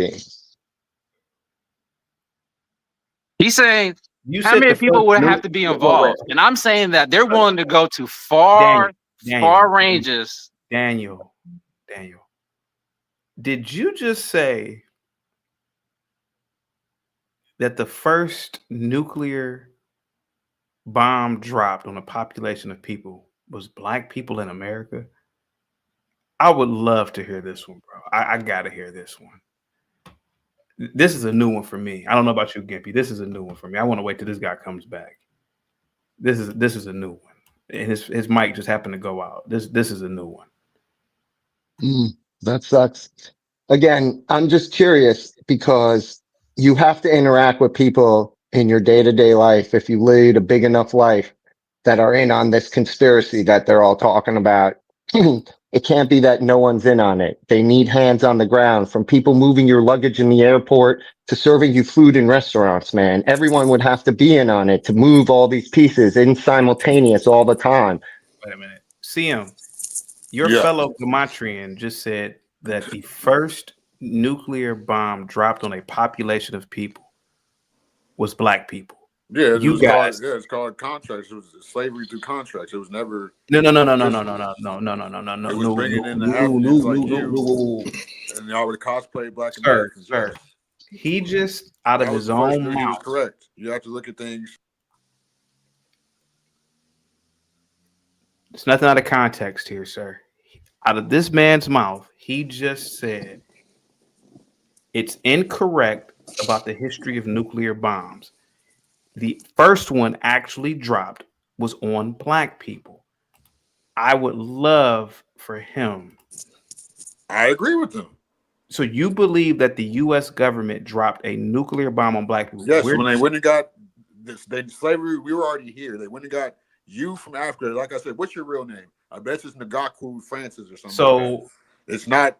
He's saying You how said many the people first would nuke. have to be involved, and I'm saying that they're willing to go to far ranges. Daniel. Did you just say that the first nuclear bomb dropped on a population of people was black people in America? I would love to hear this one, bro. I gotta hear this one. This is a new one for me. I don't know about you, Gimpy. This is a new one for me. I want to wait till this guy comes back. This is a new one. And his mic just happened to go out. This is a new one. That sucks. Again, I'm just curious because you have to interact with people in your day-to-day life if you lead a big enough life that are in on this conspiracy that they're all talking about. It can't be that no one's in on it. They need hands on the ground, from people moving your luggage in the airport to serving you food in restaurants, man. Everyone would have to be in on it to move all these pieces in simultaneous all the time. Wait a minute. CM, your fellow Gematrian just said that the first nuclear bomb dropped on a population of people was black people. Yeah, You guys. it's called contracts. It was slavery through contracts. It was never. No. It was bringing in the Africans like you, and y'all would cosplay Black Americans. Sir. He just out of his own mouth. He was correct. You have to look at things. It's nothing out of context here, sir. Out of this man's mouth, he just said it's incorrect about the history of nuclear bombs. The first one actually dropped was on black people. I would love for him. I agree with them. So you believe that the U.S. government dropped a nuclear bomb on black people? Yes, when they went and got this, slavery, we were already here. They went and got you from Africa. Like I said, what's your real name? I bet it's Ngakwu Francis or something. So like it's not.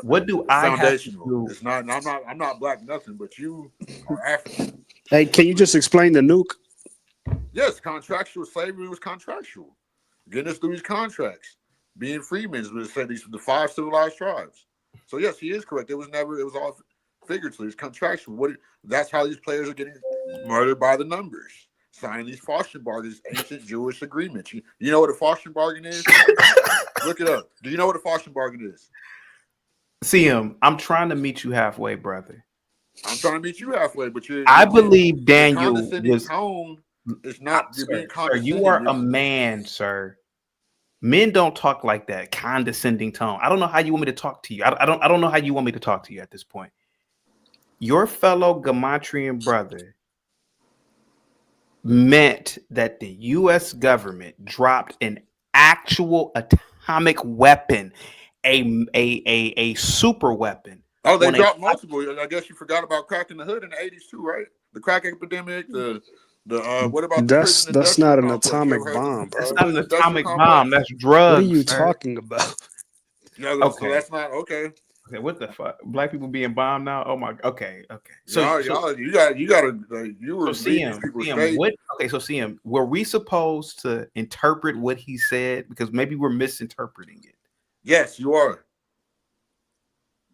What do I have to do? It's not. I'm not black nothing, but you are African. Hey, can you just explain the nuke? Yes, contractual slavery was contractual. Getting us through these contracts, being freemen, is the 5 civilized tribes. So yes, he is correct. It was all figuratively. It's contractual. That's how these players are getting murdered by the numbers. Signing these Faustian bargains, ancient Jewish agreements. You know what a Faustian bargain is? Look it up. Do you know what a Faustian bargain is? CM, I'm trying to meet you halfway, brother. I'm trying to meet you halfway, but I believe Daniel was. Tone is not. You're being condescending. You are a man, sir. Men don't talk like that, condescending tone. I don't know how you want me to talk to you. I don't know how you want me to talk to you at this point. Your fellow Gematrian brother meant that the U.S. government dropped an actual atomic weapon, a super weapon Oh, they on a dropped multiple. I guess you forgot about crack in the hood in the 80s too, right? The crack epidemic, the what about the That's prison that's industrial not an complex? You ever atomic heard bomb, that's bro. not an prison industrial atomic bomb. complex? That's What are drugs, you sir. talking about? Yeah, so Okay. that's not okay. Okay, what the fuck? Black people being bombed now? Oh my. Okay. Y'all, you got to. You were So leading these CM, people CM, straight. what? Okay, so CM, were we supposed to interpret what he said because maybe we're misinterpreting it? Yes, you are.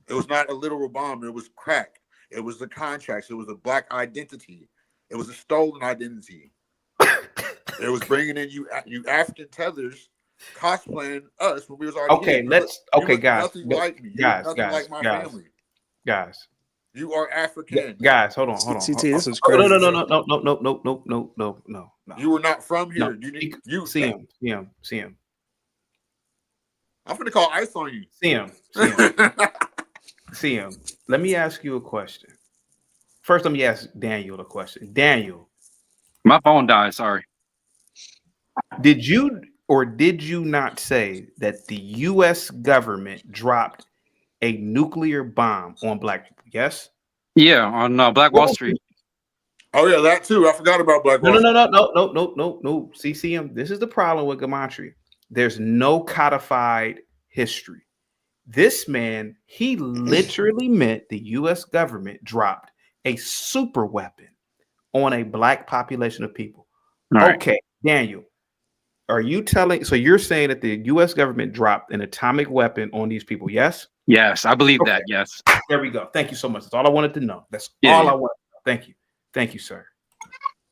It was not a literal bomb. It was crack. It was the contracts. It was a black identity. It was a stolen identity. It was bringing in you African tethers cosplaying us when we was already Okay, here. You look guys, nothing like me. You look guys, nothing like my family. guys. You are African. Guys, hold on. CT, this is Oh, no, crazy. no. You were not from No, here. You CM. I'm gonna call ice on you. CM. Let me ask you a question. First, let me ask Daniel the question. Daniel, My phone died. Sorry. did you or did you not say that the U.S. government dropped a nuclear bomb on black people? Yes. Yeah, on Black Wall Street. Oh yeah, that too. I forgot about Black Wall Street. No. CCM. This is the problem with gematria. There's no codified history. This man, he literally meant the U.S. government dropped a super weapon on a black population of people. Right. Okay, Daniel, are you telling? So you're saying that the U.S. government dropped an atomic weapon on these people? Yes. Yes, I believe that. Yes. There we go. Thank you so much. That's all I wanted to know. That's Yeah, all yeah. I wanted to know. Thank you, sir.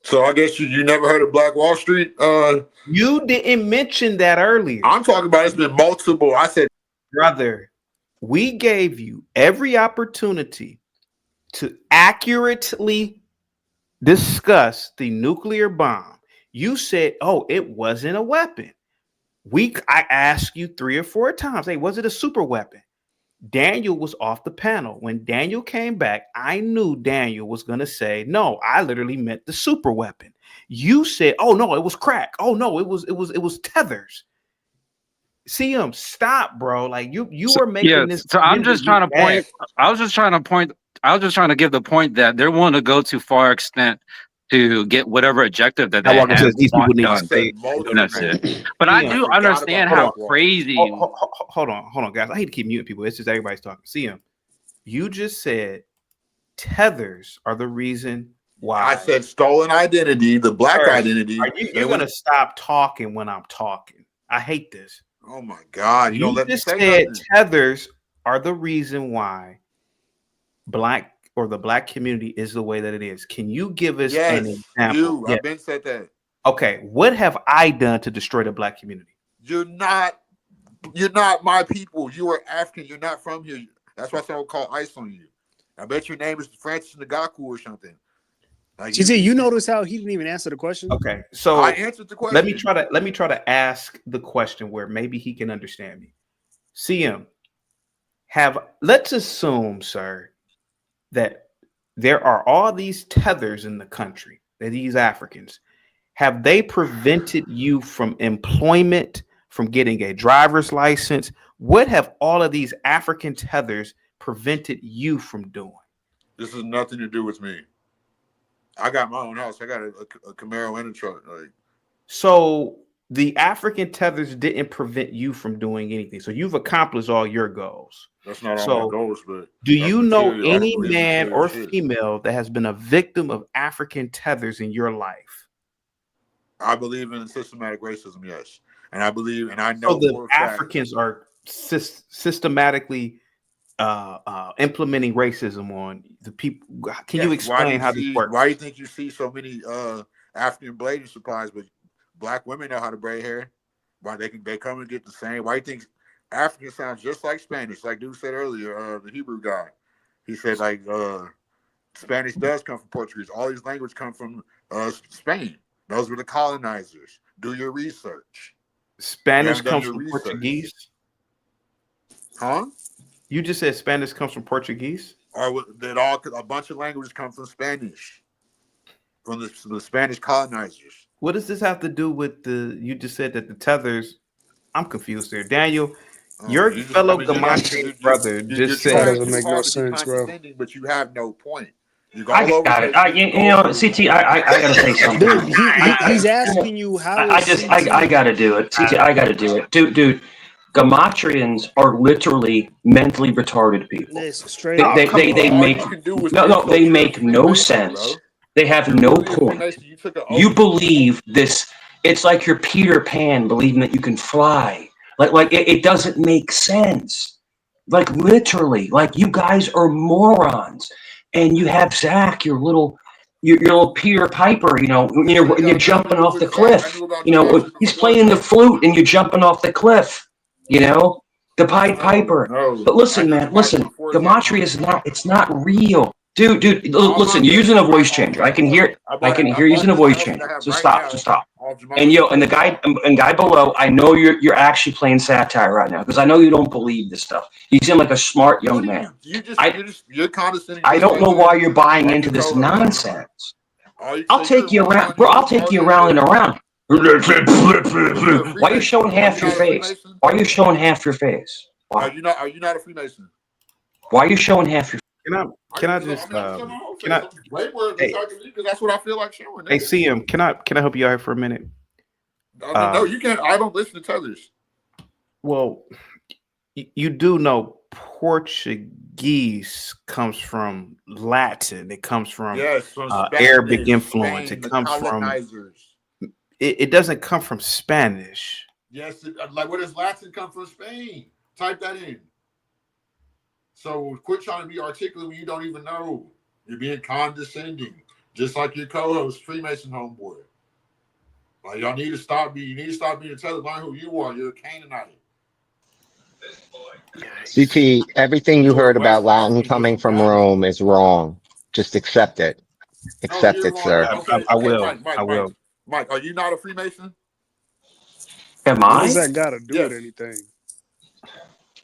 So I guess you never heard of Black Wall Street? You didn't mention that earlier. I'm talking about it's been multiple. I said, brother, we gave you every opportunity to accurately discuss the nuclear bomb. You said, "Oh, it wasn't a weapon." I asked you 3 or 4 times, "Hey, was it a super weapon?" Daniel was off the panel. When Daniel came back, I knew Daniel was going to say, "No, I literally meant the super weapon." You said, "Oh no, it was crack. Oh no, it was tethers." See him stop, bro. Like you were making this. So I'm just trying to point. I was just trying to give the point that they're willing to go to far extent to get whatever objective that they Walker have says these people want need done. to stay. And that's it. But I do understand how crazy. Hold on, guys. I hate to keep muting people. It's just everybody's talking. See him. You just said tethers are the reason why. I said stolen identity, the black identity. You're gonna stop talking when I'm talking. I hate this. Oh my God! You don't let me say said nothing. Tethers are the reason why the black community is the way that it is. Can you give us an example? I've been said that. Okay, what have I done to destroy the black community? You're not my people. You are African. You're not from here. That's why someone call ice on you. I bet your name is Francis Ngaku or something. Like you notice how he didn't even answer the question? Okay, so I answered the question. Let me try to ask the question where maybe he can understand me. CM, let's assume, sir, that there are all these tethers in the country, that these Africans. Have they prevented you from employment, from getting a driver's license? What have all of these African tethers prevented you from doing? This has nothing to do with me. I got my own house. I got a Camaro and a truck. So the African tethers didn't prevent you from doing anything. So you've accomplished all your goals. That's not all my goals, but do you know any man or female that has been a victim of African tethers in your life? I believe in systematic racism, yes. And I believe, and I know so the Africans are systematically implementing racism on the people. Can you explain how this works? Why do you think you see so many African braiding supplies, but black women know how to braid hair? Why they come and get the same? Why do you think African sounds just like Spanish? Like dude said earlier, the Hebrew guy, he said like Spanish does come from Portuguese. All these languages come from Spain. Those were the colonizers. Do your research. Spanish comes from Portuguese. Huh? You just said Spanish comes from Portuguese? Or that a bunch of languages come from Spanish, from the Spanish colonizers. What does this have to do with you just said that the tethers? I'm confused there. Daniel, Your You just, fellow you Gematrian brother you're just That trying said. doesn't too make no hard to be sense, bro. condescending, but you have no point. You go I all over the got it. place. With You your know, bullshit. CT, I gotta say something. Dude, he's asking you how is I CT. gotta do it. CT, I gotta do it. Dude, Gematrians are literally mentally retarded people. This straight They, up. they, Come they, on, they all make, you can do is no, insult. they You're a make no Freemason, sense. bro. They have You're no literally a point. Freemason. You took an oath. You believe this. It's like you're Peter Pan believing that you can fly. Like it doesn't make sense. Like literally, like you guys are morons. And you have Zach, your little Peter Piper, when you're jumping off the cliff. He's playing the flute and you're jumping off the cliff, the Pied Piper. But listen, man, listen, Gematria is it's not real. Dude, listen, you're using a voice changer. I can hear you using a voice changer. So stop. And the guy below, I know you're actually playing satire right now because I know you don't believe this stuff. You seem like a smart young man. You're condescending. I don't know why you're buying into this nonsense. I'll take you around, bro. I'll take you around and around. Why are you showing half your face? Why are you showing half your face? Are you not a Freemason? Why are you showing half your? Can I just can I? Way more Hey, because that's what I feel like showing. hey, CM, can I help you out here for a minute? No, you can't. I don't listen to others. Well, you do know Portuguese comes from Latin. It comes from from Arabic Spanish, influence. Spain, It the comes from. colonizers. It doesn't come from Spanish. Yes, like where does Latin come from? Spain. Type that in. So quit trying to be articulate when you don't even know. You're being condescending, just like your co-host, Freemason homeboy. Like y'all need to stop being. You need to stop being a Taliban who you are. You're a Canaanite. CT, everything you heard about Latin coming from Rome is wrong. Just accept it. Accept it, sir. I will. Mike, are you not a Freemason? Am What does I? that got to do with anything?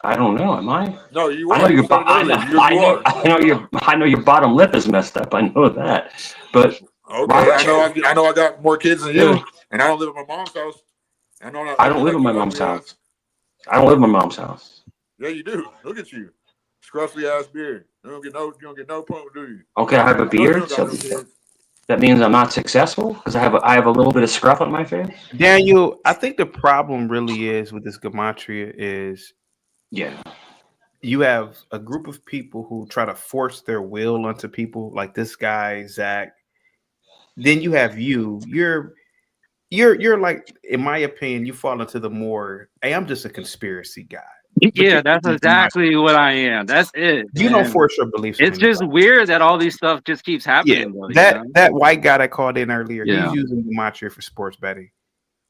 I don't know. Am I? No, you are. I know your. You said it earlier. I know your bottom lip is messed up. I know that. But okay, I know. I got more kids than you, and I don't live at my mom's house. I don't live at my mom's house. I don't live at my mom's house. Yeah, you do. Look at you, scruffy ass beard. You don't get no point, do you? Okay, I have a beard. So that means I'm not successful because I have a little bit of scruff on my face. Daniel, I think the problem really is with this gematria is, you have a group of people who try to force their will onto people, like this guy Zach. Then you have you. You're like, in my opinion, you fall into the more. Hey, I'm just a conspiracy guy. Yeah, that's exactly what I am. That's it. You don't force your beliefs. It's just weird that all these stuff just keeps happening. Though, That white guy that called in earlier, Yeah. he's using gematria for sports betting.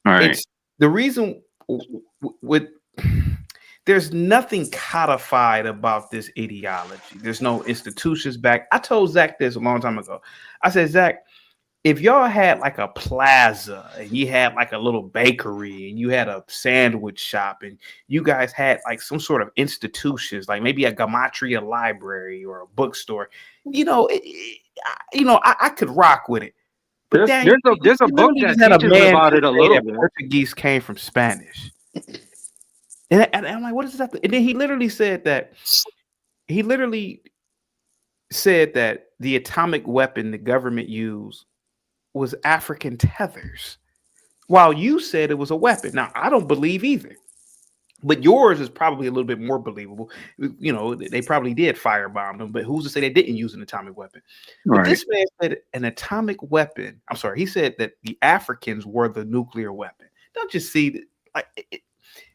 All right. It's the reason with there's nothing codified about this ideology. There's no institutions back. I told Zach this a long time ago. I said, Zach, if y'all had like a plaza and you had like a little bakery and you had a sandwich shop and you guys had like some sort of institutions, like maybe a gematria library or a bookstore, I could rock with it. But there's a book that teaches about it a little bit. Portuguese came from Spanish. And I'm like, what is that? And then he literally said that the atomic weapon the government used was African tethers, while you said it was a weapon. Now, I don't believe either, but yours is probably a little bit more believable. They probably did firebomb them, but who's to say they didn't use an atomic weapon? But this man said an atomic weapon. I'm sorry, he said that the Africans were the nuclear weapon. Don't you see that?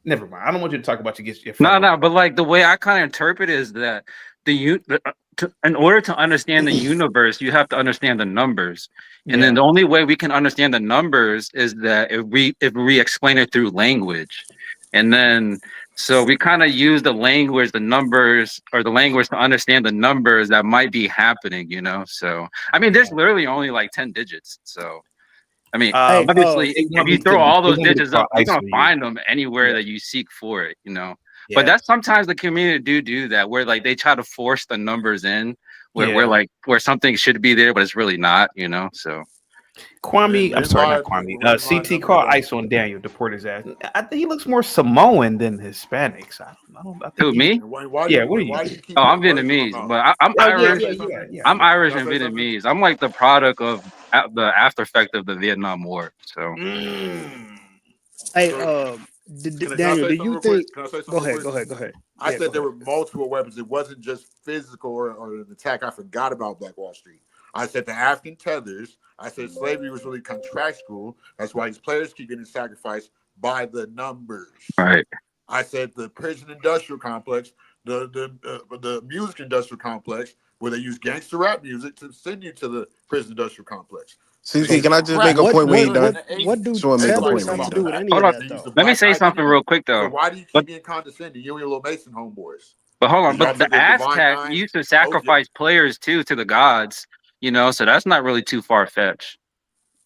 Never mind. I don't want you to talk about your No, but like the way I kind of interpret it is that in order to understand the universe, you have to understand the numbers, and then the only way we can understand the numbers is that if we explain it through language, and then so we kind of use the language, the numbers, or the language to understand the numbers that might be happening. So I mean, there's literally only like 10 digits, so. I mean, obviously, if you throw all those digits up, you're gonna find them anywhere that you seek for it, But that's sometimes the community do that, where like they try to force the numbers in, where something should be there, but it's really not, So Kwame, I'm sorry, not Kwame. CT call ice on Daniel, deport his ass. I think he looks more Samoan than Hispanics. I think Who, me? Why Yeah, do what are you, you? why do you keep Oh, I'm putting words in my Vietnamese, mouth? but I'm Oh, Irish. yeah. I'm Irish Can I and say something? Vietnamese. I'm like the product of the after effect of the Vietnam War. So Hey, So, can I Daniel, say do something you real quick? think? Can I say Go something real ahead. Go quick? ahead. Go ahead. I Yeah, go said there ahead. were multiple weapons. It wasn't just physical or an attack. I forgot about Black Wall Street. I said the African tethers. I said slavery was really contractual. That's why these players keep getting sacrificed by the numbers. right. I said the prison industrial complex, the music industrial complex, where they use gangster rap music to send you to the prison industrial complex. CT, can I just make a What point when what you're done? what do Just want to make a tethers point when have you're to do done. with any Hold of on. that though? Let me Black say something identity. real quick So though. why do you But keep being condescending? You and your little Mason homeboys. hold on. Because y'all But the took the Divine Aztecs Nine. used to sacrifice players too to the gods. So that's not really too far fetched.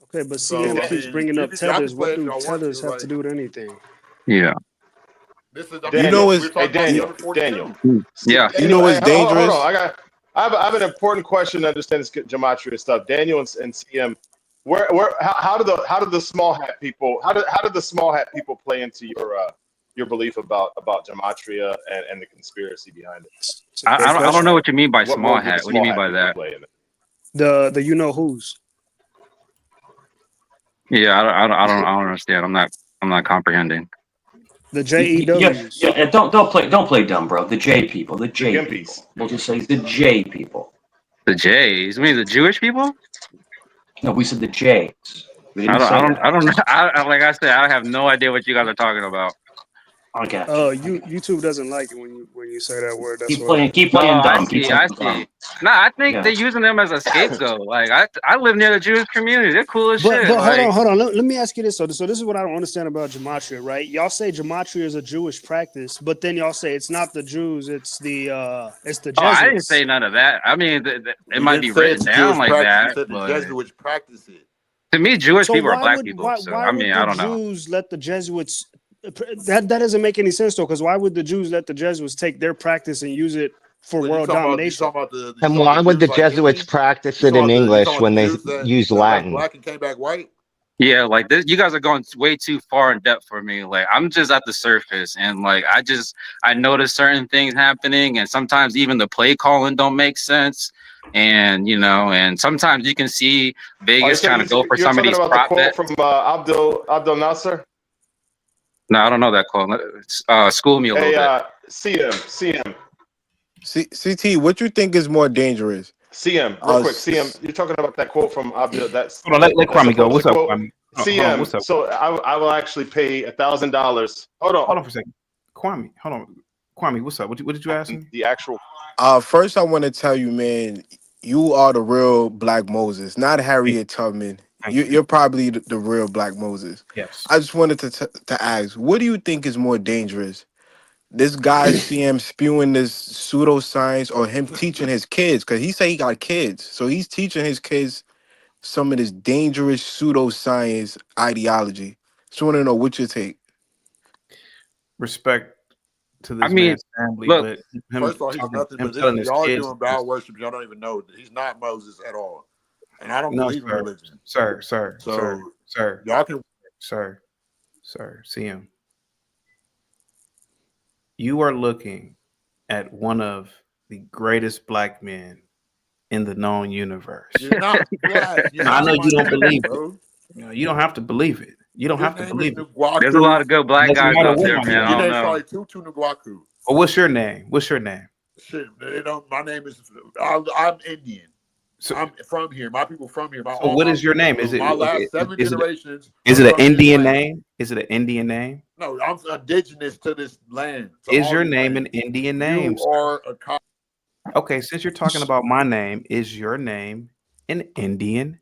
Okay, but So CM I keeps mean, bringing up y'all can tethers. play What if do y'all want tethers to. have to Like do with anything? Yeah. this is, You know we're what's talking about Daniel? number 42. Yeah. You know what's Hey, hold dangerous? on. I have an important question to understand this gematria stuff. Daniel and CM, how do the small hat people how do the small hat people play into your belief about gematria and the conspiracy behind it? It's a great I don't question. know what you mean by What small role do the hat. What do you small mean hat by people that? play in it? The you know who's. Yeah, I don't understand. I'm not comprehending. The Yeah, JEWs. yeah. Don't play dumb, bro. The J people, the J people. We'll just say the J people. The Jays. You mean the Jewish people? No, we said the J's. We I didn't say that. don't know. Like I said, I have no idea what you guys are talking about. I got you. YouTube doesn't like it when you say that word. That's Keep why. playing Oh, I dumb. Keep see. I playing see. dumb. No, I think Yeah. they're using them as a scapegoat. Like I live near the Jewish community. They're cool as shit. But Like hold on. Let me ask you this. So this is what I don't understand about gematria, right? Y'all say gematria is a Jewish practice, but then y'all say it's not the Jews, it's the oh, I didn't Jesuits. say none of that. I mean, it We might didn't be say written it's a down Jewish like practice. We that, said the but Jesuits practice it. to me, Jewish So people are why black would people. So why I would mean, the I don't know. Jews let the Jesuits that doesn't make any sense though, because why would the Jews let the Jesuits take their practice and use it for But world you domination? talking about the And why would the Jews like Jesuits Indians? practice You it in talking English about when the they Jews use that left Latin? black and came back white? Yeah, like this, you guys are going way too far in depth for me. Like I'm just at the surface, and like I notice certain things happening, and sometimes even the play calling don't make sense. And and sometimes you can see Oh, Vegas trying to go for you're some of talking these about the prop quote bets. from Abdel Nasser? No, I don't know that quote. School me a little Hey, bit. CM. CT, what you think is more dangerous? CM, real quick. CM, you're talking about that quote from Abdel. Hold on, let Kwame go. What's up, quote. Kwame? Hold on, what's CM. up? So I will actually pay $1,000. Hold on. Hold on for a second. Kwame, hold on. Kwame, what's up? What did you ask me? The actual. First I want to tell you, man, you are the real Black Moses, not Harriet Tubman. You're probably the real Black Moses. Yes. I just wanted to ask, what do you think is more dangerous? This guy CM spewing this pseudoscience or him teaching his kids? Because he say he got kids. So he's teaching his kids some of this dangerous pseudoscience ideology. Just want to know what your take. Respect to I this mean, man's family, look. but First of all, he's nothing but telling his y'all are kids. doing bowel worship. Y'all don't even know that he's not Moses at all. And I don't No, believe in religion. sir. So Sir. y'all can Sir. See him. You are looking at one of the greatest black men in the known universe. You're not black. You're I not know my you don't name, believe it. bro. You don't have to believe it. You don't Your have to name is believe it. There's a lot of good black Doesn't guys matter out what there, my man. I name don't Your name's know. probably Tutu Ngwaku. Well, what's your name? What's your name? Shit, they don't. My name is. I'm Indian. So, I'm from here. My people from here. so what is your name? Is it my last 7 is it generations? is are it an from this Indian land. name? Is it an Indian name? No, I'm indigenous to this land. To Is all your these name an lands. Indian name? You are a cop. Okay, since you're talking about my name, is your name an Indian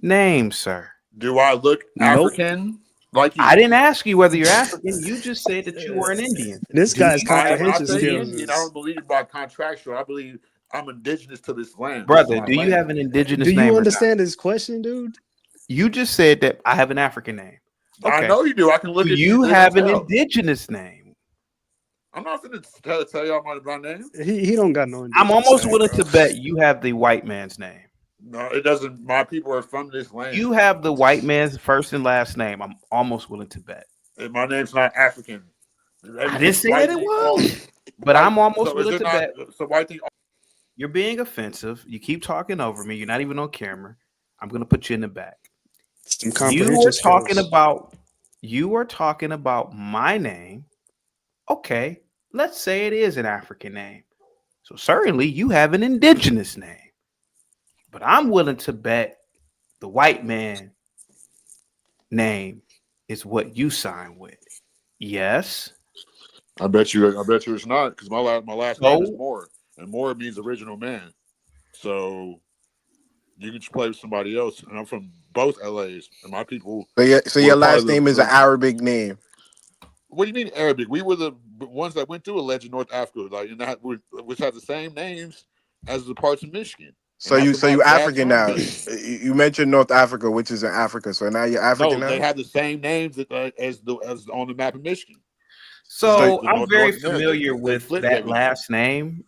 name, sir? Do I look African like you? I didn't ask you whether you're African. You just said that you were an Indian. This Do guy's you have When I comprehension say skills Indian, I is. don't believe by contractual. I believe I'm indigenous to this land. This is brother, my do you land. have an indigenous Do you name or not? understand his question, dude? You just said that I have an African name. Okay. I know you do. I can look Do at you and have an tell. indigenous name? I'm not going to tell y'all my name. He don't got no I'm indigenous almost name, willing bro. to bet you have the white man's name. No, it doesn't. My people are from this land. You have the white man's first and last name. I'm almost willing to bet. And my name's not African. I didn't say that it was, but I'm almost willing to bet. So white thing. You're being offensive. You keep talking over me. You're not even on camera. I'm going to put you in the back. Some You comprehension are talking skills. about. You are talking about my name. Okay, let's say it is an African name. So certainly you have an indigenous name. But I'm willing to bet the white man name is what you sign with. Yes. I bet you it's not, because my last name is So Moore, and Moore means original man. So you can just play with somebody else. And I'm from both LAs, and my people. So your last name is an Arabic name. What do you mean Arabic? We were the ones that went through alleged North Africa, which has the same names as the parts of Michigan. So you African now. You mentioned North Africa, which is in Africa. So now you're African No, now. they have the same names as on the map of Michigan. So I'm very familiar with that last name.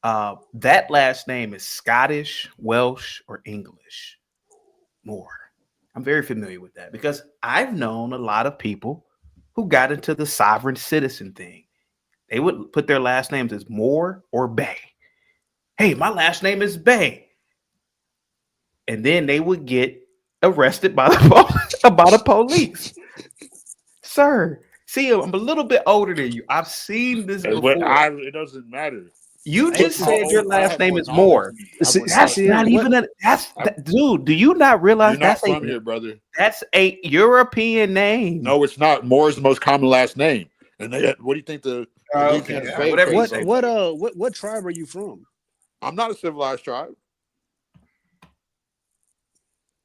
That last name is Scottish, Welsh, or English. More. I'm very familiar with that because I've known a lot of people who got into the sovereign citizen thing. They would put their last names as Moore or Bay. Hey, my last name is Bay. And then they would get arrested by the police. Sir, see, I'm a little bit older than you. I've seen this before. It doesn't matter. You just said your last name is Moore. That's not even dude. Do you not realize you're not from here, brother? That's a European name. No, it's not. Moore is the most common last name. And what do you think the what tribe are you from? I'm not a civilized tribe.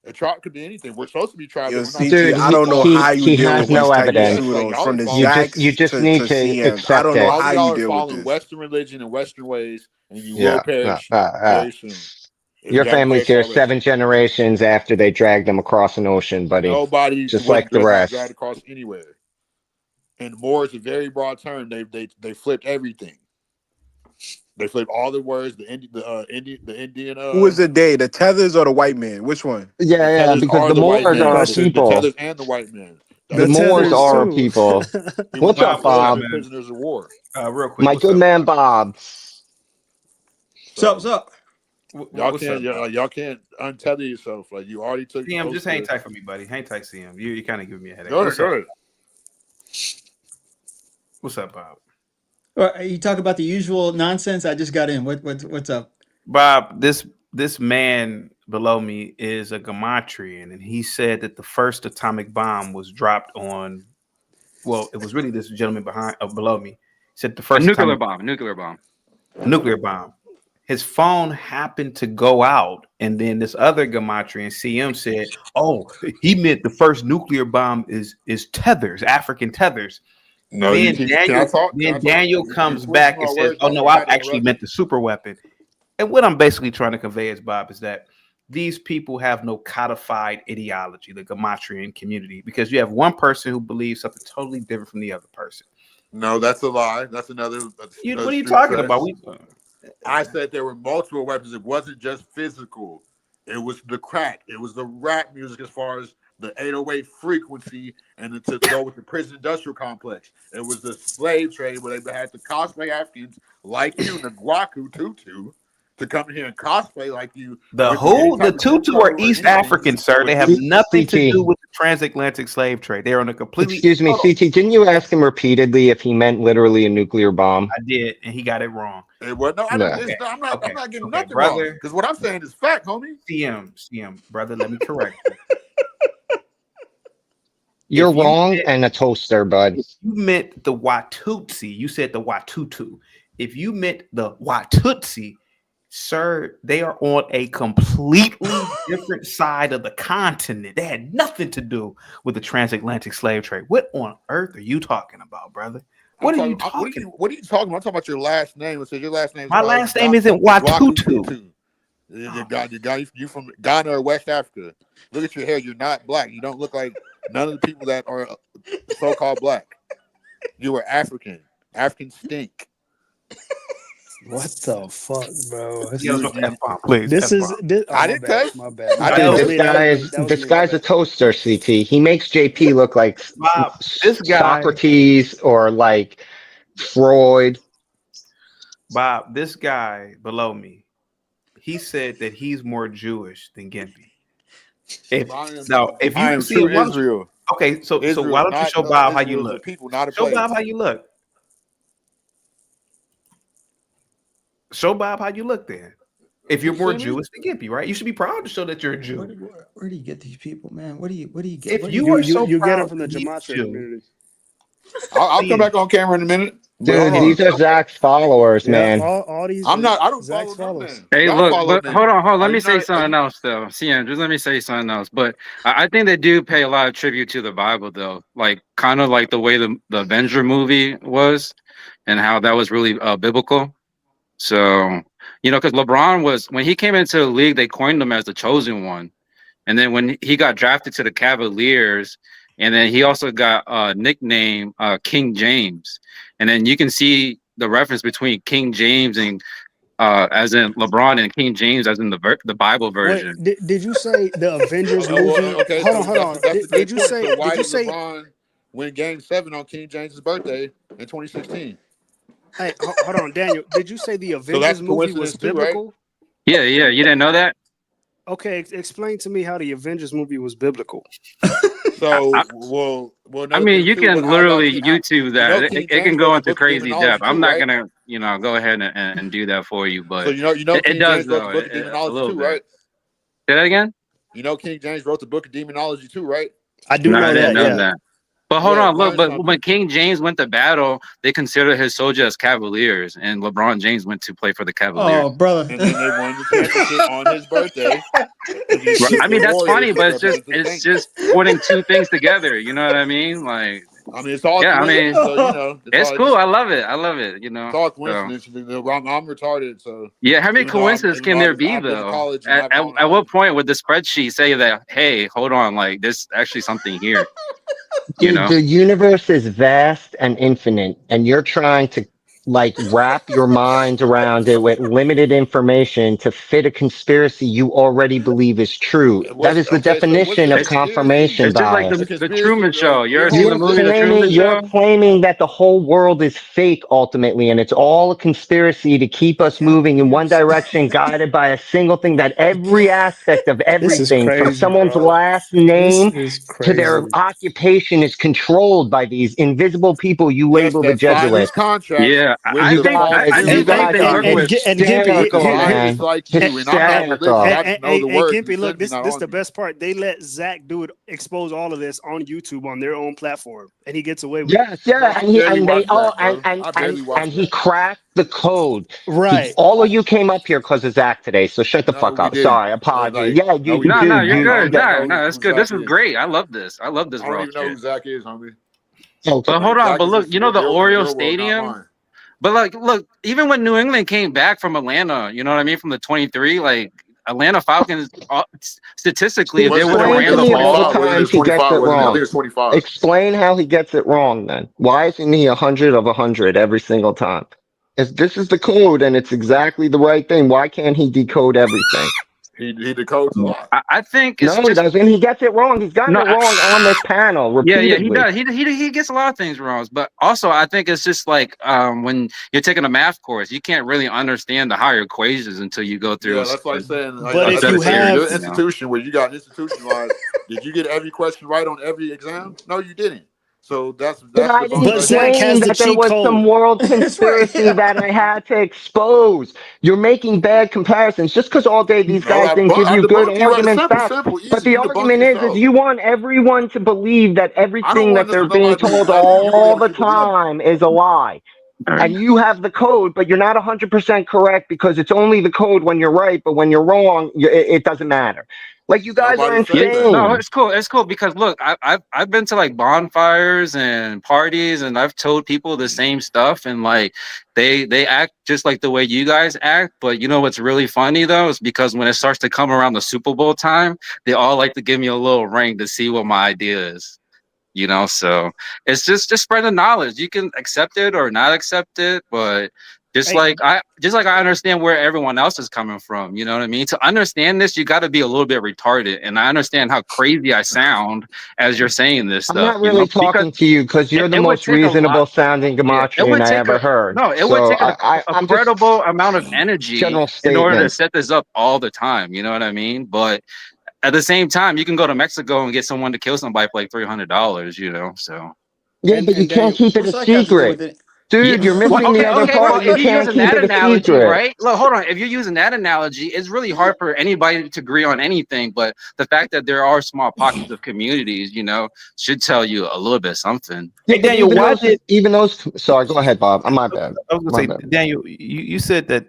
A tribe could be anything. We're supposed to be tribal. Dude, I don't know how you deal with no these type evidence. of pseudos from the You Jacks just need to to CMs. accept I don't know it. how y'all you are deal with following this. Western religion and Western ways, and you will perish very soon. Your family's here 7 generations after they dragged them across an ocean, buddy. Nobody Just was like the dragged rest. across anywhere. And Moore is a very broad term. They flipped everything. They flipped all the words. The Indian. Who is the they? The tethers or the white man? Which one? Yeah, because the Moors are our people. The tethers and the white man. The Moors are our people. What's up, Bob? Prisoners of war. Real quick. My good man, Bob. What's up? Y'all can't untether yourself. Like you already took. CM, just hang tight for me, buddy. Hang tight, CM. You kind of giving me a headache. Go ahead. What's up, Bob? You talk about the usual nonsense. I just got in. What's up, Bob? This man below me is a gematrian, and he said that the first atomic bomb was dropped on. Well, it was really this gentleman below me. He said the first nuclear bomb. Nuclear bomb. His phone happened to go out, and then this other gematrian CM said, "Oh, he meant the first nuclear bomb is tethers, African tethers." No, then Daniel comes back and says, "Oh no, I actually meant the super weapon." And what I'm basically trying to convey is, Bob, is that these people have no codified ideology, the gematrian community, because you have one person who believes something totally different from the other person. No, that's a lie. That's another. What are you talking about? I said there were multiple weapons. It wasn't just physical. It was the crack. It was the rap music as far as the 808 frequency and to go with the prison industrial complex. It was the slave trade where they had the cosplay Africans like you, the Guaku Tutu, to come here and cosplay like you. The Tutu are East African, sir. They have nothing to do with the transatlantic slave trade. They're on a completely. Excuse me, CT. Didn't you ask him repeatedly if he meant literally a nuclear bomb? I did, and he got it wrong. I'm not getting nothing wrong. Because what I'm saying is fact, homie. CM, brother. Let me correct you. You're wrong and a toaster, bud. If you meant the Watutsi, you said the Watutu. If you meant the Watutsi, sir, they are on a completely different side of the continent. They had nothing to do with the transatlantic slave trade. What on earth are you talking about, brother? What are you talking about? What are you talking about? I'm talking about your last name. It says your last name. My last name isn't Watutu. You from Ghana or West Africa. Look at your hair. You're not black. You don't look like none of the people that are so-called black. You were African. Africans stink. What the fuck, bro? Yeah, let's go F-bomb, please. This is F-bomb. this. Oh, I my didn't bad. cuss. My bad. I That didn't was cuss. me. That was me. That was This me. My guy's a bad. toaster, CT. He makes JP look like Bob, this guy, Socrates or like Freud. Bob, this guy below me, he said that he's more Jewish than Gimpy. If if I you am see, true why don't you, Israel. okay, so Israel why is don't you not show Bob how you Israel is a look? people, not a Show Bob place. how you look. Show Bob how you look then. If you're You more see me? Jewish than Gimpy, right? You should be proud to show that you're a Jew. Where do you get these people, man? What do you get? If What do you are so You get proud them from to the be a gematria Jew, community. I'll come back on camera in a minute. But Dude, hold on. these are Zach's followers, Yeah, man. all these. I'm not. I don't Zach's follow no followers. man. Hey, Y'all look, follow but me. hold on. Are Let me you say not? Are something you? else, though. CM, just let me say something else. But I think they do pay a lot of tribute to the Bible, though. Like, kind of like the way the Avenger movie was and how that was really biblical. So, because LeBron was, when he came into the league, they coined him as the chosen one. And then when he got drafted to the Cavaliers, and then he also got a nickname King James. And then you can see the reference between King James and as in LeBron and King James as in the Bible Wait, version. did you say the Avengers movie? Okay, Hold so on, hold on. that's a Did good you point. So say? why Did you did say? LeBron win Game 7 on King James's birthday in 2016? Hey, hold on, Daniel. Did you say the So that's Avengers a movie was coincidence too, right? biblical? Yeah, yeah. You didn't know that? Okay, explain to me how the Avengers movie was biblical. So, well, I another mean, thing you too. can What? How about literally YouTube you know that. King It can James go wrote the into book of crazy depth. demonology I'm too, not right? gonna, go ahead and do that for you, So but you know it King does James wrote the though, book of a demonology little too, bit. right? Say that again. You know King James wrote the book of demonology too, right? I do No, I know didn't that. know Yeah. that. But hold Yeah, on, look. right. But So when King James went to battle, they considered his soldiers as Cavaliers, and LeBron James went to play for the Oh, Cavaliers. brother. and then they won the championship on his birthday against Right. I the mean, that's Warriors, funny, which but represents the it's Saints. just putting two things together. You know what I mean? Like, I mean, it's all yeah, I mean, coincidence. So you know, it's it's cool. I love it. I love it. it's all So coincidence. I'm retarded, so yeah, how many coincidences even can though there be I've been to though? college and have my own At what knowledge. point would the spreadsheet say that? Hey, hold on, like there's actually something here. You Dude, know? the universe is vast and infinite, and you're trying to like wrap your mind around it with limited information to fit a conspiracy you already believe is true. That is the So what's the definition of conspiracy? confirmation It's just like bias. the The the conspiracy, Truman Show. You ever your seen whole the movie The Truman You're Show? claiming that the whole world is fake ultimately, and it's all a conspiracy to keep us moving in one direction, guided by a single thing, that every aspect of This is everything, from crazy, someone's bro. last This name is to their crazy. occupation, is controlled by these invisible people you yes, label the that sign these Jesuits. contracts Yeah, with I You the think false I you do think spiritual guys they are work with. And Gimpy, with the hysterical, scientists man. like you, and I'm not religious. Hysterical. I just know the word because he Gimpy, look, sent me, this not this on the you. best part. They let Zach do it, expose all of this on YouTube on their own platform, and he gets away with it. Yes, yeah, Bro, I and he barely and they watch all Zach, bro. I barely watch and he Zach. cracked the code. He Right. all of you came up here because of Zach today, so shut the No, fuck we up. didn't. Sorry, apologies. Like, Yeah, no, we No, didn't. no, dude, you're I don't good. even No, know no, that's who good. Zach This is is. great. I love this. I love this I don't raw even know shit. who Zach is, homie. okay. But hold Like on, Zach but is look, just you know the in Oreo your world, not Stadium? mine. But like, look, even when New England came back from Atlanta, you know what I mean, from the 23, like Atlanta Falcons, statistically, if they would have Explain ran to the me all the ball, times he gets it wrong. Explain how he gets it wrong. Then why isn't he 100 of 100 every single time? If this is the code and it's exactly the right thing, why can't he decode everything? He decodes a lot. I think it's No, he just doesn't. He gets it wrong. He's gotten no. it wrong on this panel Yeah, he repeatedly. does. He gets a lot of things wrong, but also I think it's just like when you're taking a math course, you can't really understand the higher equations until you go through Yeah, that's like saying But a if that's set you of like saying theories. have, your You know? institution where you got institutionalized. Did you get every question right on every exam? No, you didn't. So that's But I the didn't but right there. Zach claim has the that there cheat was some code. world That's right. conspiracy Yeah. that I had to expose. You're making bad comparisons just because all day these No, guys didn't give I you good debunked you right. arguments Simple, back. simple, But easy. the You debunked argument is yourself. you want everyone to believe that I don't everything want that they're being nobody to believe told nothing. You believe all what the you believe. time is a lie. And you have the code, but you're not 100% correct because it's only the code when you're right, but when you're wrong, it doesn't matter. Like, you guys are Nobody said that. No, insane. it's cool. It's cool because look, I've been to like bonfires and parties, and I've told people the same stuff, and like they act just like the way you guys act. But you know what's really funny though is because when it starts to come around the Super Bowl time, they all like to give me a little ring to see what my idea is. You know, so it's just spread the knowledge. You can accept it or not accept it, but Just Hey. like I understand where everyone else is coming from. You know what I mean? To understand this, you got to be a little bit retarded. And I understand how crazy I sound as you're saying this I'm stuff. not You know, really because talking to you because you're the it would most take a lot. reasonable sounding Yeah, it gematrian would I take ever heard. it would So take a I'm just credible amount of energy general in order to statements. set this up all the time. You know what I mean? But at the same time, you can go to Mexico and get someone to kill somebody for like $300. You know, so. Yeah, but you can't Daniel, keep it What's a that got to do with secret. it? Yeah. Dude, you're Well, missing the other okay. Well, part. You if you're can't using keep that it a analogy, secret. right? Look, hold on. If you're using that analogy, it's really hard for anybody to agree on anything. But the fact that there are small pockets of communities, you know, should tell you a little bit something. Yeah, Hey, but Daniel, why did even those. Sorry, go ahead, Bob. My bad. I was gonna My say, bad. Daniel, you said that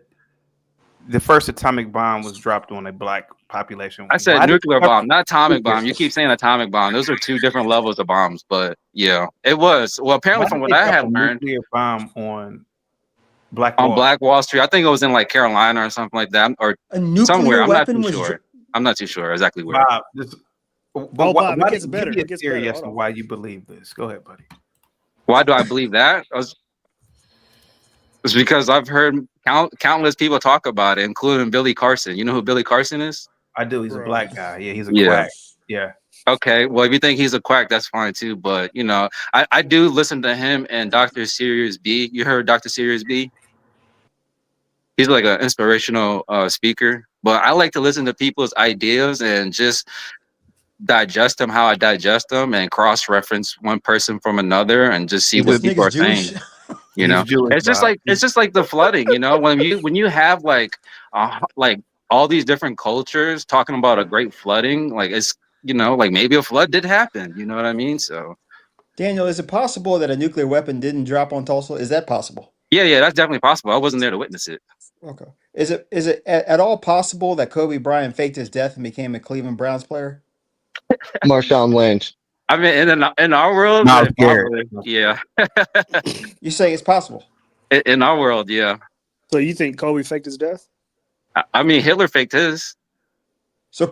the first atomic bomb was dropped on a black population. I said Why did nuclear you have bomb, to not atomic nuclear? bomb. You keep saying atomic bomb. Those are two different levels of bombs. But yeah, it was. Well, apparently, Why from did what they I drop had a learned nuclear bomb on Black on Wall Black Wall Street, I think it was in like Carolina or something like that, or A nuclear somewhere. I'm not weapon too was. sure. I'm not too sure exactly where. Bob, but Oh, why, Bob, it why gets give better. me a It gets theory better. as Hold to on. why you believe this? Go ahead, buddy. Why do I believe that? It's because I've heard countless people talk about it, including Billy Carson. You know who Billy Carson is? I do. He's a Bro. black guy. Yeah, he's a Yeah. quack. Yeah. Okay. Well, if you think he's a quack, that's fine too. But you know, I do listen to him and Dr. Sirius B. You heard Dr. Sirius B? He's like an inspirational speaker. But I like to listen to people's ideas and just digest them how I digest them and cross-reference one person from another and just see He's what This people nigga's are saying. Jewish. You He's know, Jewish, it's just Bob. like the flooding. You know, when you have like all these different cultures talking about a great flooding, like it's you know like maybe a flood did happen. You know what I mean? So Daniel, is it possible that a nuclear weapon didn't drop on Tulsa? Is that possible? yeah, that's definitely possible. I wasn't there to witness it. Okay. Is it at all possible that Kobe Bryant faked his death and became a Cleveland Browns player? Marshawn Lynch. I mean, in our world, Miles Garrett. probably, yeah. You say it's possible. In our world, yeah. So you think Kobe faked his death? I mean, Hitler faked his. So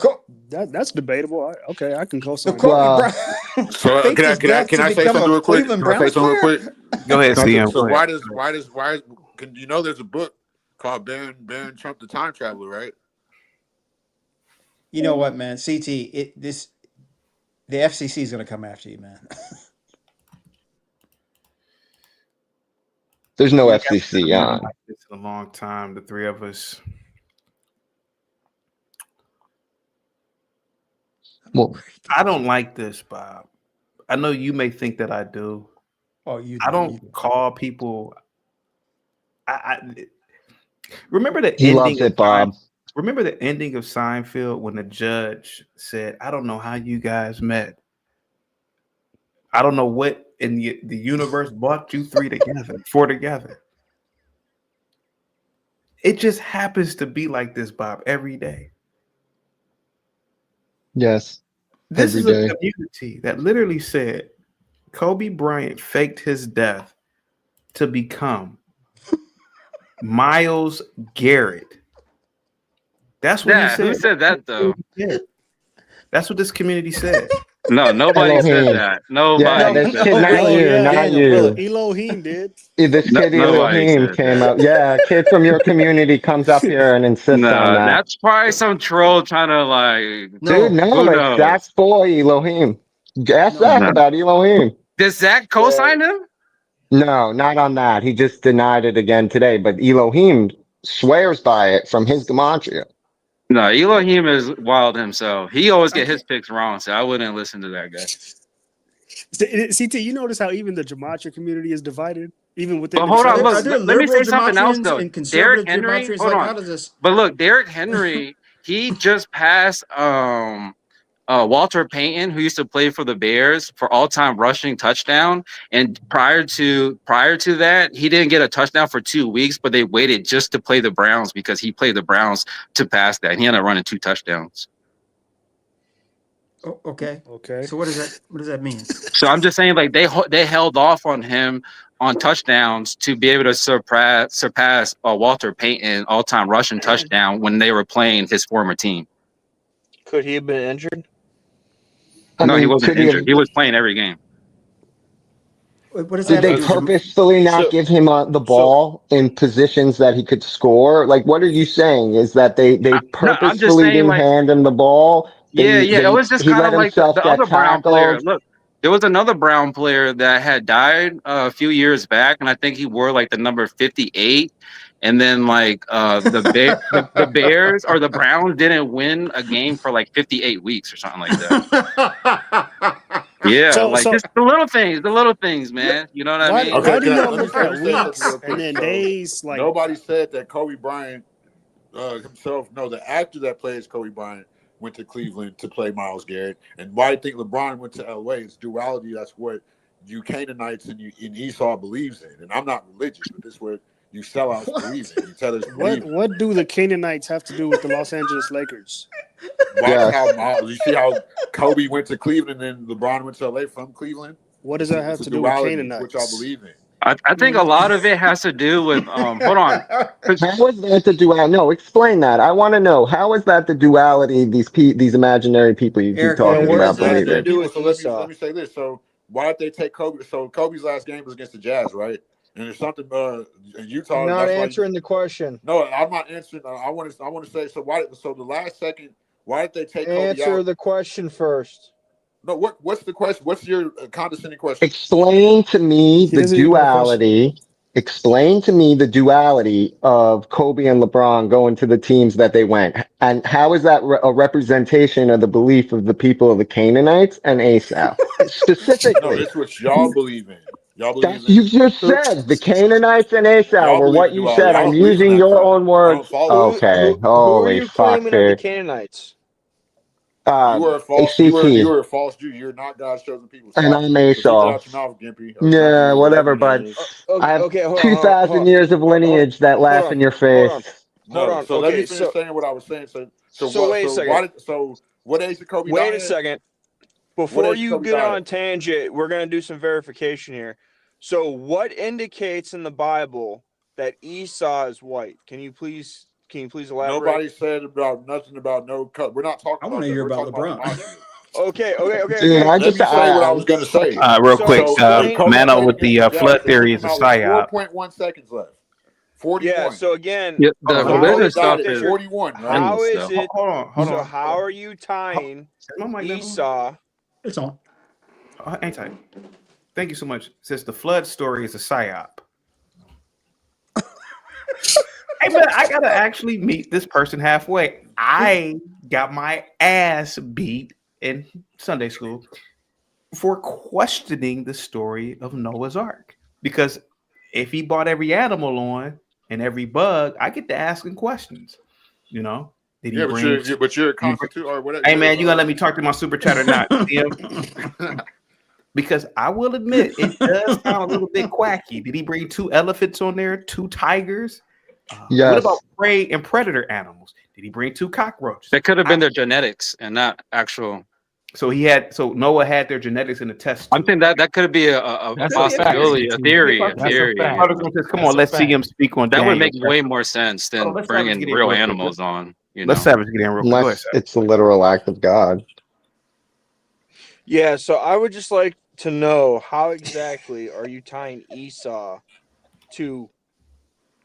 that's debatable. Okay, I can co-sign. Kobe Bryant So faked his death can to I say become something a real quick? Cleveland Can I say Browns something real player? quick? Go ahead, CM. So Go ahead. why can you know there's a book called Ban Trump the Time Traveler, right? You know what, man? CT, the FCC is going to come after you, man. There's no We FCC haven't on. like this in a long time. The three of us. Well, I don't like this, Bob. I know you may think that I do. Oh, you do. I don't call people. I remember the he ending loves of it, Bob. Remember the ending of Seinfeld when the judge said, "I don't know how you guys met. I don't know what in the universe brought you four together." It just happens to be like this, Bob, every day. Yes. This Every is a day. community that literally said Kobe Bryant faked his death to become Miles Garrett. That's what he Yeah, said. who said that though? That's what this community said. No, nobody said Elohim. that. Yeah, Nobody this said kid, that. not Oh you, yeah, not Daniel, you. Elohim did. This kid Nobody Elohim said came that. out. Yeah, a kid from your community comes up here and insists on No, that. that's probably some troll trying to like. Dude, no, Who it's knows? Zach's boy, Elohim. Ask Zach No. about Elohim. Does Zach co-sign him? No, not on that. He just denied it again today. But Elohim swears by it from his gematria. No, Elohim is wild himself. He always I get his can't. picks wrong, so I wouldn't listen to that guy. CT, you notice how even the gematria community is divided, even within But hold on, themselves. look. Are there Let me liberal say something else gematrians though. and Derrick conservative Henry, gematrians? hold Like, on. how does this? But look, Derrick Henry, he just passed Walter Payton, who used to play for the Bears, for all-time rushing touchdown. And prior to that, he didn't get a touchdown for 2 weeks, but they waited just to play the Browns because he played the Browns to pass that. And he ended up running 2 touchdowns. Oh, okay. Okay. So what does that mean? So I'm just saying, like they held off on him on touchdowns to be able to surpass Walter Payton all-time rushing touchdown when they were playing his former team. Could he have been injured? I No, he mean, wasn't could he injured. have? He was playing every game. What does Did that have they to do with purposefully not So, give him the so ball in positions that he could score? Like, what are you saying? Is that they No, I'm just purposefully saying, didn't like, hand him the ball? yeah, yeah. It was just He kind let of like himself the get other Brown player. tackled. Look, there was another Brown player that had died a few years back, and I think he wore like the number 58. And then like the Bears or the Browns didn't win a game for like 58 weeks or something like that. Yeah, like So just the little things, man. You know what I mean? Okay, why do y'all look let me at say something real weeks and quick. then So days? Like, nobody said that Kobe Bryant himself. No, the actor that plays Kobe Bryant went to Cleveland to play Myles Garrett. And why I think LeBron went to LA? It's duality. That's what you Canaanites and Esau believes in. And I'm not religious, but this is what you sellouts believe in. You tell us believe in. what do the Canaanites have to do with the Los Angeles Lakers? Watch how Miles. You see how Kobe went to Cleveland and LeBron went to LA from Cleveland. What does that have It's a to do with duality. It's what y'all Canaanites? believe in. I think a lot of it has to do with hold on. How is that the duality? No, explain that. I want to know, how is that the duality? These imaginary people you keep Eric, talking These about imaginary believe in. people. So let me say this. So why did they take Kobe? So Kobe's last game was against the Jazz, right? And there's something in Utah. you're not That's why. answering the question. No, I'm not answering. I want to say. So why? So the last second, why did they take Kobe Answer out? the question first. No, what's the question? What's your condescending question? Explain to me He the doesn't even know the question. duality. Explain to me the duality of Kobe and LeBron going to the teams that they went. And how is that a representation of the belief of the people of the Canaanites and Esau? No, Specifically, this is what y'all believe in. Y'all believe that's in. you just said. The Canaanites and Esau Y'all were believe in what you duality. said. I I'm don't believe in using that your crap. own I don't words. follow it. Okay. Who are Holy you fuck, claiming are the dude. Canaanites? You are a false. ACT. You are a false Jew. You're not God's chosen people. And Stop. I'm So keep it Esau. out your mouth, Gimpy, or Gimpy, Nah, or whatever whatever, your name bud. is. I have Okay, hold on, 2,000 years of lineage that hold laugh on, in your hold on, face. hold No. on. So let me Okay, finish saying what I was saying. So so what? wait a So second. why did? So what age did Kobe Wait die a at? second. What Before age did you Kobe get die on at? tangent, we're gonna do some verification here. So, what indicates in the Bible that Esau is white? Can you please elaborate? Nobody said about nothing about no cut. We're not talking I want about to that. hear We're about talking about LeBron. gematria. Dude, I Let just me say what I was going to say. Real So quick, So explain. Kobe Mano played with against the the Jazz. flood They took theory him is a out with psyop. 4.1 seconds left. Yeah. 41. So again, Yeah, Hold the on. So how Kobe religious is died it stuff at that is you're? 41, right? How endless, is though. it? Hold So on. how are you tying Esau? It's on. Ain't tight. Thank you so much. Since the flood story is a psyop. Hey, man, I gotta actually meet this person halfway. I got my ass beat in Sunday school for questioning the story of Noah's Ark. Because if he brought every animal on and every bug, I get to asking questions. You know, did he Yeah, bring? but you're a constitute or whatever. Hey, man, you gonna let me talk to my super chat or not? Because I will admit it does sound a little bit quacky. Did he bring 2 elephants on there, 2 tigers? What about Yes. prey and predator animals? Did he bring 2 cockroaches? That could have been their genetics and not actual. So Noah had their genetics in the test I'm tube. saying that could be a That's possibility, a theory, Come on, let's see him speak on That would Daniel. make way more sense than Let's Savage bringing get in real real quick. animals on. You Let's know, Savage get in real quick. Go ahead, Unless it's a literal act of God. Yeah. So I would just like to know how exactly are you tying Esau to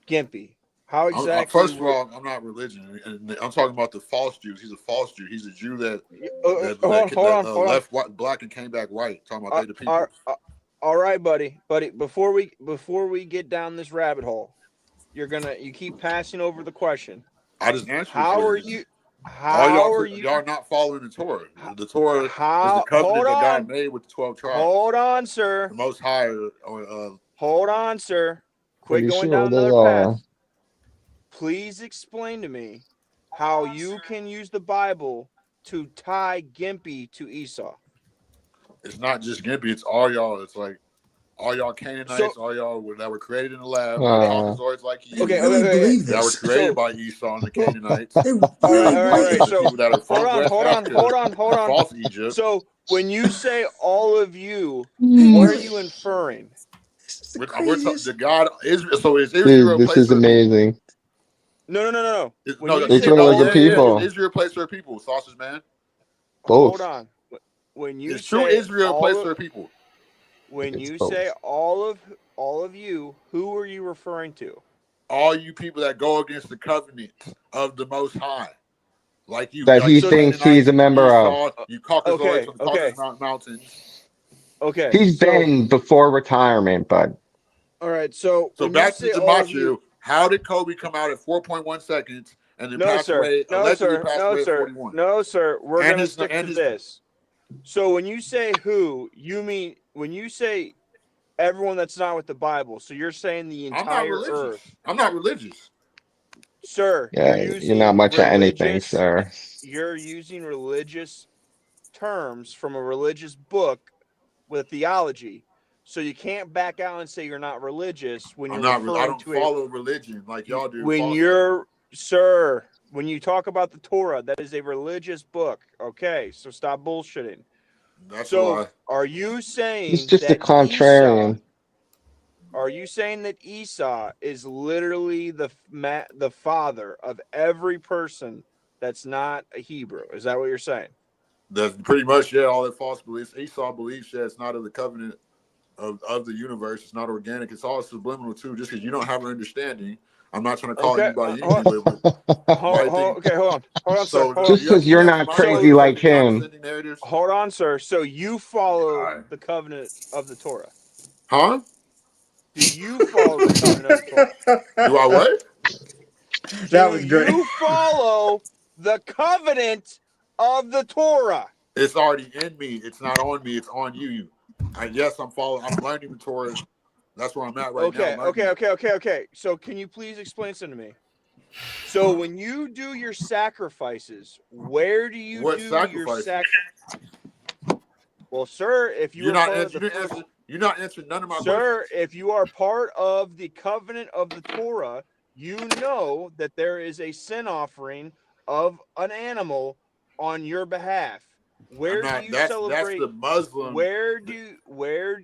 Gimpy? How exactly? First of all, I'm not religion, and I'm talking about the false Jews. He's a false Jew. He's a Jew that left black and came back white. Talking about they the people. All right, buddy. Before we get down this rabbit hole, you keep passing over the question. I just answered. How are you? Y'all are not following the Torah. The Torah is the covenant that God made with the 12 tribes. Hold on, sir. The Most High. Hold on, sir. Quit Pretty going sure down they another are. path. Please explain to me how you can use the Bible to tie Gimpy to Esau. It's not just Gimpy. It's all y'all. It's like all y'all Canaanites, all y'all that were created in the lab, caucasoids like you. They really believe That were this. created by Esau and the Canaanites. They really all right. The So people that are from West Africa, hold on. false Egypt. So when you say all of you, what are you inferring? The God Israel. So is Dude, Israel a this place is for the people? amazing. No. Each one of the people. Is Israel a place for the people? Sausage man. Both. Hold on. When you Is true say Israel a place for the people? When It's you both. say all of you, who are you referring to? All you people that go against the covenant of the Most High, like you, That like he you thinks Canaanites, he's a you member of. Esau, you Caucasoids Okay, from the okay, Caucasus Mountains. okay. He's So, been before retirement, bud. all right. So So when you back to say all of you, Gematria, how did Kobe come out at 4.1 seconds and then no, pass sir, away, no, allegedly sir, pass no, away at sir, 41? no, sir. We're And gonna his stick and to his this. So when you say who, you mean when you say everyone that's not with the Bible. So you're saying the I'm not entire religious. earth. I'm not religious. Sir, Yeah, you're not much of anything, sir. You're using religious terms from a religious book with theology. So you can't back out and say you're not religious when I'm you're not. I referring don't to a follow religion like y'all do. when falsely. you're sir, when you talk about the Torah, that is a religious book. Okay, so stop bullshitting. That's a So lie. are you He's saying just a that contrarian. Are you saying that Esau is literally the father of every person that's not a Hebrew? Is that what you're saying? That's pretty much all their false beliefs. Esau believes that it's not of the covenant of the universe. It's not organic. It's all subliminal too. Just because you don't have an understanding, I'm not trying to call Okay. you by anything, but Okay, hold on, sir. So Hold Just on. because you're not crazy like him. narratives. Hold on, sir. So you follow the covenant of the Torah? Huh? Do you follow the covenant of the Torah? Do I what? That was great. Do you follow the covenant of the Torah? It's already in me. It's not on me. It's on you. Yes, I'm following. I'm learning the Torah. That's where I'm at right now. Okay. So can you please explain something to me? So when you do your sacrifices, where do you What do sacrifices? your Well, sir, if you You're are not part of answering. the You're not answering none of my Sir, questions. if you are part of the covenant of the Torah, you know that there is a sin offering of an animal on your behalf. Where do you celebrate? That's the Muslim.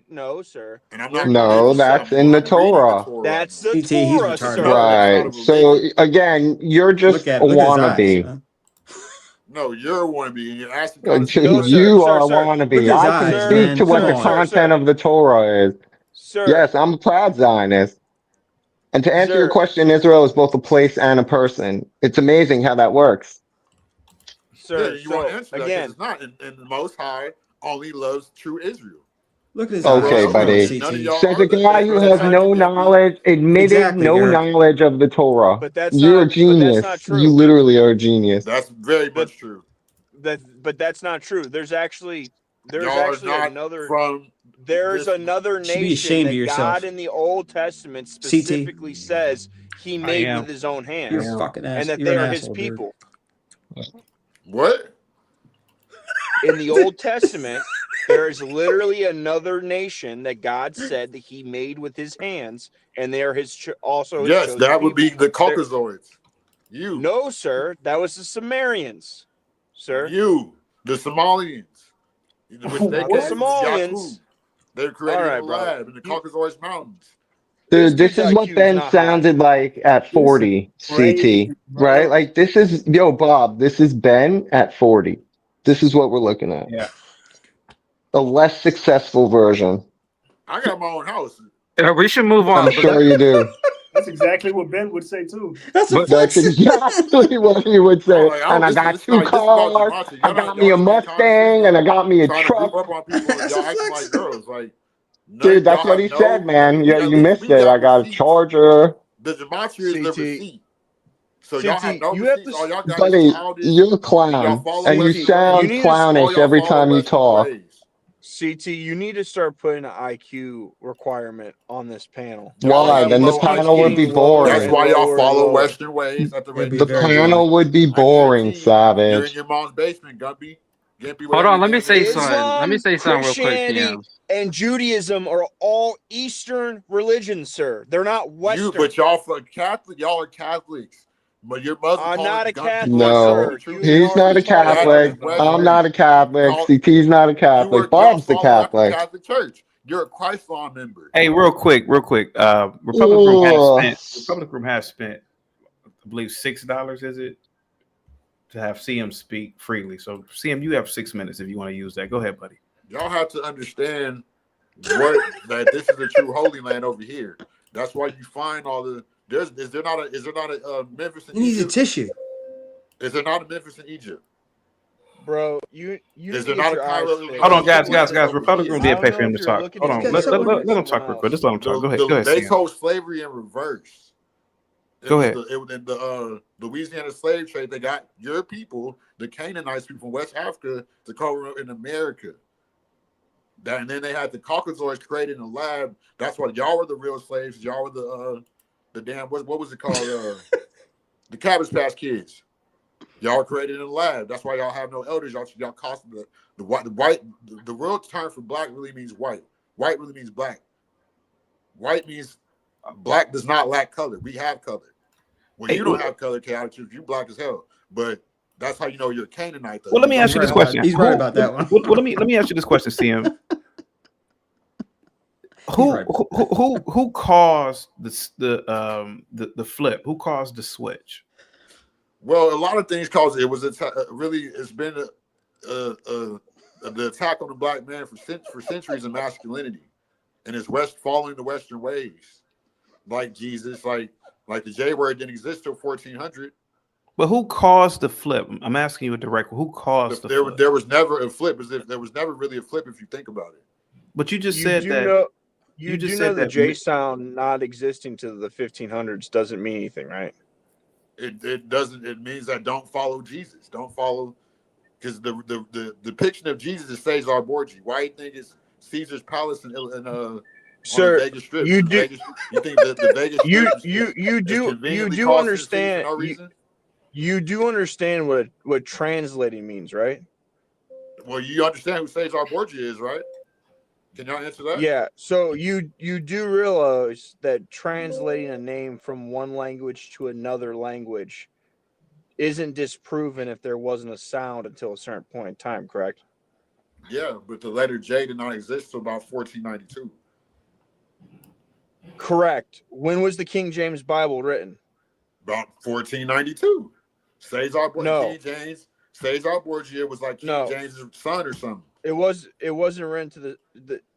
No, sir. And I'm Where not do you No, creating that's something in new. the I'm reading the Torah. Torah. That's the CT, he's Torah, retarded. sir. Right. So again, you're just Look at a look at his eyes. wannabe. No, you're one of me, and you're asking No, You sir, are a sir. wannabe. Look at his I can eyes, speak man. to what Come the on. content of the Torah is. Sir. Yes, I'm a proud Zionist. And to answer your Sir. question, Israel is both a place and a person. It's amazing how that works. Sir, you want to so answer that because it's not. And the Most High only loves true Israel. Look at his Okay, eyes. Come on, buddy. None of CT. y'all Says are a guy that. who That's has not no knowledge, admitted Exactly, no Eric. knowledge of the Torah. But that's You're a not genius. true. You literally are a genius. That's very much true. But that's not true. There's actually Y'all are not another from there's this. another You should be nation ashamed of that yourself. God in the Old Testament CT. specifically says he I made am. with his own hands. You're a fucking ass. And that You're they an are his asshole, dude. people. What? In the Old Testament, there is literally another nation that God said that he made with his hands, and they are also his Yes, chosen that would be people. the Caucasoids. You. No, sir, that was the Sumerians, sir. You, the Somalians, which they Not the came from Somalians. Yaku. They're created All right, in a brother. lab in the Caucasoid Mountains. Dude, this dude's is what IQ is Ben not high. sounded like at 40 crazy, CT, bro. right? Like this is, yo, Bob, this is Ben at 40. This is what we're looking at. Yeah. A less successful version. I got my own house. Yeah, we should move I'm on. But sure you do. That's exactly what Ben would say too. That's a but That's flex. exactly what he would say. And I got This is two not this is about cars. Gematria. I got me a Y'all being Mustang and I got me a trying to group truck. up on people. That's Y'all a acting flex. like girls. Like Dude, that's y'all what have he said, man. Yeah, at you least missed we it. I got got a receipts. Charger. The Gematria is the CT. receipt. So y'all have CT, no you have receipts. to. All y'all got is Buddy, childish. you're a Y'all clown. follow And you Western ways. sound All clownish y'all every follow time you Western talk. ways. CT, you need to start putting an IQ requirement on this panel. Y'all Why? have Then the low panel would IQ. be Getting lower That's and boring. why y'all lower and follow lower. Western ways at the It'd rate be The that very you do. boring. panel would be I boring, guarantee you're in Savage. your mom's basement, Gumpy. Gimpy, hold whatever on. your Let me damn say name is. something. Let me Islam, say something real quick, Christianity, Cam. and Judaism are all Eastern religions, sir. They're not Western. But y'all for Catholic, y'all are Catholics. But your Muslim I'm calling not a people Catholic, accepting No, the sir. truth. You he's are not a That retarded. is Catholic. I'm Western. not a Catholic. Call, CT's not a Catholic. y'all Bob's the follow like the Catholic. Catholic Church. You're a Christ law member. Hey, real quick. Republic Ugh. Room has spent, I believe, $6. Is it to have CM speak freely? So CM, you have 6 minutes if you want to use that. Go ahead, buddy. Y'all have to understand that this is a true holy land over here. That's why you find all the. Is there not a Memphis in He needs a Egypt? tissue. Is there not a Memphis in Egypt? Bro, you need Is to there get not a your eyes Cairo? fixed. Hold on, This is guys. over Republican here. did I pay don't for know him if to you're talk. looking Hold at on, your let phone or him someone talk real quick. else. Just let him talk. Go ahead, They Sam. told slavery in reverse. Go ahead. In the Louisiana slave trade, they got your people, the Canaanites people from West Africa, to come in America. And then they had the Caucasoids created in a lab. That's why y'all were the real slaves. Y'all were the damn what was it called? The Cabbage Patch Kids. Y'all were created in a lab. That's why y'all have no elders. Y'all cost the real term for black really means white. White really means black. White means black does not lack color. We have color. Well, you don't have color, chaotic truth. You black as hell. But that's how you know you're a Canaanite. Though. Well, let me ask you this question. He's right about that one. Well, let me ask you this question, CM. Who caused the flip? Who caused the switch? Well, a lot of things cause it was it's been the attack on the black man for centuries of masculinity, and it's following the Western ways, like Jesus, like the J word didn't exist till 1400. But who caused the flip? I'm asking you directly. Who caused the flip? There was never a flip. There was never really a flip if you think about it. But you just You said do that. know You just do said know the that J sound not existing to the 1500s doesn't mean anything, right? It doesn't. It means that don't follow Jesus. Don't follow, because the depiction of Jesus is Caesar Borgia. Why do you think it's Caesar's palace in Sir, on the Vegas Strip? you do You think that the Vegas Strip is conveniently called Sin City for understand no reason? you do understand what translating means, right? Well, you understand who Caesar Borgia is, right? Can y'all answer that? Yeah, so you do realize that translating a name from one language to another language isn't disproven if there wasn't a sound until a certain point in time, correct? Yeah, but the letter J did not exist until about 1492. Correct. When was the King James Bible written? About 1492. No. King James, Caesar Borgia was like King James' son or something. It wasn't written to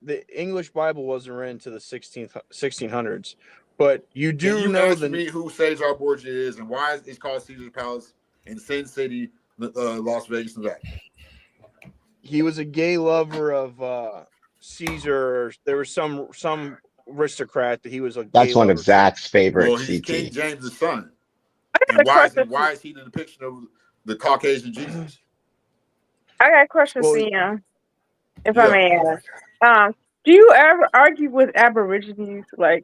the English Bible wasn't written to the 1600s, but you do Can you know ask me who Caesar Borgia is and why it's called Caesar's Palace in Sin City, Las Vegas, Nevada? He was a gay lover of Caesar. There was some aristocrat that he was a gay That's one lover of Zach's to. favorite, Well, he's King CT. James' son. And why is he the depiction of the Caucasian Jesus? I got a question, Well, CM, if I Yeah. may ask. Do you ever argue with Aborigines? Like,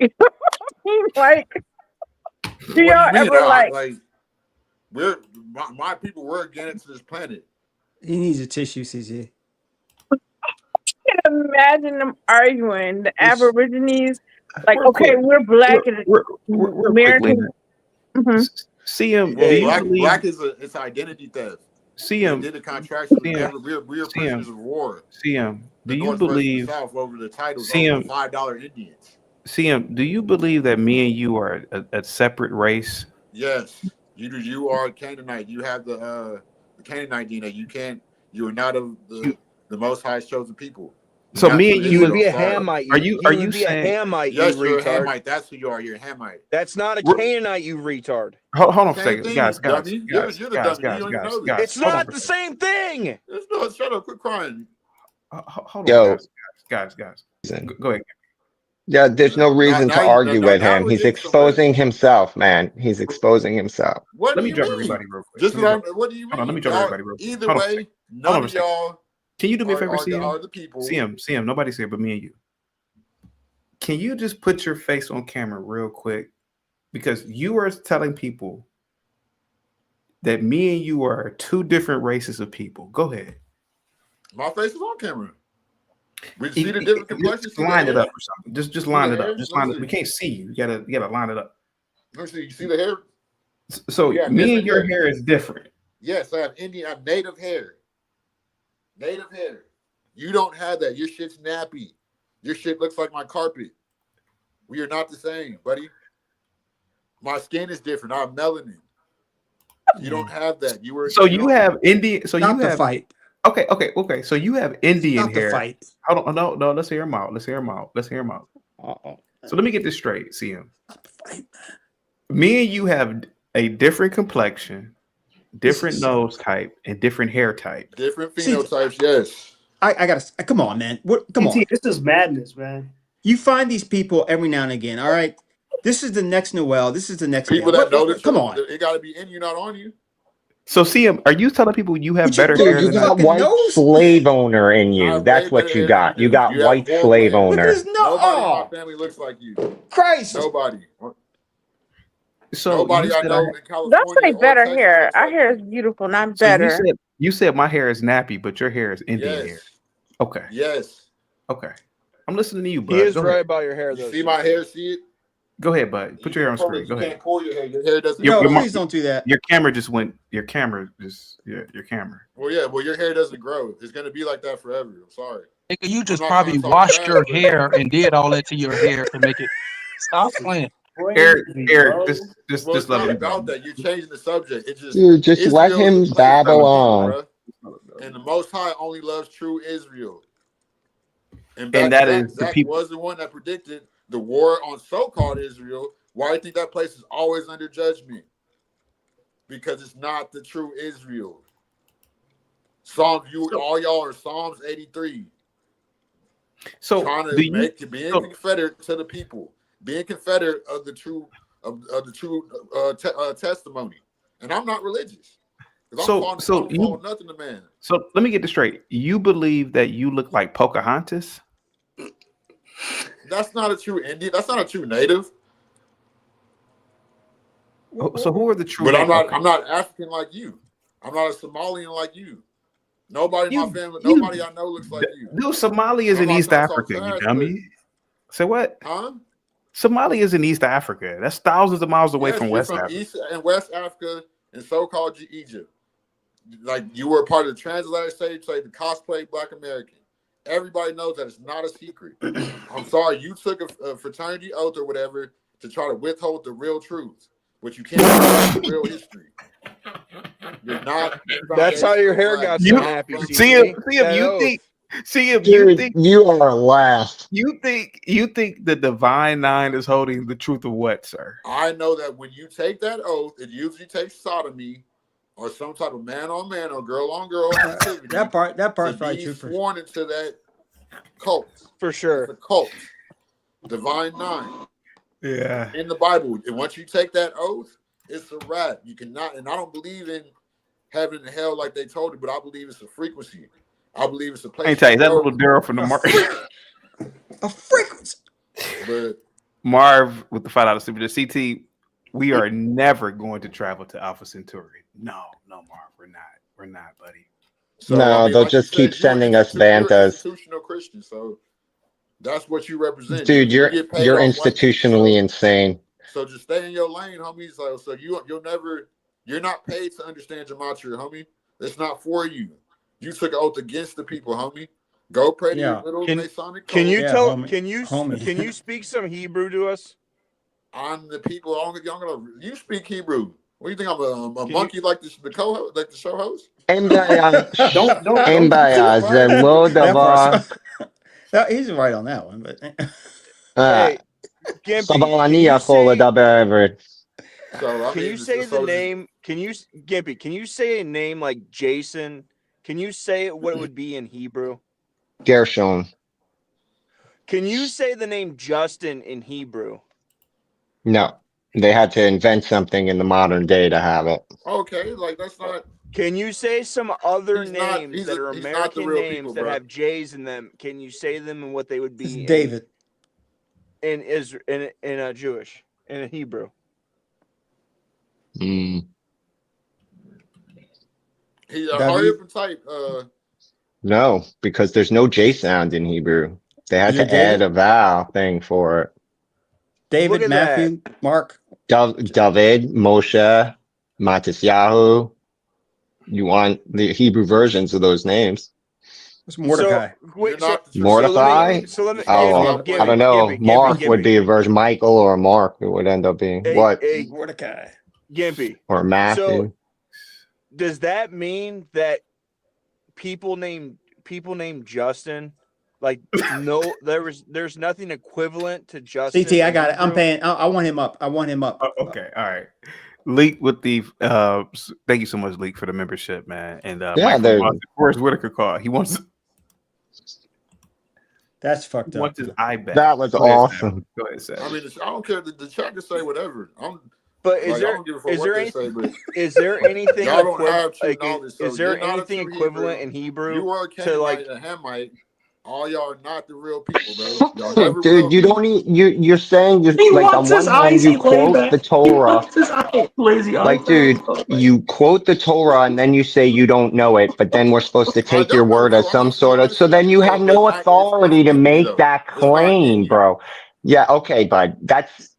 like, do What do y'all you mean? ever like? My people were against this planet. He needs a tissue, CZ. I can imagine them arguing. The Aborigines, like, Real okay, quick, we're black and real quick, Lena. American. Mhm. CM, Well, do you believe black is it's identity theft. They CM? did the contraction. CM, We were prisoners of war. CM, do The you Northwest and the believe South over the titles over CM? $5 Indians. CM, do you believe that me and you are a separate race? Yes, you are a Canaanite. You have the Canaanite DNA. You are not of the Most High's chosen people. So me and you would be a sorry. Hamite. Are you would be saying? a Hamite? Yes, you you're a retard. Hamite. That's who you are. You're a Hamite. That's not a Canaanite, you retard. Hold on a Same second, thing, guys. you're the dummy. You don't even know this. It's not the same thing. Shut up. Quit crying. Hold on, Yo, guys. Go ahead. Yeah, there's no reason to argue with him. we're He's getting somewhere. exposing himself, man. He's exposing himself. What Let do me you drop mean? everybody real quick. Just what do you mean? Hold on, let me drop everybody real quick. Either Hold on a way, second. none of y'all. Can you do me a favor, CM? Are the people. CM, nobody's here but me and you. Can you just put your face on camera real quick? Because you are telling people that me and you are two different races of people. Go ahead. My face is on camera. We see the different complexions. Line it up or something. Just line it up. Just line it. See. We can't see you. You gotta line it up. Let me see. You see the hair? So me and your hair is different. Yes, I have native hair. Native hair. You don't have that. Your shit's nappy. Your shit looks like my carpet. We are not the same, buddy. My skin is different. I have melanin. You don't have that. You were. So you have Indian. So Stop you the have fight. Okay. So you have Indian Stop the hair. fight. Hold on, no. Let's hear him out. Let's hear him out. Uh-oh. So let me get this straight, CM. Me and you have a different complexion, different nose type, and different hair type. Different phenotypes, yes. I gotta come on, man. Come on. This is madness, man. You find these people every now and again. All right. This is the next Noel. This is the next People Gail. that know the Come truth, on. it got to be in you, not on you. So CM, are you telling people you have better Dude, hair you than got I? white slave owner in you. That's what you got. You got white slave owner. Nobody in my family looks like you. Christ. Nobody. So Nobody you I said know in Don't California say or better Texas hair. looks Our like hair you. is beautiful, not So better. you said my hair is nappy, but your hair is Indian hair. Okay. Yes. Okay. I'm listening to you, bud. He is Go right ahead. about your hair, You though. see my hair? See it? Go ahead, bud. Put your hair on screen. Go You ahead. can't pull your hair. Your hair doesn't. No, grow. please don't do that. Your camera just went. Your camera. Well, yeah. Well, your hair doesn't grow. It's gonna be like that forever. I'm sorry. Nigga, you just I'm not trying probably to talk washed trash, your but- hair and did all that to your hair to make it. Stop playing. Eric, Well, just it's let not him about go. that. You're changing the subject. It just Dude, just let Israel is him a place babble for on. people, bruh. And the Most High only loves true Israel. And And that is the Zach people. was the one that predicted the war on so-called Israel. Why do you think that place is always under judgment? Because it's not the true Israel. All y'all are Psalms 83. So trying to being confederate to the people, being confederate of the true testimony. And I'm not religious. I'm calling nothing to man. So let me get this straight. You believe that you look like Pocahontas? That's not a true Indian. That's not a true native. So who are the true? But natives? I'm not African like you. I'm not a Somalian like you. Nobody in my family, nobody I know looks like you. Dude, Somalia is in East Africa, you dummy. Say what? Huh? Somalia is in East Africa. That's thousands of miles away from West Africa. East and West Africa and so-called Egypt. Like you were part of the transatlantic slave trade, the cosplay Black American. Everybody knows that it's not a secret. I'm sorry, you took a fraternity oath or whatever to try to withhold the real truth, but you can't withhold the real history. You're not. That's how your hair got so happy. See him. You are a laugh. You think the Divine Nine is holding the truth of what, sir? I know that when you take that oath, it usually takes sodomy or some type of man on man or girl on girl activity. That part's probably be true. Sworn into that cult for sure. It's a cult. Divine Nine. Yeah. In the Bible, and once you take that oath, it's a wrap. You cannot. And I don't believe in heaven and hell like they told you, but I believe it's a frequency. I believe it's a place. I ain't tell you that little Daryl from the market. A frequency. But Marv with the $5 super CT. We are never going to travel to Alpha Centauri. No, Marv, we're not, buddy. So, no, they'll like just you said, keep sending us you're bantas. Institutional Christian, so that's what you represent, Dude. You get paid You're off institutionally insane. So just stay in your lane, homie. So you're not paid to understand gematria, homie. It's not for you. You took an oath against the people, homie. Go pray to your little Masonic cult. Can you speak some Hebrew to us? I'm the people. You speak Hebrew. What do you think? I'm a monkey like the co-host, like the show host? He's right on that one, but Hey, Gimpy, can you say the name? Gimpy? Can you say a name like Jason? Can you say what it would be in Hebrew? Gershon. Can you say the name Justin in Hebrew? No, they had to invent something in the modern day to have it. Okay, like that's not. Can you say some other names he's that are he's not the American real names people, that bro. have J's in them? Can you say them and what they would be? David. In Israel, in a Jewish, in a Hebrew. Hurry up and type. No, because there's no J sound in Hebrew. They had Is to it David? add a vowel thing for it. David, at Matthew, Mark. David, Moshe, Matisyahu. You want the Hebrew versions of those names? It's Mordecai. Mordecai? I don't know. Gimpy, Mark would be a version. Michael or Mark it would end up being. What? Mordecai. Gimpy. Or Matthew. So, does that mean that people named Justin. Like no, there's nothing equivalent to Justin. CT, I in got it. I'm Hebrew. paying. I want him up. I want him up. Okay, all right. Leak with the thank you so much, Leak, for the membership, man. And Yeah, Mike from they're- Boston, where's Whitaker call? He wants That's fucked up. his eye back. That was Go ahead, awesome. Sam. Go ahead, Sam. I mean, I don't care. The chat can say whatever. But is I there don't give a fuck is what there they any, say, but is there anything y'all don't equivalent? have true Like, knowledge. So is there you're not a anything true equivalent Hebrew. in Hebrew You are a to Canaanite, like? a Hamite. All y'all are not the real people, bro. Y'all never will Dude, you be. don't need you're saying just He like on wants his one hand eyes. you He laid quote back. the He Torah. wants his eye. Lazy eye. Like, dude, you quote the Torah and then you say you don't know it, but then we're supposed to I take your don't know word the as Torah. I'm some just being sort of. honest So with then you. you have But no it's authority to in me, make though. that It's not in claim, you. bro. Yeah, okay, bud. That's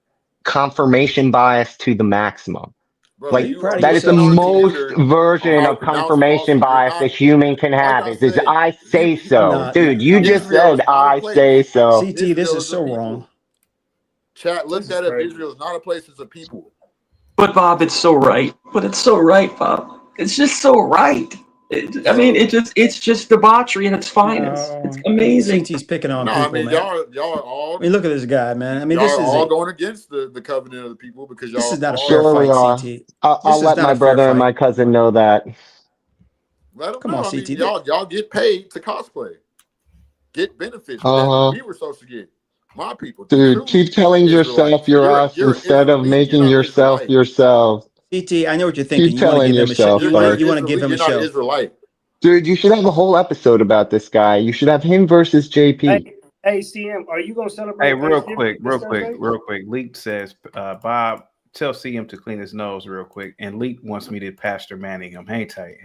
confirmation bias to the maximum. Bro, Like you proud are of that is the looking yourself, on a CT. most computer on version how to of pronounce false. confirmation You're bias a not. human can Like have. I Is said, I say so, Nah, dude. You just Israel said is not a I place. say so. CT, this Israel is is a so people. wrong. Chat, look This is that up. crazy. Israel is not a place. It's a people. But Bob, it's so right. But it's so right, Bob. It's just so right. I mean, it's just debauchery in its finest. It's amazing. CT's picking on No, I people, mean man. y'all are all. I mean, look at this guy, man. I mean, Y'all this are is all going against the covenant of the people because this y'all is not a are. fair Sure we fight, are. CT. I'll This is let not my a fair brother and my fight. cousin know that. Let them Come know. on, I mean, CT. y'all get paid to cosplay, get benefits Uh that huh. we were supposed to get. My people, the Dude, true keep telling yourself Israelites. you're You're us an instead of Israelite. You're making not an yourself Israelite. yourself. CT, I know what you're Keep thinking. You want to telling give him a show. yourself, You bud. want to give him a You're not an show. Israelite. Dude, you should have a whole episode about this guy. You should have him versus JP. Hey, CM, are you gonna Hey, celebrate Thanksgiving this Thursday? real quick. Leak says, Bob, tell CM to clean his nose real quick. And Leak wants me to Pastor Manning him. Hang tight.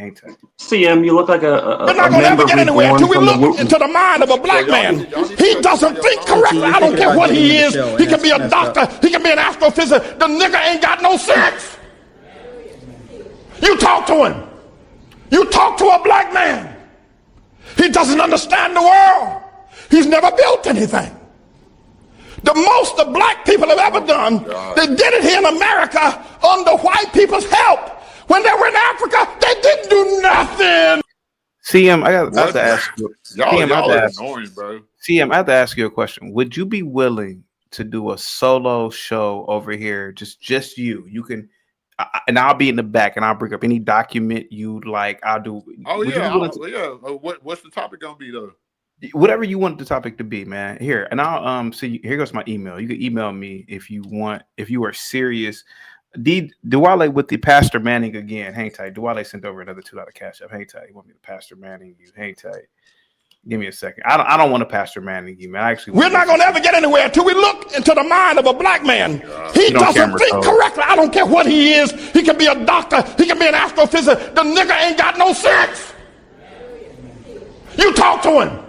CM, you look like a We're not going to ever get anywhere until we look into the mind of a black man. He doesn't think correctly. I don't care what he is. He can be a doctor. He can be an astrophysicist. The nigga ain't got no sense. You talk to him. You talk to a black man. He doesn't understand the world. He's never built anything. The most the black people have ever done, they did it here in America under white people's help. When they were in Africa, they didn't do nothing. CM, I have to ask you. Y'all are annoying, bro. CM, I have to ask you a question. Would you be willing to do a solo show over here? Just you. You can, and I'll be in the back, and I'll bring up any document you like. I'll do. Oh would yeah, you be willing to, what's the topic gonna be though? whatever you want the topic to be, man. Here, and I'll see. Here goes my email. You can email me if you want. If you are serious. Duwale with the Pastor Manning again. Hang tight. Duwale sent over another $2 cash up. Hang tight. You want me to Pastor Manning you? Hang tight. Give me a second. I don't want to Pastor Manning you, man. I actually We're not going to ever get anywhere until we look into the mind of a black man. He doesn't think correctly. I don't care what he is. He can be a doctor. He can be an astrophysicist. The nigga ain't got no sense. You talk to him.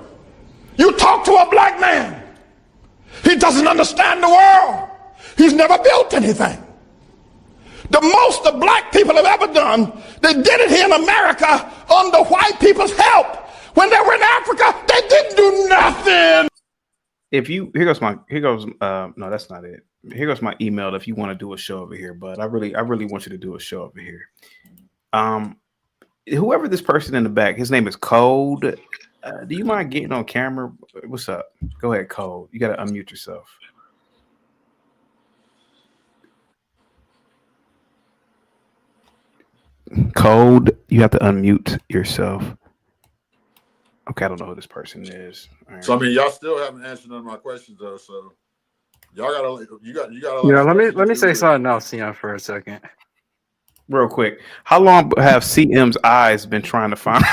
You talk to a black man. He doesn't understand the world. He's never built anything. The most the black people have ever done, they did it here in America under white people's help. When they were in Africa, they didn't do nothing. Here goes no, that's not it. Here goes my email if you want to do a show over here, but I really want you to do a show over here. Whoever this person in the back, his name is Code. Do you mind getting on camera? What's up? Go ahead, Code. You got to unmute yourself. Code, you have to unmute yourself. Okay, I don't know who this person is. Right. So I mean, y'all still haven't answered none of my questions though. So y'all gotta, you got. Yeah, let me say something else, for a second. Real quick, how long have CM's eyes been trying to find?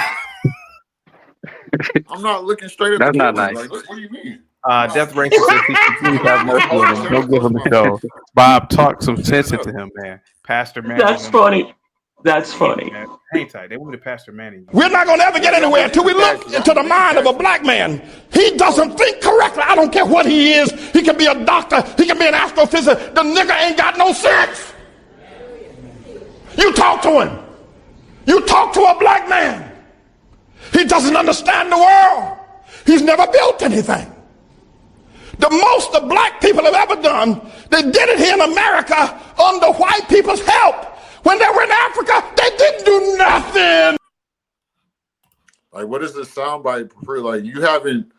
I'm not looking straight at That's the not camera. nice. Like, what do you mean? Death Racing says, please have mercy on him. Don't give him a show. Bob, talk some sense into him, man. Pastor Manning. That's funny. That's funny. Hang tight. They want to Pastor Manning. We're not going to ever get anywhere until we look into the mind of a black man. He doesn't think correctly. I don't care what he is. He can be a doctor. He can be an astrophysicist. The nigga ain't got no sense. You talk to him. You talk to a black man. He doesn't understand the world. He's never built anything. The most the black people have ever done, they did it here in America under white people's help. When they were in Africa, they didn't do nothing. Like, what does this soundbite prove? Like, you haven't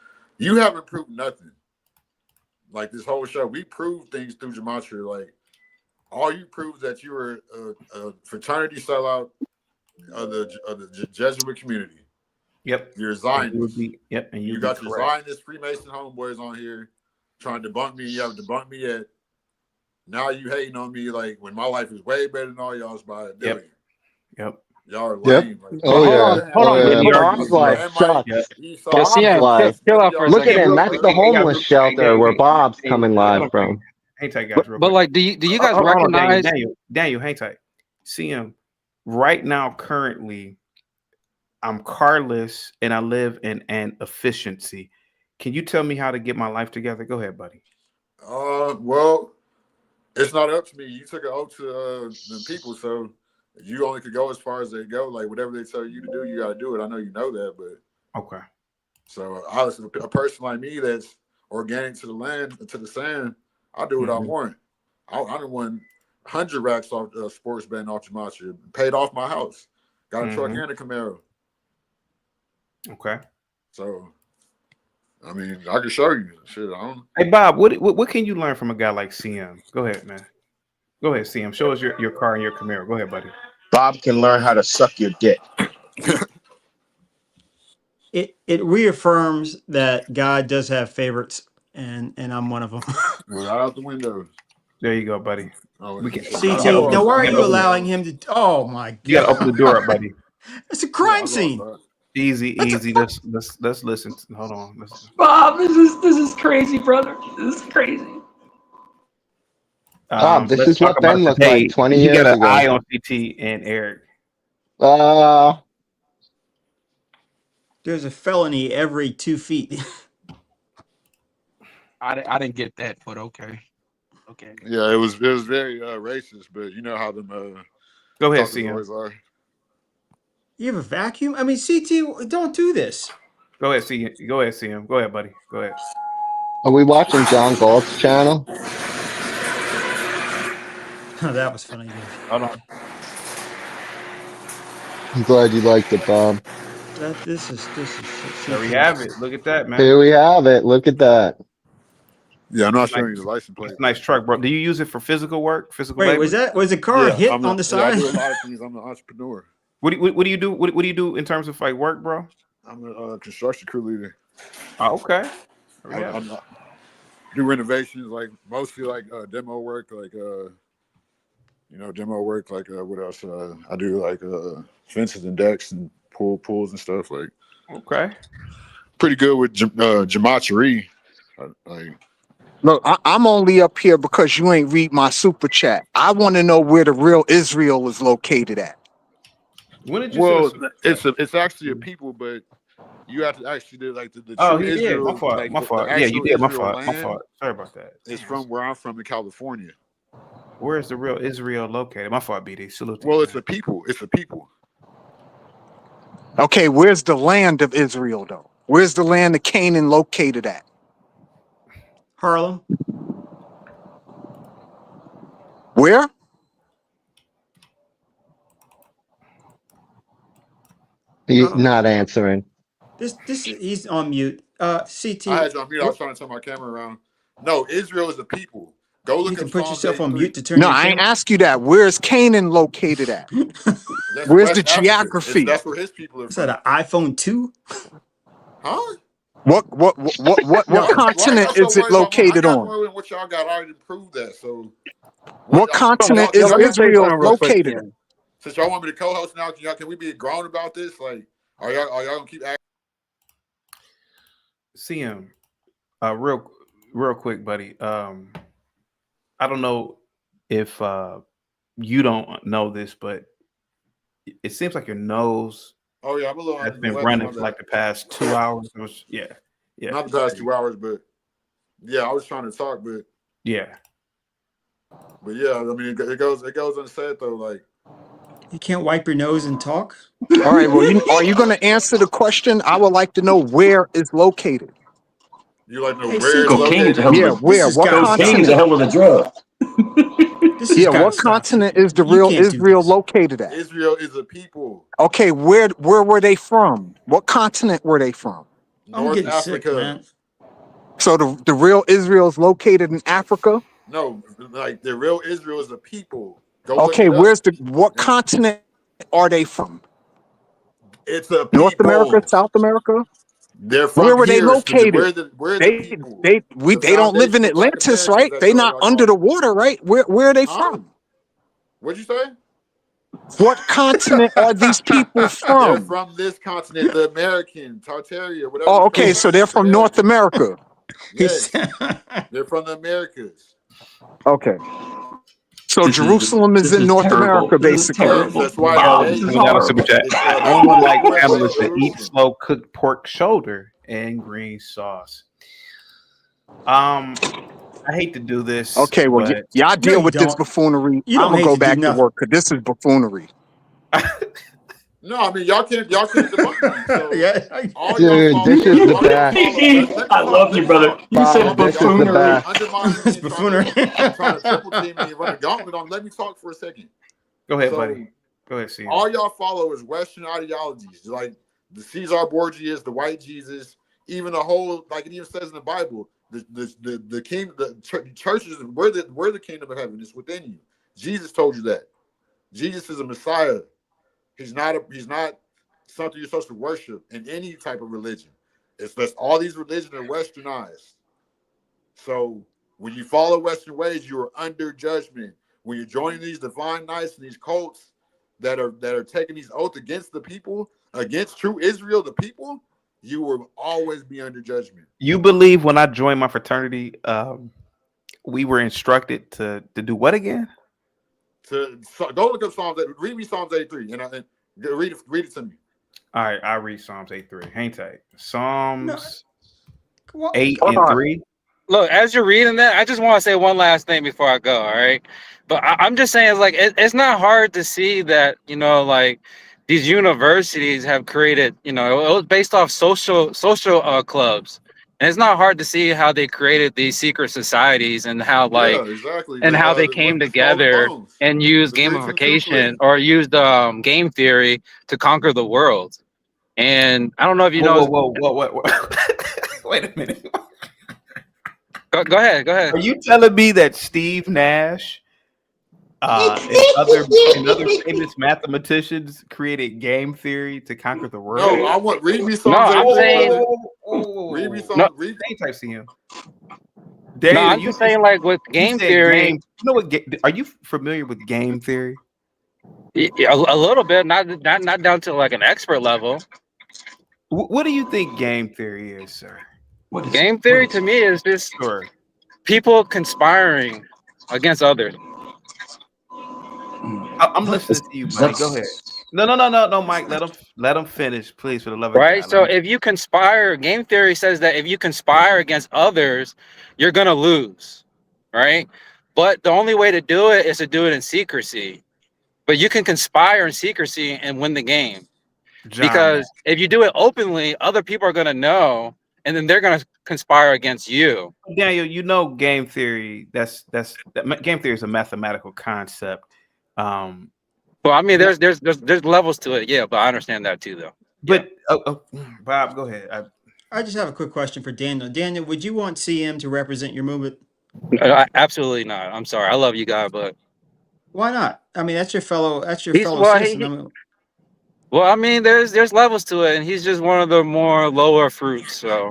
proved nothing. Like this whole show, we proved things through gematria. Like, all you proved that you were a fraternity sellout of the Jesuit community. Yep. You're a Zionist. Yep. And you got your Zionist Freemason homeboys on here trying to debunk me. You haven't debunked me yet. Now you hating on me like when my life is way better than all y'all's by a billion. Yep. Y'all are lame. Like, Hold on. Bob's life sucks. Bob's life. Look at him. That's the homeless shelter where Bob's coming live from. Hang tight, guys. Real But quick. like, do you guys Hold on, recognize? Daniel, hang tight. See him right now. Currently, I'm carless and I live in an efficiency. Can you tell me how to get my life together? Go ahead, buddy. Well, it's not up to me. You took an oath to the people, so you only could go as far as they go. Like whatever they tell you to do, you got to do it. I know you know that, but okay. So obviously, a person like me that's organic to the land, to the sand, I do what I want. I done won 100 racks off sports betting off gematria, paid off my house, got a truck and a Camaro. Okay. So, I mean, I can show you shit. I don't. Hey Bob, what can you learn from a guy like CM? Go ahead, man. Go ahead, CM. Show us your car and your Camaro. Go ahead, buddy. Bob can learn how to suck your dick. It reaffirms that God does have favorites, and I'm one of them. Right out the window. There you go, buddy. We can CT, now why are you allowing him to? Oh my God! You gotta open the door up, buddy. It's a crime scene. Easy. Let's listen. Hold on. Listen. Bob, this is crazy, brother. This is crazy. Bob, this Let's is what talk about Ben it looked today. like 20 You years got an ago. eye on CT and Eric. There's a felony every 2 feet. I didn't get that, but okay. Yeah, it was very racist, but you know how them go ahead, talkers always are. You have a vacuum? I mean, CT, don't do this. Go ahead, CM. Go ahead, CM. Go ahead, buddy. Go ahead. Are we watching John Galt's channel? That was funny. Hold on. I'm glad you liked it, Bob. This is. There we have it. Look at that, man. Here we have it. Look at that. Yeah, I'm not showing you the license plate. Nice truck, bro. Do you use it for physical work? Physical Wait, labor? was the car hit on the side? I do a lot of things. I'm an entrepreneur. What do you do? What do you do in terms of like work, bro? I'm a construction crew leader. Oh, okay. I do renovations, like mostly like demo work, like demo work. Like what else? I do like fences and decks and pools and stuff. Like okay, pretty good with gematria. Look, I'm only up here because you ain't read my super chat. I want to know where the real Israel is located at. When did you? Well, it's actually a people, but you have to actually do like the true Israel. My fault. Like, my fault. The Yeah, you did. My Israel fault. land My fault. Sorry about that. It's from where I'm from in California. Where is the real Israel located? My fault, BD. Salute. Well, it's a people. It's a people. Okay, where's the land of Israel though? Where's the land of Canaan located at? Harlem. Where? He's not answering. He's on mute. CT. I had you on mute. I was trying to turn my camera around. No, Israel is a people. Go look. You can up put Psalms yourself on 83. mute to turn. No, your I ain't camera. ask you that. Where's Canaan located at? Where's the Africa. geography? That's where his people are Is from. that an iPhone 2? Huh? What continent is it located I got on? more than what y'all got. I already proved that. So, What continent is Israel located in? Since y'all want me to co-host now, can we be grown about this? Like, are y'all gonna keep acting? CM, real quick, buddy. I don't know if you don't know this, but it seems like your nose. Oh yeah, I'm a little. Has been running for like the past 2 hours. Yeah. Not the past 2 hours, but yeah, I was trying to talk, but yeah. But yeah, I mean, it goes unsaid though. Like, you can't wipe your nose and talk. All right. Well, are you going to answer the question? I would like to know where it's located. You like to know Hey, where it's cocaine's located? a hell of Yeah, a, where? What cocaine's continent? a hell of a drug. This is Yeah, gotta what stop, continent CT. is the You real can't do Israel this. located at? Israel is a people. Okay, where were they from? What continent were they from? I'm North getting sick, Africa. man. So the real Israel is located in Africa? No, like the real Israel is a people. Go look Okay, it up. what And continent are they from? it's a North America, people. South America? They're Where from were they here. located? We're the They people. they we The they don't live in foundation of Black Atlantis, America, right? as They y'all not under call the it. water, right? Where are they Huh? from? What'd you say? What continent are these people They're from? from this continent, the American, Tartaria, whatever Oh, it's okay, called. so they're It's from North American. America. Yes. They're from the Americas. Okay. So This Jerusalem is in North terrible. America, This is basically. Yes, terrible. that's why Wow, today this is We got a super horrible. chat. it's Anyone like USA Pamela is to eat Jerusalem. slow cooked pork shoulder and green sauce? I hate to do this, Okay, well, but y'all No, deal you with this don't. buffoonery. You I'm don't gonna hate go to do back to nothing. work because this is buffoonery. No, I mean y'all can't debunk me. So Yeah. all y'all Dude, follow this is the all y'all best. follow I love you, let me brother. talk. You said Bob, this is the Y'all buffoonery. best. undermining me It's and buffoonery. trying to triple team me and run a gauntlet on. Let me talk for a second. go ahead, So buddy. Go ahead, see. all y'all follow is Western ideologies, like the Caesar Borgias, the white Jesus, even the whole, like it even says in the Bible, the king, the churches, we're the kingdom of heaven. It's within you. Jesus told you that. Jesus is a Messiah. He's not something you're supposed to worship in any type of religion. It's just all these religions are westernized. So when you follow Western ways, you are under judgment. When you're joining these divine knights and these cults that are taking these oaths against the people, against true Israel, the people, you will always be under judgment. You believe when I joined my fraternity, we were instructed to do what again? Go look up Psalms. Read me Psalms 83 and read it to me. All right, I read Psalms 8:3. Hang tight. Psalms What? 8 Hold and on. 3. Look, as you're reading that, I just want to say one last thing before I go. All right, but I'm just saying, like, it's not hard to see that, like these universities have created, it was based off social clubs, and it's not hard to see how they created these secret societies and how Yeah, exactly. and how they came What the Skull and together Bones, and used the 3223. gamification or used game theory to conquer the world. And I don't know if you know. Whoa. Wait a minute. Go ahead. Go ahead. Are you telling me that Steve Nash and other famous mathematicians created game theory to conquer the world? No, read me No, Psalms I'm 83, saying brother. Read me no. Psalms. Read. Ain't type CM. No, Daniel, I'm just saying, like with you game said theory, game. You know what? Are you familiar with game theory? a little bit, not down to like an expert level. What do you think game theory is, sir? Game theory to me is just people conspiring against others. I'm listening to you, buddy. Go ahead. No, Mike. Let him finish, please, for the love of Right. God. So if you conspire, game theory says that if you conspire against others, you're gonna lose. Right. But the only way to do it is to do it in secrecy. But you can conspire in secrecy and win the game. John, Because if you do it openly, other people are gonna know, and then they're gonna conspire against you. Daniel, game theory. Game theory is a mathematical concept. Well, I mean, there's levels to it, yeah, but I understand that too, though. But Bob, go ahead. I just have a quick question for Daniel. Daniel, would you want CM to represent your movement? Absolutely not. I'm sorry. I love you guys, but Why not? I mean, that's your fellow. That's your he's fellow well. citizen. I mean, Well, I mean, there's levels to it, and he's just one of the more lower fruits. So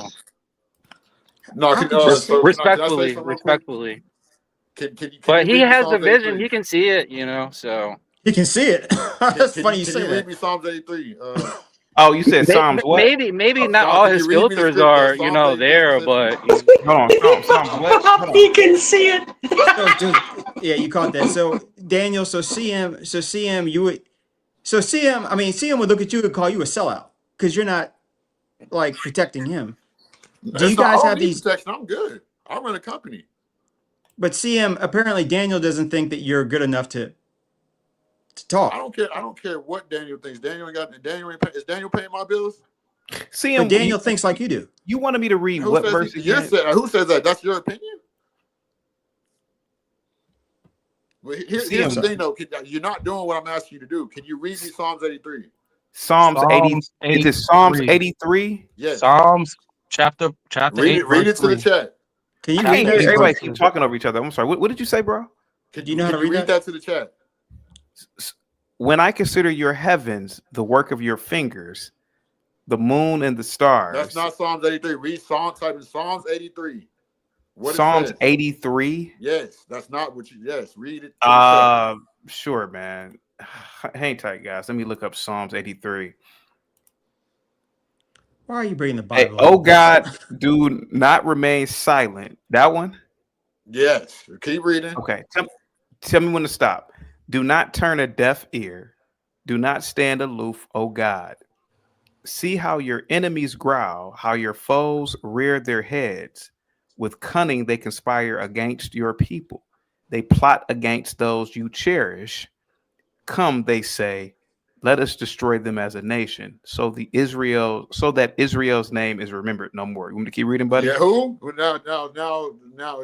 No, how could you say? can I say something real quick? respectfully. Can But you he read me has the Psalms vision. 83? He can see it, So He can see it. That's funny you Can say you read that. me Psalms 83? Oh, you said Psalms what? maybe not Psalm, all can his you read me the filters script? are, Psalms 83 there, specifically. but Hold on, Psalms what? Hold on. He can see it. Yeah, you caught that. So Daniel, so CM, you would, so CM. I mean, CM would look at you and call you a sellout because you're not like protecting him. Do you It's not. I guys don't have need these? protection. I'm good. I run a company. But CM, apparently Daniel doesn't think that you're good enough to I talk. don't care. I don't care what Daniel thinks. Daniel ain't got. Daniel ain't. Is Daniel paying my bills? But CM, Daniel thinks like you do. you wanted me to read Who what says verse he? You again? said. Who says that? That's your opinion. But here's CM, the thing, though. You're not doing what I'm asking you to do. Can you read me Psalms 83? Psalms 80. Psalms Is it Psalms 83. 83? Yes. Psalms chapter Read 8 it. Read verse it to the 3. chat. Can you I read can't that? hear. Eight Everybody verse keep 3. talking over each other. I'm sorry. What did you say, bro? Can Do you know how to read read that? that to the chat? When I consider your heavens, the work of your fingers, the moon and the stars. That's not Psalms 83. Read type in Psalms 83. What Psalms it says. 83. Yes, that's not what you. Yes, read it to the chat. Sure, man. Hang tight, guys. Let me look up Psalms 83. Why are you bringing the Hey, Bible? oh God, do not remain silent. That one? Yes. Keep reading. Okay. Tell me when to stop. Do not turn a deaf ear. Do not stand aloof, oh God. See how your enemies growl, how your foes rear their heads. With cunning, they conspire against your people. They plot against those you cherish. Come, they say, let us destroy them as a nation, so that Israel's name is remembered no more. You want me to keep reading, buddy? Yeah, who? Now,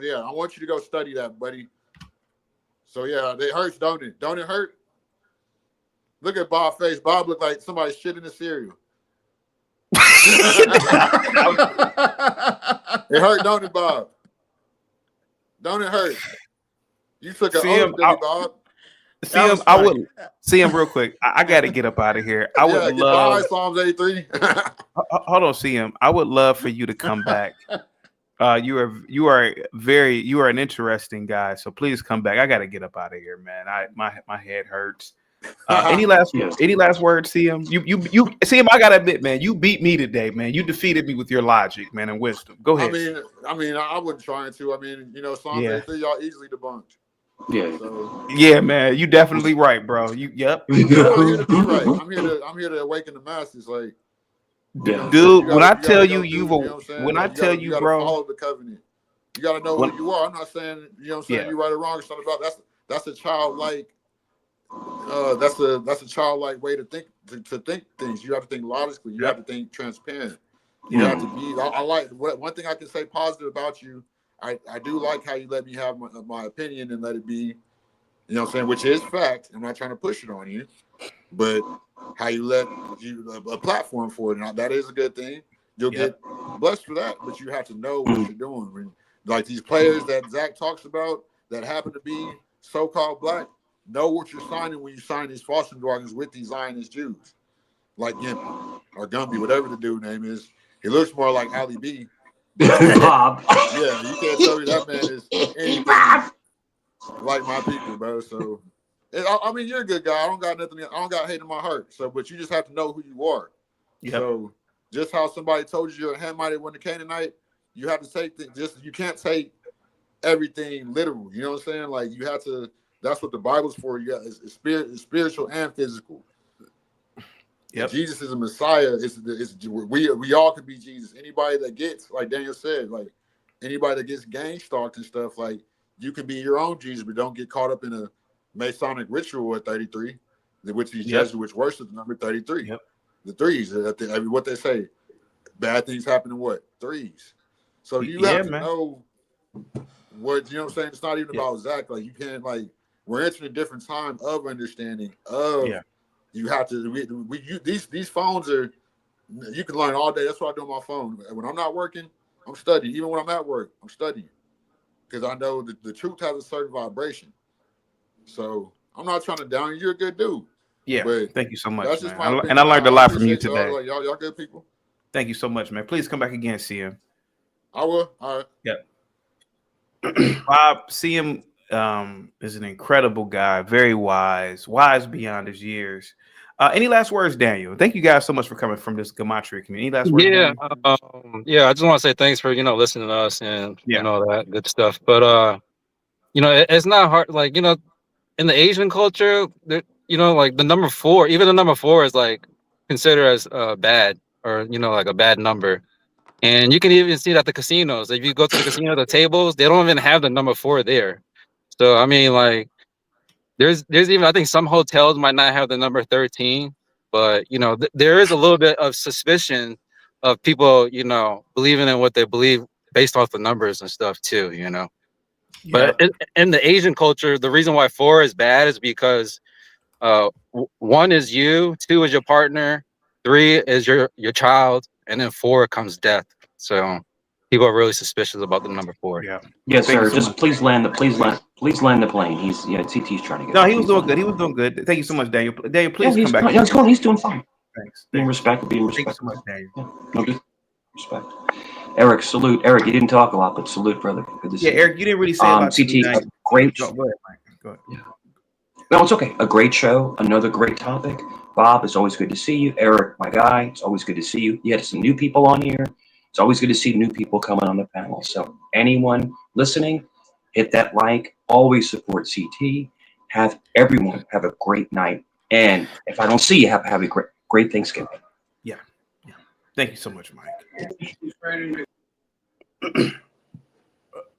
yeah. I want you to go study that, buddy. So yeah, it hurts, don't it? Don't it hurt? Look at Bob's face. Bob looked like somebody shit in the cereal. It hurt, don't it, Bob? Don't it hurt? You took an oath, Billy Bob. I would see him real quick. I got to get up out of here. I would love. Goodbye, Psalms 83. Hold on, CM. I would love for you to come back. You are an interesting guy. So please come back. I got to get up out of here, man. My head hurts. Any last words, CM? You CM. I gotta admit, man, you beat me today, man. You defeated me with your logic, man, and wisdom. Go ahead. I wasn't trying to. Psalms 83, y'all easily debunked. Yeah. So, yeah, man, you definitely right, bro. Yep. I'm here to be right. I'm here to awaken the masses. Like, dude, when I tell you, you gotta bro, follow the covenant. You gotta know who you are. I'm not saying, you're right or wrong or something about that's a childlike. That's a childlike way to think things. You have to think logically. You have to think transparent. You have to be. I like one thing I can say positive about you. I do like how you let me have my opinion and let it be. Which is fact. I'm not trying to push it on you, but how you let you a platform for it. Now, that is a good thing. You'll get blessed for that, but you have to know what you're doing. Like these players that Zach talks about that happen to be so-called black. Know what you're signing when you sign these foster bargains with these Zionist Jews, like Gimpy or Gumby, whatever the dude name is. He looks more like Ali B. Bob. Yeah, you can't tell me that man is anything like my people, bro. So, you're a good guy. I don't got hate in my heart. So, but you just have to know who you are. Yep. So, just how somebody told you you're a Hamite when the Canaanite, you have to take you can't take everything literal. You know what I'm saying? Like you have to. That's what the Bible's for. You got it's spiritual and physical. Yep. Jesus is a Messiah. We all could be Jesus. Anybody that gets, like Daniel said, like anybody that gets gang stalked and stuff, like you can be your own Jesus, but don't get caught up in a Masonic ritual at 33, which these Jesuits worship the number 33. Yep. The threes. What they say, bad things happen in what? Threes. So you have to know what, you know what I'm saying? It's not even about Zach. Like you can't we're entering a different time of understanding of you have to these phones are, you can learn all day. That's what I do on my phone. When I'm not working, I'm studying. Even when I'm at work, I'm studying. Because I know that the truth has a certain vibration. So I'm not trying to down you. You're a good dude. Yeah. But thank you so much, that's just man. my opinion. And I learned a lot from you appreciate today. Y'all good people. Thank you so much, man. Please come back again, CM. I will. All right. Yep. Bob, CM is an incredible guy, very wise beyond his years. Any last words, Daniel? Thank you guys so much for coming from this gematria community. Any last words? Yeah, I just want to say thanks for listening to us and all that good stuff. But it's not hard. Like in the Asian culture, like the number 4, even the number 4 is like considered as bad or like a bad number. And you can even see that at the casinos. If you go to the casino, the tables, they don't even have the number 4 there. So I mean, like, there's even, I think some hotels might not have the number 13, but there is a little bit of suspicion of people, believing in what they believe based off the numbers and stuff too. But in the Asian culture, the reason why 4 is bad is because 1 is you, 2 is your partner, 3 is your child, and then 4 comes death. So people are really suspicious about the number 4. Yeah. Yes, Thank you sir. so Just much. please land the plane. He's CT's trying to get. No, he was doing good. He was doing good. Thank you so much, Daniel. Daniel, please come back. He's doing fine. Thanks. Being Thank you respect. so much, Daniel. No, just respect. Eric, salute. Eric, you didn't talk a lot, but salute, brother. Good to see Yeah, you. Eric, you didn't really say about CT, Daniel. great. Go ahead, Mike. Go ahead. No, it's okay. A great show. Another great topic. Bob, it's always good to see you. Eric, my guy, it's always good to see you. You had some new people on here. It's always good to see new people coming on the panel. So anyone listening, hit that like. Always support CT. Have everyone have a great night. And if I don't see you, have a great Thanksgiving. Yeah. Thank you so much, Mike.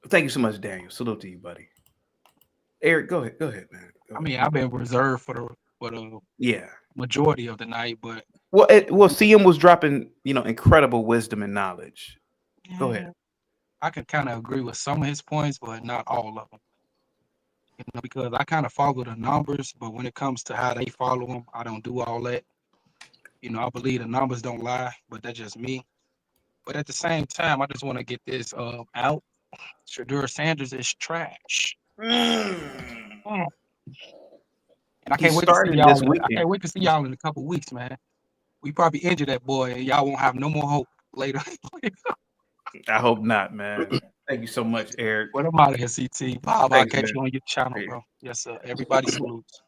Thank you so much, Daniel. Salute to you, buddy. Eric, go ahead, man. I mean, I've been reserved for the majority of the night, but CM was dropping, incredible wisdom and knowledge. Go ahead. I can kind of agree with some of his points, but not all of them. Because I kind of follow the numbers, but when it comes to how they follow them, I don't do all that. I believe the numbers don't lie, but that's just me. But at the same time, I just want to get this out. Shadur Sanders is trash. And I can't wait to see y'all. I can't wait to see y'all in a couple weeks, man. We probably injure that boy, and y'all won't have no more hope later. I hope not, man. Thank you so much, Eric. But I'm out of here, CT. Bob, I'll Thanks, catch man. you on your channel, bro. Yes, sir. Everybody salutes.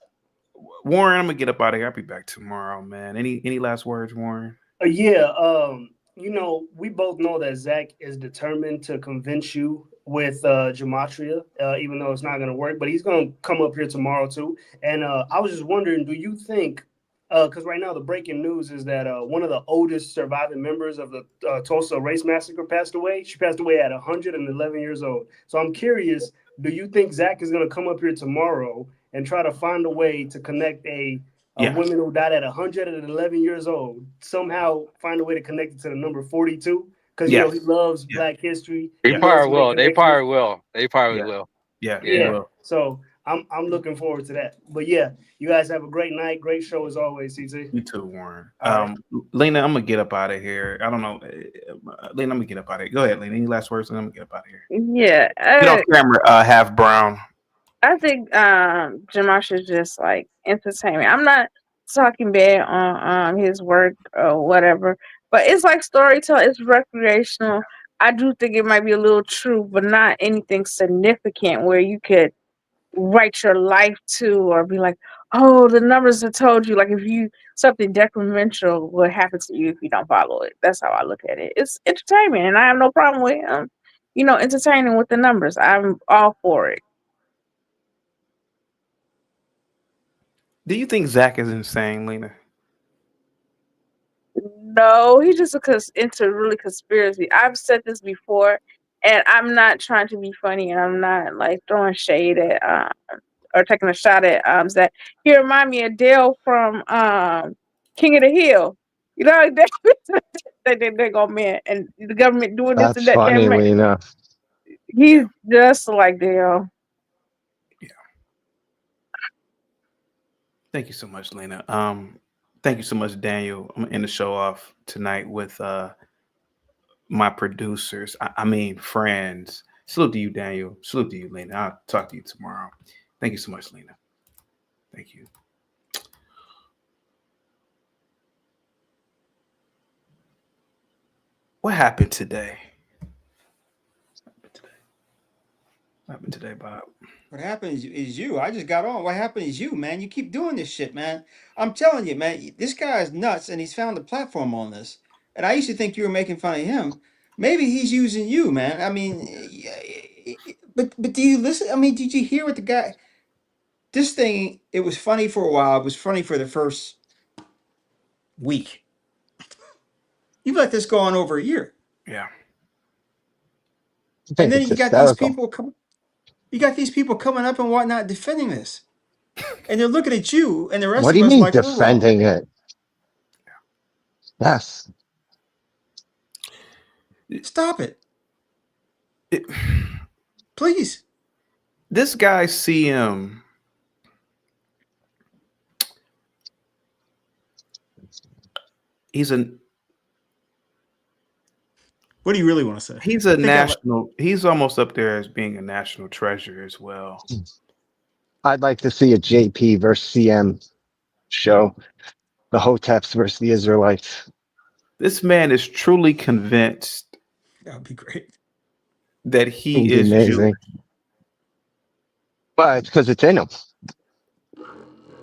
Warren, I'm gonna get up out of here. I'll be back tomorrow, man. Any last words, Warren? We both know that Zach is determined to convince you with gematria, even though it's not going to work. But he's going to come up here tomorrow too. And I was just wondering, do you think? Because right now the breaking news is that one of the oldest surviving members of the Tulsa race massacre passed away. She passed away at 111 years old. So I'm curious, do you think Zach is going to come up here tomorrow and try to find a way to connect a woman who died at 111 years old, somehow find a way to connect it to the number 42? Because, he loves Black history. They probably will. They probably will. Yeah. So I'm looking forward to that. But yeah, you guys have a great night. Great show as always, CT. You too, Warren. Lena, I'm gonna get up out of here. I don't know. Lena, I'm gonna get up out of here. Go ahead, Lena. Any last words? And I'm gonna get up out of here. Yeah. Get off camera, half brown. I think Jamash is just like entertainment. I'm not talking bad on his work or whatever, but it's like storytelling. It's recreational. I do think it might be a little true, but not anything significant where you could write your life to or be like, oh, the numbers have told you. Like if you something detrimental will happen to you if you don't follow it. That's how I look at it. It's entertainment, and I have no problem with entertaining with the numbers. I'm all for it. Do you think Zach is insane, Lena? No, he's just into really conspiracy. I've said this before, and I'm not trying to be funny, and I'm not like throwing shade at or taking a shot at Zach. He remind me of Dale from King of the Hill. Like they go man, and the government doing this and That's that. funny, Man. Lena. He's just like Dale. Thank you so much, Lena. Thank you so much, Daniel. I'm gonna end the show off tonight with my producers. I mean friends. Salute to you, Daniel. Salute to you, Lena. I'll talk to you tomorrow. Thank you so much, Lena. Thank you. What happened today? What happened today, Bob? What happened is you. I just got on. What happened is you, man. You keep doing this shit, man. I'm telling you, man. This guy is nuts, and he's found a platform on this. And I used to think you were making fun of him. Maybe he's using you, man. I mean, but do you listen? I mean, did you hear what the guy? This thing, it was funny for a while. It was funny for the first week. You've let this go on over a year. Yeah. And then you got these people come. You got these people coming up and whatnot defending this, and they're looking at you and the rest What do of you us mean like we're wrong. defending it? Yes. Stop it. Please. this guy CM. What do you really want to say? He's a national. He's almost up there as being a national treasure as well. I'd like to see a JP versus CM show. The Hoteps versus the Israelites. This man is truly convinced That would be great. that he It'd be is amazing. Jewish. But it's because it's in him.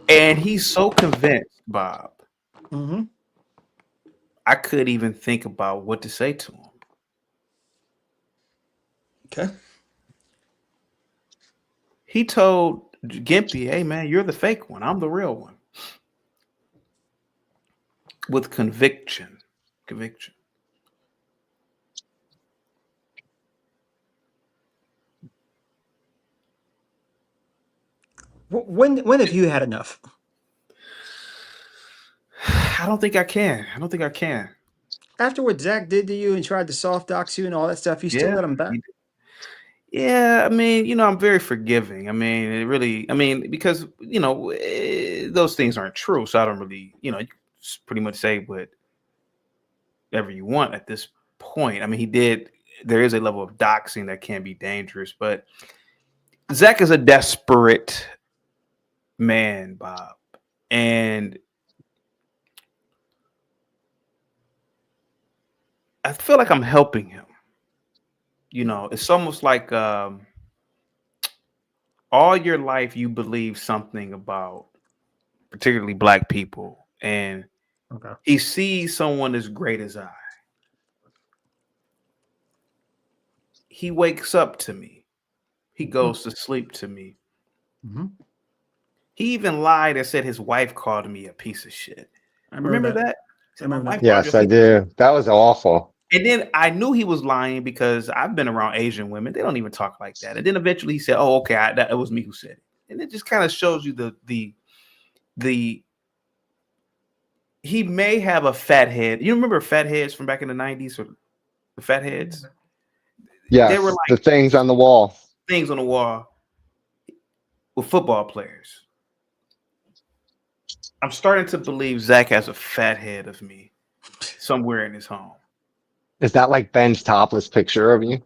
And he's so convinced, Bob. Mm-hmm. I couldn't even think about what to say to him. Okay. He told Gimpy, "Hey man, you're the fake one. I'm the real one." With conviction. Conviction. When have you had enough? I don't think I can. I don't think I can. After what Zach did to you and tried to soft dox you and all that stuff, you still Yeah. let him back? Yeah, I mean, I'm very forgiving. I mean, because those things aren't true, so I don't really, you can pretty much say whatever you want at this point. I mean, there is a level of doxing that can be dangerous, but Zach is a desperate man, Bob, and I feel like I'm helping him. It's almost like all your life you believe something about particularly Black people, and he sees someone as great as I. He wakes up to me. He goes to sleep to me. Mm-hmm. He even lied and said his wife called me a piece of shit. I remember that? He said, "My wife called you a Yes, I piece of do. That was awful. And then I knew he was lying because I've been around Asian women. They don't even talk like that. And then eventually he said, "Oh, okay, it was me who said it." And it just kind of shows you the he may have a fat head. You remember fat heads from back in the 90s or the fat heads? They were Yes, the like things on the wall. things on the wall with football players. I'm starting to believe Zach has a fat head of me somewhere in his home. Is that like Ben's topless picture of you?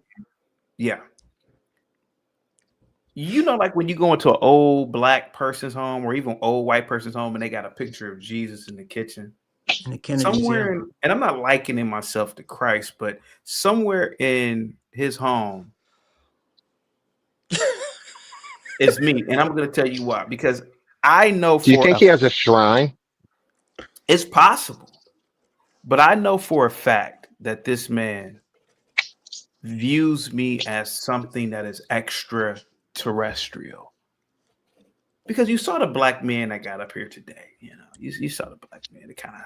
Yeah. Like when you go into an old Black person's home or even old white person's home and they got a picture of Jesus in the kitchen. In the Kennedys, and I'm not likening myself to Christ, but somewhere in his home is me. And I'm going to tell you why. Because I know Do you think he has a shrine? It's possible. But I know for a fact that this man views me as something that is extraterrestrial. Because you saw the Black man that got up here today. You saw the Black man that kind of,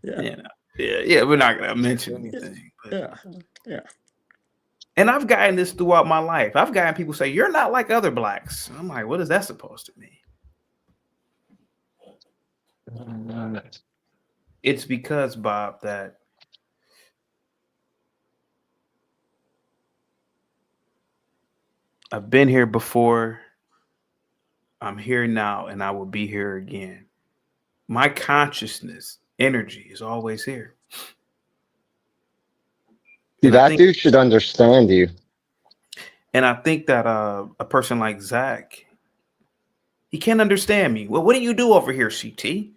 yeah, we're not going to mention anything. But, yeah. And I've gotten this throughout my life. I've gotten people say, "You're not like other Blacks." I'm like, what is that supposed to mean? It's because, Bob, that I've been here before, I'm here now, and I will be here again. My consciousness, energy is always here. See, that dude should understand you. And I think that a person like Zach, he can't understand me. Well, what do you do over here, CT?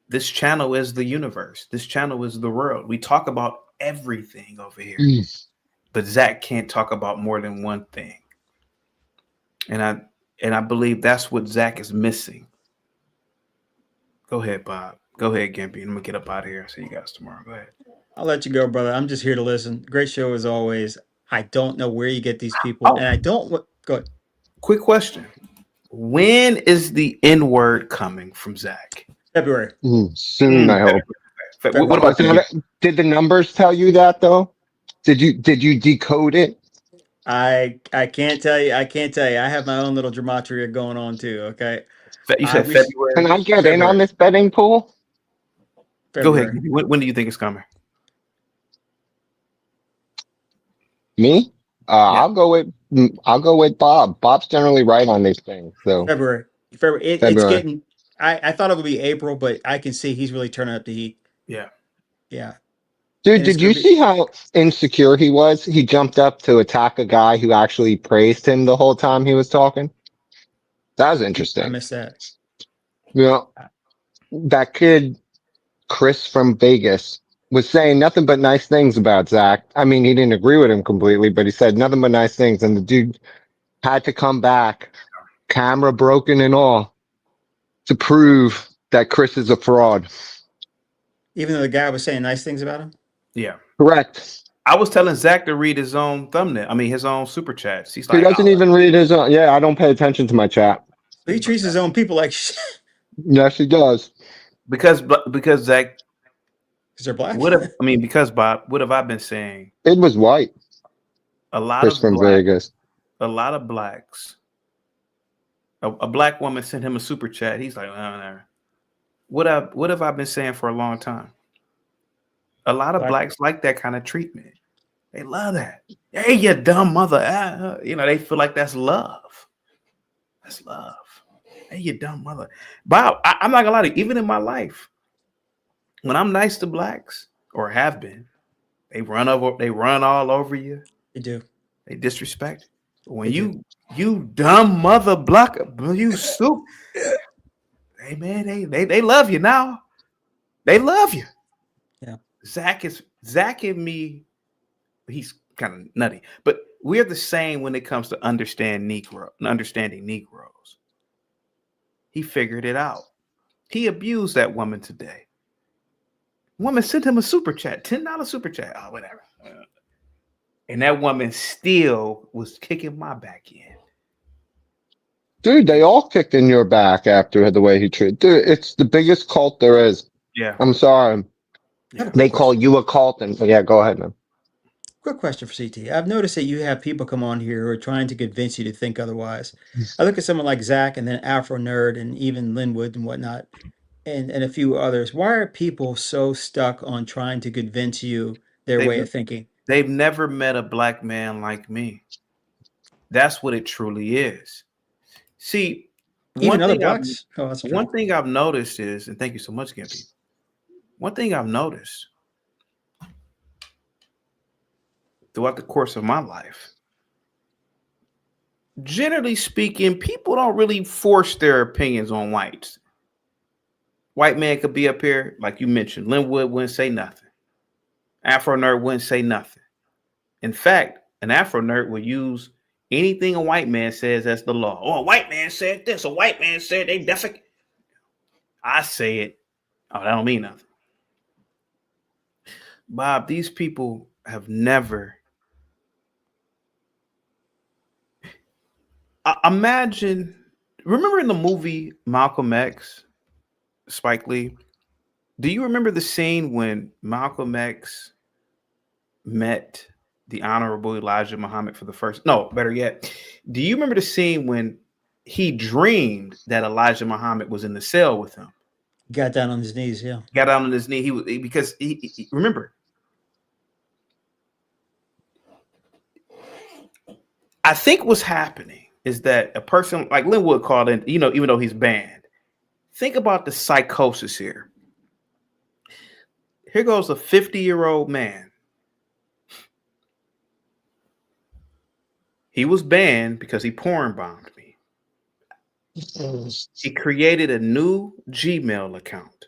This channel is the universe. This channel is the world. We talk about everything over here. But Zach can't talk about more than one thing. And I believe that's what Zach is missing. Go ahead, Bob. Go ahead, Gimpy. I'm gonna get up out of here. See you guys tomorrow. Go ahead. I'll let you go, brother. I'm just here to listen. Great show as always. I don't know where you get these people, and I don't. Go ahead. Quick question: when is the N word coming from Zach? February. Soon, I hope. What about Did the numbers tell you that though? Did you decode it? I can't tell you. I can't tell you. I have my own little gematria going on too. Okay. You said February. Can I get in on this betting pool? Go ahead. When do you think it's coming? Me? I'll go with Bob. Bob's generally right on these things. So February. It's February. getting. I thought it would be April, but I can see he's really turning up the heat. Yeah. Yeah. Dude, And it's did gonna you be. see how insecure he was? He jumped up to attack a guy who actually praised him the whole time he was talking. That was I interesting. missed that. You know, that kid, Chris from Vegas, was saying nothing but nice things about Zach. I mean, he didn't agree with him completely, but he said nothing but nice things. And the dude had to come back, camera broken and all, to prove that Chris is a fraud. Even though the guy was saying nice things about him. Yeah. Correct. I was telling Zach to read his own thumbnail. I mean, his own super chats. He's He like, doesn't even read his own. Yeah, I don't pay attention to my chat. He treats his own people like shit. Yes, he does. because Zach. Because they're black. Because Bob, what have I been saying? It was white. A lot Chris of from black, Vegas. a lot of blacks. A black woman sent him a super chat. He's like, what have I been saying for a long time? A lot of blacks like that kind of treatment. They love that. Hey, you dumb mother. They feel like that's love. That's love. Hey, you dumb mother. Bob, I'm not gonna lie to you. Even in my life, when I'm nice to blacks or have been, they run all over you. They do. They disrespect. When you dumb mother blocker, you soup. Hey man, they love you now. They love you. Yeah. Zach and me. He's kind of nutty, but we're the same when it comes to understanding Negroes. He figured it out. He abused that woman today. Woman sent him a super chat, $10 super chat. Oh, whatever. And that woman still was kicking my back in. Dude, they all kicked in your back after the way he treated. Dude, it's the biggest cult there is. Yeah. I'm sorry. Yeah. They call you a cult, and yeah, go ahead, man. Quick question for CT. I've noticed that you have people come on here who are trying to convince you to think otherwise. I look at someone like Zach and then Afro Nerd and even Linwood and whatnot, and a few others. Why are people so stuck on trying to convince you their way of thinking? They've never met a black man like me. That's what it truly is. See, Even other blacks? Oh, that's true. one thing I've noticed is, and thank you so much, Gimpy. One thing I've noticed throughout the course of my life, generally speaking, people don't really force their opinions on whites. White man could be up here, like you mentioned. Linwood wouldn't say nothing. Afro Nerd wouldn't say nothing. In fact, an Afro Nerd would use anything a white man says as the law. Oh, a white man said this. A white man said they definitely. I say it. Oh, that don't mean nothing. Bob, these people have never. Imagine, remember in the movie Malcolm X, Spike Lee? Do you remember the scene when Malcolm X met the Honorable Elijah Muhammad for the first? No, better yet, do you remember the scene when he dreamed that Elijah Muhammad was in the cell with him? Got down on his knees, yeah. Got down on his knee. Because he remember. I think what's happening is that a person like Linwood called in, even though he's banned, think about the psychosis here. Here goes a 50-year-old man. He was banned because he porn bombed me. He created a new Gmail account.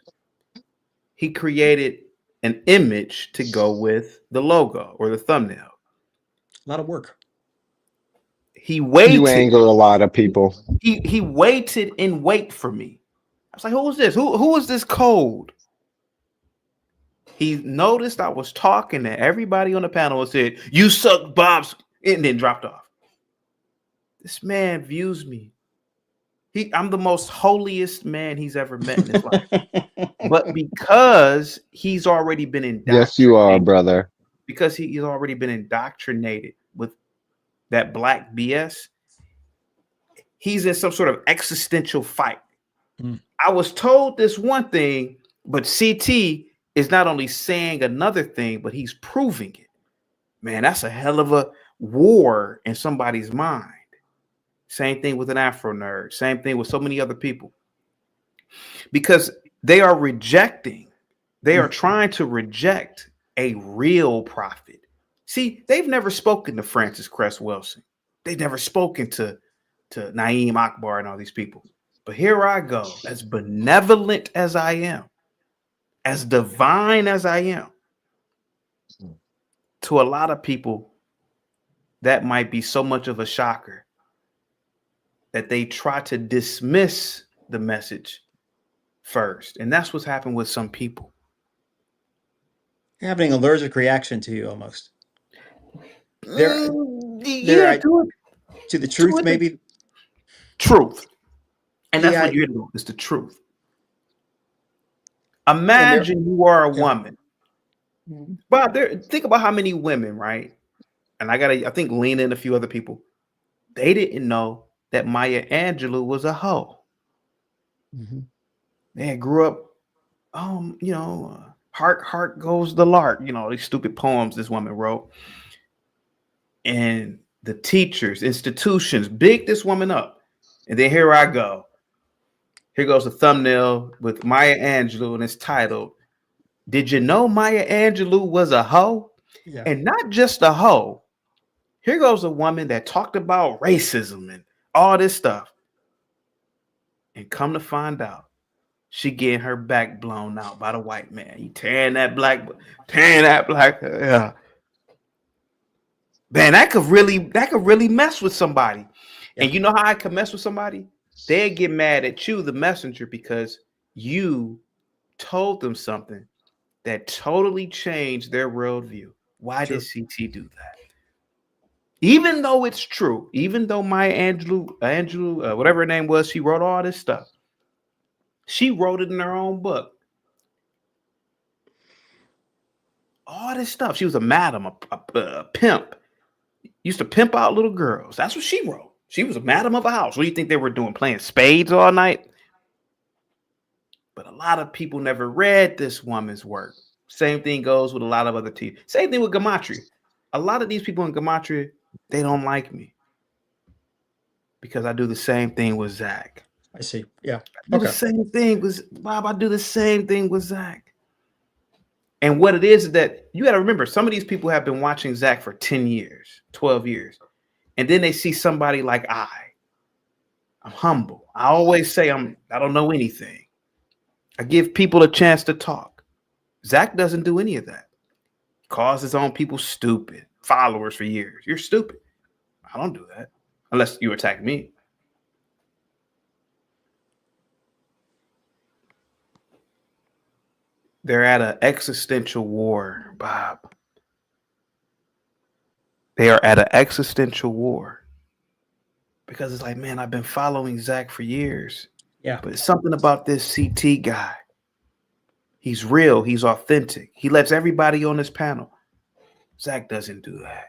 He created an image to go with the logo or the thumbnail. A lot of work. He waited. You anger a lot of people. He waited and wait for me. I was like, who is this? Who is this code? He noticed I was talking to everybody on the panel and said, "You suck, Bob's," and then dropped off. This man views me. I'm the most holiest man he's ever met in his life. But because he's already been indoctrinated. Yes, you are, brother. Because he's already been indoctrinated with that black BS, he's in some sort of existential fight. I was told this one thing, but CT is not only saying another thing, but he's proving it. Man, that's a hell of a war in somebody's mind. Same thing with an Afro nerd. Same thing with so many other people. Because they are rejecting, they are trying to reject a real prophet. See, they've never spoken to Francis Cress Wilson. They've never spoken to Naeem Akbar and all these people. But here I go, as benevolent as I am, as divine as I am. To a lot of people, that might be so much of a shocker that they try to dismiss the message first. And that's what's happened with some people. Having an allergic reaction to you almost. Yeah, to the truth, maybe. Truth. And that's Yeah, what you're doing. It's the truth. Imagine you are a woman. Bob, think about how many women, right? And I think Lena and a few other people, they didn't know that Maya Angelou was a hoe. They grew up, heart goes the lark, these stupid poems this woman wrote. And the teachers, institutions, big this woman up. And then here I go. Here goes a thumbnail with Maya Angelou, and it's titled, "Did you know Maya Angelou was a hoe?" Yeah. And not just a hoe. Here goes a woman that talked about racism and all this stuff. And come to find out, she getting her back blown out by the white man. He tearing that black. Yeah. Man, that could really mess with somebody. Yeah. And you know how I could mess with somebody? They get mad at you, the messenger, because you told them something that totally changed their worldview. Why did CT do that? Even though it's true, even though Maya Angelou, whatever her name was, she wrote all this stuff. She wrote it in her own book. All this stuff. She was a madam, a pimp. Used to pimp out little girls. That's what she wrote. She was a madam of a house. What do you think they were doing? Playing spades all night? But a lot of people never read this woman's work. Same thing goes with a lot of other teachers. Same thing with gematria. A lot of these people in gematria, they don't like me because I do the same thing with Zach. I see. Yeah. I do the same thing with Bob. I do the same thing with Zach. And what it is that you got to remember, some of these people have been watching Zach for 10 years, 12 years. And then they see somebody like I'm humble. I always say I don't know anything. I give people a chance to talk. Zach doesn't do any of that. He calls his own people stupid, followers for years. You're stupid. I don't do that unless you attack me. They're at an existential war, Bob. They are at an existential war. Because it's like, man, I've been following Zach for years. Yeah. But it's something about this CT guy. He's real. He's authentic. He lets everybody on this panel. Zach doesn't do that.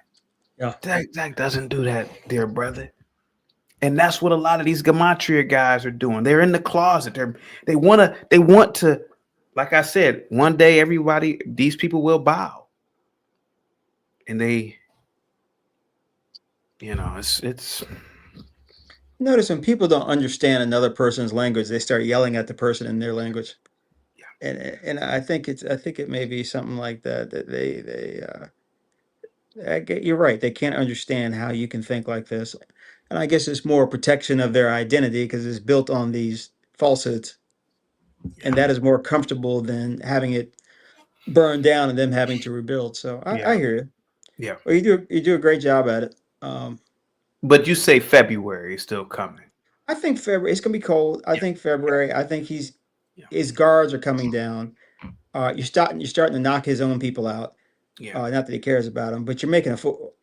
Yeah. Zach doesn't do that, dear brother. And that's what a lot of these gematria guys are doing. They're in the closet. They want to, like I said, one day these people will bow. And they, it's Notice when people don't understand another person's language, they start yelling at the person in their language. Yeah. And I think it may be something like that you're right. They can't understand how you can think like this. And I guess it's more protection of their identity because it's built on these falsehoods. Yeah. And that is more comfortable than having it burned down and them having to rebuild. So I hear you. Yeah. Well, you do a great job at it. But you say February is still coming. I think February, it's gonna be cold. I think February. I think his guards are coming down. You're starting to knock his own people out. Yeah. Not that he cares about him, but you're making a fool.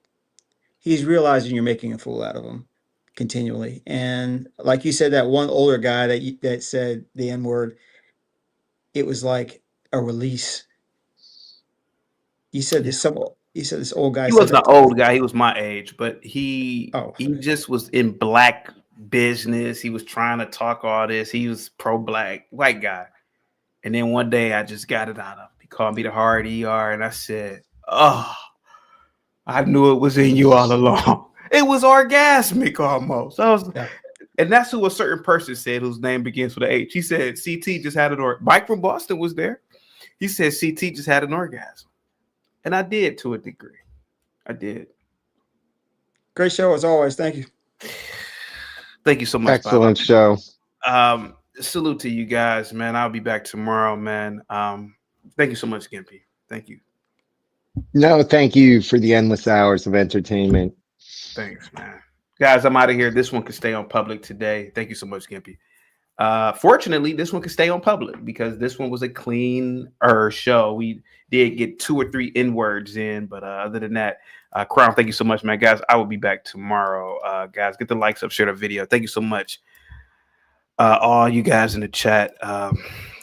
He's realizing you're making a fool out of him continually. And like you said, that one older guy that said the N word, it was like a release. You said this old guy. He said wasn't that an old guy. He was my age, but he Oh. he just was in black business. He was trying to talk all this. He was pro-black, white guy. And then one day I just got it out of him. He called me the hard ER, and I said, "Oh, I knew it was in you all along. It was orgasmic almost. And that's who a certain person said whose name begins with an H. He said CT just had an Mike from Boston was there. He said CT just had an orgasm. And I did to a degree. I did. Great show as always. Thank you. Thank you so much. Excellent show. Salute to you guys, man. I'll be back tomorrow, man. Thank you so much, Gimpy. Thank you. No, thank you for the endless hours of entertainment. Thanks, man. Guys, I'm out of here. This one can stay on public today. Thank you so much, Gimpy. Fortunately, this one can stay on public because this one was a cleaner show. We did get 2 or 3 N-words in, but other than that, Crown, thank you so much, man. Guys, I will be back tomorrow. Guys, get the likes up, share the video. Thank you so much. All you guys in the chat.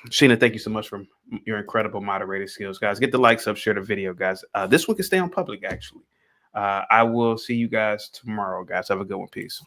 Sheena, thank you so much for your incredible moderator skills. Guys, get the likes up, share the video, guys. This one can stay on public, actually. I will see you guys tomorrow, guys. Have a good one. Peace.